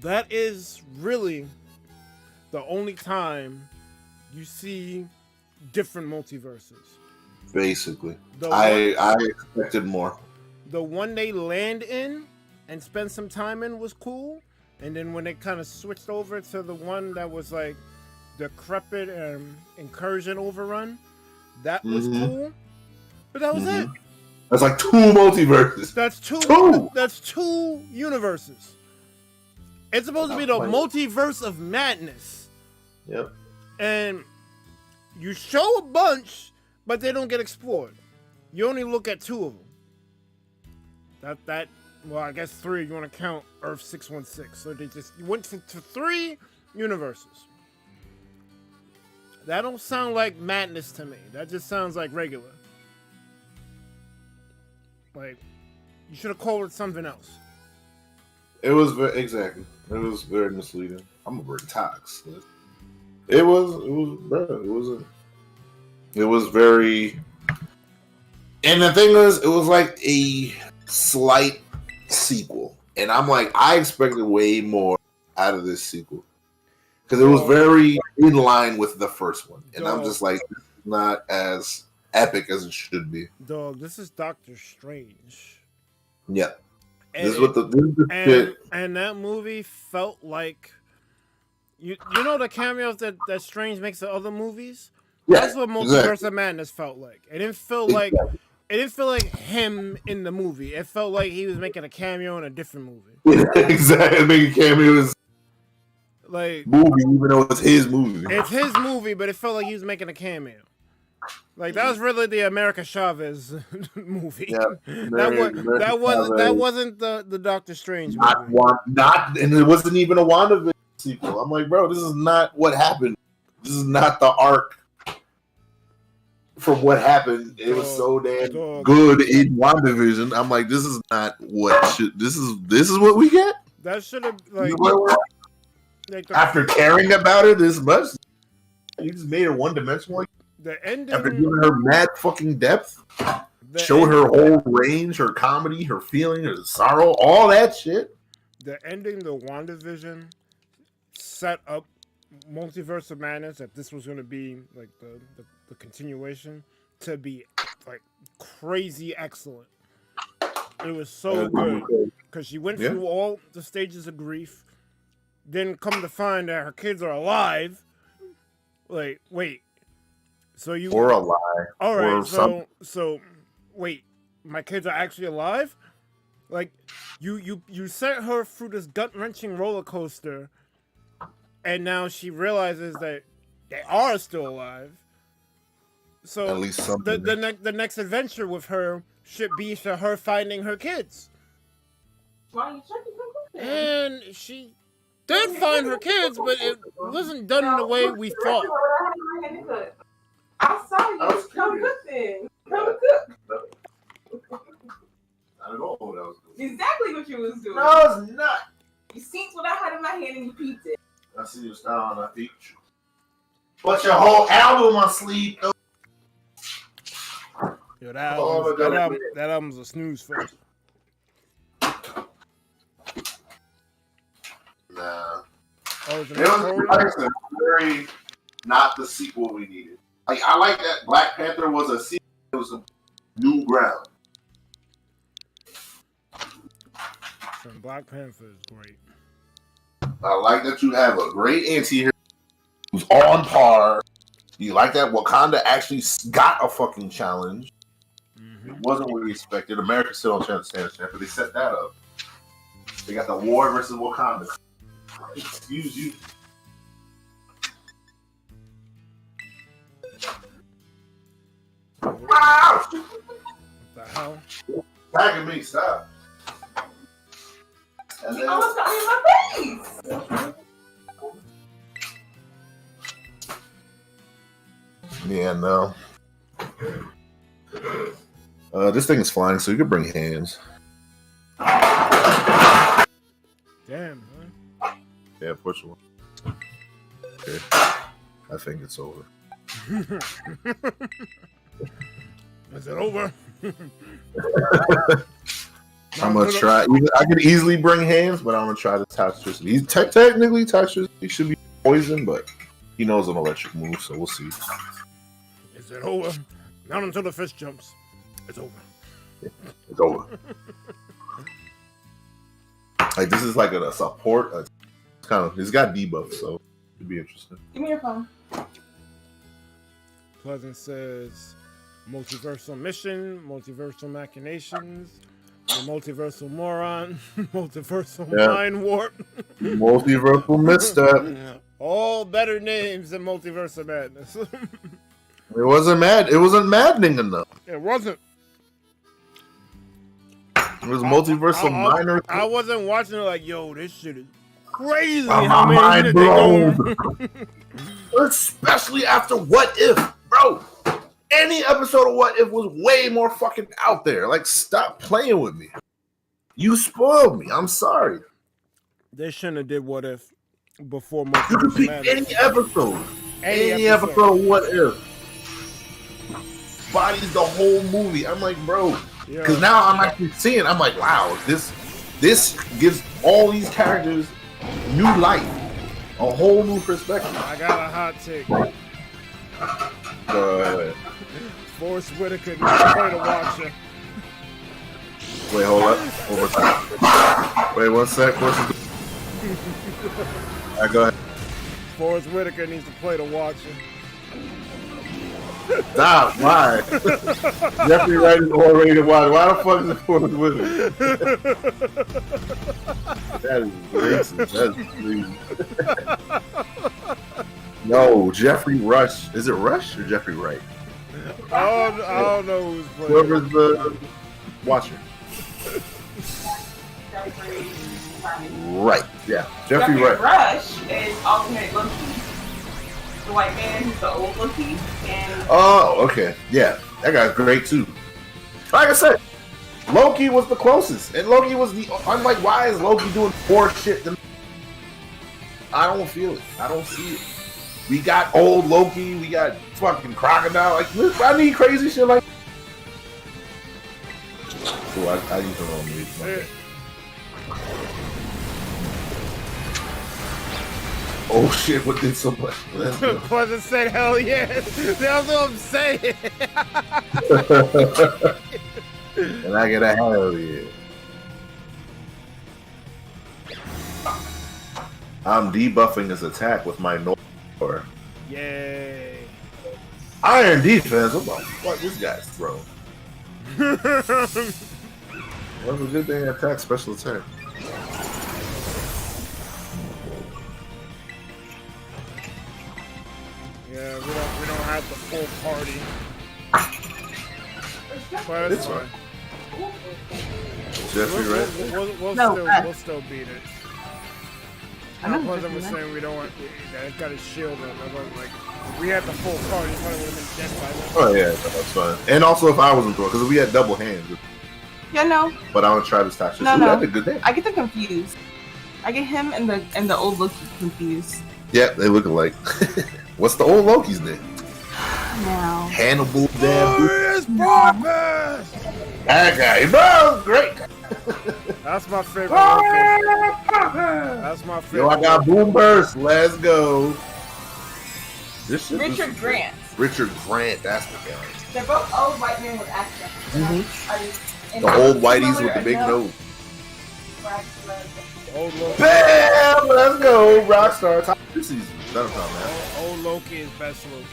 S1: That is really the only time you see different multiverses.
S3: Basically. I expected more.
S1: The one they land in and spend some time in was cool. And then when they kind of switched over to the one that was like decrepit and incursion overrun, that was cool. But that was it.
S3: That's like 2 multiverses.
S1: That's two. That's 2 universes. It's supposed to be the Multiverse of Madness.
S3: Yep.
S1: And you show a bunch, but they don't get explored. You only look at 2 of them. Well, I guess 3 if you want to count Earth 616. So they just went to 3 universes. That don't sound like madness to me. That just sounds like regular. Like, you should have called it something else.
S3: It was exactly. It was very misleading. I'm gonna bring Tox. It was very. And the thing is, it was like a slight sequel, and I'm like, I expected way more out of this sequel because it was very in line with the first one, and I'm just like, this is not as epic as it should be.
S1: Dog, this is Doctor Strange.
S3: Yeah.
S1: And,
S3: this is what the
S1: and that movie felt like you know the cameos that Strange makes in other movies.
S3: Yeah,
S1: that's what Multiverse of Madness felt like. It didn't feel like him in the movie. It felt like he was making a cameo in a different movie.
S3: Exactly, making cameos
S1: like
S3: movie, even though it's his movie.
S1: It's his movie, but it felt like he was making a cameo. Like that was really the America Chavez movie.
S3: Yeah,
S1: that wasn't the Doctor Strange movie.
S3: And it wasn't even a WandaVision sequel. I'm like, bro, this is not what happened. This is not the arc from what happened. It was so damn good in WandaVision. I'm like, this is not what should. This is what we get.
S1: That should have
S3: after caring about it this much, you just made it one dimensional.
S1: The ending,
S3: after giving her mad fucking depth, showed her whole range, her comedy, her feeling, her sorrow, all that shit.
S1: The ending, the WandaVision, set up Multiverse of Madness, that this was going to be like the continuation, to be like crazy excellent. It was so good because she went through all the stages of grief, then come to find that her kids are alive. Like, wait. So you
S3: or alive?
S1: All right. So wait, my kids are actually alive. Like you sent her through this gut-wrenching roller coaster, and now she realizes that they are still alive. So
S3: at least something.
S1: The next adventure with her should be for her finding her kids.
S6: Why are you checking her?
S1: And she did find her kids, but it wasn't done in the way we thought.
S6: I saw you. Come cook then. Come cook.
S3: I don't know what I was doing.
S6: Exactly what you was doing.
S3: No, it's not.
S6: You seen what I had in my hand and you peeped it.
S3: I see your style and I peeped you. But your whole album on sleep.
S1: Yo, that album's a snooze fest.
S3: Nah.
S1: Oh,
S3: it was very not the sequel we needed. Like I like that Black Panther was a sequel. It was a new ground.
S1: And Black Panther is great.
S3: I like that you have a great anti-hero who's on par. You like that Wakanda actually got a fucking challenge. Mm-hmm. It wasn't what we expected. America still don't understand that, but they set that up. They got the war versus Wakanda. Excuse you. Wow!
S1: What the hell?
S3: Tagging me, stop. And
S6: You almost got me in my face!
S3: Yeah, no. This thing is flying, so you could bring hands.
S1: Damn, huh?
S3: Yeah, push one. Okay. I think it's over.
S1: Is it over?
S3: I'm gonna try. I could easily bring hands, but I'm gonna try the toxicity. He's technically toxic. He should be poison, but he knows an electric move, so we'll see.
S1: Is it over? Not until the fish jumps. It's over.
S3: It's over. Like this is like a support. It's kind of. It's got debuff, so it'd be interesting.
S6: Give me your phone.
S1: Pleasant says, multiversal mission, multiversal machinations, the multiversal moron, multiversal mind warp,
S3: multiversal misstep.
S1: All better names than Multiverse of Madness.
S3: It wasn't maddening enough.
S1: It wasn't.
S3: It was multiversal minor.
S1: I wasn't watching it like, yo, this shit is crazy.
S3: How many minutes blown. Especially after What If, bro. Any episode of What If was way more fucking out there. Like, stop playing with me. You spoiled me. I'm sorry.
S1: They shouldn't have did What If before
S3: You
S1: Multiverse
S3: could
S1: of
S3: pick
S1: Madness.
S3: any episode. Any episode of What If. Bodies the whole movie. I'm like, bro. Because now I'm actually seeing. I'm like, wow. This gives all these characters new life. A whole new perspective.
S1: I got a hot take.
S3: Go ahead.
S1: Forrest Whitaker needs to play the Watcher.
S3: Wait, hold up. Overtime. Wait, 1 sec. Alright, go ahead.
S1: Forrest Whitaker needs to play the Watcher.
S3: Stop. Why? Jeffrey Wright is already the Watcher. Why the fuck is it Forrest Whitaker? That is racist. That's crazy. No, Jeffrey Rush. Is it Rush or Jeffrey Wright?
S1: I don't know who's playing.
S3: Whoever's the watcher. Right. Yeah. Jeffrey Wright.
S6: Rush is alternate Loki. The white man who's the old Loki. And
S3: Oh, okay. Yeah. That guy's great too. Like I said, Loki was the closest. And Loki was the unlike why is Loki doing more shit than I don't feel it. I don't see it. We got old Loki, we got fucking Crocodile. Like I need crazy shit like oh, I use the wrong move. Oh shit, what did so much?
S1: Pleasant said, hell yeah. That's what I'm saying.
S3: And I get a hell yeah. I'm debuffing his attack with my Nor.
S1: Yay.
S3: Iron defense. What the fuck this guy's throw? What's a good thing attack special attack?
S1: Yeah, we don't have the full party. But it's fine.
S3: Jeffrey, right?
S1: We'll still beat it.
S6: I know
S1: Pleasant was saying we don't want that got his shield on. Like if we had the full party, he probably would have been dead by then.
S3: Oh yeah, that's fine. And also if I wasn't throwing, because we had double hands.
S6: yeah, no,
S3: But I want to try this attack.
S6: No.
S3: That's a good day.
S6: I get them confused. I get him and the old Loki confused.
S3: Yeah, they look alike. What's the old Loki's name?
S6: Now,
S3: Hannibal damn.
S1: Glorious progress!
S3: That guy, bro, great.
S1: That's my favorite Loki. That's my favorite.
S3: Yo, I got Boom Burst. Let's go. This shit
S6: Richard Grant.
S3: Richard Grant, that's the guy.
S6: They're both old white men with accents.
S3: The old whiteys with the big nose.
S1: Old Loki.
S3: Bam! Let's go. Rockstar top this season. That's not man.
S1: Old Loki is best Loki.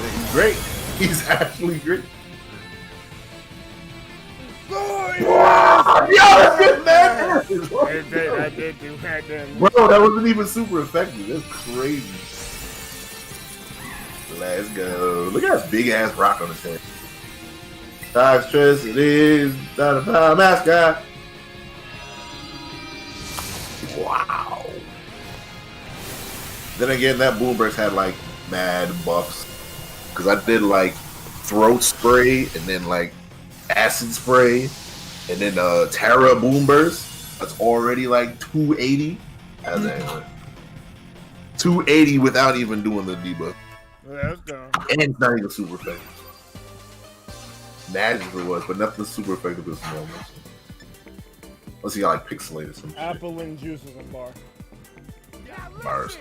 S3: He's great. He's actually great.
S1: Glorious!
S3: Yo, that's good, man.
S1: I did do that then.
S3: Bro, that wasn't even super effective. That's crazy. Let's go. Look at that big ass rock on his head. Times stress, it is ThunderPals mascot. Wow. Then again, that Boom Burst had like mad buffs. Because I did like throat spray and then like acid spray and then Terra Boom Burst. That's already like 280. How's that? 280 without even doing the debuff.
S1: Let's go.
S3: And it's not even super effective. Magically was, but nothing super effective as normal. Unless you got like pixelated some shit.
S1: Apple and juice is a bar.
S3: Bars.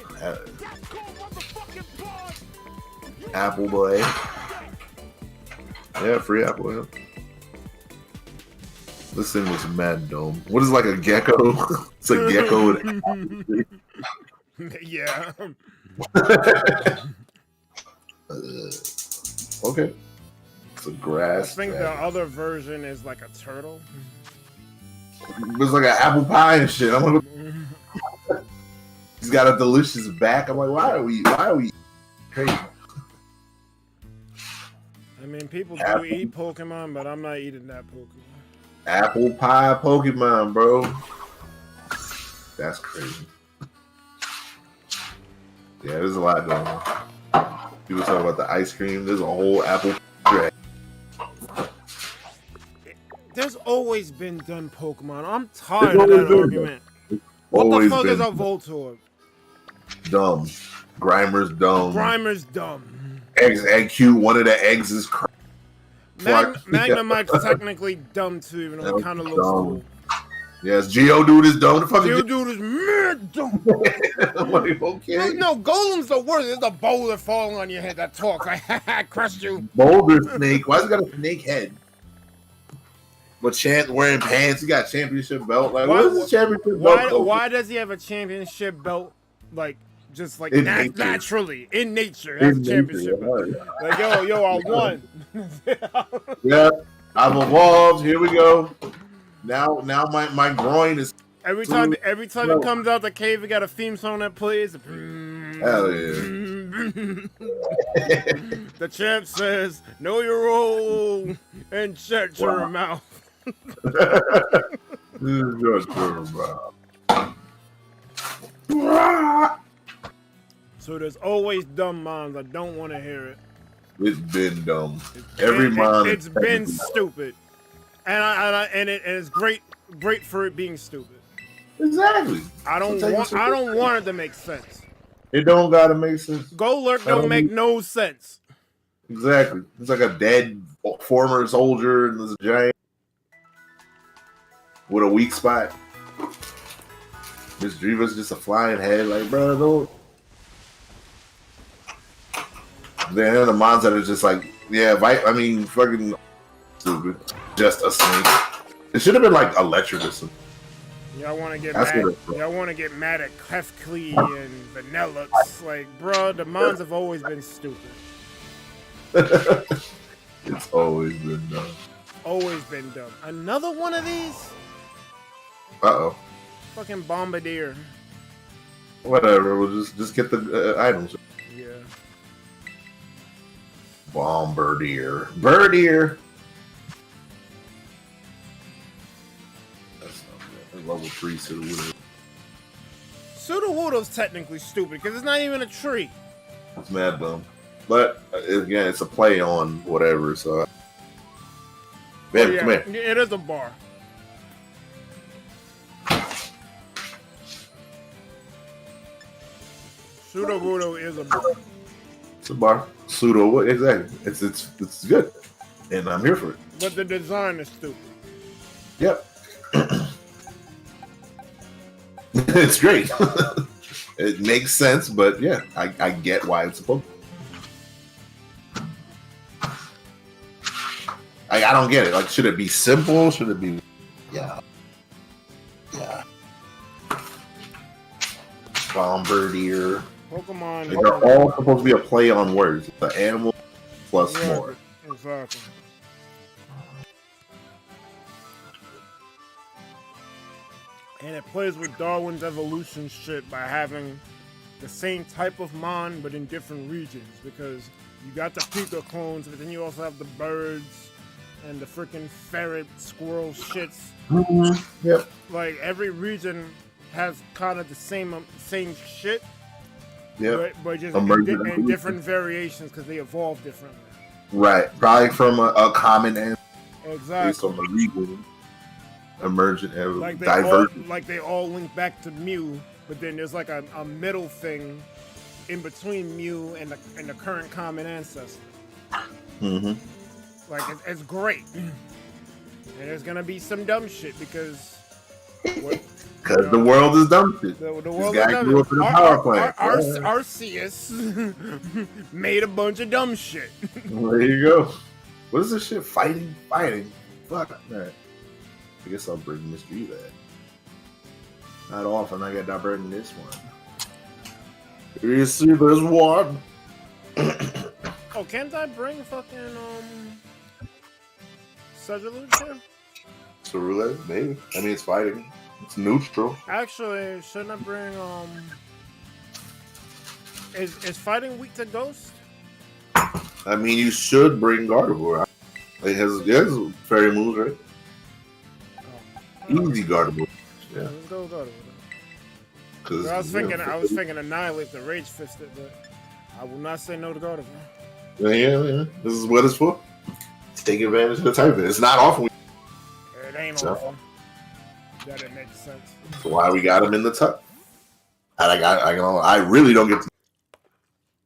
S3: Apple boy. Yeah, free apple. Yeah. This thing was mad dome. What is like a gecko? It's a gecko with
S1: Yeah.
S3: Okay. It's a grass.
S1: I think the other version is like a turtle.
S3: It's like an apple pie and shit. I'm like, he's got a delicious back. I'm like, why are we crazy?
S1: I mean, people do eat Pokemon, but I'm not eating that Pokemon.
S3: Apple pie Pokemon, bro. That's crazy. Yeah, there's a lot going on. People talk about the ice cream. There's a whole apple track.
S1: There's always been done Pokemon. I'm tired of that argument. What the fuck is a Voltorb?
S3: Dumb. Grimer's dumb.
S1: Grimer's dumb.
S3: Eggs, egg cute. One of the eggs is crazy.
S1: Magnemite's technically dumb too, even though it kind of looks cool.
S3: Yes, Geodude is dumb. The fucking
S1: Geodude is mad dumb.
S3: I'm like, okay.
S1: No, Golem's the worst. It's a boulder falling on your head that talks. I crushed you.
S3: Boulder snake. Why's he got a snake head? But wearing pants. He got a championship belt. Like, what is this championship belt?
S1: Why does he have a championship belt? Like, just like naturally in nature. That's a championship belt. Like, yo, I won.
S3: Yeah, I've evolved. Here we go. Now my groin is.
S1: Every time it comes out the cave, we got a theme song that plays.
S3: Hell yeah.
S1: The champ says, know your role and shut your mouth. So there's always dumb moms. I don't want to hear it.
S3: It's been dumb. It's
S1: been stupid, and it's great for it being stupid.
S3: Exactly.
S1: I don't want it to make sense.
S3: It don't gotta make sense.
S1: Go Lurk don't make no sense.
S3: Exactly. It's like a dead former soldier and this giant with a weak spot. Miss Driva's just a flying head. Like, bro, don't. Then the mons that are just like, yeah, fucking stupid. Just a snake. It should have been like Electricus.
S1: Y'all want to get mad? Y'all want to get mad at Clefclee and Vanillux? Like, bro, the mons have always been stupid.
S3: It's always been dumb.
S1: Always been dumb. Another one of these?
S3: Uh-oh.
S1: Fucking Bombardier.
S3: Whatever. We'll just get the items.
S1: Yeah.
S3: Bombardier. Birdier. That's not bad. Level 3 Sudowoodo.
S1: Sudowoodo's technically stupid because it's not even a tree.
S3: It's mad dumb. But, again, it's a play on whatever, so... Man, come here.
S1: It is a bar. Sudowoodo is a bar.
S3: It's a bar. Pseudo, exactly. It's good. And I'm here for it.
S1: But the design is stupid.
S3: Yep. It's great. It makes sense, but yeah, I get why it's a Pokemon. I don't get it. Like, should it be simple? Should it be... Yeah. Bombardier.
S1: Pokemon.
S3: Like, they're all supposed to be a play on words. The animal plus more.
S1: Exactly. And it plays with Darwin's evolution shit by having the same type of mon, but in different regions. Because you got the Pika clones, but then you also have the birds and the freaking ferret, squirrel shits.
S3: Mm-hmm. Yep.
S1: Like, every region has kind of the same shit.
S3: Yeah,
S1: but just in different variations because they evolve differently.
S3: Right, probably from a common ancestor.
S1: Exactly.
S3: Based on the region, emergent,
S1: like they all link back to Mew, but then there's like a middle thing in between Mew and the current common ancestor.
S3: Mm-hmm.
S1: Like it's great, and there's gonna be some dumb shit because.
S3: Because the world is dumb shit.
S1: The world
S3: this guy grew up in a power plant.
S1: Arceus made a bunch of dumb shit.
S3: There you go. What is this shit? Fighting? Fuck that. I guess I'll bring Mr. E that. Not often I get to bring this one. You see this one?
S1: Oh, can't I bring fucking Sedgelude here?
S3: Cerulege? Maybe. I mean, it's fighting. It's neutral.
S1: Actually, shouldn't I bring Is fighting weak to Ghost?
S3: I mean, you should bring Gardevoir. It has fairy moves, right?
S1: Oh.
S3: Easy Gardevoir. Yeah.
S1: Let's go with Gardevoir. I was thinking Annihilate the Rage Fisted, but I will not say no to Gardevoir.
S3: Yeah. This is what it's for. Take advantage of the type. It's not often.
S1: It ain't often. That didn't make sense.
S3: That's why we got him in the tuck. I really don't get to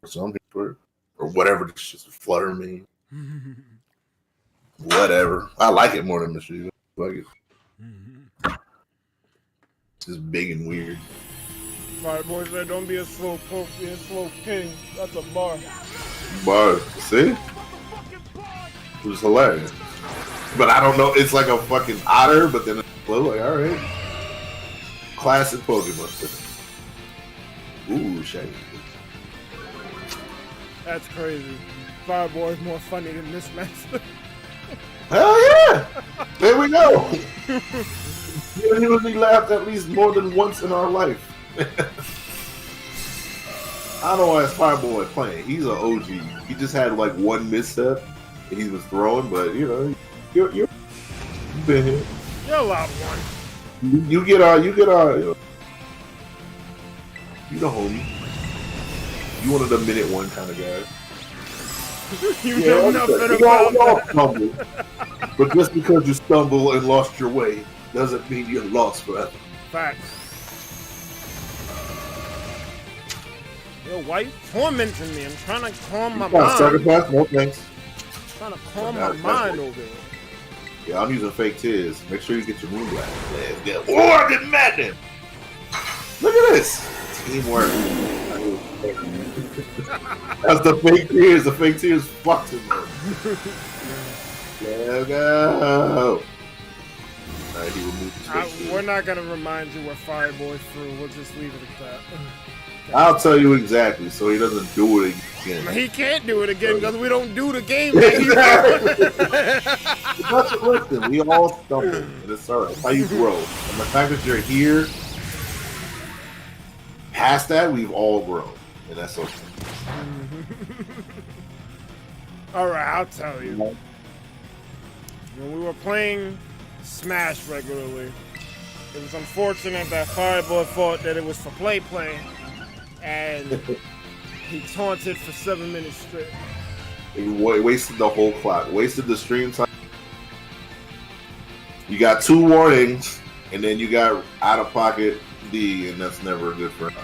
S3: some people or whatever. It's just flutter me. Whatever. I like it more than Mr. Like it. It's just big and weird.
S1: Alright, boys, don't be a slow poke, be a slow king. That's a bar.
S3: Bar. See? It was hilarious. But I don't know. It's like a fucking otter, but then it's slow. Like, all right. Classic Pokemon. Ooh, shady.
S1: That's crazy. Fireboy is more funny than this master.
S3: Hell yeah! There we go. We laughed at least more than once in our life. I don't know why Fireboy playing. He's an OG. He just had like one misstep and he was throwing, but you know, you've been here.
S1: You're allowed one.
S3: You get our, you know, you the homie. You one of the minute one kind of guys.
S1: You know nothing
S3: we
S1: about
S3: all
S1: that.
S3: stumble. But just because you stumble and lost your way doesn't mean you're lost forever.
S1: Facts. Yo, why you tormenting me? I'm trying to calm my mind.
S3: Sacrifice, no thanks.
S1: Trying to calm my mind over here.
S3: Yeah, I'm using fake tears. Make sure you get your moon blast. Let's go. Oh, I did madness! Look at this! Teamwork. That's the fake tears. The fake tears fucked him. Let's go. Alright, he removed his
S1: We're not gonna remind you what Fireboy threw. We'll just leave it at that.
S3: I'll tell you exactly, so he doesn't do it again.
S1: He can't do it again because we don't do the game
S3: Exactly.
S1: anymore.
S3: But listen, we all stumble, and it's alright. It's how you grow. And the fact that you're here, past that, we've all grown, and that's okay.
S1: Alright, I'll tell you. When we were playing Smash regularly, it was unfortunate that Fireboy thought that it was for play, and he taunted for 7 minutes straight.
S3: He wasted the whole clock, wasted the stream time. You got 2 warnings, and then you got out of pocket D, and that's never good for him.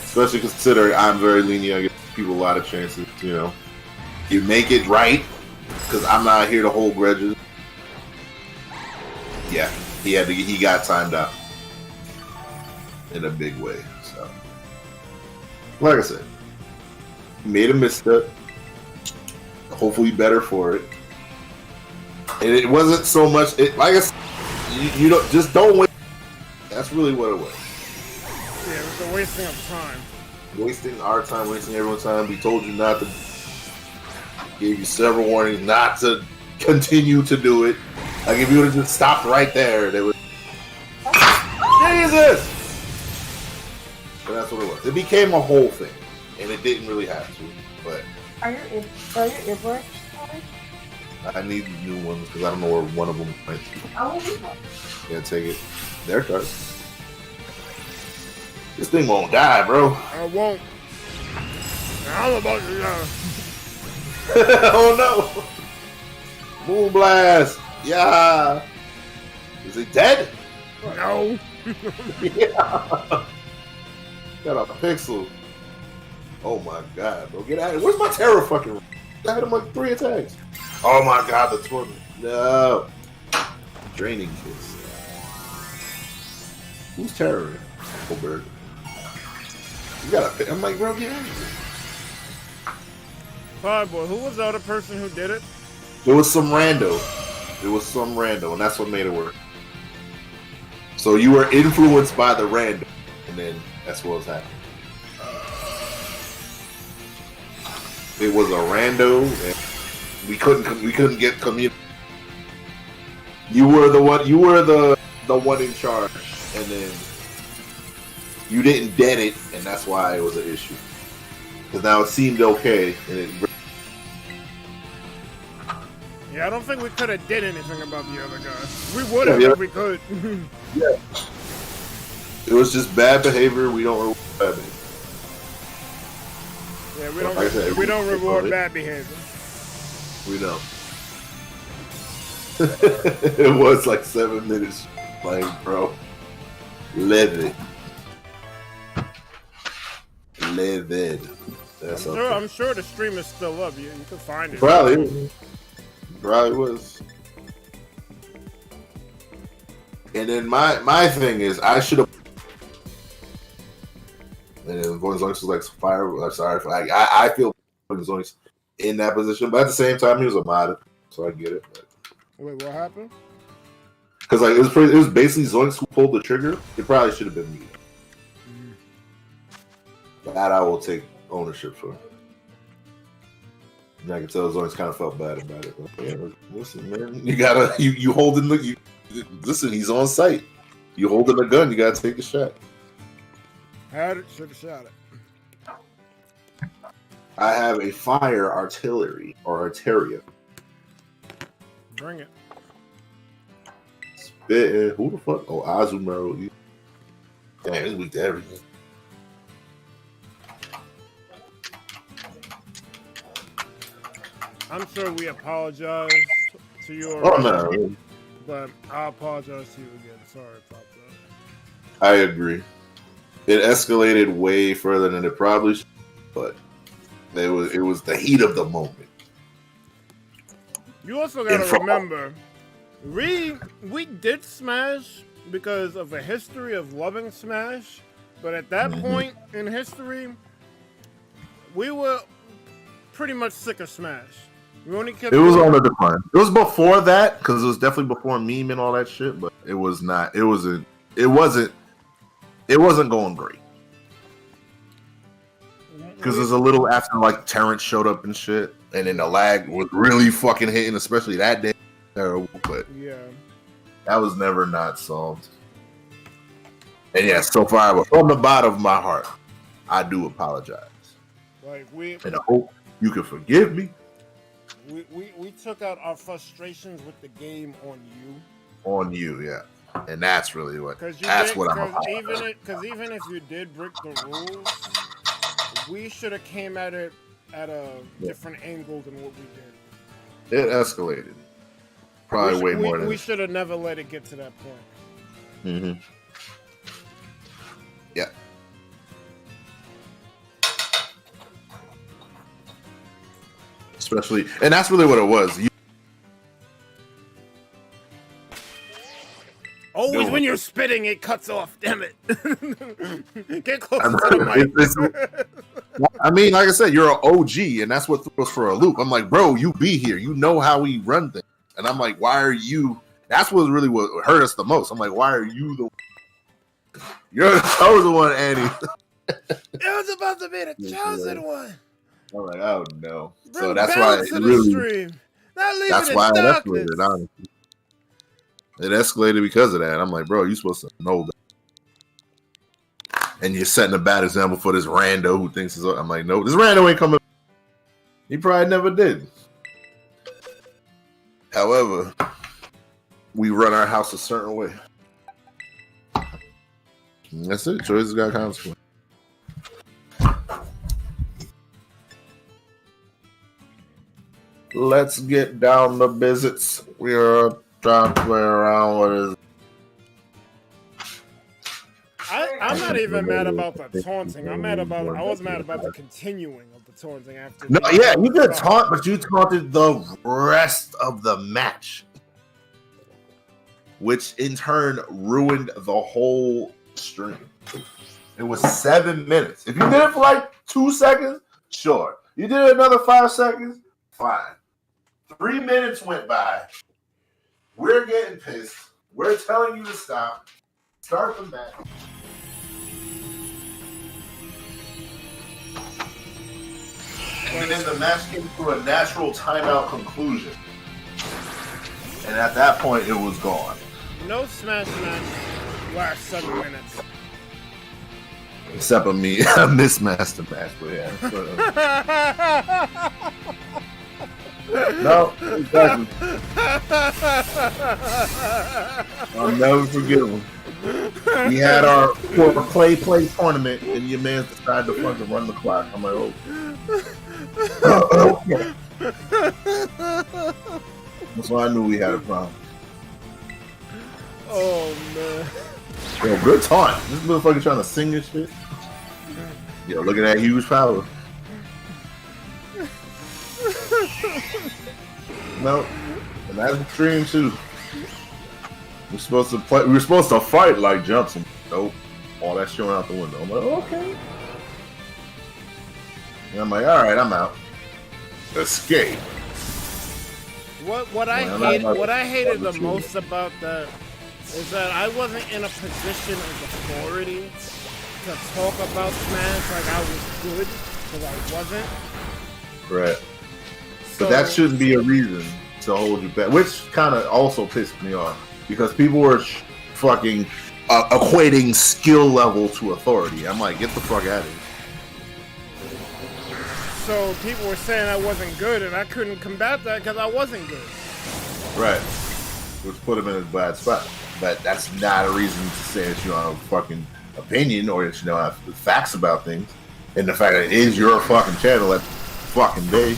S3: Especially considering I'm very lenient. I give people a lot of chances, you know. You make it right, because I'm not here to hold grudges. Yeah, he got timed out in a big way. So, like I said, he made a misstep. Hopefully, better for it. And it wasn't so much. Like I said, you don't wait. That's really what it was.
S1: Yeah, it was a wasting of time.
S3: Wasting our time, wasting everyone's time. We told you not to. Gave you several warnings not to continue to do it. Like if you would have just stopped right there, they would. Jesus! But that's what it was. It became a whole thing, and it didn't really have to. But
S6: Are your earbuds?
S3: I need new ones because I don't know where one of them went.
S6: I will need one.
S3: Yeah, take it. Their turn. This thing won't die, bro.
S1: I won't. I'm about to die.
S3: Oh no! Moon blast! Yeah! Is he dead?
S1: No.
S3: Yeah! Got a pixel. Oh my god, bro. Get out of here. Where's my terror fucking? I hit him like 3 attacks. Oh my god, the torment. No. Draining kiss. Who's terror? Goldberg. You gotta. I'm like, bro, get out of here.
S1: Fireboy, who was the other person who did it?
S3: There was some rando. And that's what made it work. So you were influenced by the rando, and then that's what was happening. It was a rando, and we couldn't get community. You were the one. You were the one in charge, and then you didn't dead it, and that's why it was an issue. Because now it seemed okay, and it.
S1: Yeah, I don't think we could have did anything about the other guy. We would have if we could.
S3: Yeah. It was just bad behavior. We don't reward bad behavior.
S1: Yeah, we don't reward bad behavior.
S3: We don't. It was like 7 minutes playing, bro. Livid. That's
S1: I'm sure the stream is still up. You can find it.
S3: Probably was. And then my thing is, I should have. And then Golden Zoinks was like fire. I'm sorry, I feel Golden Zoinks in that position, but at the same time, he was a mod, so I get it. But.
S1: Wait, what happened?
S3: Because like it was basically Zoinks who pulled the trigger. It probably should have been me. That I will take ownership for. And I can tell Zoinks kind of felt bad about it. But, yeah, listen, man, you gotta you holding the listen. He's on site. You holding the gun. You gotta take the shot.
S1: Had it, should have shot it.
S3: I have a fire artillery or arteria.
S1: Bring it.
S3: Spit. Who the fuck? Oh, Azumarill. Damn, it's weak to everything.
S1: I'm sure we apologize to you
S3: Oh
S1: already,
S3: no,
S1: but I apologize to you again. Sorry about that.
S3: I agree. It escalated way further than it probably should, but it was the heat of the moment.
S1: You also gotta remember, we did Smash because of a history of loving Smash, but at that point in history, we were pretty much sick of Smash. We only kept.
S3: It was on the decline. It was before that because it was definitely before meme and all that shit. But it was not. It wasn't. It wasn't going great. Because it was a little after like Terrence showed up and shit, and then the lag was really fucking hitting, especially that day. Terrible, but
S1: yeah,
S3: that was never not solved. And yeah, so far, from the bottom of my heart, I do apologize.
S1: like
S3: And I hope you can forgive me.
S1: We took out our frustrations with the game on you.
S3: On you, yeah. And that's really what. What I'm
S1: about. Even if you did break the rules, we should have came at it at a different angle than what we did.
S3: It escalated. Probably way more than
S1: we should have never let it get to that point.
S3: Mm-hmm. Yeah. Especially, and that's really what it was.
S1: Always when you're spitting, it cuts off. Damn it! Get close to the mic.
S3: I mean, like I said, you're an OG, and that's what threw us for a loop. I'm like, bro, you be here. You know how we run things. And I'm like, why are you? That's what really what hurt us the most. I'm like, why are you the? You're the chosen one, Annie.
S1: It was about to be the chosen one.
S3: I'm like, oh no.
S1: Bring
S3: so that's why it really.
S1: That's
S3: why it escalated. Honestly, it escalated because of that. I'm like, bro, you supposed to know that. And you're setting a bad example for this rando who thinks it's. I'm like, no, this rando ain't coming. He probably never did. However, we run our house a certain way. And that's it. Choices got consequences. Let's get down to visits. We are trying to play around with it.
S1: I'm not even mad about the taunting. I was mad about the continuing of the taunting after.
S3: No, yeah, you did taunt, but you taunted the rest of the match, which in turn ruined the whole stream. It was 7 minutes. If you did it for like 2 seconds, sure. You did it another 5 seconds, fine. 3 minutes went by. We're getting pissed. We're telling you to stop. Start the match. And then the match came to a natural timeout conclusion. And at that point, it was gone.
S1: No Smash match lasts 7 minutes.
S3: Except for me. I miss Master Match, but yeah. No, exactly. I'll never forget him. We had our play tournament, and your man decided to fucking run the clock. I'm like, oh. Okay. That's why I knew we had a problem.
S1: Oh man.
S3: Yo, good taunt. This motherfucker trying to sing this shit. Yo, look at that huge power. No, and that's the stream too. We're supposed to play. We were supposed to fight like Johnson. Nope, all that's showing out the window. I'm like, okay. And I'm like, all right, I'm out. Escape.
S1: What I hated the most about that is that I wasn't in a position of authority to talk about Smash like I was good, because I wasn't.
S3: Right. But that shouldn't be a reason to hold you back, which kind of also pissed me off because people were fucking equating skill level to authority. I'm like, get the fuck out of here.
S1: So people were saying I wasn't good, and I couldn't combat that because I wasn't good.
S3: Right. Which put him in a bad spot. But that's not a reason to say that you don't have a fucking opinion or that you don't have facts about things. And the fact that it is your fucking channel that fucking day.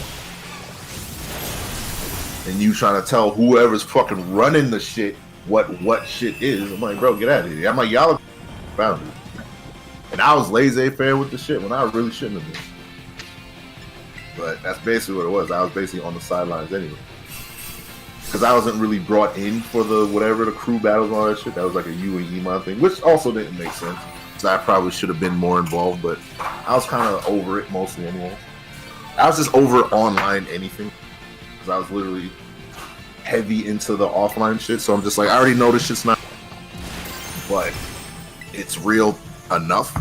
S3: And you trying to tell whoever's fucking running the shit what shit is. I'm like, bro, get out of here. I'm like, y'all found it. And I was laissez-faire with the shit when I really shouldn't have been. But that's basically what it was. I was basically on the sidelines anyway. Because I wasn't really brought in for the crew battles and all that shit. That was like a you and Iman thing, which also didn't make sense. So I probably should have been more involved, but I was kind of over it mostly anyway. I was just over online anything. Because I was literally heavy into the offline shit. So I'm just like, I already know this shit's not, but it's real enough.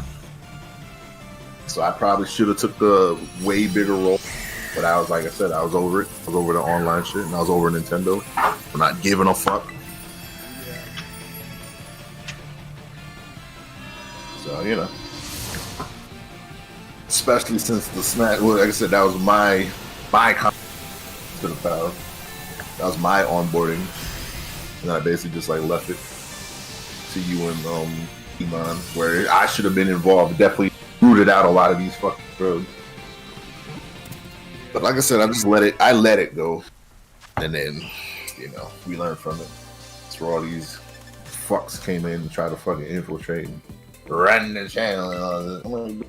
S3: So I probably should have took the way bigger role. But I was, like I said, I was over it. I was over the online shit, and I was over Nintendo. I'm not giving a fuck.
S1: Yeah.
S3: So, you know. Especially since the Smash, well, like I said, that was my to the power. That was my onboarding. And I basically just, like, left it to you and Iman, where I should have been involved. Definitely rooted out a lot of these fucking roads. But like I said, I let it go. And then, you know, we learned from it. That's where all these fucks came in and tried to fucking infiltrate and run the channel and all that. I'm like,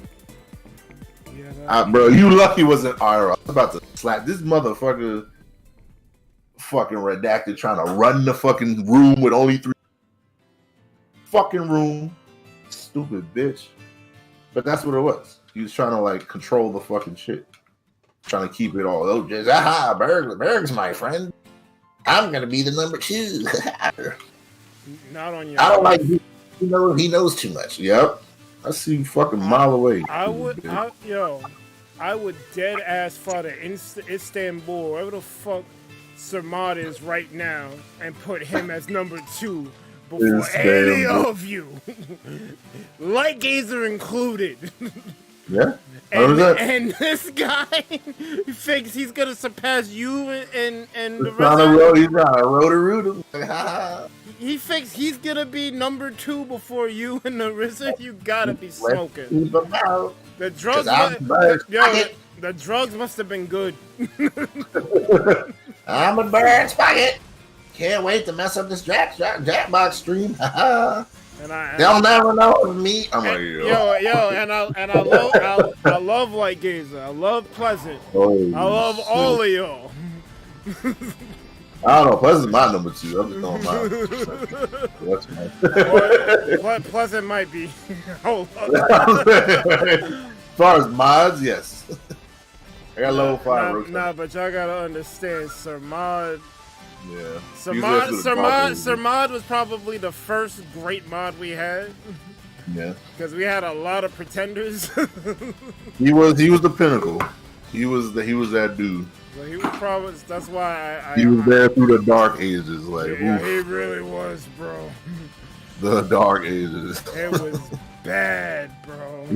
S1: Yeah,
S3: bro, you lucky wasn't IRL. I was about to slap this motherfucker fucking redacted trying to run the fucking room with only 3 fucking room. Stupid bitch. But that's what it was. He was trying to like control the fucking shit. Trying to keep it all. Oh, just Berg's my friend. I'm gonna be the number 2.
S1: not on your.
S3: I don't like. He knows too much. Yep. I see you fucking mile away.
S1: I would dead ass fly to Istanbul, wherever the fuck Samad is right now, and put him as number 2 before any of you, Light Gazer included.
S3: Yeah.
S1: And this guy thinks he's gonna surpass you and the
S3: He's
S1: rest
S3: on
S1: of
S3: the road.
S1: He thinks he's gonna be number 2 before you and the RZA. You gotta be smoking. The drugs, the drugs must have been good.
S4: I'm a bird pocket. Can't wait to mess up this Jackbox stream. They'll never know it's me. I'm like,
S1: I love Light Gazer. I love Pleasant. I love all of y'all.
S3: I don't know. Pleasant's my number 2. I'm just throwing mine.
S1: Pleasant might be. Hold on.
S3: As far as mods, yes. I got level 5.
S1: Nah, but y'all gotta understand, Sir Mod.
S3: Yeah.
S1: Sir Mod was probably the first great mod we had.
S3: Yeah.
S1: Because we had a lot of pretenders.
S3: He was the pinnacle. He was that dude.
S1: So he was probably, that's why
S3: he was there through the dark ages, like
S1: yeah, he really was, bro.
S3: The dark ages.
S1: It was bad, bro.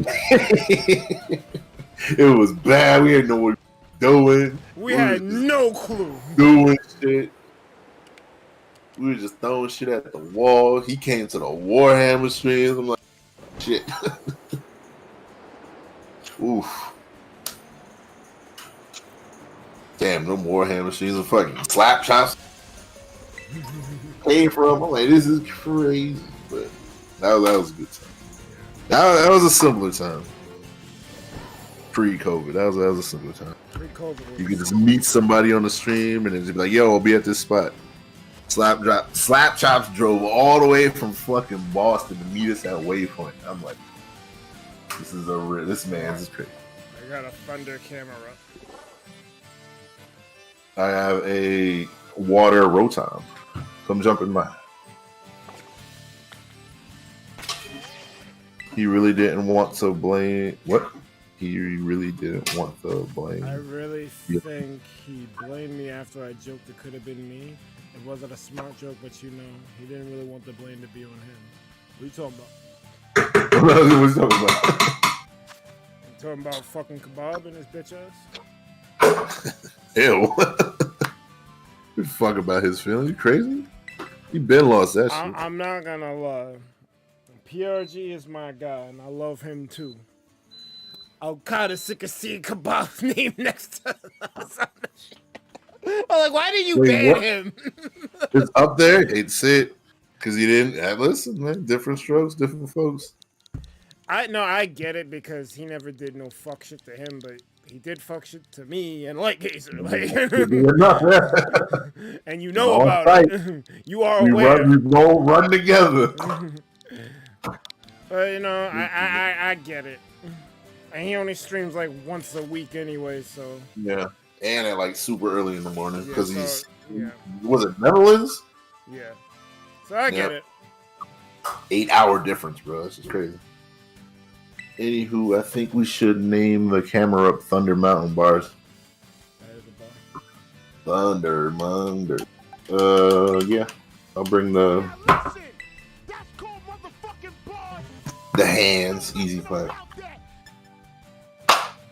S3: It was bad. We didn't know what we were doing.
S1: We had no clue.
S3: Doing shit. We were just throwing shit at the wall. He came to the Warhammer streams. I'm like, shit. Oof. Damn, no Warhammer streams are fucking slap chops. Came from. I'm like, this is crazy. But that was a good time. That was a simpler time. Pre-COVID, that was a simpler time.
S1: Pre-COVID.
S3: You could just meet somebody on the stream and then just be like, "Yo, I'll be at this spot." Slap Chops drove all the way from fucking Boston to meet us at Waypoint. I'm like, this man's is crazy.
S1: I got a Thunder camera.
S3: I have a water Rotom. Come jump in mine. He really didn't want to blame. What? He really didn't want to blame.
S1: I really think he blamed me after I joked it could have been me. It wasn't a smart joke, but you know, he didn't really want the blame to be on him. What you talking about?
S3: What are you talking about?
S1: You talking about fucking Kebab and his bitch ass?
S3: Ew. You fuck about his feelings. You crazy? You been lost that shit.
S1: I'm not gonna lie. PRG is my guy, and I love him too. I'm kind of sick of seeing Kebab's name next to some shit. I'm like, why did you ban him?
S3: It's up there. Hate to it because he didn't. Listen, man. Different strokes, different folks.
S1: I get it because he never did no fuck shit to him, but he did fuck shit to me and like Gazer, like, and you know about it. You are aware.
S3: We all run together.
S1: But you know, I get it. And he only streams like once a week anyway, so
S3: yeah. And at like super early in the morning because he's was it Netherlands?
S1: Yeah. So I get it.
S3: 8-hour difference, bro. This is crazy. Anywho, I think we should name the camera up Thunder Mountain Bars.
S1: That is a
S3: bar. Thunder. Yeah. I'll bring the hands. Easy play.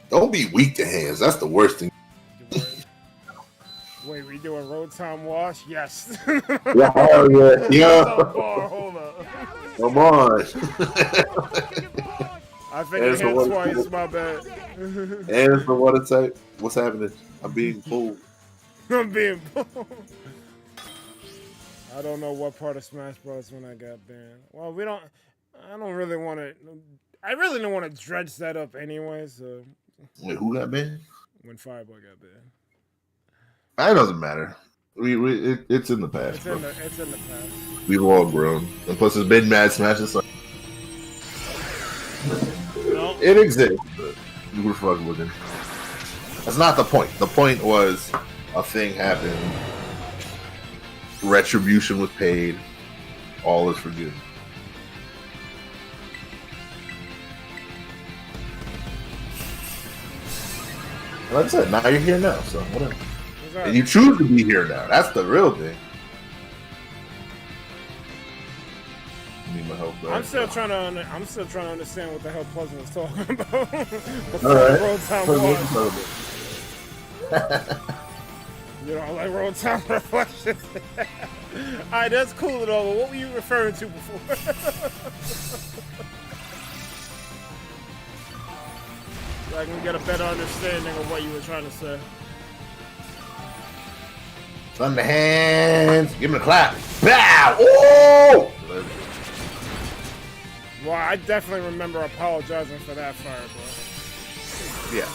S3: Don't be weak to hands. That's the worst thing.
S1: Wait, we doing road time wash? Yes.
S3: Yeah, hell yeah. Yeah.
S1: Hold up.
S3: Come on.
S1: I figured hit twice, my bad.
S3: And the water type. What's happening? I'm being pulled.
S1: I'm being pulled. I don't know what part of Smash Bros. When I got banned. Well, I don't really want to. I really don't want to dredge that up anyway, so.
S3: Wait, who got banned?
S1: When Fireboy got banned.
S3: It doesn't matter. It's in the past.
S1: It's in the past.
S3: We've all grown. And plus, it's been mad smashes. So it exists, but we were fucking with him. That's not the point. The point was a thing happened. Retribution was paid. All is forgiven. Like I said, now you're here now, so whatever. And you choose to be here now. That's the real thing. Need my help, bro.
S1: I'm still trying to understand what the hell Pleasant was talking about.
S3: All right.
S1: Road time you know, like road time reflections. Alright, that's cool and all, but what were you referring to before? So I can get a better understanding of what you were trying to say.
S3: Thunder hands. Give me a clap. Bow. Oh!
S1: Well, I definitely remember apologizing for that Fireball.
S3: Yeah.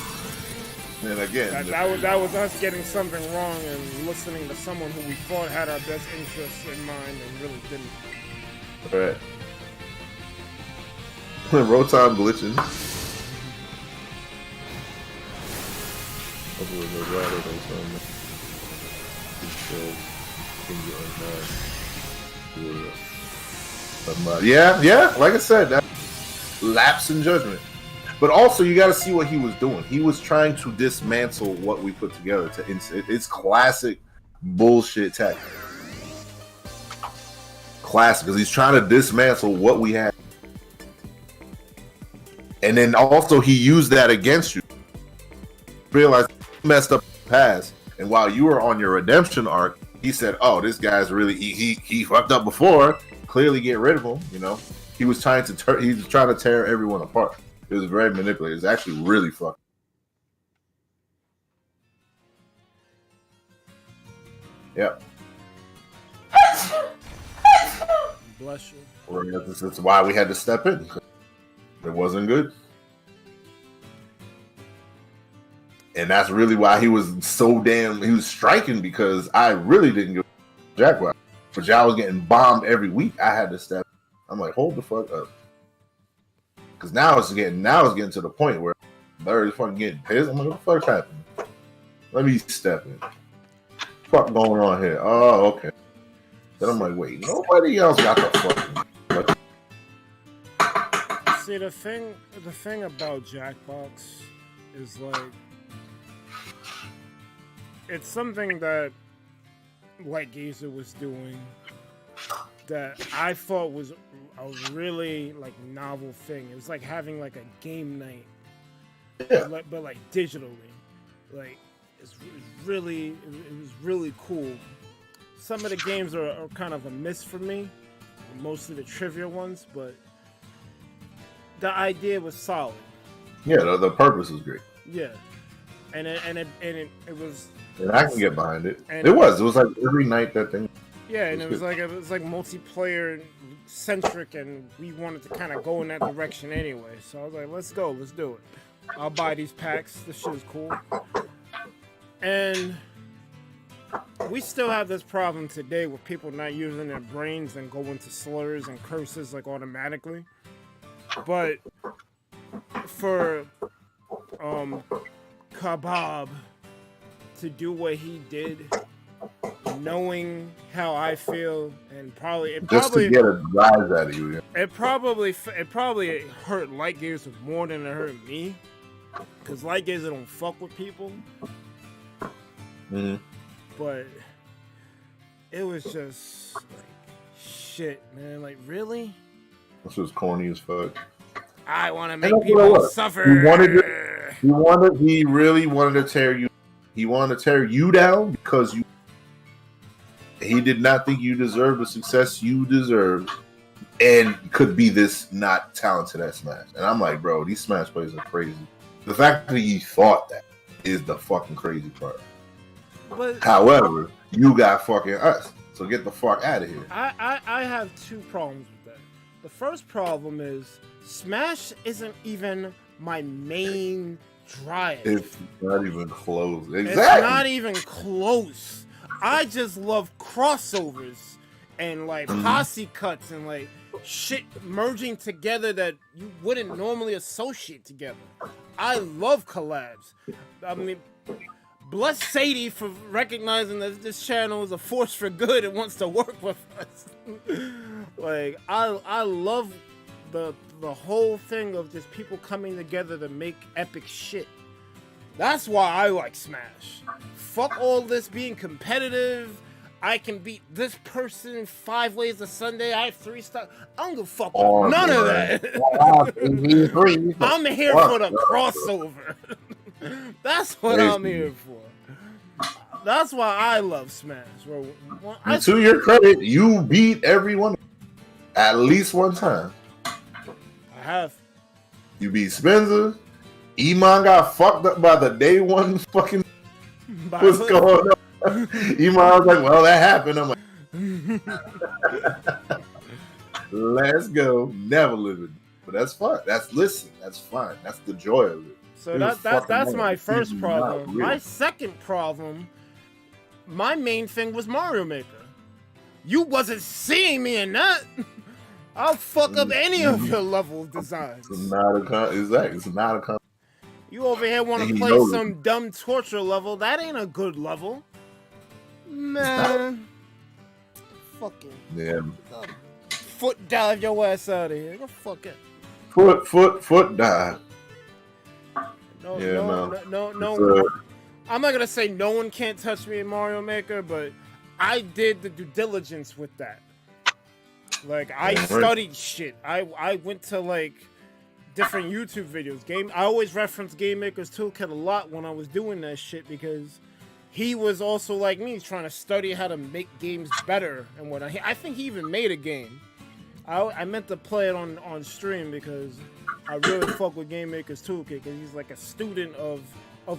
S3: And again,
S1: that was us getting something wrong and listening to someone who we thought had our best interests in mind and really didn't.
S3: Alright. Road time glitching. Yeah, like I said, that lapse in judgment. But also, you got to see what he was doing. He was trying to dismantle what we put together. It's classic bullshit tactic. Classic, because he's trying to dismantle what we had. And then also, he used that against you. Realized he messed up the past. And while you were on your redemption arc, he said, oh, this guy's really, he fucked up before. Clearly get rid of him, you know. He was trying to tear everyone apart. It was very manipulated. It's actually really fucked. Yep.
S1: Bless you.
S3: That's why we had to step in. It wasn't good. And that's really why he was he was striking, because I really didn't give a jack about it. But y'all was getting bombed every week. I had to step in. I'm like, hold the fuck up. Because now it's getting to the point where Larry's fucking getting pissed. I'm like, what the fuck's happening? Let me step in. What fuck going on here? Oh, okay. Then I'm like, wait, nobody else got the fucking.
S1: See, the thing about Jackbox is like, it's something that like Gazer was doing that I thought was a really like novel thing. It was like having like a game night,
S3: Yeah.
S1: but like digitally. Like it was really cool. Some of the games are kind of a miss for me, mostly the trivia ones, but the idea was solid.
S3: Yeah, the purpose was great.
S1: Yeah, and it was.
S3: And I can get behind it.
S1: And
S3: It was like every night that thing.
S1: Yeah, and it was like multiplayer centric, and we wanted to kind of go in that direction anyway. So I was like, let's go, let's do it. I'll buy these packs. This shit is cool. And we still have this problem today with people not using their brains and going to slurs and curses like automatically. But for Kebab to do what he did, knowing how I feel, and
S3: Just to get a rise out of you. Yeah.
S1: It probably hurt Light Gears more than it hurt me, because Light Gears don't fuck with people.
S3: Mm-hmm.
S1: But it was just like shit, man. Like really?
S3: This was corny as fuck.
S1: I want to make people suffer.
S3: He really wanted to tear you. He wanted to tear you down because he did not think you deserved the success you deserved and could be this not talented at Smash. And I'm like, bro, these Smash players are crazy. The fact that he thought that is the fucking crazy part.
S1: But,
S3: however, you got fucking us. So get the fuck out of here.
S1: I have two problems with that. The first problem is Smash isn't even my main drive.
S3: It's not even close. Exactly.
S1: It's not even close. I just love crossovers and like posse cuts and like shit merging together that you wouldn't normally associate together. I love collabs. I mean, bless Sadie for recognizing that this channel is a force for good and wants to work with us. Like I love the whole thing of just people coming together to make epic shit. That's why I like Smash. Fuck all this being competitive. I can beat this person 5 ways a Sunday. I have 3 stars. I don't give a fuck about none of that. I'm here for the crossover. That's what I'm here for. That's why I love Smash.
S3: To your credit, you beat everyone at least one time.
S1: I have.
S3: You beat Spencer. Iman got fucked up by the day one fucking. What's going on? Iman was like, well, that happened. I'm like, let's go. Never live it. But that's fine. That's fine. That's the joy of it.
S1: So that's my first problem. My second problem, my main thing was Mario Maker. You wasn't seeing me in that. I'll fuck up any of your level designs.
S3: It's not a
S1: You over here want to play some dumb torture level? That ain't a good level, man. Fucking foot dive your ass out of here. Go fuck it.
S3: Foot dive.
S1: No. I'm not gonna say no one can't touch me in Mario Maker, but I did the due diligence with that. Like I studied shit. I went to like different YouTube videos. I always reference Game Maker's Toolkit a lot when I was doing that shit because he was also like me, trying to study how to make games better and whatnot. I think he even made a game. I meant to play it on stream because I really fuck with Game Maker's Toolkit because he's like a student of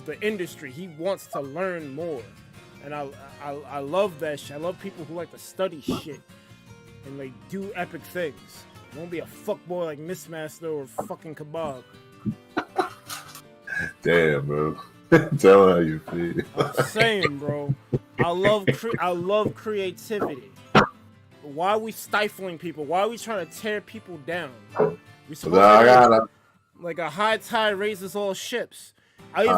S1: the industry. He wants to learn more, and I love that shit. I love people who like to study shit and like do epic things. Don't be a fuckboy like Missmaster or fucking Kebab.
S3: Damn, bro. Tell how you feel.
S1: I'm saying, bro. I love creativity. Why are we stifling people? Why are we trying to tear people down? We supposed to like a high tide raises all ships. I even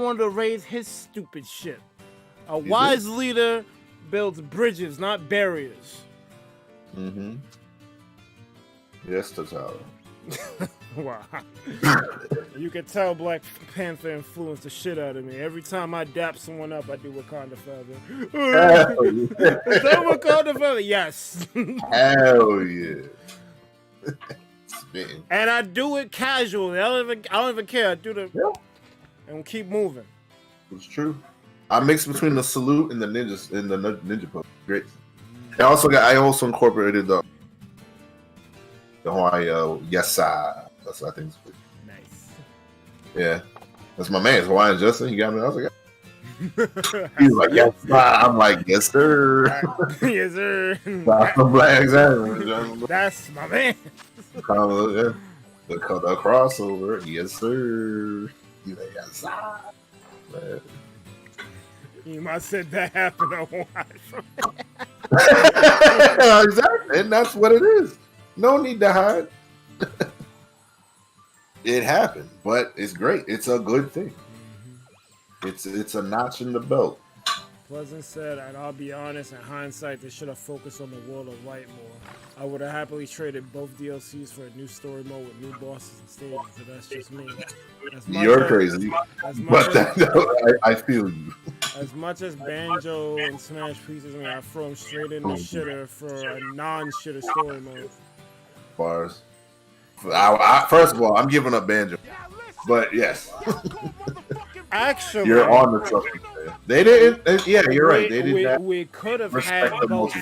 S1: wanted to raise his stupid ship. A wise leader builds bridges, not barriers.
S3: Mm-hmm. Yes, Tatara.
S1: Wow. You can tell Black Panther influenced the shit out of me. Every time I dap someone up, I do Wakanda Forever. Is that Wakanda Forever? Yes.
S3: Hell yeah. Spitting.
S1: And I do it casually. I don't even care. I do the and keep moving.
S3: It's true. I mix between the salute and the ninja pose. Great. I also incorporated the Hawaii yes sir. That's what I think is pretty
S1: nice.
S3: Yeah. That's my man. It's Hawaiian Justin. He got me. I was like, he's like, yes sir. I'm like, yes sir.
S1: Yes sir. That's my man.
S3: The crossover. Yes sir. He's like, yes sir. Man.
S1: You might have said that happened a while.
S3: Exactly. And that's what it is. No need to hide. It happened, but it's great. It's a good thing. It's a notch in the belt.
S1: Pleasant said, and I'll be honest, in hindsight, they should have focused on the World of Light more. I would have happily traded both DLCs for a new story mode with new bosses and stages, but that's just me.
S3: You're crazy. I feel you.
S1: As much as Banjo and Smash pleases me, I throw them straight in the shitter for a non-shitter story mode.
S3: Bars. First of all, I'm giving up Banjo. But yes.
S1: Actually,
S3: you're on the subject there. They didn't. Yeah, you're right. They didn't.
S1: We could have had both.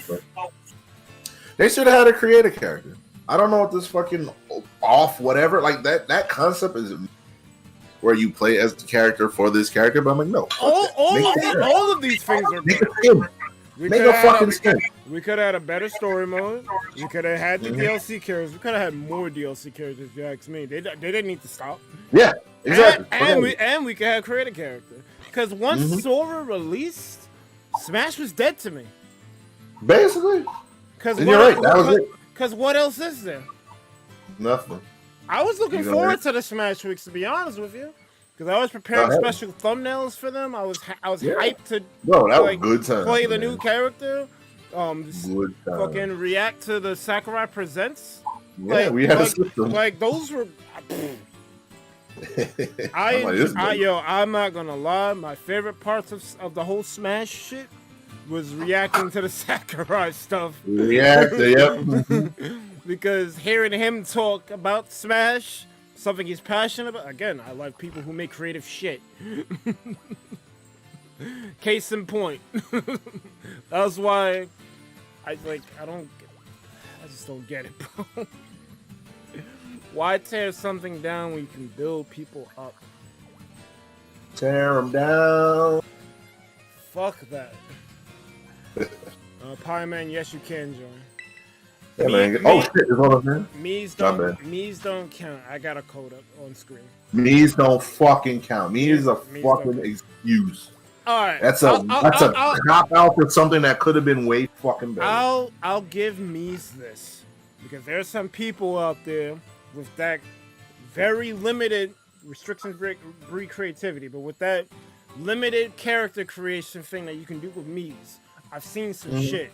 S3: They should have had a creative character. I don't know what this fucking off whatever like that concept is. Where you play as the character for this character, but I'm like, no.
S1: All of these things are good.
S3: Make a fucking skin.
S1: We could have had a better story mode. We could have had the DLC characters. We could have had more DLC characters, if you ask me. They didn't need to stop.
S3: Yeah, exactly.
S1: And we could have create a character. Because once Sora released, Smash was dead to me.
S3: Basically.
S1: Because
S3: you're right. That was it.
S1: Because what else is there?
S3: Nothing.
S1: I was looking forward to the Smash Weeks, to be honest with you. Because I was preparing special thumbnails for them. I was hyped to
S3: was good time,
S1: play the new character. Fucking react to the Sakurai Presents.
S3: Yeah, we had a system.
S1: Like those were. I'm not gonna lie. My favorite parts of the whole Smash shit was reacting to the Sakurai stuff. Because hearing him talk about Smash, something he's passionate about. Again, I like people who make creative shit. Case in point. That's why I just don't get it, bro. Why tear something down when you can build people up?
S3: Tear them down.
S1: Fuck that. Pie Man, yes you can join.
S3: Yeah, shit, is all of them?
S1: Me's don't count. I got a code up on screen. Me's
S3: don't fucking count. Me is a fucking excuse.
S1: All right.
S3: That's a cop out for something that could have been way fucking better.
S1: I'll give Me's this because there's some people out there with that very limited restrictions breed creativity, but with that limited character creation thing that you can do with Me's, I've seen some shit.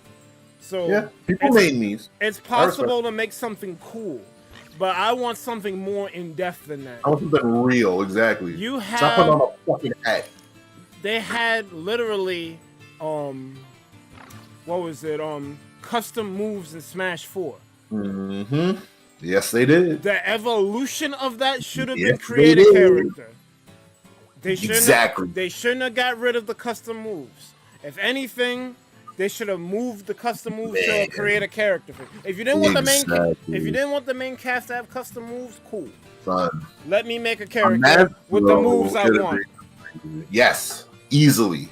S1: So
S3: yeah, people made Me's.
S1: It's possible to make something cool, but I want something more in depth than that.
S3: I want something real, exactly. Stop putting on a fucking hat.
S1: They had literally, custom moves in Smash 4.
S3: Mm-hmm. Yes, they did.
S1: The evolution of that should have been creative character. They shouldn't have got rid of the custom moves. If anything, they should have moved the custom moves to create a character. If you didn't want the main cast to have custom moves, cool.
S3: Son.
S1: Let me make a character with the moves I want.
S3: Yes, easily.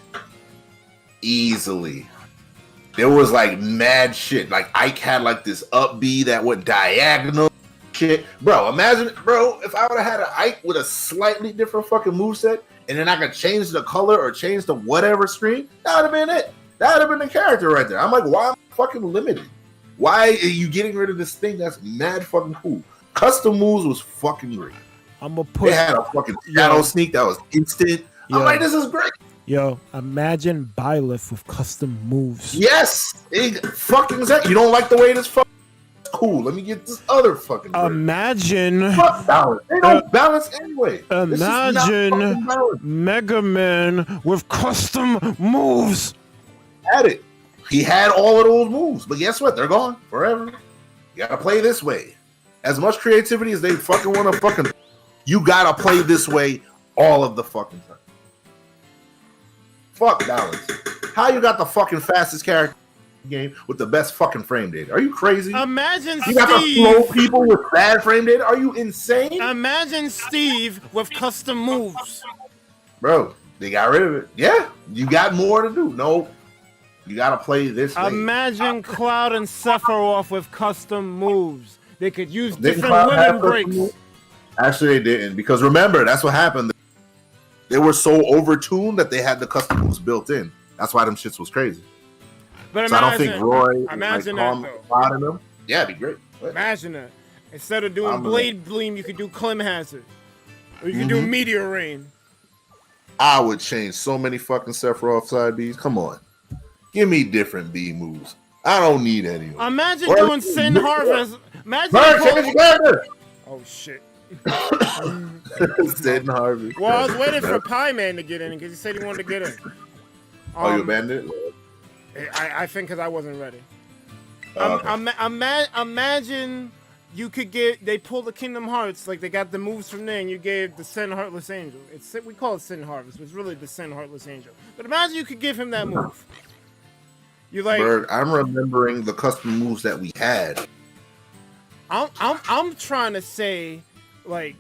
S3: There was like mad shit. Like Ike had like this up B that went diagonal shit. Bro, imagine, if I would have had an Ike with a slightly different fucking moveset, and then I could change the color or change the whatever screen, that would have been it. That would have been the character right there. I'm like, why am I fucking limited? Why are you getting rid of this thing that's mad fucking cool? Custom moves was fucking great. They had a fucking shadow sneak that was instant. I'm like, this is great.
S1: Yo, imagine Byleth with custom moves.
S3: Yes, fucking exactly. You don't like the way this fucking cool. Let me get this other fucking bird.
S1: Imagine.
S3: Fuck balance. They don't balance anyway.
S1: Imagine Mega Man with custom moves.
S3: Had it. He had all of those moves, but guess what? They're gone forever. You gotta play this way. As much creativity as they fucking want to fucking, you gotta play this way all of the fucking time. Fuck balance. How you got the fucking fastest character in the game with the best fucking frame data? Are you crazy?
S1: Imagine
S3: you got to slow people with bad frame data? Are you insane?
S1: Imagine Steve with custom moves.
S3: Bro, they got rid of it. Yeah, you got more to do. No. You gotta play this.
S1: Imagine Cloud and Sephiroth with custom moves. They could use different women breaks.
S3: Actually, they didn't, because remember, that's what happened. They were so overtuned that they had the custom moves built in. That's why them shits was crazy.
S1: But
S3: so
S1: imagine,
S3: I don't think Roy,
S1: imagine
S3: like,
S1: that
S3: though. Yeah, it'd be great. What?
S1: Imagine that. Instead of doing Blade Gleam, you could do Clem Hazard, or you could do Meteor Rain.
S3: I would change so many fucking Sephiroth side Bs. Come on. Give me different B moves. I don't need any.
S1: Imagine doing Sin Harvest. Imagine. Oh shit.
S3: Sin Harvest.
S1: Well, I was waiting for Pie Man to get in because he said he wanted to get in.
S3: You abandoned it?
S1: I think because I wasn't ready.
S3: Okay.
S1: Imagine you could get. They pulled the Kingdom Hearts, like they got the moves from there, and you gave the Sin Heartless Angel. We call it Sin Harvest, but it's really the Sin Heartless Angel. But imagine you could give him that move. You like?
S3: Bird, I'm remembering the custom moves that we had.
S1: I'm trying to say, like,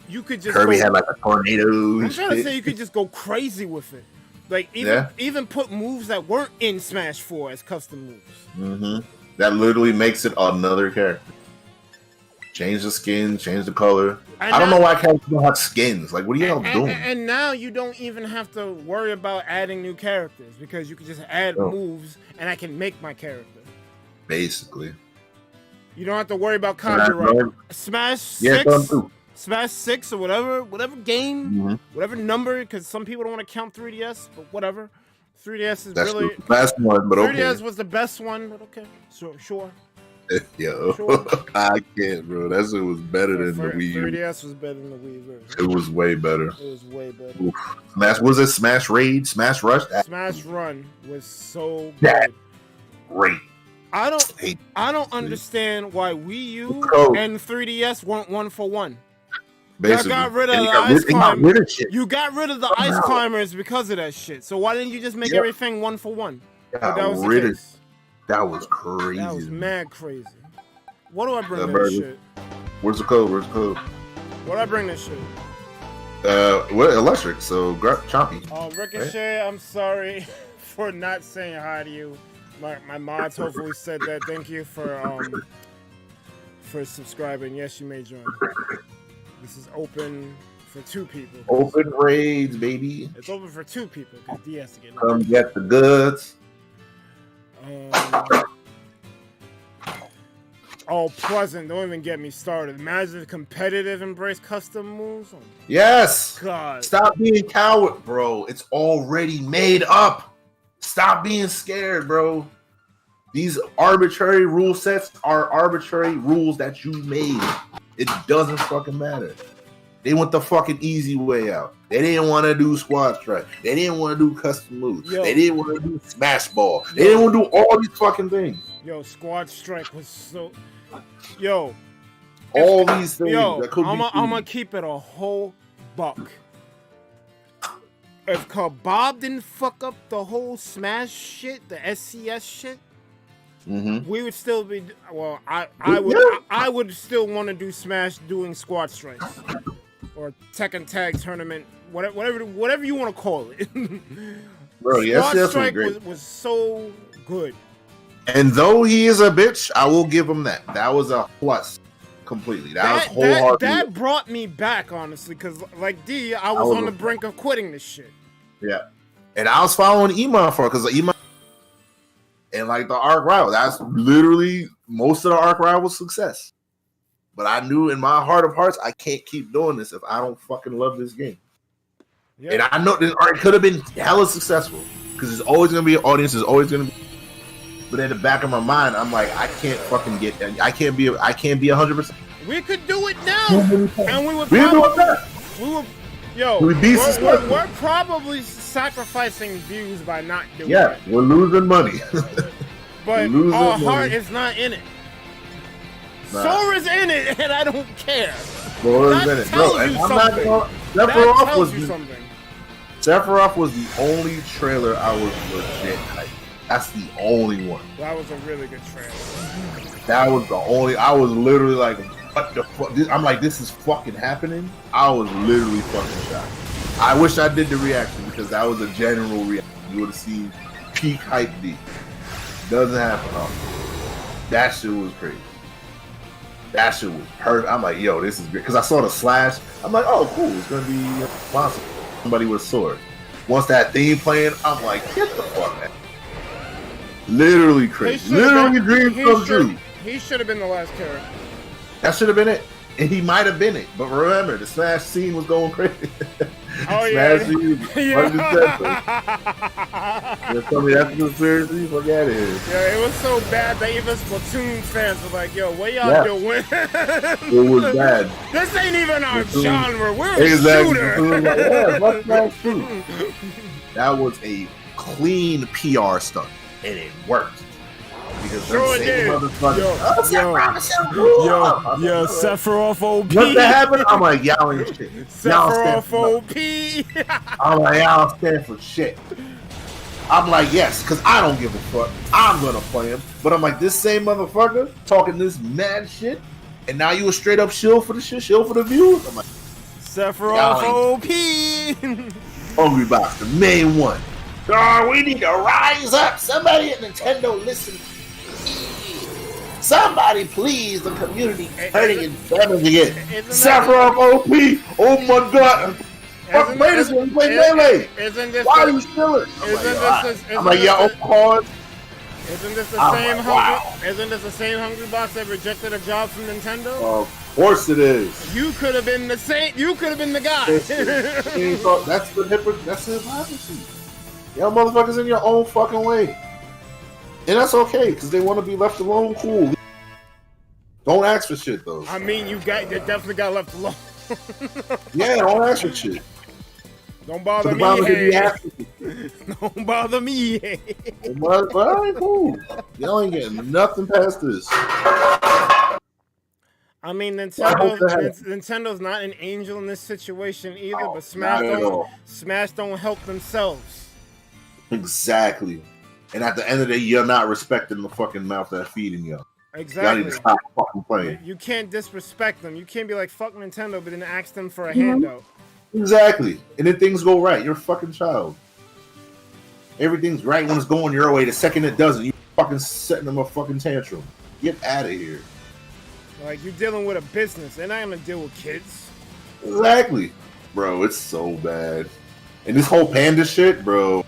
S1: you could just.
S3: Kirby had like a tornado.
S1: I'm trying to say you could just go crazy with it. Like even put moves that weren't in Smash 4 as custom moves.
S3: That literally makes it another character. Change the skin, change the color. I don't know why characters don't have skins. Like, what are y'all doing?
S1: And now you don't even have to worry about adding new characters because you can just add moves and I can make my character.
S3: Basically.
S1: You don't have to worry about copyright. Smash 6, Smash 6 or whatever game, whatever number, because some people don't want to count 3DS, but whatever. 3DS is really
S3: the best one, but
S1: 3DS was the best one, but okay, so sure.
S3: Yo,
S1: sure.
S3: I can't, bro. That shit was better than the Wii U.
S1: 3DS was better than the Wii version.
S3: It was way better.
S1: It was way better.
S3: Smash, was it Smash Raid, Smash Rush?
S1: Smash Run was so
S3: good.
S1: Great.
S3: Great.
S1: I don't understand why Wii U and 3DS weren't 1-for-1.
S3: Basically.
S1: You got rid of the ice climbers. You got rid of the ice climbers because of that shit. So why didn't you just make everything 1-for-1? That was the case.
S3: That was crazy.
S1: That was mad crazy. What do I bring this shit?
S3: Where's the code?
S1: What do I bring this shit?
S3: What electric? So choppy.
S1: Oh, Ricochet, I'm sorry for not saying hi to you. My mods hopefully said that. Thank you for subscribing. Yes, you may join. This is open for 2 people.
S3: Open raids, baby.
S1: It's open for 2 people because D has to get in.
S3: Come get the goods.
S1: Pleasant. Don't even get me started. Imagine the competitive embrace custom moves. Oh,
S3: yes.
S1: God.
S3: Stop being coward, bro. It's already made up. Stop being scared, bro. These arbitrary rule sets are arbitrary rules that you made. It doesn't fucking matter. They went the fucking easy way out. They didn't want to do squad strike. They didn't want to do custom moves. They didn't want to do smash ball. They didn't want to do all these fucking things.
S1: Yo, squad strike was so. Yo.
S3: All these things.
S1: Yo, I'm gonna keep it a whole buck. If Kebab didn't fuck up the whole Smash shit, the SCS shit, we would still be. Well, I would still want to do Smash doing squad strikes or Tekken Tag Tournament, whatever you want to call it.
S3: Bro,
S1: squad strike was so good.
S3: And though he is a bitch, I will give him that. That was a plus completely. That was wholehearted.
S1: That brought me back, honestly, because like D, I was on the brink of quitting this shit.
S3: Yeah. And I was following Iman for it, because Iman and like the arc rival, that's literally most of the arc rival success. But I knew in my heart of hearts, I can't keep doing this if I don't fucking love this game. Yeah. And I know this arc could have been hella successful, because there's always going to be an audience, there's always going to be. But in the back of my mind, I'm like, I can't fucking get. I can't be 100%.
S1: We could do it now, and we would
S3: We do
S1: probably.
S3: it.
S1: We would. Yo,
S3: We beat successful.
S1: we're probably sacrificing views by not doing
S3: Yeah,
S1: it.
S3: we're losing money.
S1: But
S3: losing
S1: our
S3: money.
S1: heart is not in it.
S3: Nah.
S1: Sora's in it, and I don't care.
S3: Bro,
S1: That
S3: and
S1: tells
S3: I'm
S1: you
S3: not
S1: something.
S3: gonna.
S1: That
S3: Sephiroth
S1: tells
S3: was
S1: you
S3: the,
S1: something.
S3: Sephiroth was the only trailer I was legit hyped. That's the only one.
S1: That was a really good trailer.
S3: That was the only. I was literally like, what the fuck? I'm like, this is fucking happening. I was literally fucking shocked. I wish I did the reaction because that was a general reaction. You would have seen peak hype D. Doesn't happen often. That shit was crazy. That shit was perfect. I'm like, yo, this is great. Because I saw the slash. I'm like, oh, cool. It's going to be a monster. Somebody with a sword. Once that theme playing, I'm like, get the fuck out. Literally crazy. Literally dreams come true.
S1: He should have been the last character.
S3: That should have been it. And he might have been it. But remember, the Smash scene was going crazy.
S1: Oh, yeah.
S3: Smash scene. You tell me that's a conspiracy? Fuck out of here.
S1: Yeah, it was so bad that even Splatoon fans were like, yo, what y'all doing?
S3: It was bad.
S1: This ain't even our
S3: Splatoon.
S1: genre. We're a
S3: Exactly.
S1: shooter.
S3: Splatoon was like, yeah, fuck Smash too. That was a clean PR stunt. And it worked. Because
S1: Sure it did. Yo, Sephiroth OP.
S3: What that happened? I'm like, y'all ain't shit. Y'all stand
S1: Sephiroth
S3: for
S1: OP.
S3: I'm like, y'all stand for shit. I'm like, yes, because I don't give a fuck. I'm gonna play him. But I'm like, this same motherfucker talking this mad shit, and now you a straight up shield for the shit, shield for the views? I'm like,
S1: Sephiroth OP.
S3: Hungry Box, the main one.
S4: Oh, we need to rise up. Somebody at Nintendo listen. Somebody, please. The community hurting and damaging it.
S3: Sephiroth OP. Oh my god. Fuck, play this one. Play Melee. Why are you stealing? I'm like, yeah, of course.
S1: Isn't this the same hungry? Isn't this the same Hungry Box that rejected a job from Nintendo?
S3: Of course it is.
S1: You could have been the same. You could have been the guy.
S3: That's the hypocrisy. Y'all motherfuckers in your own fucking way. And that's okay, because they want to be left alone. Cool. Don't ask for shit, though.
S1: I mean, you definitely got left alone.
S3: Yeah, don't ask for shit.
S1: Don't bother me. Don't bother me.
S3: But all right, cool. Y'all ain't getting nothing past this.
S1: I mean, Nintendo's not an angel in this situation either, but Smash don't help themselves.
S3: Exactly. And at the end of the day, you're not respecting the fucking mouth that's feeding you.
S1: Exactly.
S3: Y'all need to stop fucking playing.
S1: You can't disrespect them. You can't be like, fuck Nintendo, but then ask them for a handout.
S3: Exactly. And then things go right. You're a fucking child. Everything's right when it's going your way. The second it doesn't, you fucking setting them a fucking tantrum. Get out of here.
S1: Like, you're dealing with a business. They're not gonna deal with kids.
S3: Exactly. Bro, it's so bad. And this whole panda shit, bro,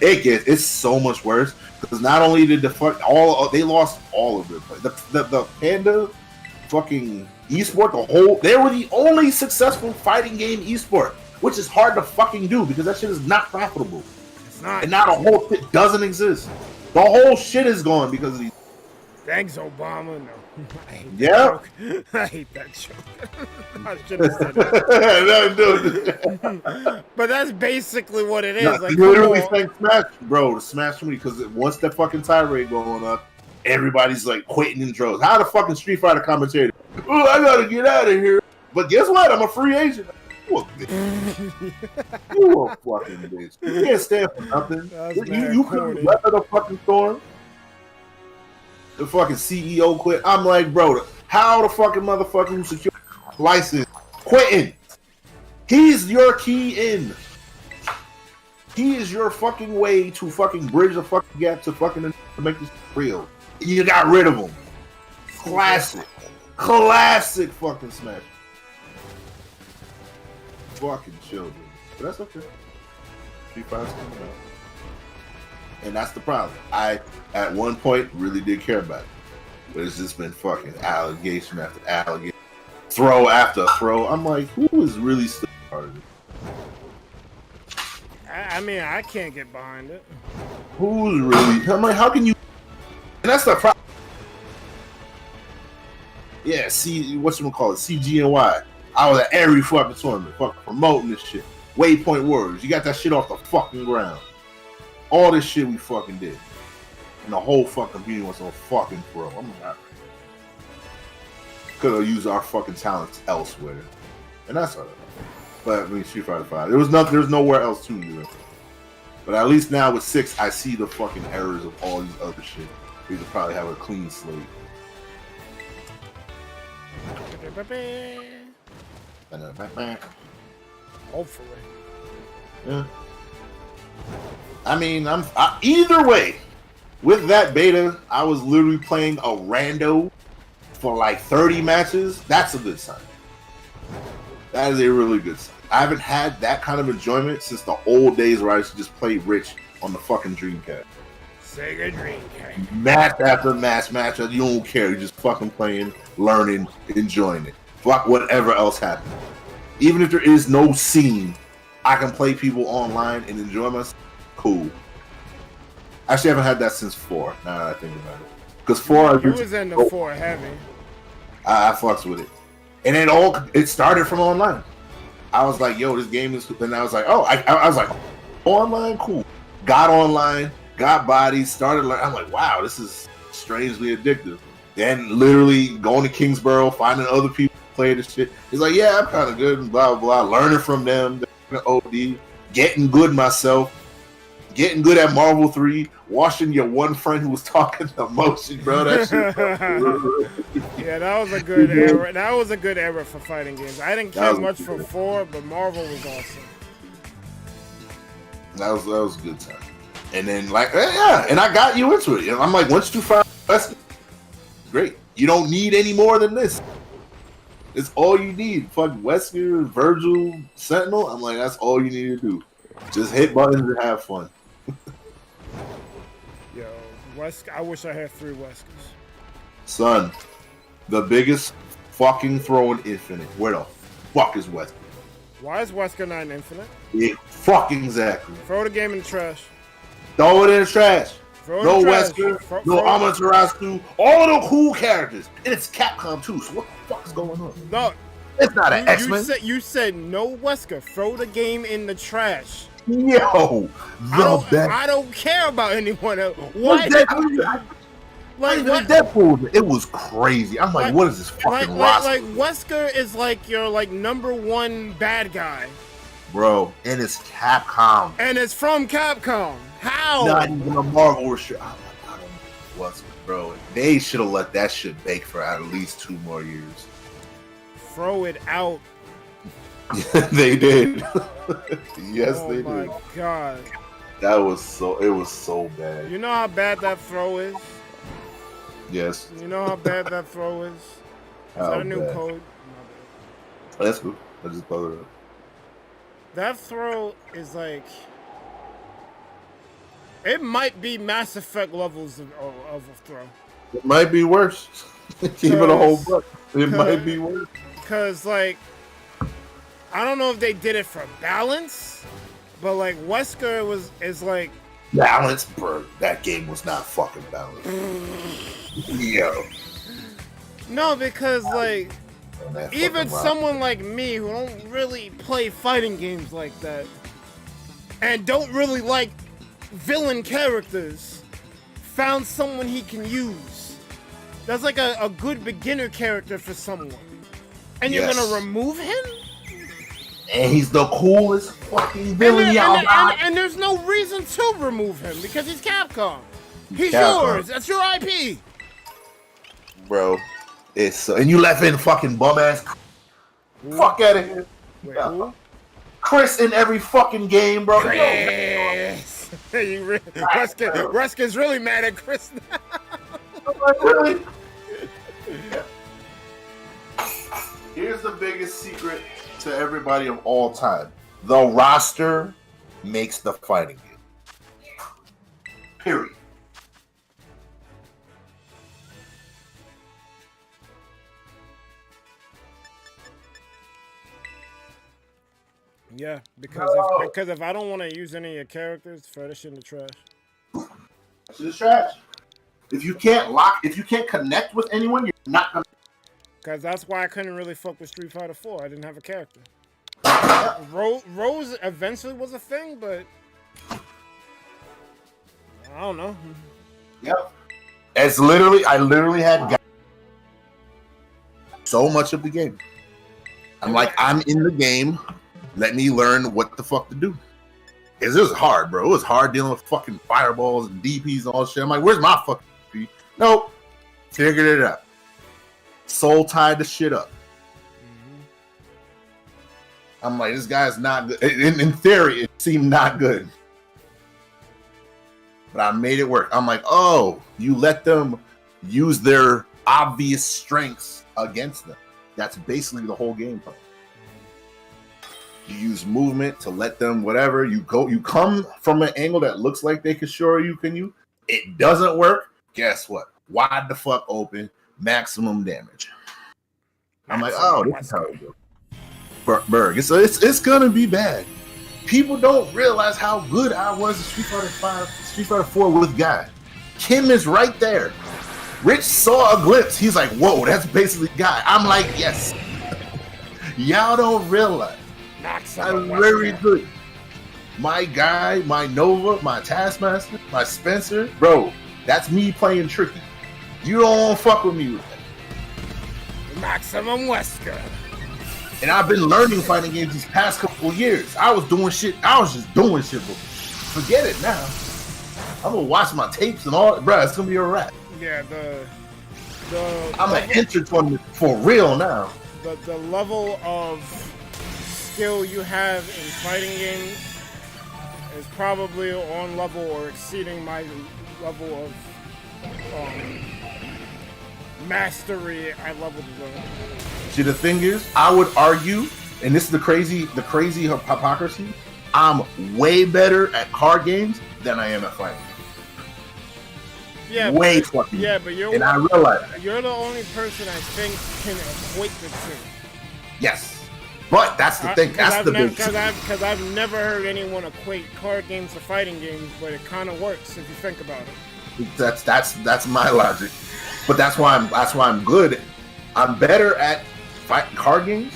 S3: it's so much worse. Because not only did they lost all of it. The panda fucking esport, they were the only successful fighting game esport, which is hard to fucking do because that shit is not profitable.
S1: It's not.
S3: And now the whole shit doesn't exist. The whole shit is gone because of these.
S1: Thanks, Obama. No. I hate
S3: Yeah.
S1: that joke. I hate that joke. I should have said that. But that's basically what it is.
S3: No,
S1: like,
S3: literally saying Smash, bro, Smash me because once that fucking tirade going up, everybody's like quitting in droves. How the fucking Street Fighter commentator? Oh, I gotta get out of here. But guess what? I'm a free agent. You a bitch. You a fucking bitch. You can't stand for nothing. You couldn't weather the fucking storm. The fucking CEO quit. I'm like, bro, how the fucking motherfucking security license quitting? He's your key in. He is your fucking way to fucking bridge the fucking gap to fucking to make this real. You got rid of him. Classic fucking Smash. Fucking children. But that's okay. Street Fighter's coming out. And that's the problem. I, at one point, really did care about it. But it's just been fucking allegation after allegation. Throw after throw. I'm like, who is really still part of it?
S1: I mean, I can't get behind it.
S3: Who's really? I'm like, how can you? And that's the problem. Yeah, see, what's you gonna call it? CGNY. I was at every fucking tournament, fucking promoting this shit. Waypoint Warriors. You got that shit off the fucking ground. All this shit we fucking did. And the whole fucking community was so fucking pro. I'm not. Could have used our fucking talents elsewhere. And that's all. But I mean, Street Fighter 5. There's nowhere else to do it. But at least now with 6, I see the fucking errors of all these other shit. We could probably have a clean slate.
S1: Hopefully.
S3: Yeah. I mean, either way. With that beta, I was literally playing a rando for like 30 matches. That's a good sign. That is a really good sign. I haven't had that kind of enjoyment since the old days where I used to just play rich on the fucking Dreamcast.
S1: Sega Dreamcast.
S3: Match after match, you don't care. You're just fucking playing, learning, enjoying it. Fuck whatever else happens. Even if there is no scene, I can play people online and enjoy myself. Cool. Actually, I haven't had that since 4. Now that I think about it. Because 4...
S1: You was in the 4 heavy.
S3: I fucks with it. And it started from online. I was like, yo, this game is... And I was like, oh, I was like, online? Cool. Got online, got bodies, started learning. I'm like, wow, this is strangely addictive. Then literally going to Kingsborough, finding other people play this shit. It's like, yeah, I'm kind of good and blah, blah, blah. Learning from them, OD, getting good myself, getting good at Marvel 3, watching your one friend who was talking the motion, bro. That shit.
S1: Yeah, that was a good era. That was a good era for fighting games. I didn't care much for 4, but Marvel was awesome.
S3: That was a good time. And then, like, yeah, and I got you into it. And I'm like, once you find Wesker, great. You don't need any more than this. It's all you need. Fuck Wesker, Virgil, Sentinel. I'm like, that's all you need to do. Just hit buttons and have fun.
S1: Yo, Wesker, I wish I had 3 Weskers.
S3: Son, the biggest fucking throw in Infinite. Where the fuck is Wesker?
S1: Why is Wesker not in Infinite?
S3: Yeah, fucking exactly.
S1: Throw the game in the trash.
S3: Throw it in the trash.
S1: No
S3: Wesker, no Amaterasu, all the cool characters. And it's Capcom too, so what the fuck is going on?
S1: No.
S3: It's not an X-Men.
S1: You said no Wesker. Throw the game in the trash.
S3: Yo,
S1: I don't care about anyone else. Why?
S3: Like Deadpool, it was crazy. I'm like, what is this fucking roster?
S1: Like Wesker is like your number 1 bad guy.
S3: Bro, and it's Capcom.
S1: And it's from Capcom. How?
S3: Not even a Marvel restriction. I don't know what's, bro. They should have let that shit bake for at least 2 more years.
S1: Throw it out.
S3: They did. Yes, they did.
S1: Oh my god.
S3: It was so bad.
S1: You know how bad that throw is?
S3: Yes.
S1: You know how bad that throw is? Is that a new code?
S3: That's cool. I just pulled it up.
S1: That throw is like... It might be Mass Effect levels of a throw.
S3: It might be worse. Keep it a whole buck. It might be worse.
S1: Because, like, I don't know if they did it for balance, but, like, Wesker is like...
S3: Balance, bro. That game was not fucking balanced. Yo.
S1: No, because, like, even someone like me who don't really play fighting games like that and don't really like villain characters found someone he can use. That's like a good beginner character for someone. And you're gonna remove him?
S3: And he's the coolest fucking villain y'all got.
S1: And there's no reason to remove him because he's Capcom. He's yours. That's your IP.
S3: Bro, it's and you left in fucking bum ass. Fuck out of here.
S1: Wait, who?
S3: Chris in every fucking game, bro.
S1: Chris. Ruskin's really mad at Chris now.
S3: Really? Here's the biggest secret to everybody of all time. The roster makes the fighting game. Period.
S1: Yeah, because if I don't want to use any of your characters, throw this shit in the trash.
S3: is trash. If you can't connect with anyone, you're not gonna.
S1: Because that's why I couldn't really fuck with Street Fighter 4. I didn't have a character. Rose eventually was a thing, but I don't know.
S3: Yep. I literally had so much of the game. I'm like, I'm in the game. Let me learn what the fuck to do. Because it was hard, bro. It was hard dealing with fucking fireballs and DPs and all shit. I'm like, where's my fucking DP? Nope. Figured it out. Soul tied the shit up. I'm like, this guy's not good. In theory, it seemed not good. But I made it work. I'm like, oh, you let them use their obvious strengths against them. That's basically the whole game plan. You use movement to let them whatever. You come from an angle that looks like they can you. It doesn't work. Guess what? Wide the fuck open, maximum damage. I'm like, oh, this is how it goes. Berg, it's gonna be bad. People don't realize how good I was in Street Fighter 4 with Guy. Kim is right there. Rich saw a glimpse. He's like, whoa, that's basically Guy. I'm like, yes. Y'all don't realize. I'm very good. My Guy, my Nova, my Taskmaster, my Spencer, bro, that's me playing tricky. You don't want to fuck with me with that.
S1: Maximum Wesker.
S3: And I've been learning fighting games these past couple of years. I was just doing shit, but forget it now. I'm gonna watch my tapes and all, bro. It's gonna be a wrap.
S1: Yeah,
S3: I'm gonna enter tournament for real now.
S1: The level of skill you have in fighting games is probably on level or exceeding my level of mastery at level design.
S3: See, the thing is, I would argue, and this is the crazy hypocrisy, I'm way better at card games than I am at fighting.
S1: Yeah,
S3: way fucking.
S1: Yeah, but
S3: I realize
S1: you're the only person I think can equate the two.
S3: Yes, but that's the thing. That's the big.
S1: Because I've never heard anyone equate card games to fighting games, but it kind of works if you think about it.
S3: That's my logic, but that's why I'm good. I'm better at fighting card games,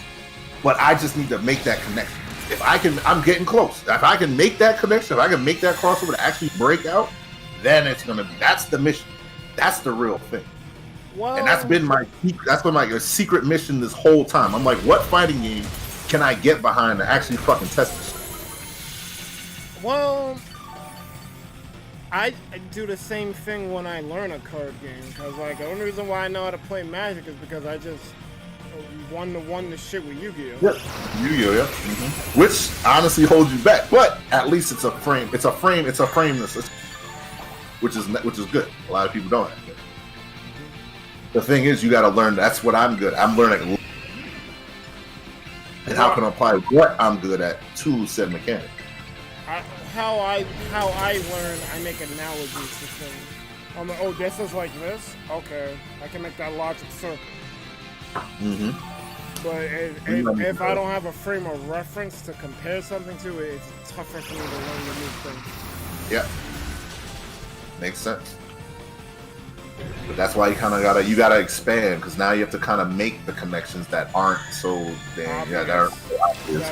S3: but I just need to make that connection. If I can, I'm getting close. If I can make that connection, if I can make that crossover to actually break out, then it's gonna be. That's the mission. That's the real thing. Well, and that's been my secret mission this whole time. I'm like, what fighting game can I get behind to actually fucking test this?
S1: Well, I do the same thing when I learn a card game, because like the only reason why I know how to play Magic is because I just won the shit with Yu-Gi-Oh.
S3: Yeah, Yu-Gi-Oh, yeah. Mm-hmm. Which honestly holds you back, but at least it's a frame. It's a frameness, which is good. A lot of people don't have that. The thing is, you got to learn. That's what I'm good. I'm learning, and how can I apply what I'm good at to said mechanic.
S1: How I learn, I make analogies to things. I'm like, oh, this is like this? Okay, I can make that logic circle.
S3: Mm-hmm.
S1: But if I don't have a frame of reference to compare something to, it's tougher for me to learn the new thing.
S3: Yeah, makes sense. But that's why you kind of gotta expand, because now you have to kind of make the connections that aren't so that are so obvious.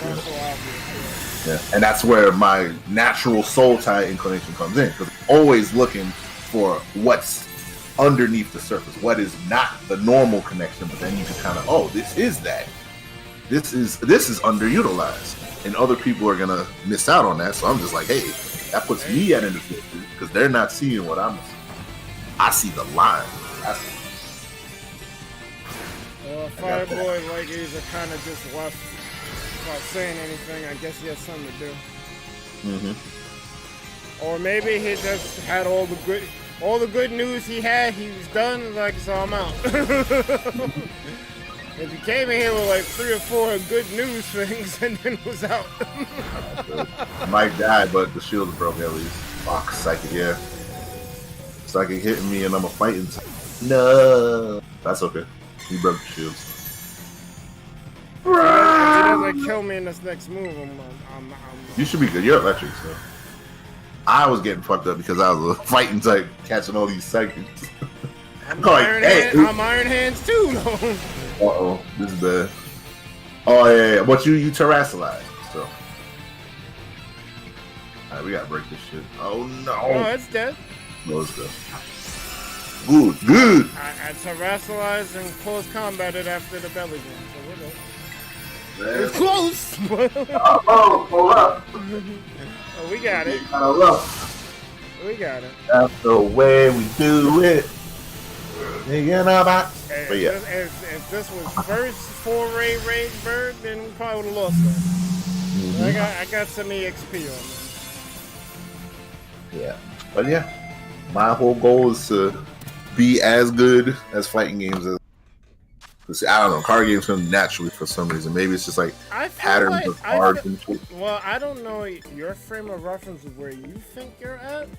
S3: Yeah, and that's where my natural soul tie inclination comes in, because I'm always looking for what's underneath the surface, what is not the normal connection, but then you can kind of, this is that. This is underutilized, and other people are gonna miss out on that. So I'm just like, hey, that puts me at an advantage because they're not seeing what I'm seeing. I see the line.
S1: Fireboy like he's kind of just left without saying anything. I guess he has something to do.
S3: Mm-hmm.
S1: Or maybe he just had all the good news he had. He was done. Like, so I'm out. If he came in here with like 3 or 4 good news things and then was out.
S3: I might die, but the shield broke at least. Fuck, psychic, yeah. Psychic hitting me and I'm a fighting. No, that's okay. He broke the shields.
S1: If he doesn't kill me in this next move, I'm
S3: you should be good. You're electric, so. I was getting fucked up because I was a fighting type, catching all these seconds.
S1: I'm
S3: like,
S1: I'm Iron Hands too, though.
S3: Uh-oh, this is bad. Oh, yeah. But you terrestrialize, so. Alright, we gotta break this shit. Oh, no.
S1: Oh, it's dead.
S3: No, it's dead. Good.
S1: I terrestrialized and close combated after the belly game, so we're good.
S3: Man.
S1: It's close!
S3: Hold up.
S1: Oh, we got it. We got it.
S3: That's the way we do it. But yeah.
S1: If this was first foray Rage Bird, then we probably would have lost that. I got some EXP on
S3: Yeah. But yeah, my whole goal is to be as good as fighting games as. I don't know, card games come naturally for some reason. Maybe it's just like patterns of cards and shit.
S1: Well, I don't know your frame of reference of where you think you're at,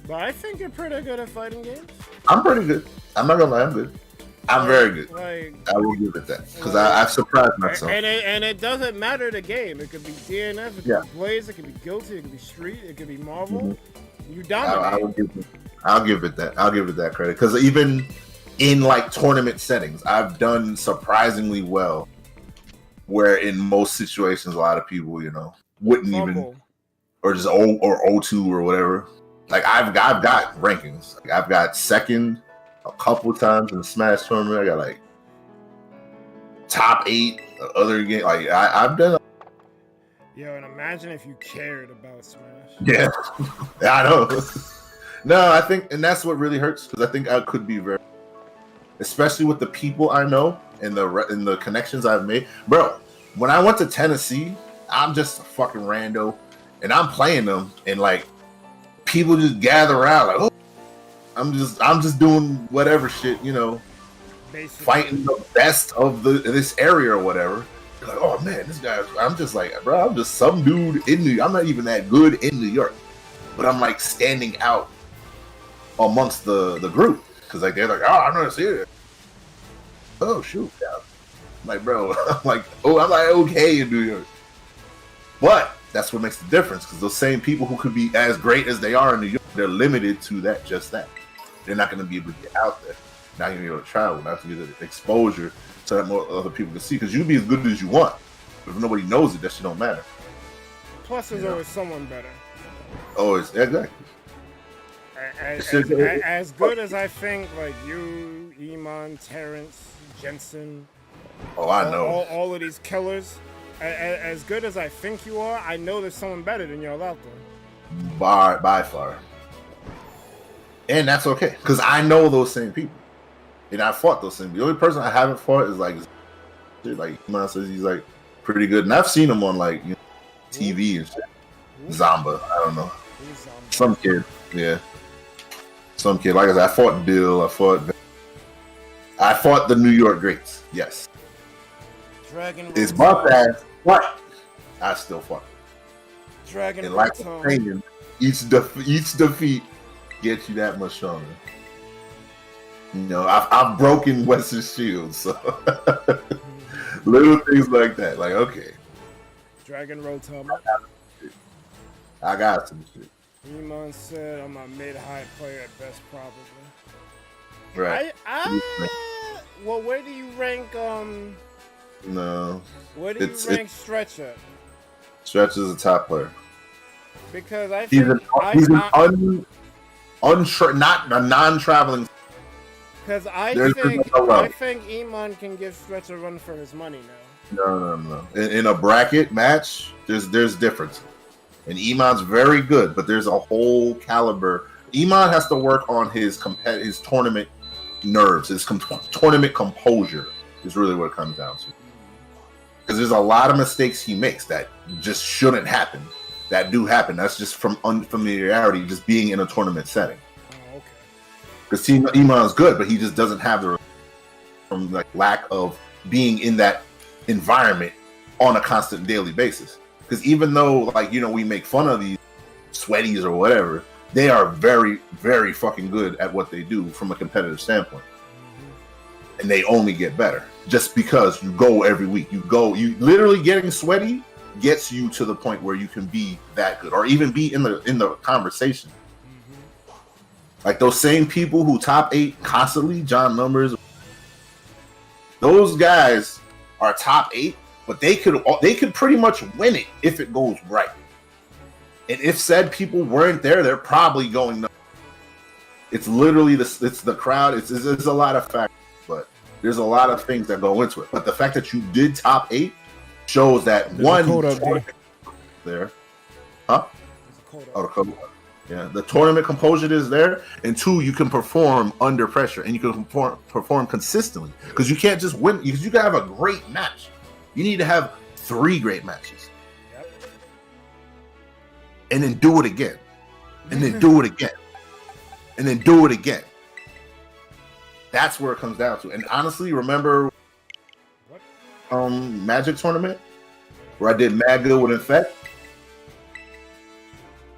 S1: but I think you're pretty good at fighting games.
S3: I'm pretty good. I'm not gonna lie, I'm good. I'm very good.
S1: Like,
S3: I will give it that because I've surprised myself.
S1: And it doesn't matter the game. It could be DNF, it could be Blaze, it could be Guilty, it could be Street, it could be Marvel. You dominate.
S3: I'll give it that. I'll give it that credit because even in like tournament settings, I've done surprisingly well. Where in most situations, a lot of people, wouldn't even, or just O2 or whatever. Like I've got rankings. Like, I've got second a couple times in the Smash tournament. I got like top 8 other game. Like I've done.
S1: Yo, and imagine if you cared about Smash.
S3: Yeah, I know. No, I think, and that's what really hurts because I think I could be very, especially with the people I know and the connections I've made, bro. When I went to Tennessee, I'm just a fucking rando, and I'm playing them, and like people just gather around, like, oh, I'm just doing whatever shit,
S1: Basically.
S3: Fighting the best of this area or whatever. Like, oh man, this guy. I'm just like, bro, I'm just some dude in New York. I'm not even that good in New York, but I'm like standing out amongst the group because like they're like, oh, I'm not serious. Oh shoot, yeah. I'm like, bro, I'm like okay in New York, but that's what makes the difference because those same people who could be as great as they are in New York, they're limited to that. They're not going to be able to get out there. Not going to be able to travel. Not to get the exposure so that more other people can see. Because you can be as good as you want, but if nobody knows it, that shit don't matter.
S1: Plus, there's always someone better.
S3: Always, exactly.
S1: As good as I think, like you, Iman, Terrence, Jensen.
S3: Oh, I know.
S1: All of these killers. As good as I think you are, I know there's someone better than y'all out there.
S3: By far. And that's okay, because I know those same people. And I fought those same people. The only person I haven't fought is like Iman says he's like pretty good. And I've seen him on like TV and shit. Zamba, I don't know. Some kid, yeah. Some kid. Like I said, I fought Dill, I fought the New York greats, yes.
S1: Dragon
S3: it's buff ass, what? I still fought.
S1: Dragon
S3: and like saying, each defeat gets you that much stronger. I've broken Western shields, so little things like that. Like, okay.
S1: Dragon Rotama.
S3: I got some shit.
S1: Iman said I'm a mid-high player at best, probably.
S3: Right.
S1: Well, where do you rank,
S3: No.
S1: Where do you rank Stretch at?
S3: Stretch is a top player.
S1: Because I
S3: he's
S1: think...
S3: not a non-traveling...
S1: Because I think Iman can give Stretch a run for his money now.
S3: No. In a bracket match, there's difference. And Iman's very good, but there's a whole caliber. Iman has to work on his tournament nerves, his tournament composure is really what it comes down to. Because there's a lot of mistakes he makes that just shouldn't happen, that do happen. That's just from unfamiliarity, just being in a tournament setting.
S1: Oh, okay.
S3: Because Iman's good, but he just doesn't have the lack of being in that environment on a constant daily basis. Because even though we make fun of these sweaties or whatever, they are very, very fucking good at what they do from a competitive standpoint. And they only get better just because you go every week. You literally getting sweaty gets you to the point where you can be that good, or even be in the conversation. Like those same people who top 8 constantly, John Numbers, those guys are top 8, but they could pretty much win it if it goes right. And if said people weren't there, they're probably going nuts. It's literally it's the crowd. It's a lot of factors, but there's a lot of things that go into it. But the fact that you did top 8 shows that
S1: There's
S3: one there, huh? Oh, the code. Yeah, the tournament composure is there, and 2, you can perform under pressure, and you can perform consistently, because you can't just win. Because you can have a great match, you need to have 3 great matches, and then do it again, and then do it again, and then do it again. That's where it comes down to. And honestly, remember, Magic tournament where I did mad good with Infect.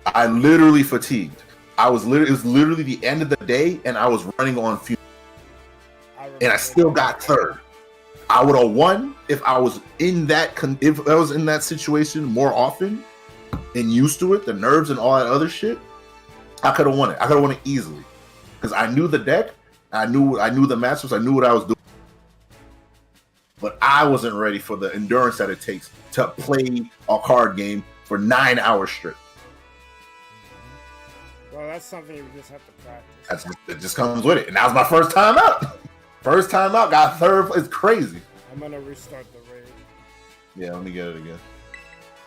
S3: I literally fatigued. It was literally the end of the day, and I was running on fumes. And I still got 3rd. I would have won if I was in that situation more often and used to it, the nerves and all that other shit. I could have won it. I could have won it easily because I knew the deck, I knew the matchups, I knew what I was doing. But I wasn't ready for the endurance that it takes to play a card game for 9 hours straight.
S1: Well, that's something you just have to practice.
S3: It just comes with it. And that was my first time out. First time out, got 3rd. It's crazy.
S1: I'm going to restart the raid.
S3: Yeah, let me get it again.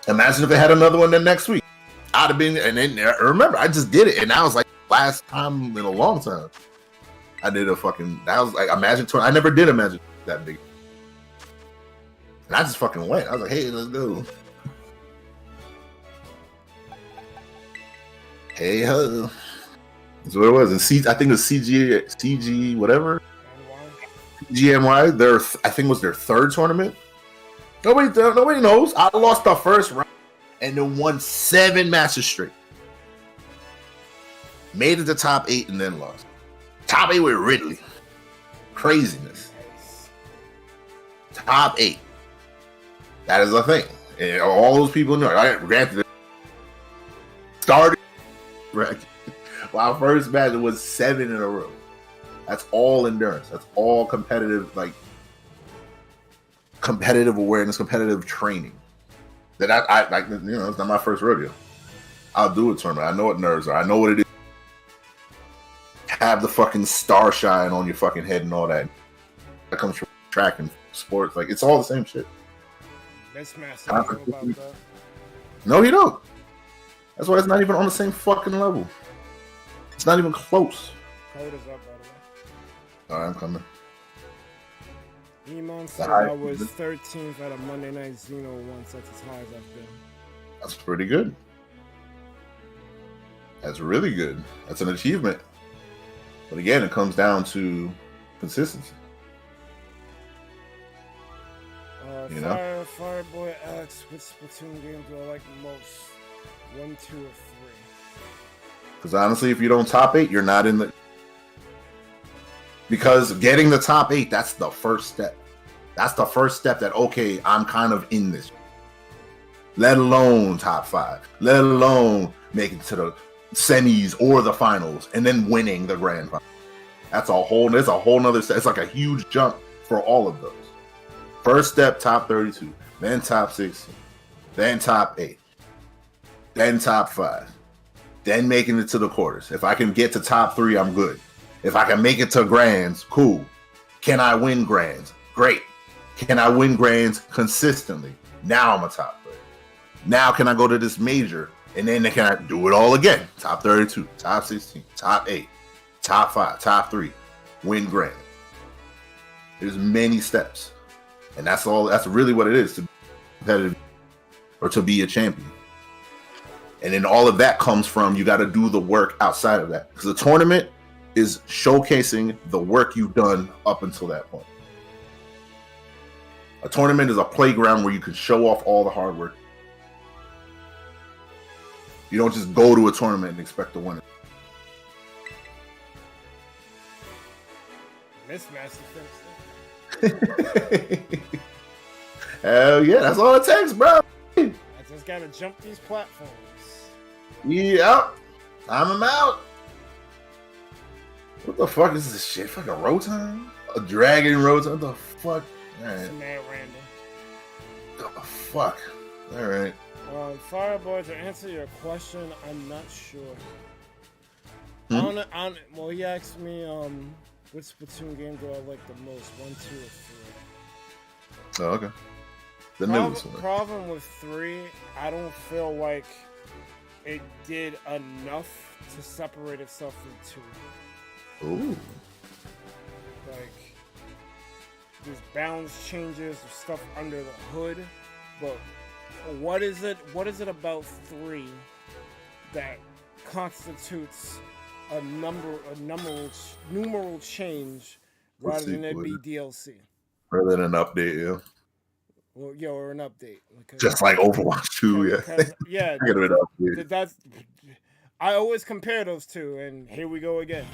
S3: Imagine if they had another one then next week. I'd have been, and then remember, I just did it. And that was like last time in a long time. I did that was like a Magic tournament. I never did a Magic that big. And I just fucking went. I was like, hey, let's go. Hey, that's what it was. And I think it was CG, whatever. GMY, I think it was their 3rd tournament. Nobody knows. I lost the first round and then won 7 matches straight. Made it to top 8 and then lost. Top 8 with Ridley. Craziness. Top 8. That is a thing. And all those people know. Granted, started. My first match was 7 in a row. That's all endurance. That's all competitive, like competitive awareness, competitive training. That I like. It's not my first rodeo. I'll do a tournament. I know what nerves are. I know what it is. Have the fucking star shine on your fucking head and all that. That comes from track and sports. Like, it's all the same shit. No, you don't. That's why it's not even on the same fucking level. It's not even close.
S1: Code is up, by the way.
S3: Alright, I'm coming.
S1: Emon said I was 13th at a Monday Night Xeno once. That's as high as I've been.
S3: That's pretty good. That's really good. That's an achievement. But again, it comes down to consistency.
S1: Fireboy asks, which Splatoon game do I like most? 1, 2, or 3?
S3: Because honestly, if you don't top 8, you're not in the... Because getting the top 8, that's the first step. That's the first step that, okay, I'm kind of in this. Let alone top 5. Let alone make it to the semis or the finals and then winning the grand final. There's a whole nother step. It's like a huge jump for all of those. First step, top 32. Then top 16. Then top 8. Then top 5. Then making it to the quarters. If I can get to top 3, I'm good. If I can make it to grands, cool. Can I win grands? Great. Can I win grands consistently? Now I'm a top player. Now can I go to this major? And then can I do it all again? Top 32, top 16, top 8, top 5, top 3. Win grand. There's many steps. And that's all. That's really what it is to be competitive or to be a champion. And then all of that comes from, you got to do the work outside of that. Because the tournament is showcasing the work you've done up until that point. A tournament is a playground where you can show off all the hard work. You don't just go to a tournament and expect to win it.
S1: Mismatch
S3: Hell yeah, that's all it takes, bro.
S1: just gotta jump these platforms.
S3: Yep. I'm out. What the fuck is this shit? Fucking Rotom? A dragon Rotom? What the fuck? Alright.
S1: It's mad random.
S3: What the fuck? Alright.
S1: Fireball, to answer your question, I'm not sure. Well, he asked me, which Splatoon game do I like the most? 1, 2, or 3?
S3: Oh, okay. The newest one.
S1: Problem with 3, I don't feel like it did enough to separate itself from 2.
S3: Ooh.
S1: Like, there's balance changes, there's stuff under the hood, but what is it about 3 that constitutes a numeral change rather than it be DLC?
S3: Rather than an update, yeah.
S1: Well, yeah, or an update.
S3: Just like Overwatch 2, yeah.
S1: Yeah,
S3: Get an update.
S1: I always compare those two, and here we go again.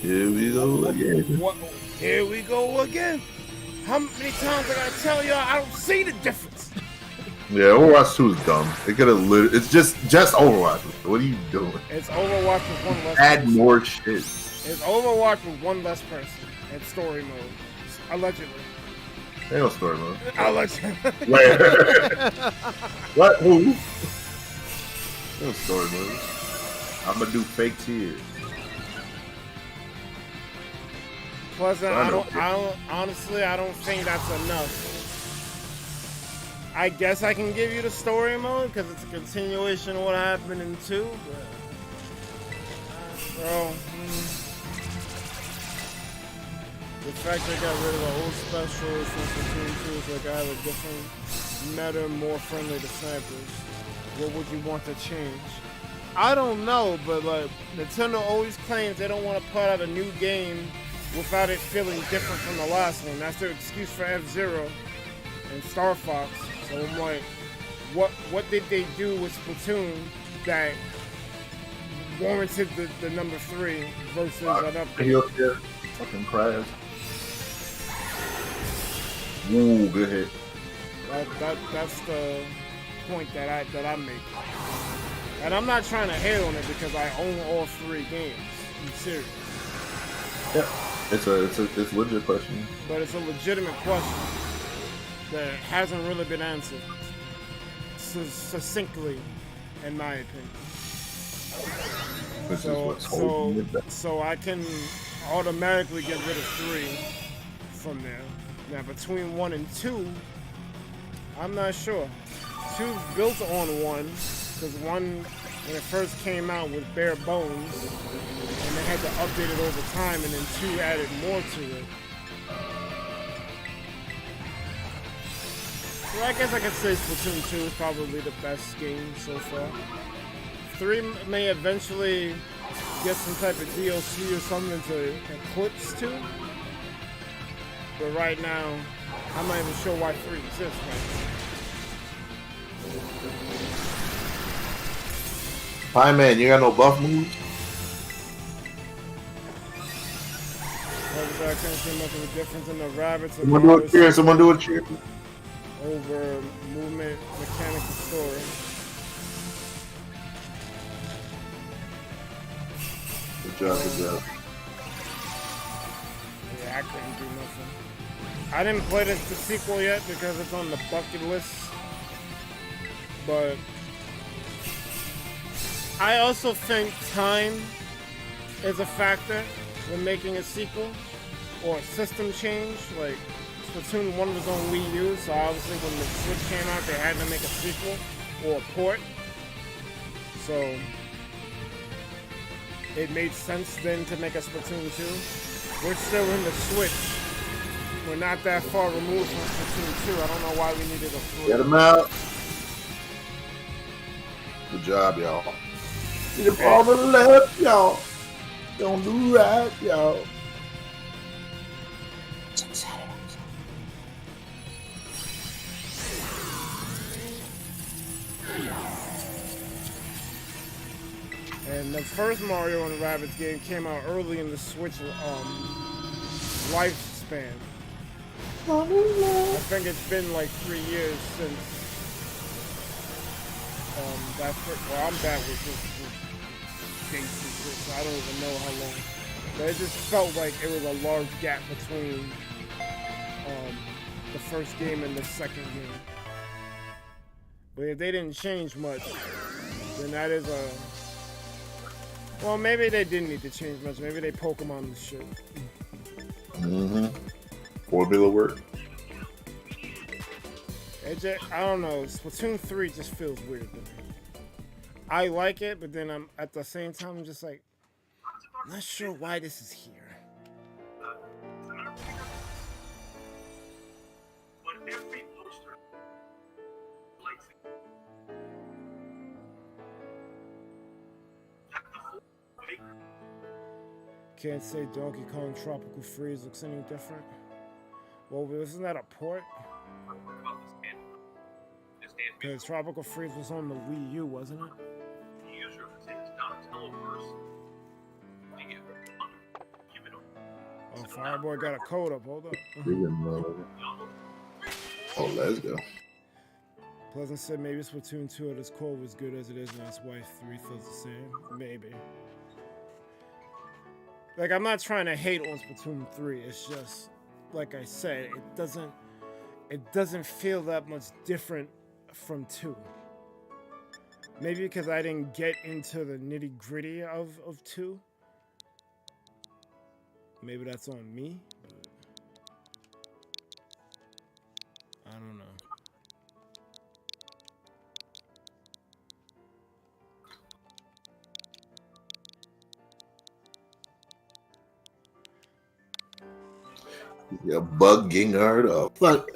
S3: Here we go again.
S1: Here we go again. How many times I gotta tell y'all I don't see the difference?
S3: Yeah, Overwatch 2 is dumb. It could have it's just Overwatch. What are you doing?
S1: It's Overwatch with one less
S3: Add
S1: person.
S3: more shit.
S1: It's Overwatch with one less person in story mode. Allegedly.
S3: Ain't no story mode.
S1: Allegedly.
S3: Where? What? Who? No story mode. I'm gonna do fake tears.
S1: Plus, honestly, I don't think that's enough. I guess I can give you the story mode because it's a continuation of what happened in 2, but bro, the fact they got rid of the old specials from Splatoon 2 is like I have a different meta, more friendly to snipers. What would you want to change? I don't know, but like Nintendo always claims they don't want to put out a new game without it feeling different from the last one. That's their excuse for F-Zero and Star Fox. So I'm like, what did they do with Splatoon that warranted the number 3 versus an update?
S3: Fucking crash. Ooh, good hit.
S1: That's the point that I make. And I'm not trying to hate on it because I own all 3 games. I'm serious.
S3: Yeah, it's a legit question.
S1: But it's a legitimate question that hasn't really been answered succinctly, in my opinion. So I can automatically get rid of 3 from there. Now between 1 and 2, I'm not sure. 2 built on 1 because 1, when it first came out, was bare bones, and they had to update it over time, and then 2 added more to it. So I guess I could say Splatoon 2 is probably the best game so far. 3 may eventually get some type of DLC or something to eclipse 2. But right now, I'm not even sure why 3 exists right now.
S3: Hi man, you got no buff moves?
S1: I can't see much of a difference in the rabbits.
S3: Someone do a cheer, someone do a cheer.
S1: Over movement, mechanical story.
S3: Good job.
S1: Yeah, I couldn't do nothing. I didn't play the sequel yet because it's on the bucket list. But I also think time is a factor when making a sequel or a system change. Like Splatoon 1 was on Wii U, so obviously when the Switch came out, they had to make a sequel or a port. So it made sense then to make a Splatoon 2. We're still in the Switch. We're not that far removed from Splatoon 2. I don't know why we needed a 3.
S3: Get him out. Good job, y'all. Get the ball to the left, y'all. Don't do right, y'all.
S1: And the first Mario and Rabbids game came out early in the Switch lifespan. I think it's been like 3 years since I'm bad with dates and shit, so I don't even know how long. But it just felt like it was a large gap between the first game and the second game. But if they didn't change much, then that is a... Well, maybe they didn't need to change much. Maybe they Pokemon the shit.
S3: Mm-hmm. Formula work.
S1: I don't know. Splatoon 3 just feels weird to me. I like it, but then I'm at the same time I'm just like, I'm not sure why this is here. Can't say Donkey Kong Tropical Freeze looks any different. Well, isn't that a port? Because Tropical Freeze was on the Wii U, wasn't it? Oh, Fireboy got a code up. Hold up.
S3: Oh, let's go.
S1: Pleasant said maybe Splatoon 2 at its core was good as it is, and that's why 3 feels the same. Maybe. Like, I'm not trying to hate on Splatoon 3. It's just, like I said, it doesn't feel that much different from 2. Maybe because I didn't get into the nitty-gritty of 2. Maybe that's on me, but I don't know.
S3: Yeah, bug Gingard up. Fuck.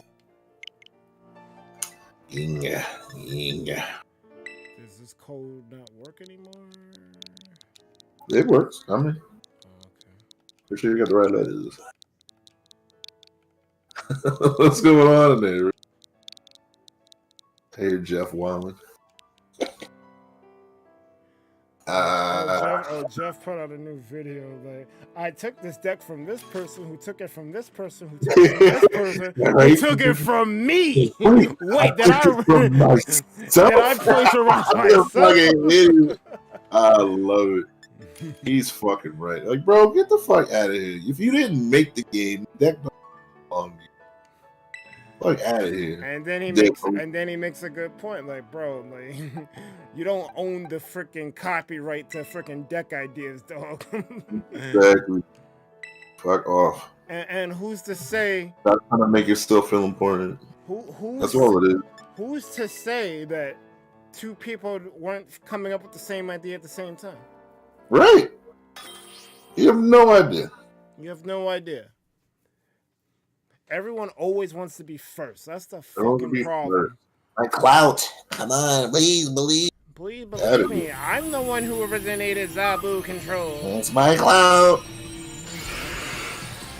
S3: Yeah.
S1: Does this code not work anymore?
S3: It works. I mean,
S1: okay.
S3: for sure you got the right letters. What's going on in there? Hey, Jeff Wyman.
S1: Jeff put out a new video. Like, I took this deck from this person, who took it from this person, who took it from this person, who took it from me. Wait, did I plagiarize myself?
S3: I love it. He's fucking right. Like, bro, get the fuck out of here. If you didn't make the game, deck don't belong to you. Fuck out of here.
S1: And then he makes a good point. Like, bro, like you don't own the freaking copyright to freaking deck ideas, dog.
S3: Exactly. Fuck off.
S1: And who's to say
S3: that's gonna make it still feel important? That's all it is.
S1: Who's to say that two people weren't coming up with the same idea at the same time?
S3: Right. You have no idea.
S1: You have no idea. Everyone always wants to be first. That's the fucking problem.
S4: My clout. Come on, please believe.
S1: Please believe me. I'm the one who originated Zabu Control.
S4: It's my clout.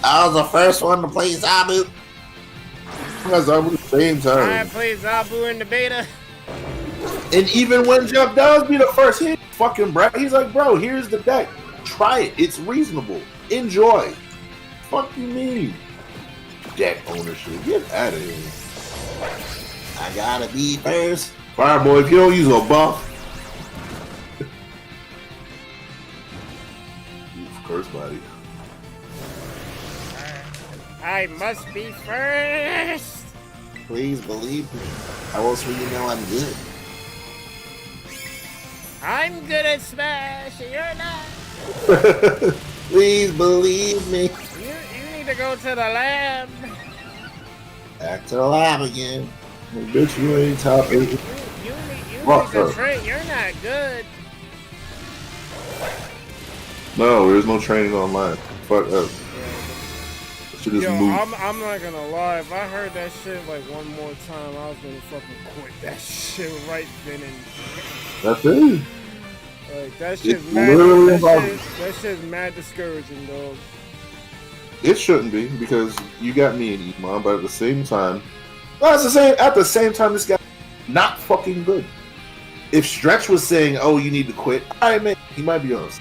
S4: I was the first one to play Zabu.
S3: Zabu at the same time.
S1: I played Zabu in the beta.
S3: And even when Jeff does be the first hit, fucking Brad, he's like, bro, here's the deck. Try it. It's reasonable. Enjoy. Fuck you mean? Deck ownership. Get out of here.
S4: I gotta be first.
S3: Fireboy, if you don't use a buff. Curse body.
S1: I must be first.
S4: Please believe me. How else will you know I'm good?
S1: I'm good at Smash, you're not.
S4: Please believe me.
S1: You need to go to the lab.
S4: Back to the lab again.
S3: Well, bitch, you ain't top 8.
S1: You need to train. You're not good.
S3: No, there's no training online. Fuck up.
S1: Yo, I'm not gonna lie. If I heard that shit like one more time, I was gonna fucking quit that shit right then and
S3: that's it.
S1: Like that shit's mad discouraging, dog.
S3: It shouldn't be because you got me and Iman, but at the same time, at the same time, this guy not fucking good. If Stretch was saying, "Oh, you need to quit," I admit he might be honest,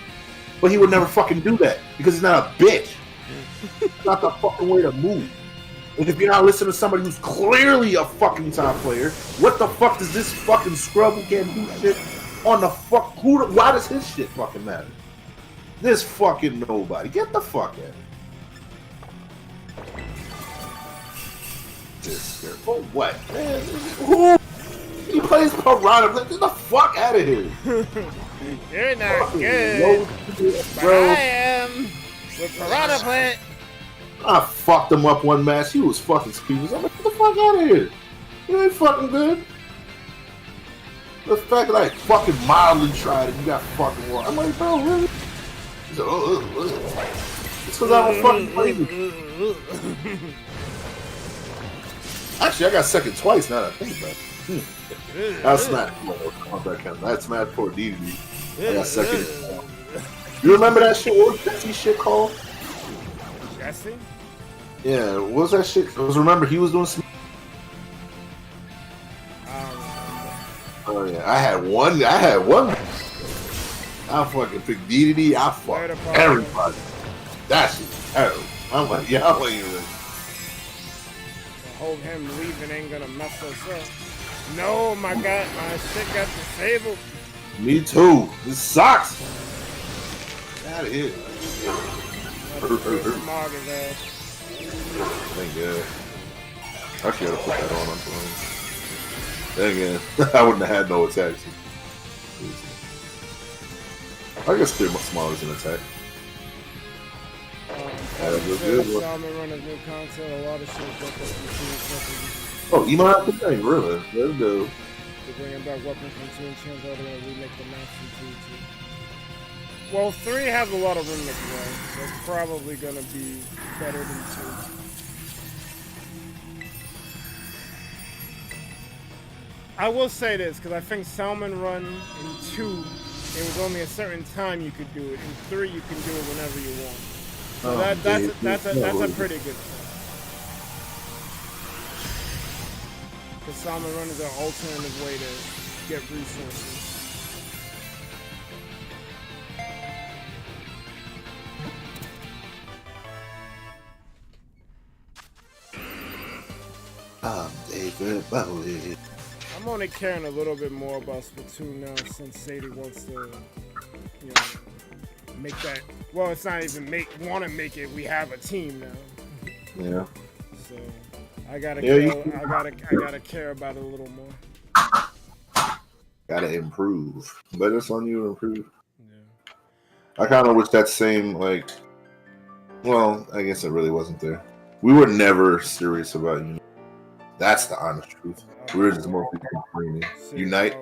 S3: but he would never fucking do that because he's not a bitch. It's not the fucking way to move. And if you're not listening to somebody who's clearly a fucking top player, what the fuck does this fucking scrub who can't do shit on the fuck? Why does his shit fucking matter? This fucking nobody. Get the fuck out. For what? Man, who? He plays Piranha. Get the fuck out of here.
S1: You're not good. But I am with Piranha Plant.
S3: I fucked him up one match. He was fucking speechless. I'm like, get the fuck out of here. You ain't fucking good. The fact that I fucking mildly tried it, you got fucking wrong. I'm like, bro, really? He's like, it's because I don't fucking play with. Actually, I got second twice now that I think about it. That's not that's not poor DD. I got second. You remember that shit? What was Jesse shit called?
S1: Jesse?
S3: Yeah, what was that shit? Because remember, he was doing some. Oh yeah, I had one. I fucking picked DDD. I fucked everybody. That shit terrible. I'm like, yeah, I'm like,
S1: I hope him leaving ain't gonna mess us up. No, my god, my shit got disabled.
S3: Me too. This sucks. Get out of here.
S1: Smog his ass.
S3: Thank God. I should have put that on. I'm playing. Then again, I wouldn't have had no attacks. I guess they're smaller than attack.
S1: Salmon runners new content, a lot of shit.
S3: Oh, you might have to think, really. Let's go.
S1: They're bringing back weapons from 2 and chance all the way to remake the match from 2 too. Well, 3 has a lot of room to grow, so it's probably gonna be better than 2. I will say this, because I think Salmon Run in 2, it was only a certain time you could do it. In 3, you can do it whenever you want. So that's a pretty good thing. Because Salmon Run is an alternative way to get resources.
S3: David Bowie.
S1: I'm only caring a little bit more about Splatoon now since Sadie wants to, you know, make that. Well, it's not even want to make it. We have a team now.
S3: Yeah.
S1: So I gotta care about it a little more.
S3: Gotta improve, but it's on you to improve.
S1: Yeah.
S3: I kind of wish that same well, I guess it really wasn't there. We were never serious about you. That's the honest truth. We were just more people complaining. Unite,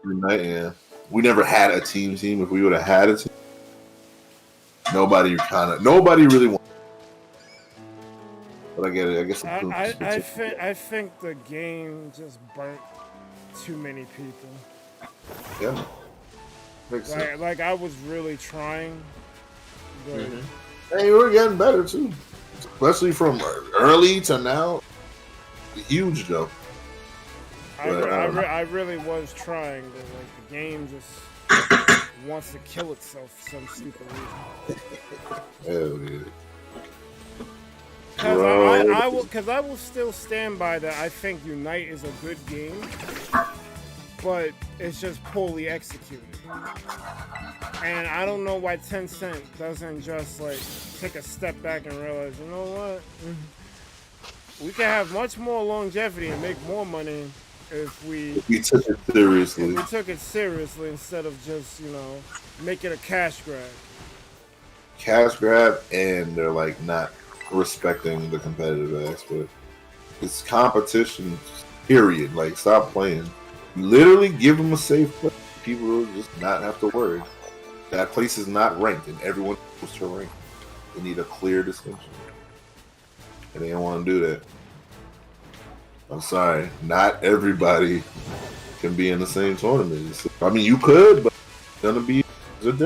S3: yeah. We never had a team. If we would have had a team, nobody really wanted. But I get it. I guess
S1: I think the game just burnt too many people.
S3: Yeah.
S1: Like I was really trying. But
S3: Hey, we're getting better too. Especially from early to now. Huge though.
S1: I really was trying, but like the game just wants to kill itself for some stupid reason.
S3: Hell yeah.
S1: Because I will still stand by that. I think Unite is a good game, but it's just poorly executed. And I don't know why Tencent doesn't just like take a step back and realize, you know what? We can have much more longevity and make more money if we
S3: took it seriously.
S1: If we took it seriously instead of just, you know, make it a cash grab.
S3: Cash grab, and they're like not respecting the competitive aspect. It's competition, period. Like, stop playing. Literally give them a safe place. People will just not have to worry. That place is not ranked, and everyone goes to rank. They need a clear distinction. And they don't want to do that. I'm sorry, not everybody can be in the same tournament. I mean, you could, but it's gonna be there's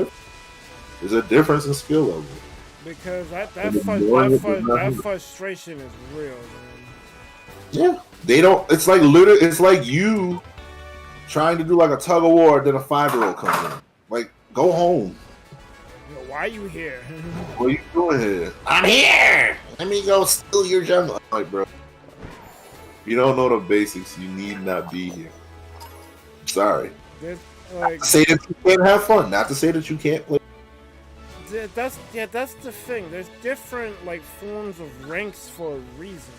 S3: a difference in skill level.
S1: Because that frustration is real, man.
S3: Yeah, they don't. It's like literally, it's like you trying to do like a tug of war, then a 5-year-old comes in. Like, go home.
S1: Yo, why are you here?
S3: What are you doing here?
S4: I'm here.
S3: Let me go steal your jungle. I'm like, bro, if you don't know the basics, you need not be here. Sorry.
S1: Like,
S3: Not to say that you can't have fun. Not to say that you can't play.
S1: that's the thing. There's different like forms of ranks for a reason.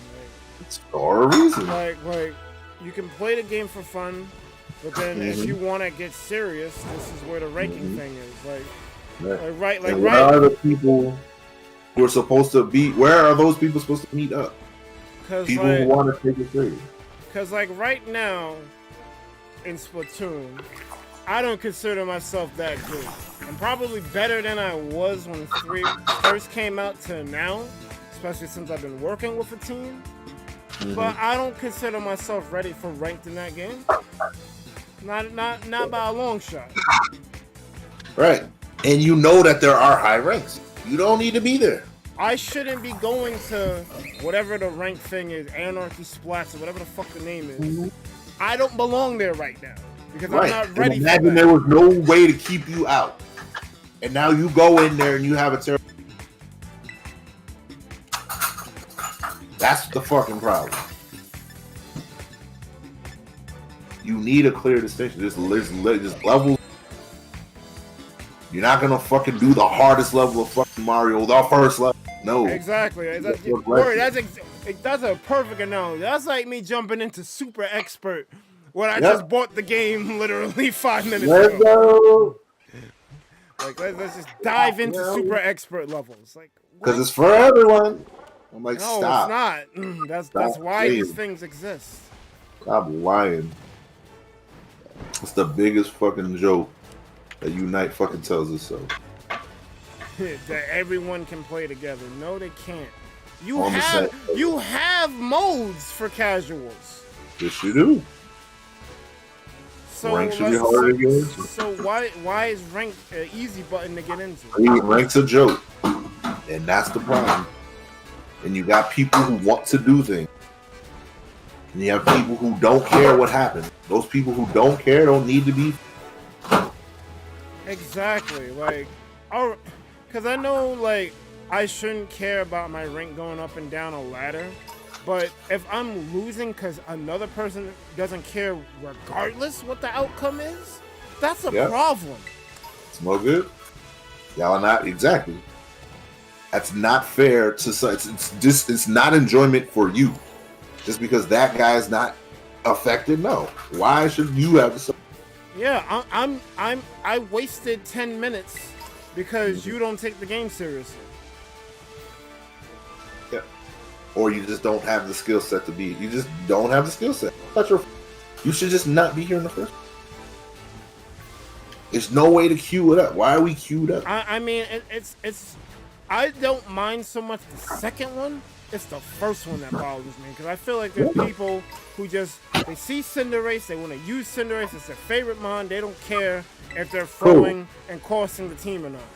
S3: It's for a reason.
S1: Like you can play the game for fun, but then if you want to get serious, this is where the ranking thing is. Like
S3: Where are the people who are supposed to be? Where are those people supposed to meet up? People who want to take it serious.
S1: Because like right now in Splatoon, I don't consider myself that good. I'm probably better than I was when 3 first came out to now, especially since I've been working with a team. But I don't consider myself ready for ranked in that game. Not by a long shot.
S3: Right. And you know that there are high ranks. You don't need to be there.
S1: I shouldn't be going to whatever the rank thing is, Anarchy Splats or whatever the fuck the name is. I don't belong there right now because I'm not ready for that.
S3: Imagine there was no way to keep you out. And now you go in there and you have a terrible... That's the fucking problem. You need a clear distinction. Just levels. You're not gonna fucking do the hardest level of fucking Mario, the first level. No.
S1: Exactly. That's a perfect analogy. That's like me jumping into Super Expert when I just bought the game literally 5 minutes ago.
S3: Let's go.
S1: Like let's just dive into Super Expert levels. Like
S3: because it's for everyone. I'm like,
S1: no,
S3: stop.
S1: it's not. That's why these things exist.
S3: Stop lying. It's the biggest fucking joke that Unite fucking tells us so.
S1: That everyone can play together. No, they can't. You have modes for casuals.
S3: Yes, you do.
S1: So
S3: rank should be harder to get into.
S1: So why is rank an easy button to get into?
S3: Rank's a joke, and that's the problem. And you got people who want to do things, and you have people who don't care what happens. Those people who don't care don't need to be.
S1: Exactly, like, because I know, like, I shouldn't care about my rank going up and down a ladder, but if I'm losing because another person doesn't care regardless what the outcome is, that's a problem.
S3: It's no good. Y'all are not exactly. That's not fair to say. It's not enjoyment for you. Just because that guy's not affected, no. Why should you have to?
S1: Yeah, I wasted 10 minutes because you don't take the game seriously.
S3: Yeah. Or you just don't have the skill set to be. You just don't have the skill set. You should just not be here in the first. There's no way to queue it up. Why are we queued up?
S1: I mean, it's. I don't mind so much the second one. It's the first one that bothers me because I feel like there's people who they see Cinderace, they want to use Cinderace, it's their favorite mon, they don't care if they're throwing and costing the team or not.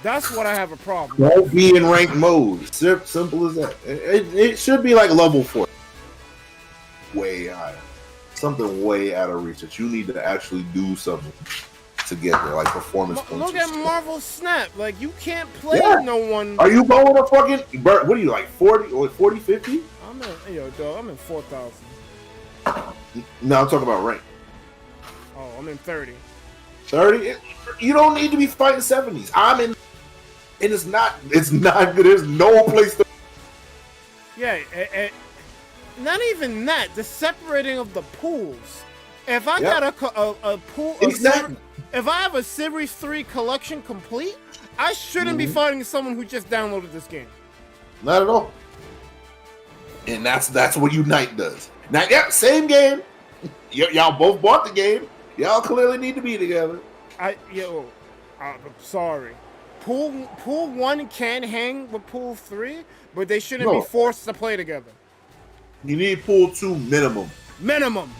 S1: That's what I have a problem with.
S3: Don't be in ranked mode. Simple as that. It should be like level 4. Way higher. Something way out of reach that you need to actually do something to get there, like performance points.
S1: Look at Marvel Snap. Like, you can't play no one.
S3: Are you going to fucking... What are you, like 40 or 40, 50?
S1: I'm in 4,000.
S3: No, I'm talking about rank.
S1: Oh, I'm in 30.
S3: 30? You don't need to be fighting 70s. I'm in... And it's not good. There's no place to...
S1: Yeah, not even that. The separating of the pools. If I got a pool...
S3: Exactly.
S1: If I have a Series 3 collection complete, I shouldn't be fighting someone who just downloaded this game.
S3: Not at all. And that's what Unite does. Now, same game. Y'all both bought the game. Y'all clearly need to be together.
S1: I'm sorry. Pool 1 can hang with Pool 3, but they shouldn't be forced to play together.
S3: You need Pool 2 minimum.
S1: Minimum.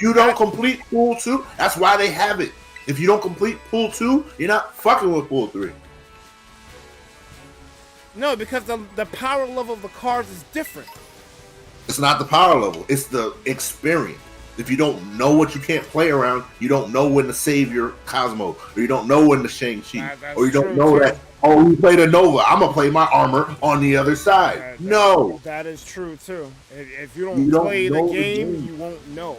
S3: You don't complete Pool 2, that's why they have it. If you don't complete Pool 2, you're not fucking with Pool 3.
S1: No, because the power level of the cards is different.
S3: It's not the power level. It's the experience. If you don't know what you can't play around, you don't know when to save your Cosmo, or you don't know when to Shang-Chi, or you don't know that oh, you played a Nova. I'm gonna play my armor on the other side. No,
S1: that is true too. If you don't play the game, you won't know.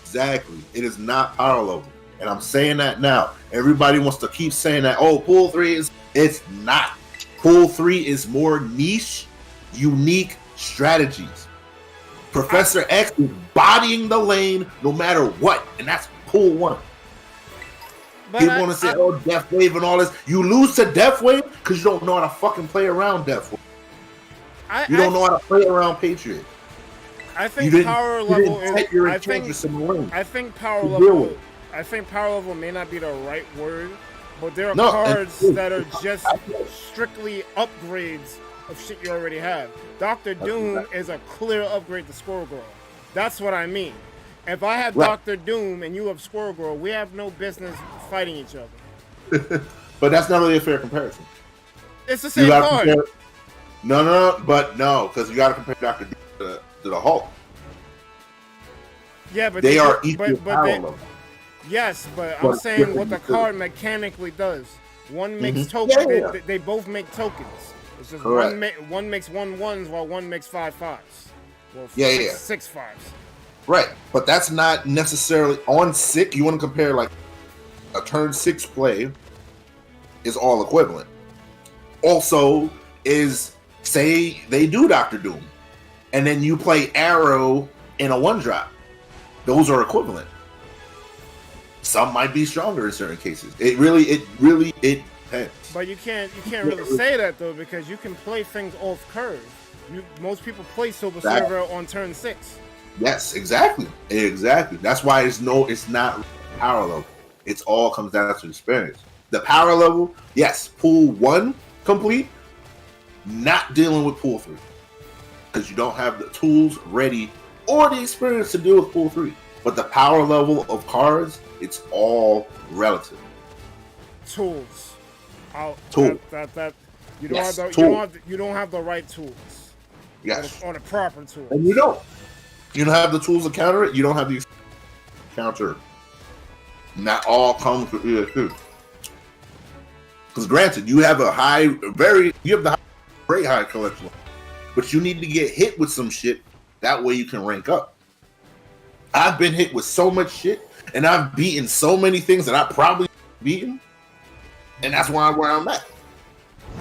S3: Exactly. It is not power level, and I'm saying that now. Everybody wants to keep saying that. Oh, pool 3 is. It's not. Pool 3 is more niche, unique strategies. Professor X is bodying the lane no matter what, and that's pool 1. People want to say, oh, Death Wave and all this. You lose to Death Wave because you don't know how to fucking play around Death Wave. You don't know how to play around Patriot.
S1: I think power level is. I think power level. I think power level may not be the right word, but there are cards that are just strictly upgrades of shit you already have. Dr. Doom is a clear upgrade to Squirrel Girl. That's what I mean. If I have Dr. Doom and you have Squirrel Girl, we have no business fighting each other.
S3: But that's not really a fair comparison.
S1: It's the same card.
S3: No, because you got to compare Dr. Doom to the Hulk.
S1: Yeah, but
S3: they are equal power level.
S1: Yes, but I'm saying what the card mechanically does. One makes tokens. They both make tokens. It's just one makes 1/1s while one makes 5/5s. Well, 6 5s.
S3: Right, but that's not necessarily on 6. You want to compare like a turn 6 play is all equivalent. Also, is say they do Dr. Doom, and then you play Arrow in a 1-drop. Those are equivalent. Some might be stronger in certain cases. It really depends.
S1: But you can't really say that though, because you can play things off curve. Most people play Silver Surfer on turn 6.
S3: Yes, exactly. That's why it's not power level. It all comes down to experience. The power level, yes, pool 1 complete, not dealing with pool 3. Because you don't have the tools ready or the experience to deal with pool 3. But the power level of cards, it's all relative.
S1: Tools.
S3: Tools.
S1: You don't have the right tools.
S3: Yes.
S1: Or the proper tools.
S3: And you don't. You don't have the tools to counter it. You don't have the counter. And that all comes with ESP. Because granted, you have very high collection, but you need to get hit with some shit. That way you can rank up. I've been hit with so much shit, and I've beaten so many things that I probably beaten, and that's where I'm at.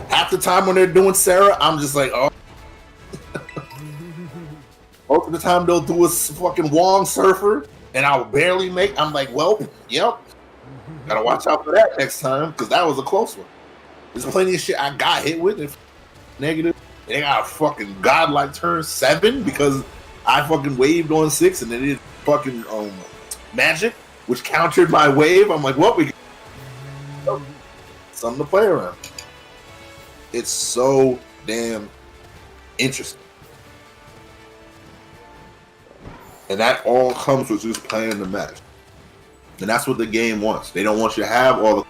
S3: Half the time when they're doing Sarah, I'm just like, oh. Most of the time they'll do a fucking Wong Surfer, and I'll barely make. I'm like, well, yep. Gotta watch out for that next time, because that was a close one. There's plenty of shit I got hit with and negative. They got a fucking godlike turn 7 because I fucking waved on 6 and they did fucking magic, which countered my wave. I'm like, what? Something to play around. It's so damn interesting. And that all comes with just playing the match. And that's what the game wants. They don't want you to have all the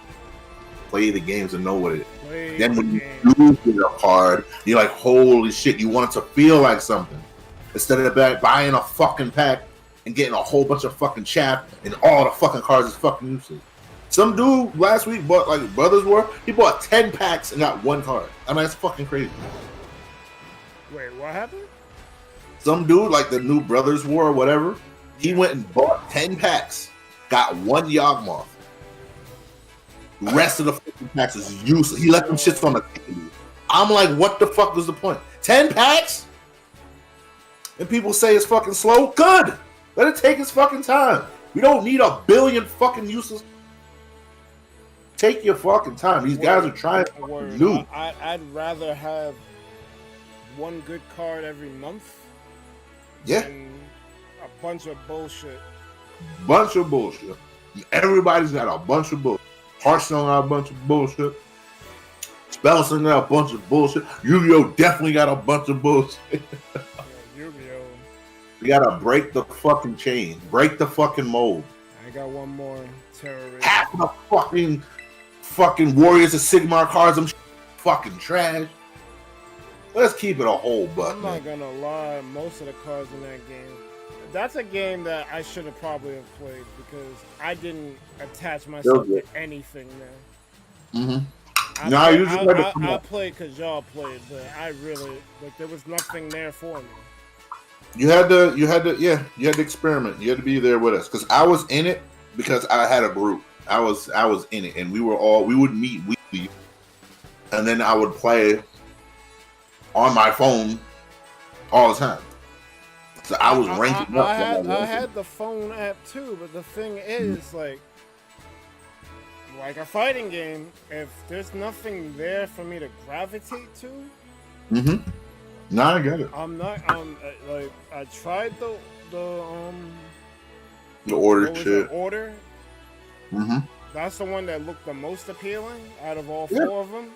S3: play the games and know what it is. Then when you lose your card, you're like, holy shit, you want it to feel like something. Instead of buying a fucking pack and getting a whole bunch of fucking chaff and all the fucking cards is fucking useless. Some dude last week bought, like Brothers War, he bought 10 packs and got 1 card. I mean, that's fucking crazy.
S1: Wait, what happened?
S3: Some dude, like the new Brothers War or whatever, he went and bought 10 packs, got 1 Yawgmoth. The rest of the fucking packs is useless. He left them shits on the table. I'm like, what the fuck was the point? 10 packs? And people say it's fucking slow? Good! Let it take its fucking time. We don't need a billion fucking useless. Take your fucking time. These guys are trying to new.
S1: I'd rather have 1 good card every month.
S3: Yeah.
S1: Than a bunch of bullshit.
S3: Bunch of bullshit. Everybody's got a bunch of bullshit. Hearthstone got a bunch of bullshit. Spellsing got a bunch of bullshit. Yu-Gi-Oh! Definitely got a bunch of bullshit.
S1: Yeah, Yu-Gi-Oh!
S3: We gotta break the fucking chain. Break the fucking mold.
S1: I got one more terrorist.
S3: Half of the fucking Warriors of Sigmar cards, I'm fucking trash. Let's keep it a whole buck.
S1: I'm not gonna lie, most of the cards in that game, that's a game that I should have probably have played because I didn't attach myself to anything there.
S3: No, you just let it come
S1: I
S3: up.
S1: played because y'all played, but I really like there was nothing there for me.
S3: You had to experiment. You had to be there with us because I was in it because I had a group. I was in it, and we would meet weekly, and then I would play on my phone all the time. So I was ranking up.
S1: I had the phone app too, but the thing is, like a fighting game, if there's nothing there for me to gravitate to.
S3: Mm-hmm. No, I get it.
S1: I'm not. Like I tried the
S3: order shit.
S1: Order.
S3: Mm-hmm.
S1: That's the one that looked the most appealing out of all four of them.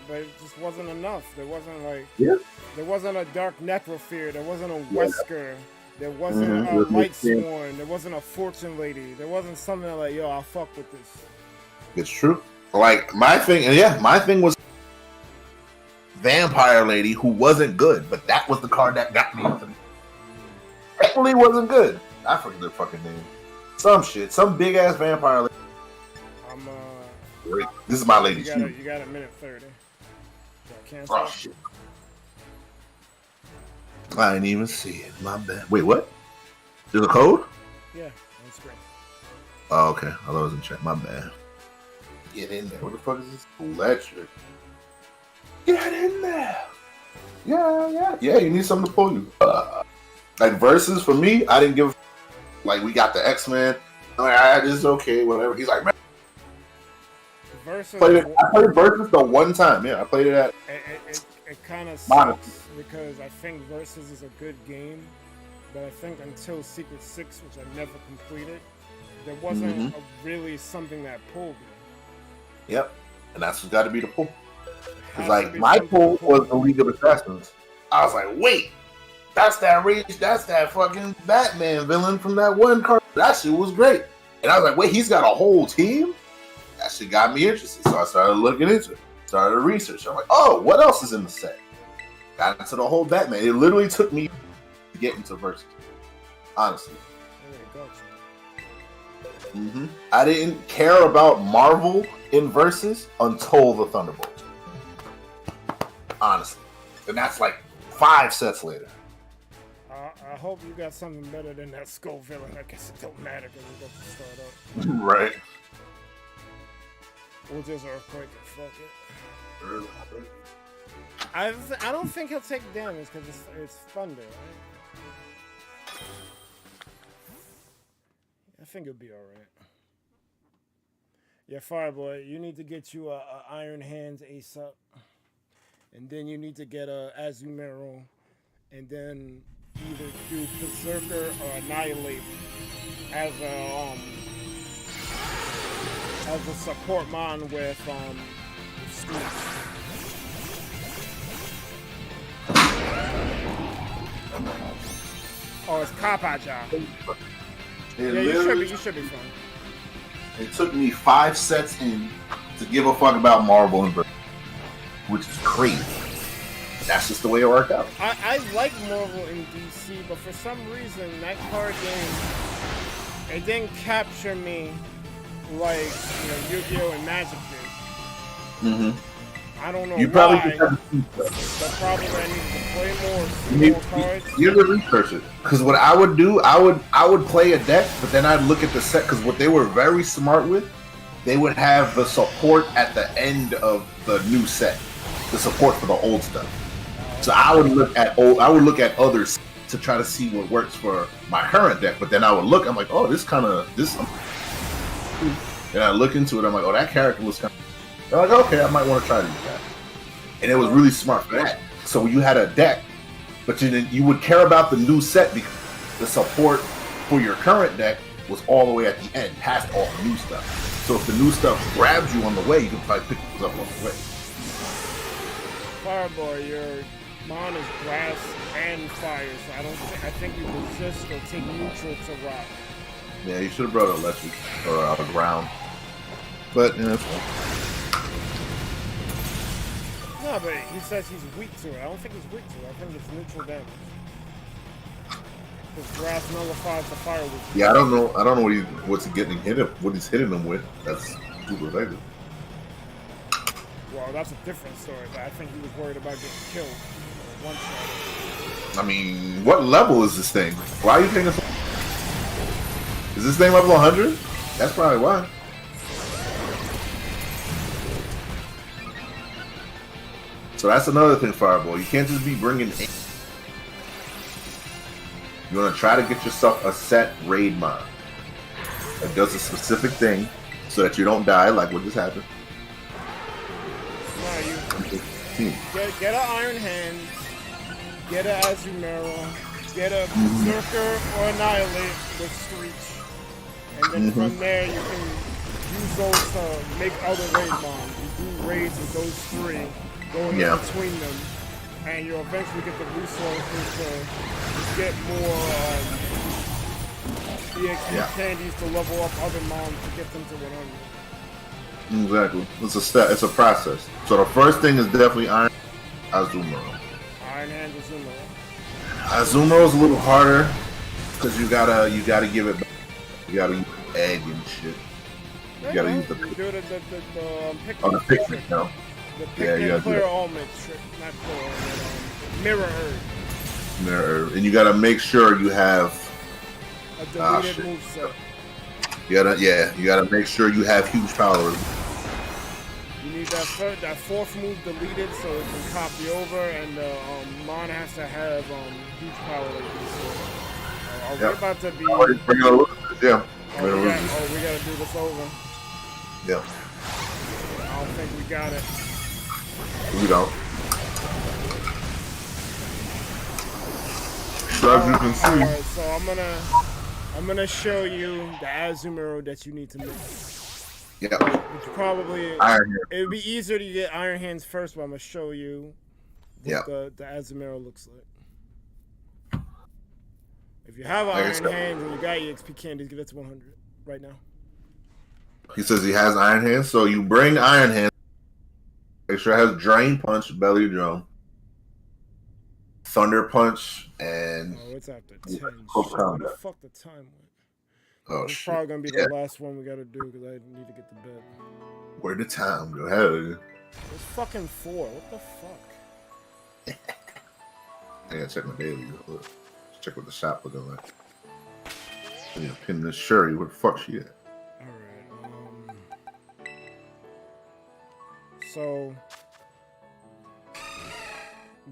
S1: But it just wasn't enough. There wasn't there wasn't a Dark Necrophere. There wasn't a Wesker. There wasn't a Lightsworn. There wasn't a Fortune Lady. There wasn't something like, yo, I'll fuck with this.
S3: It's true. Like my thing was Vampire Lady, who wasn't good, but that was the card that got me into it. Technically wasn't good. I forget the fucking name. Some big ass Vampire Lady. This is my lady.
S1: You got a minute 30.
S3: Oh shit! I didn't even see it. My bad. Wait, what? There's a code?
S1: Yeah, on screen.
S3: Oh, okay. I thought it was in chat. My bad. Get in there. What the fuck is this? Electric. Get in there. Yeah. You need something to pull you. Like versus for me, I didn't give. Like we got the X-Men. I'm like, this is okay, whatever. He's like, man.
S1: Versus.
S3: I played Versus the one time. Yeah, I played it at.
S1: It kind of sucks because I think Versus is a good game, but I think until Secret 6, which I never completed, there wasn't really something that pulled me.
S3: Yep, and that's what's got to be the pull. Because like my pull was the League of Assassins. I was like, wait, that's that fucking Batman villain from that one card. That shit was great. And I was like, wait, he's got a whole team? That shit got me interested. So I started looking into it. Started to research. I'm like, oh, what else is in the set? Got into the whole Batman. It literally took me to get into Versus. Honestly. I didn't care about Marvel in Versus until the Thunderbolts. Honestly. And that's like 5 sets later.
S1: I hope you got something better than that Skull villain. I guess it don't matter because we got to start up.
S3: Right.
S1: We'll just earthquake it. Fuck it. I don't think he'll take damage because it's thunder, right? I think it'll be alright. Yeah, Fireboy, you need to get you a Iron Hands ASAP. And then you need to get a Azumarill. And then either do Berserker or Annihilate as a support mon with Screech. Oh, it's Kapaja. Yeah, you should be fine.
S3: It took me 5 sets in to give a fuck about Marvel and Versus, which is crazy. That's just the way it worked out.
S1: I like Marvel in DC, but for some reason that card game, it didn't capture me like Yu-Gi-Oh! And Magic did. I don't know why. But probably I need to play more cards.
S3: You're the researcher. Because what I would do, I would play a deck, but then I'd look at the set. Because what they were very smart with, they would have the support at the end of the new set, the support for the old stuff. So I would look at others to try to see what works for my current deck. But then I would look, I'm like, oh, this. And I look into it, I'm like, oh, that character was kind of. They're like, okay, I might want to try to use that. And it was really smart for that. So you had a deck, but you would care about the new set because the support for your current deck was all the way at the end, past all the new stuff. So if the new stuff grabs you on the way, you can probably pick those up on the way.
S1: Fireboy, your mon is grass and fire, so I think you resist or take neutral to rock.
S3: Yeah, you should have brought electric or ground. But,
S1: No, but he says he's weak to it. I don't think he's weak to it. I think it's neutral damage. Because grass nullifies the fire with.
S3: Yeah, I don't know what he's hitting him with. That's super effective.
S1: Well, that's a different story, but I think he was worried about getting killed. One shot.
S3: I mean, what level is this thing? Why are you thinking? Is this thing level 100? That's probably why. So that's another thing, Fireball. You can't just be bringing. You want to try to get yourself a set raid mod that does a specific thing, so that you don't die like what just happened.
S1: No, get an Iron Hand, get a Azumarill, get a Berserker or Annihilate with Screech, and then from there you can use those to make other raid mods. You do raids with those three, going in between them, and you'll eventually get the resources to get more EXP candies to level up other mons to get them to 100.
S3: Exactly. It's a step. It's a process. So the first thing is definitely Iron Azumarill.
S1: Iron Hand Azumarill.
S3: Azumarill's a little harder because you gotta give it back. You gotta use egg and shit. You gotta use the
S1: picnic.
S3: The picnic now.
S1: The picnic clear almond trick, not clear almond, mirror herb.
S3: Mirror herb. And you gotta make sure you have
S1: a deleted moveset.
S3: You gotta make sure you have huge power.
S1: You need that fourth move deleted so it can copy over, and the mon has to have huge power like this. Are we about to be? We gotta do this over.
S3: Yeah.
S1: I don't think we got it.
S3: We don't. So as you can see.
S1: Alright, so I'm gonna show you the Azumarill that you need to make.
S3: Yeah.
S1: Which probably
S3: Iron Hand.
S1: It would be easier to get Iron Hands first, but I'm gonna show you what the Azumarill looks like. If you have Iron Hands and you got EXP candies, get it to 100 right now.
S3: He says he has Iron Hands, so you bring Iron Hands. Make sure it has Drain Punch, Belly Drum, Thunder Punch, and
S1: it's after 10. Where the fuck the time went?
S3: Oh,
S1: it's probably gonna be the last one we gotta do because I need to get to bed.
S3: Where'd the time go? Hell,
S1: it's fucking 4. What the fuck?
S3: I gotta check my daily. Let's check what the shop looking like. I need to pin this Shuri. Where the fuck she at?
S1: So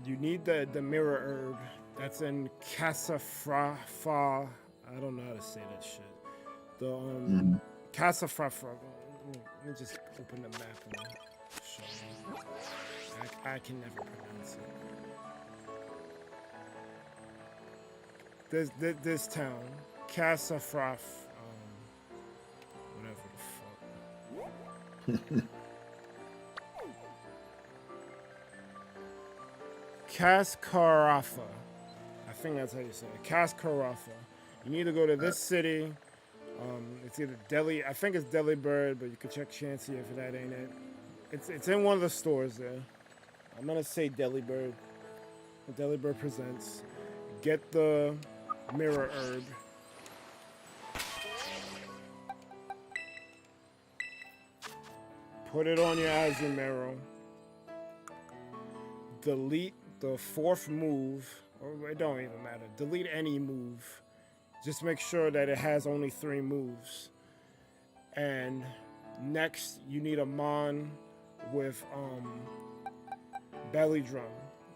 S1: you need the mirror herb that's in Casafrafa. I don't know how to say that shit. The Casafrafa. Let me just open the map and show you. I can never pronounce it. This town, Casafraf. Whatever the fuck. Cascarafa. I think that's how you say it. Cascarafa. You need to go to this city. It's either Delhi. I think it's Delibird, but you can check Chansey if that ain't it. It's in one of the stores there. I'm gonna say Delibird. Delibird presents. Get the mirror herb. Put it on your Azumarill. Delete the fourth move, or it don't even matter. Delete any move. Just make sure that it has only 3 moves. And next, you need a mon with belly drum,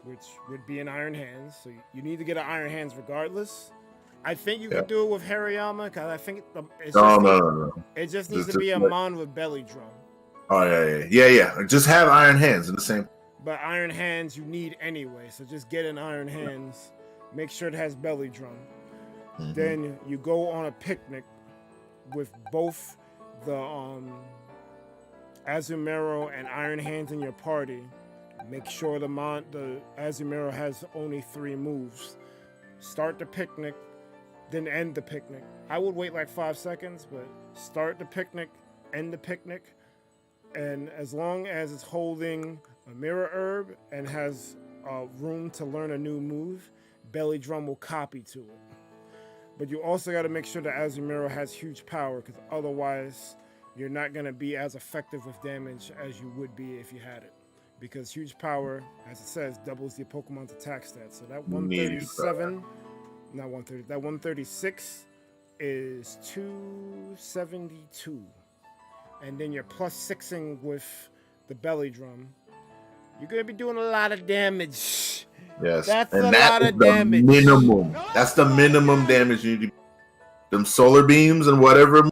S1: which would be an Iron Hands. So you need to get an Iron Hands regardless. I think you could do it with Hariyama, because I think it just needs to be a mon with belly drum.
S3: Oh yeah. Just have Iron Hands in the same.
S1: But Iron Hands you need anyway, so just get an Iron Hands. Make sure it has belly drum. Then you go on a picnic with both the Azumarill and Iron Hands in your party. Make sure the Azumarill has only 3 moves. Start the picnic, then end the picnic. I would wait like 5 seconds, but start the picnic, end the picnic, and as long as it's holding a mirror herb and has room to learn a new move, belly drum will copy to it. But you also got to make sure the Azumarill has huge power, because otherwise you're not going to be as effective with damage as you would be if you had it. because huge power, as it says, doubles your Pokemon's attack stats. So that
S3: You need huge
S1: 137, not 130, that 136 is 272. And then you're plus 6ing with the belly drum. You're going to be doing a lot of damage.
S3: Yes.
S1: That's
S3: and
S1: a
S3: that
S1: lot
S3: is
S1: of
S3: the
S1: damage.
S3: minimum. That's the minimum damage you need to. Them solar beams and whatever,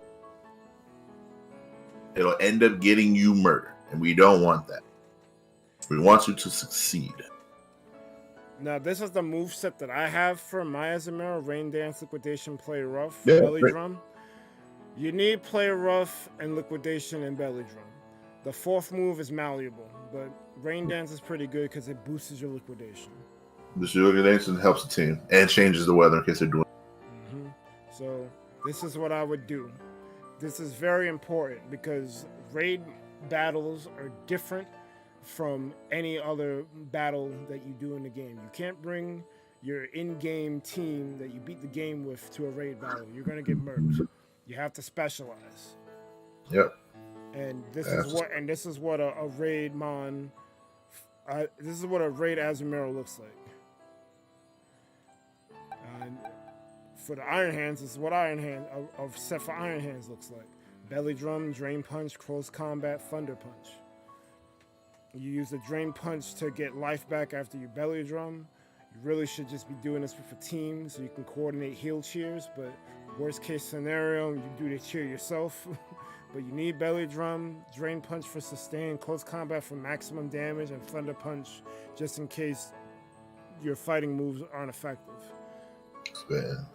S3: it'll end up getting you murdered. And we don't want that. We want you to succeed.
S1: Now, this is the moveset that I have for my Azumarill: Rain Dance, Liquidation, Play Rough,
S3: Yeah,
S1: Belly
S3: right.
S1: Drum. You need Play Rough and Liquidation and Belly Drum. The 4th move is Malleable, but Rain Dance is pretty good because it boosts your Liquidation.
S3: This organization helps the team and changes the weather in case they're doing.
S1: So this is what I would do. This is very important because raid battles are different from any other battle that you do in the game. You can't bring your in-game team that you beat the game with to a raid battle. You're gonna get murked. You have to specialize.
S3: Yep.
S1: And this is what a raid mon. This is what a raid Azumarill looks like. For the Iron Hands, this is what Iron Hand of set for Iron Hands looks like. Belly Drum, Drain Punch, Close Combat, Thunder Punch. You use the Drain Punch to get life back after you Belly Drum. You really should just be doing this with a team so you can coordinate heal cheers, but worst case scenario, you do the cheer yourself. But you need Belly Drum, Drain Punch for sustain, Close Combat for maximum damage, and Thunder Punch just in case your fighting moves aren't effective.
S3: Man.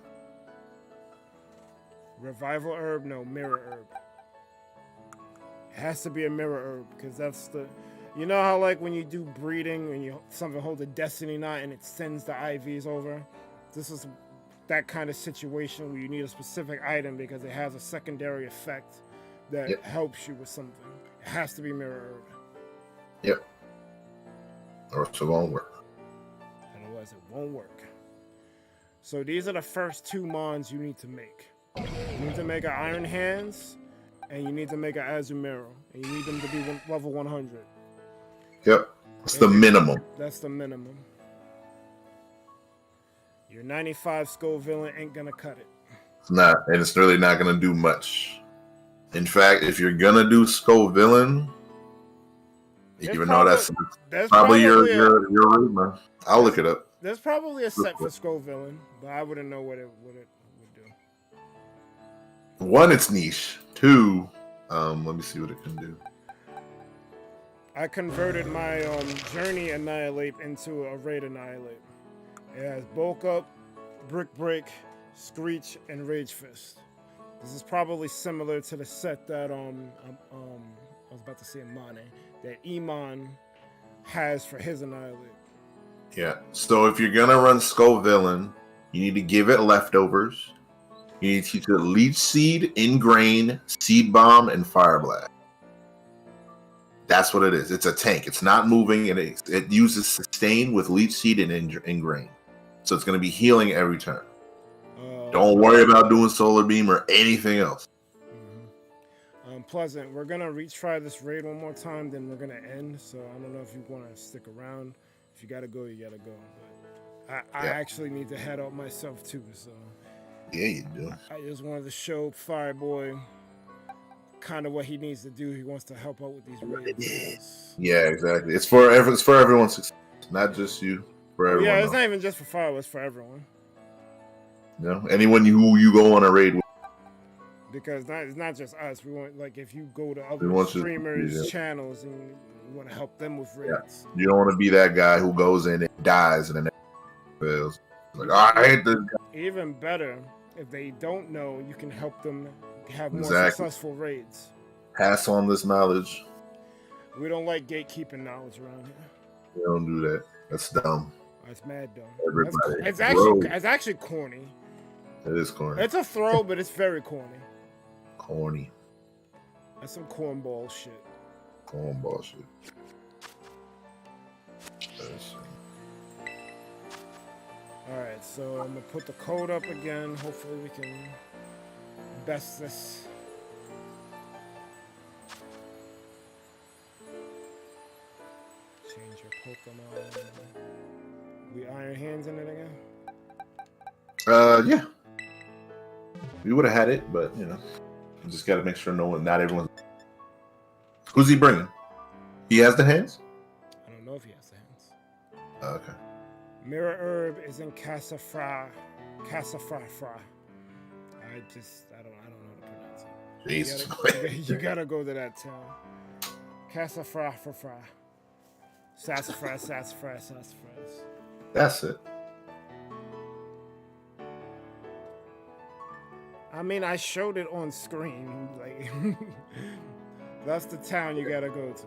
S1: Revival herb, no, mirror herb. It has to be a mirror herb because that's the, you know how like when you do breeding and something holds a destiny knot and it sends the IVs over. This is that kind of situation where you need a specific item because it has a secondary effect that helps you with something. It has to be mirror herb.
S3: Yep. Or else it won't work.
S1: Otherwise, it won't work. So these are the first 2 mons you need to make. You need to make an Iron Hands, and you need to make an Azumarill, and you need them to be level 100.
S3: Yep. That's the minimum.
S1: That's the minimum. Your 95 Skull Villain ain't gonna cut it.
S3: It's not, and it's really not going to do much. In fact, if you're going to do Skull Villain, even though that's probably your rumor, I'll look it up.
S1: There's probably a set for Skull Villain, but I wouldn't know what it would do.
S3: 1, it's niche. 2, let me see what it can do.
S1: I converted my Journey Annihilate into a Raid Annihilate. It has Bulk Up, Brick Break, Screech, and Rage Fist. This is probably similar to the set that I was about to say Mane, that Iman has for his Annihilate.
S3: Yeah. So if you're gonna run Skull Villain, you need to give it leftovers. You need to teach it Leech Seed, Ingrain, Seed Bomb, and Fire Blast. That's what it is. It's a tank. It's not moving, and it uses Sustain with Leech Seed and Ingrain. So it's gonna be healing every turn. Don't worry about doing Solar Beam or anything else.
S1: Pleasant. We're gonna retry this raid one more time, then we're gonna end. So I don't know if you want to stick around. If you gotta go, you gotta go. But I actually need to head out myself too. So
S3: yeah, you do.
S1: I just wanted to show Fireboy kind of what he needs to do. He wants to help out with these raids.
S3: Yeah, exactly. It's for everyone's success, not just you. For everyone.
S1: Yeah, it's not even just for Fireboy. It's for everyone.
S3: You know, anyone who you go on a raid with.
S1: Because it's not just us. We want, like, if you go to other streamers' channels and you want to help them with raids.
S3: You don't want to be that guy who goes in and dies and then fails. Like, oh, I hate this guy.
S1: Even better, if they don't know, you can help them have more successful raids.
S3: Pass on this knowledge.
S1: We don't like gatekeeping knowledge around here.
S3: We don't do that. That's dumb.
S1: That's mad dumb.
S3: Everybody.
S1: It's actually corny.
S3: It is corny.
S1: It's a throw, but it's very corny.
S3: Corny.
S1: That's some cornball shit.
S3: Cornball shit.
S1: Alright, so I'm gonna put the code up again. Hopefully we can best this. Change your Pokemon. We Iron Hands in it again?
S3: Yeah. We would have had it, but you know, you just got to make sure not everyone. Who's he bringing? He has the hands.
S1: I don't know if he has the hands.
S3: Okay.
S1: Mirror Herb is in Casafra. I don't know how to pronounce it.
S3: Jesus.
S1: You gotta go to that town. Casafra. Sassafras.
S3: That's it.
S1: I mean, I showed it on screen. Like, that's the town you gotta go to.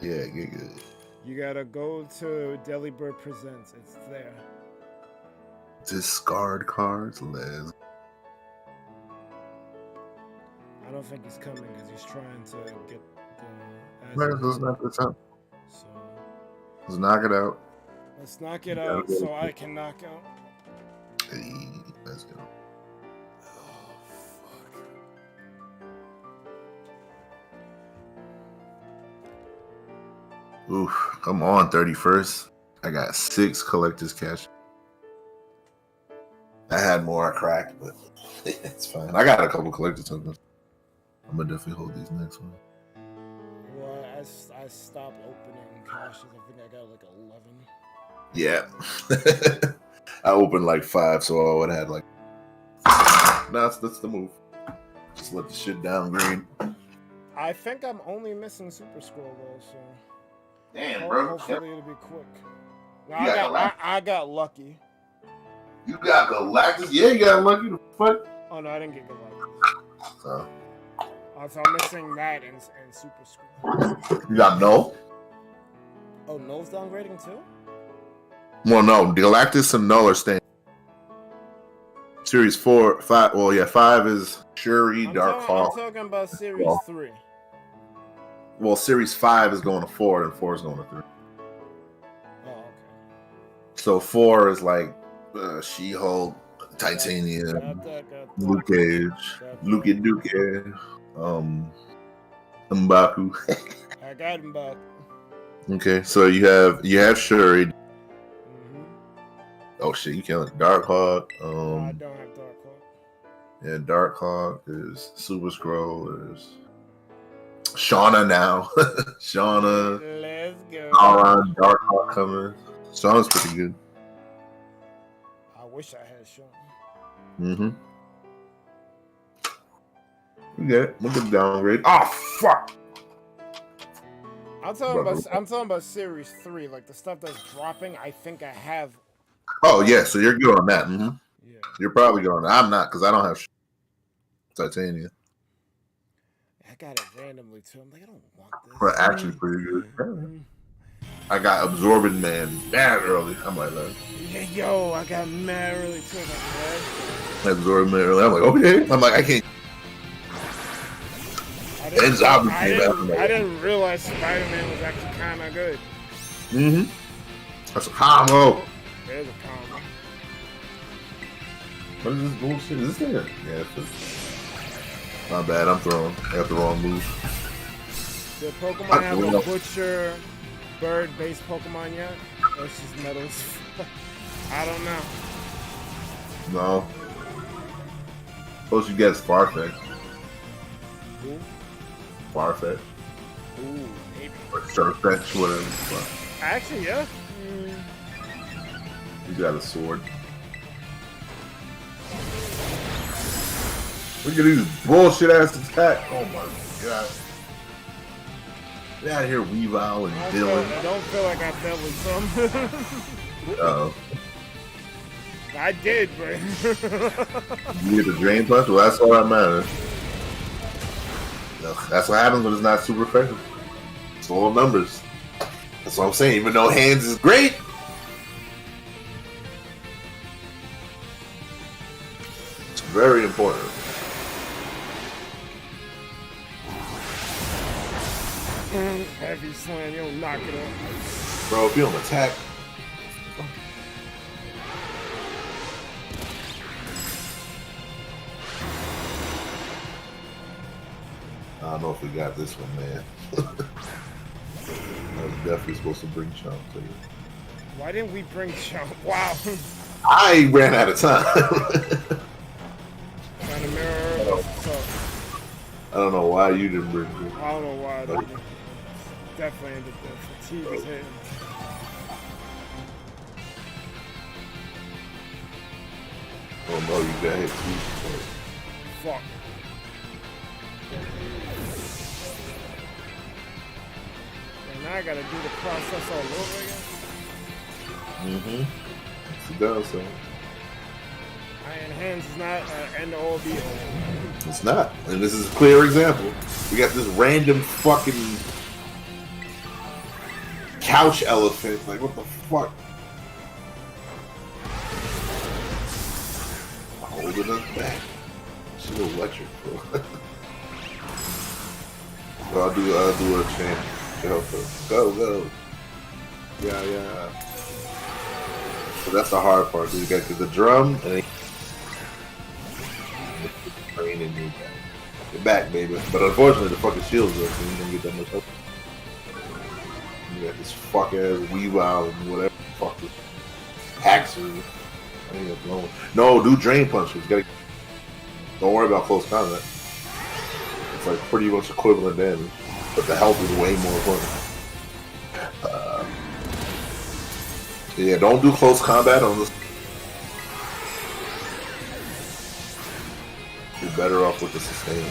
S3: Yeah, good.
S1: You gotta go to Delibird Presents. It's there.
S3: Discard cards, Les.
S1: I don't think he's coming because he's trying to get the.
S3: Let's knock this out.
S1: So
S3: Let's knock it out.
S1: let's knock it out so I can knock out.
S3: Hey, let's go.
S1: Oh fuck.
S3: Oof, I'm on 31st. I got 6 collector's cash. I had more I cracked, but it's fine. I got a couple collector's tokens. I'm gonna definitely hold these next one.
S1: Well, I stopped opening caches. I think I got like 11.
S3: Yeah. I opened like 5, so I would have had like. That's the move. Just let the shit downgrade.
S1: I think I'm only missing Super Scroll though, so.
S3: Damn, bro.
S1: Hopefully it'll be quick. No,
S3: You
S1: I got lucky.
S3: You got Galactus? Yeah, you got lucky to fuck.
S1: Oh no, I didn't get Galactus.
S3: So,
S1: So I'm missing that and Super Scroll.
S3: you got no?
S1: Oh, Null's downgrading too?
S3: Well, no. Galactus and Null are staying. Series 4, 5. Well, yeah, 5 is Shuri,
S1: I'm
S3: Darkhawk.
S1: talking about Series 3.
S3: Well, Series 5 is going to 4, and 4 is going to 3.
S1: Oh, okay.
S3: So 4 is like She-Hulk, Titanium, Luke Cage, Luke Duke, M'Baku.
S1: I got him back.
S3: Okay, so you have Shuri.
S1: Mm-hmm.
S3: Oh shit, you killing Darkhawk.
S1: I don't have Darkhawk.
S3: Yeah, Darkhawk. There's Super Scroll. There's Shauna now. Shauna.
S1: Let's go.
S3: Aron, Darkhawk coming. Shauna's pretty good.
S1: I wish I had Shauna.
S3: Mm-hmm. We got it. Look at the downgrade. Oh fuck.
S1: I'm talking about Series 3, like the stuff that's dropping. I think I have.
S3: Oh yeah, so you're good on that. Mm-hmm.
S1: Yeah.
S3: You're probably good on that. I'm not because I don't have Titania.
S1: I got it randomly too. I'm like, I don't want this.
S3: But actually pretty good. I got Absorbing Man mad early. I'm like,
S1: yeah, yo, I got mad early too.
S3: Absorbing Man early. I'm like, okay. I'm like, I can't.
S1: I didn't realize Spider-Man was actually kind of good.
S3: Mm-hmm. That's a combo.
S1: There's a combo.
S3: What is this bullshit? Is this there? Yeah, it's not bad. I'm throwing. I got the wrong move.
S1: Did Pokemon have a Butcher bird-based Pokemon yet? Or it's just metals? I don't know.
S3: No. Suppose you guess Farfetch.
S1: Who?
S3: Farfetch.
S1: Ooh, maybe.
S3: Or Surfetch, whatever.
S1: Actually, yeah.
S3: You got a sword. Look at these bullshit ass attack. Oh my god. Get out of here, Weavile and Dylan.
S1: I don't feel like I dealt with some.
S3: Uh-oh.
S1: I did, but
S3: You get the Drain Punch? Well, that's all that matters. That's what happens when it's not super effective. It's all numbers. That's what I'm saying. Even though hands is great, it's very important.
S1: heavy slam, you don't knock it off.
S3: Bro, if you don't attack. I don't know if we got this one, man. definitely supposed to bring Chomp to you.
S1: Why didn't we bring Chomp? Wow.
S3: I ran out of time.
S1: Trying to mirror.
S3: I don't know why you didn't bring it.
S1: I don't know why. I didn't. Definitely ended the fatigue was hitting.
S3: Oh no, you got hit too.
S1: Fuck. And now I gotta do the process all over again.
S3: Mm-hmm. It does, so.
S1: Iron Hands is not end all be all.
S3: It's not. And this is a clear example. We got this random fucking couch elephant. Like, what the fuck? Holding us back. She's electric, bro. So I'll do a chant to help us. Go. Yeah. So that's the hard part. You got the drum and then brain in your back. You're back, baby. But unfortunately, the fucking shield's up, so you don't get that much help. You got this fuck ass Weavile and whatever the fuck this Haxer. No, do drain punches. Don't worry about close combat. It's like pretty much equivalent damage, but the health is way more important. Yeah, don't do close combat on this. You're better off with the sustain.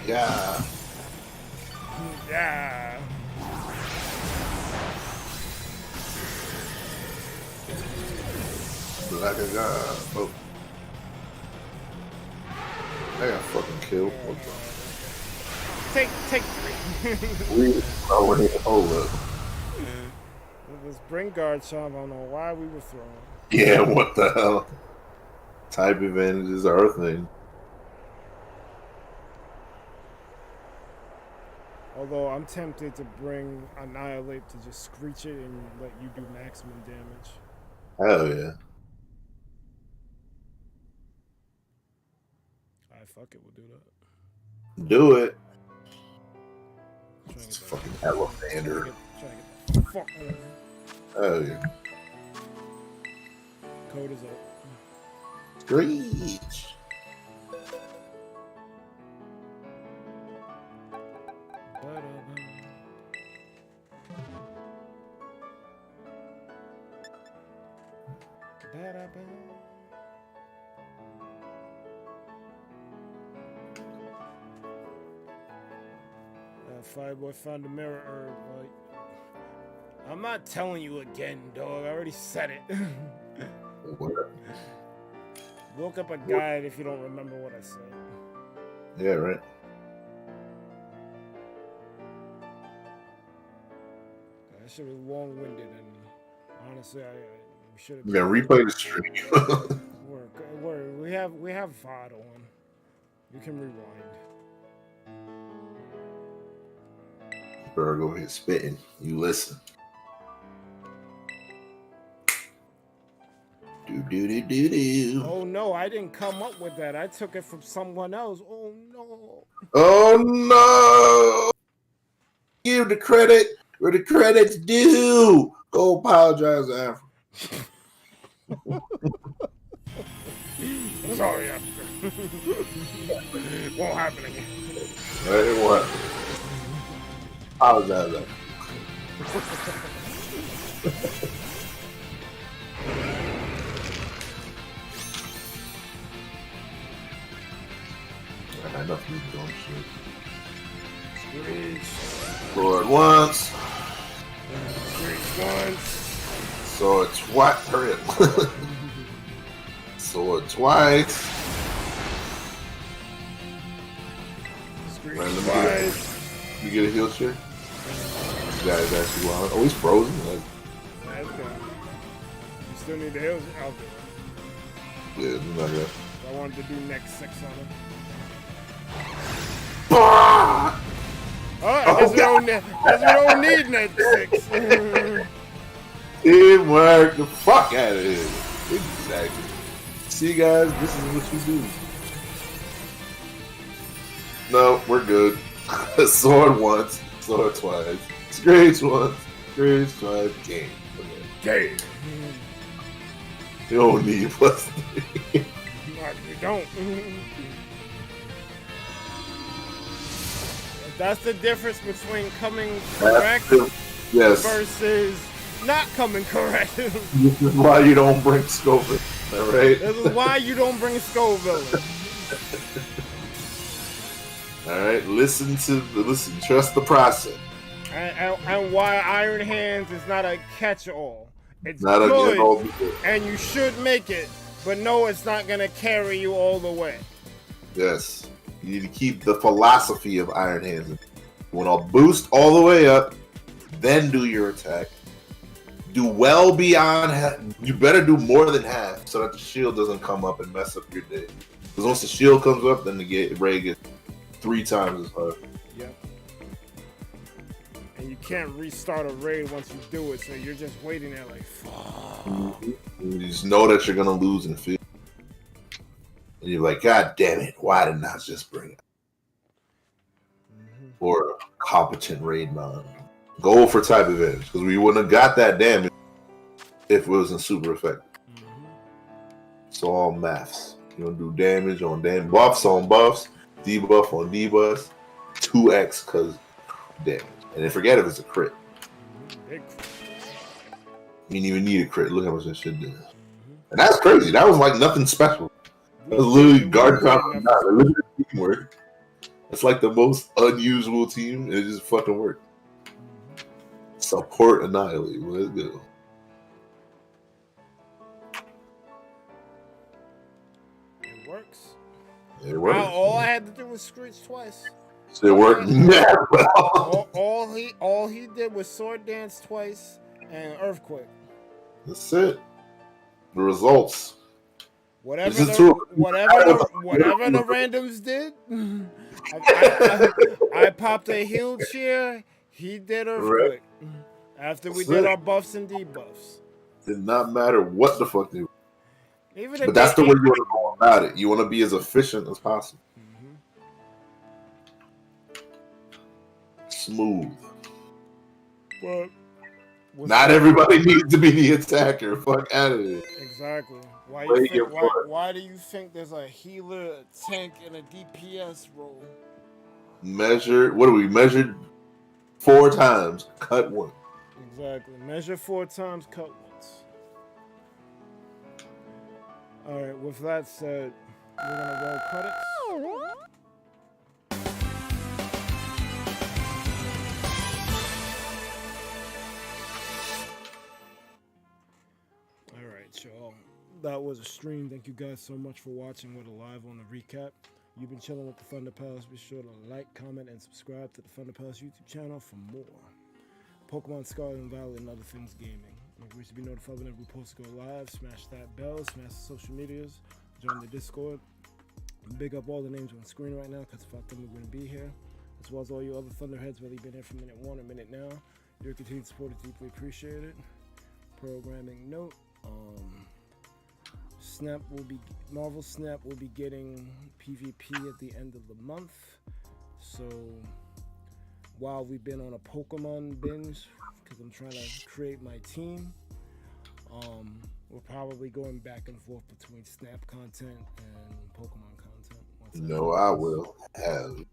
S3: Yeah.
S1: Yeah.
S3: Like a god. Oh. I got fucking killed.
S1: Take 3.
S3: Hold up.
S1: This bring guard Chomp, I don't know why we were throwing.
S3: Yeah, what the hell? Type advantages are a thing.
S1: Although I'm tempted to bring Annihilate to just screech it and let you do maximum damage.
S3: Hell yeah.
S1: Alright, fuck it, we'll do that.
S3: Do it.
S1: It's
S3: fucking elevator.
S1: Trying to get the fuck over.
S3: Hell yeah.
S1: Code is up.
S3: Screech.
S1: Fireboy found the mirror herb. Like, I'm not telling you again, dog. I already said it. Look up a guide if you don't remember what I said.
S3: Yeah, right.
S1: That shit was long-winded, and honestly, we should have.
S3: You gotta replay the stream.
S1: We have VOD on. You can rewind.
S3: Better go ahead spitting. You listen. Do.
S1: Oh no, I didn't come up with that. I took it from someone else. Oh no.
S3: Oh no! Give the credit where the credit's due. Go apologize to Africa.
S1: Sorry, Africa. Won't happen again.
S3: Hey, what? Apologize. I got enough music on shit. Sword once. Sword twice. Hurry up. Sword twice. Random twice. You get a heal share? This guy is actually wild. Oh, he's frozen. Like,
S1: that's good. You still need the heals? I'll do it.
S3: yeah, not good.
S1: I wanted to do next 6 on him.
S3: Ah!
S1: Oh, I guess we don't need next 6.
S3: Teamwork the fuck out of here. Exactly. See, guys, this is what you do. No, we're good. Sword once, sword twice. Scratch once, scratch twice. Game. Game. You don't need plus 3.
S1: You don't. That's the difference between coming correct versus not coming correct.
S3: This is why you don't bring Scoville. All right.
S1: This is why you don't bring Scoville.
S3: All right. Listen. Trust the process.
S1: And why Iron Hands is not a catch-all. It's
S3: not
S1: good,
S3: a
S1: and you should make it, but no, it's not gonna carry you all the way.
S3: Yes. You need to keep the philosophy of Iron Hands. You want to boost all the way up, then do your attack. Do well beyond half. You better do more than half so that the shield doesn't come up and mess up your day. Because once the shield comes up, then the raid gets 3 times as hard.
S1: Yep. And you can't restart a raid once you do it, so you're just waiting there like, fuck.
S3: You just know that you're going to lose in the field. And you're like, God damn it, why didn't I just bring it? Or a competent raid mod. Go for type advantage, because we wouldn't have got that damage if it wasn't super effective. It's all maths. You don't do damage on damage, buffs on buffs, debuff on debuffs, 2x because damage. And then forget if it's a crit. You didn't even need a crit. Look how much that shit did. And that's crazy. That was like nothing special. That was literally guard combat. Literally teamwork. It's like the most unusual team, and it just fucking worked. Support annihilate. Let's go.
S1: It works.
S3: It works.
S1: All I had to do was screech twice.
S3: So it worked mad well.
S1: All he did was sword dance twice and earthquake.
S3: That's it. The results.
S1: Whatever the randoms did, I popped a heal cheer. He did earthquake. After we did our buffs and debuffs.
S3: Did not matter what the fuck they were.
S1: But
S3: that's the way you want to go about it. You want to be as efficient as possible. Smooth.
S1: But
S3: not everybody needs to be the attacker. Fuck out of it.
S1: Exactly. Why do you think there's a healer, a tank, and a DPS role?
S3: What do we measured 4 times, cut 1.
S1: Exactly. Measure 4 times, cut once. Alright, with that said, we're gonna roll credits. Alright, y'all. That was a stream. Thank you guys so much for watching. We're live on the recap. You've been chilling with the ThunderPals. Be sure to like, comment, and subscribe to the ThunderPals YouTube channel for more Pokémon Scarlet and Violet and other things gaming. Make sure to be notified whenever we post to go live. Smash that bell. Smash the social medias. Join the Discord. Big up all the names on screen right now, because without them we wouldn't be here. As well as all you other Thunderheads, whether you've been here from minute 1 or minute now. Your continued support is deeply appreciated. Programming note. Marvel Snap will be getting PvP at the end of the month. So while we've been on a Pokemon binge, because I'm trying to create my team, we're probably going back and forth between Snap content and Pokemon content.
S3: No, I will have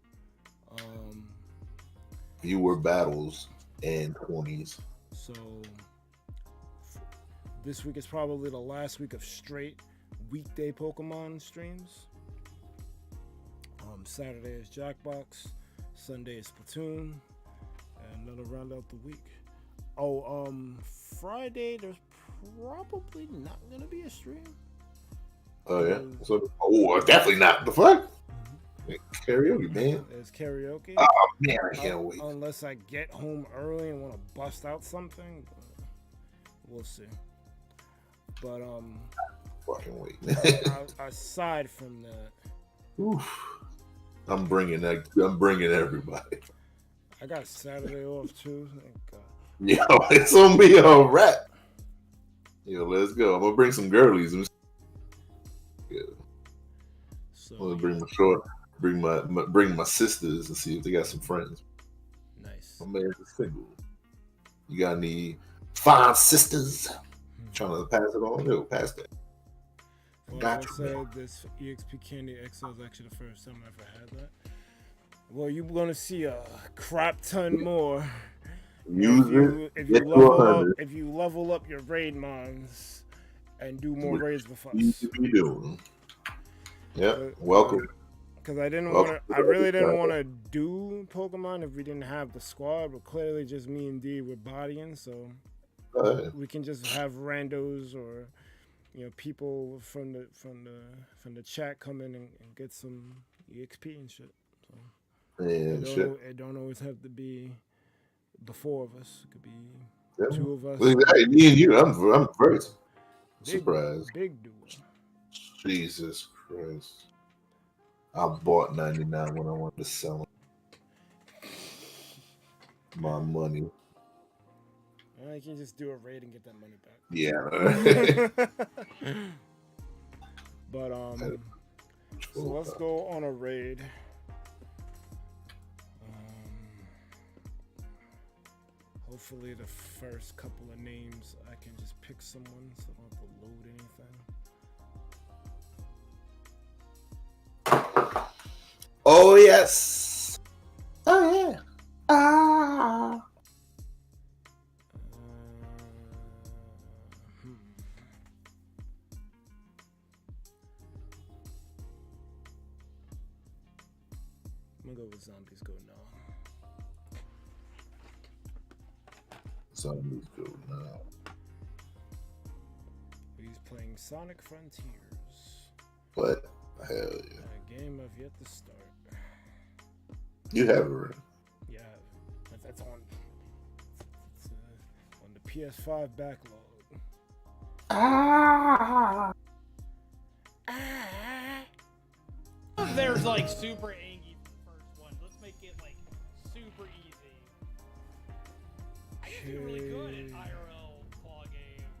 S3: fewer battles and 20s.
S1: So this week is probably the last week of straight weekday Pokemon streams. Saturday is Jackbox, Sunday is Splatoon, and that'll round out the week. Friday there's probably not gonna be a stream.
S3: Oh yeah, so definitely not. The fuck? Karaoke, man.
S1: There's karaoke.
S3: Oh man, I can't wait.
S1: Unless I get home early and want to bust out something, we'll see. But
S3: fucking wait.
S1: Aside from that,
S3: oof, I'm bringing everybody.
S1: I got Saturday off too. Thank God.
S3: Yo, it's gonna be a wrap. Yo, let's go. I'm gonna bring some girlies.
S1: So
S3: I'm gonna bring my sisters and see if they got some friends.
S1: nice.
S3: My man is single. You got any 5 sisters? Trying to pass it on? No, pass that.
S1: Well,
S3: Got
S1: I
S3: you,
S1: said
S3: man.
S1: this EXP Candy XL is actually the first time I ever had that. Well, you're gonna see a crap ton more.
S3: Use
S1: if
S3: get
S1: you
S3: to
S1: level
S3: 100.
S1: up, if you level up your raid mons and do more
S3: What
S1: raids with
S3: you
S1: us.
S3: to be doing. Yep.
S1: But,
S3: Welcome.
S1: Because I didn't
S3: Welcome
S1: want
S3: to
S1: to. I
S3: the
S1: really
S3: other
S1: didn't
S3: side.
S1: want to do Pokemon if we didn't have the squad. But clearly, just me and D were bodying, so we can just have randos or people from the chat come in and get some EXP and shit. So
S3: And shit.
S1: it don't always have to be the 4 of us. It could be
S3: Yeah.
S1: 2 of us.
S3: Hey, me and you, I'm very surprised.
S1: Big duo.
S3: Jesus Christ. I bought 99 when I wanted to sell it. My money.
S1: I can just do a raid and get that money back.
S3: Yeah.
S1: But so let's go on a raid. Hopefully the first couple of names I can just pick someone so I don't have to load anything.
S3: Oh yes. Oh yeah. Ah.
S1: I'm gonna go with Zombies Go Now.
S3: Zombies Go Now.
S1: He's playing Sonic Frontiers.
S3: What? Hell yeah.
S1: A game I've yet to start.
S3: You have it right.
S1: Yeah, that's on. It's, on the PS5 backlog.
S7: There's like super angy for the first one. Let's make it like super easy. I used to be really good at IRL claw games.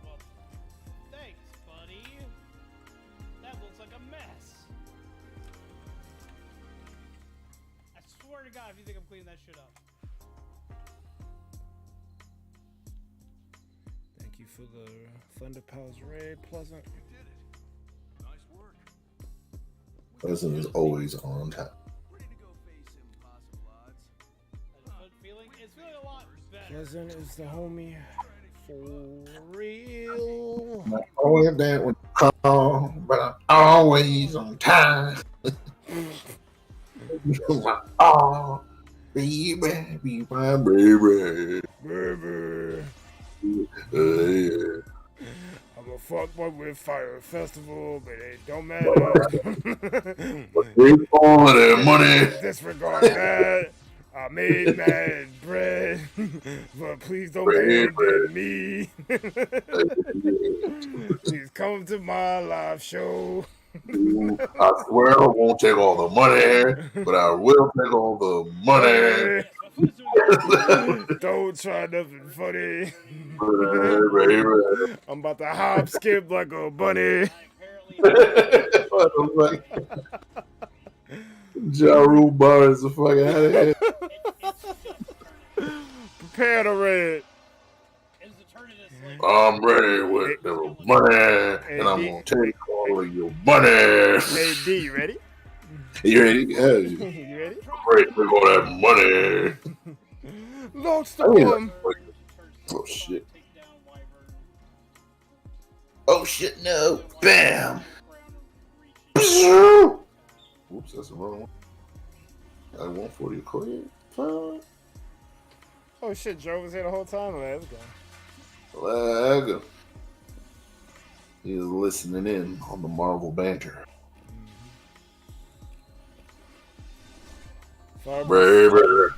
S7: Well, thanks, buddy. That looks like a mess. I swear to God, if you think I'm cleaning that shit up.
S1: Thank you for the ThunderPals raid, Pleasant.
S3: Pleasant is always on time.
S7: It's feeling a lot better.
S1: Pleasant is the homie for real.
S3: Not always there when you call, but I'm always on time. Oh, baby, be my baby.
S1: Baby.
S3: Yeah.
S1: I'm a fuckboy with Fire Festival, but it don't matter.
S3: But they all that money.
S1: Disregard that. I made mad bread, but please don't get me. Please come to my live show.
S3: I swear I won't take all the money, but I will take all the money.
S1: Don't try nothing funny.
S3: Baby.
S1: I'm about to hop, skip like a bunny.
S3: Ja Rule bars the fuck out of here.
S1: Prepare to raid.
S3: I'm ready with the money, and I'm gonna take all of your money.
S1: Hey D, you ready?
S3: You ready? Yeah.
S1: You ready?
S3: I'm ready to take all that money.
S1: Locks the bomb.
S3: Oh shit. Oh shit, no. Bam. Oops, that's the wrong one. I 140 clear.
S1: Oh shit, Joe was here the whole time. Let's go.
S3: Let's go. He is listening in on the Marvel banter. Baby.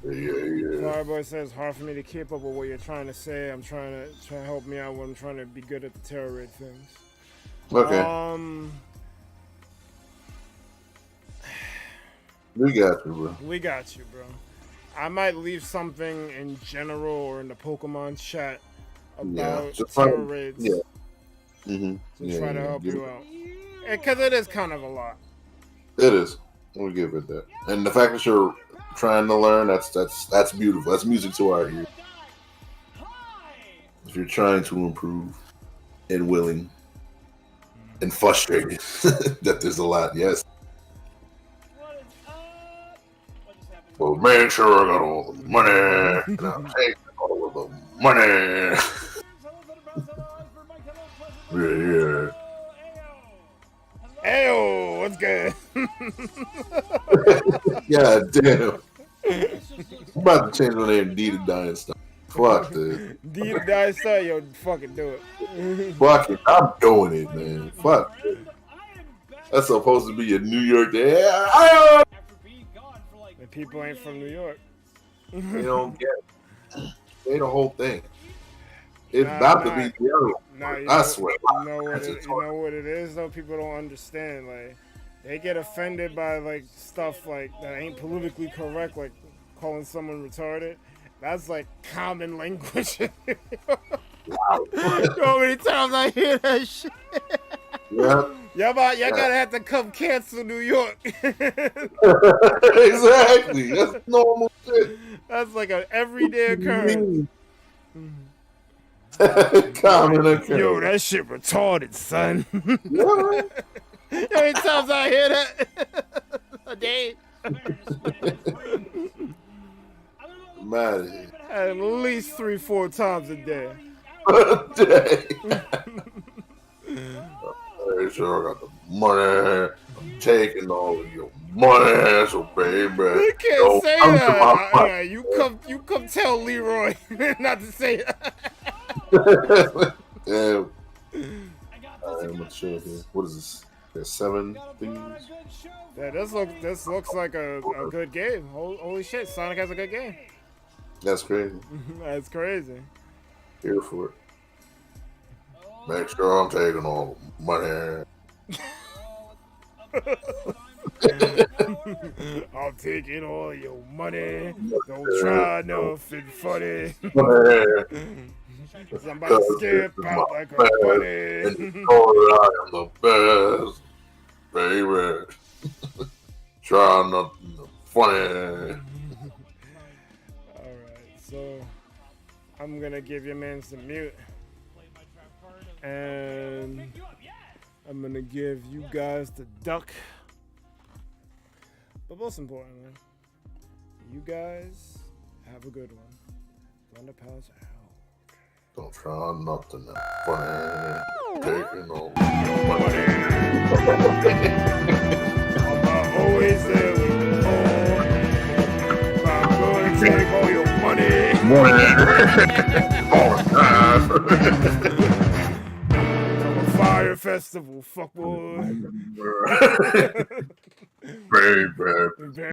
S3: Yeah.
S1: Fireboy says hard for me to keep up with what you're trying to say. I'm trying to help me out when I'm trying to be good at the terror raid things.
S3: Okay. We got you, bro.
S1: We got you, bro. I might leave something in general or in the Pokemon chat about
S3: just
S1: terror
S3: find-
S1: raids
S3: yeah. Mm-hmm.
S1: to try to help you out. Because it is kind of a lot.
S3: It is. We'll give it that. And the fact that you're trying to learn, that's beautiful. That's music to our ears. If you're trying to improve and willing and frustrated, that there's a lot, yes. Well, make sure I got all the money, and I'm taking all of the money. Yeah.
S1: Ayo, what's good?
S3: God damn. I'm about to change my name to Die and stuff. Fuck this.
S1: Die star, yo, fucking do it.
S3: Fuck it. I'm doing it, man. Fuck it. That's supposed to be a New York day.
S1: And people ain't from New York.
S3: They don't get it. They the whole thing. It's about to be the other one. I swear.
S1: You know what it is though? People don't understand. Like, they get offended by like stuff like that ain't politically correct, like calling someone retarded. That's like common language.
S3: Wow.
S1: You know how many times I hear that shit?
S3: Yeah.
S1: Y'all gotta have to come cancel New York.
S3: Exactly. That's normal shit.
S1: That's like an everyday occurrence.
S3: Common occurrence.
S1: Yo, that shit retarded, son.
S3: Yeah.
S1: How many times I hear that a day?
S3: Man.
S1: At least 3-4 times a day.
S3: A day. Hey, sure, I got the money. I'm taking all of your money, so baby.
S1: You can't say that. Yeah, you come tell Leroy not to say that.
S3: Yeah. I'm not sure here. What is this? There's 7 things.
S1: Yeah, this looks like a good game. Holy shit, Sonic has a good game.
S3: That's crazy.
S1: That's crazy.
S3: Here for it. Make sure I'm taking all the money.
S1: I'm taking all your money. Don't try nothing funny. Somebody skip out like a bunny.
S3: And you know that I am the best, baby. Try nothing funny.
S1: Alright, so I'm gonna give your man some mute. And I'm gonna give you guys the duck. But most importantly, you guys have a good one. ThunderPals out.
S3: Don't try nothing funny. Taking all your money.
S1: I'm always there with you. I'm gonna take all your money.
S3: All the time.
S1: Fire festival, fuckboy.
S3: Baby.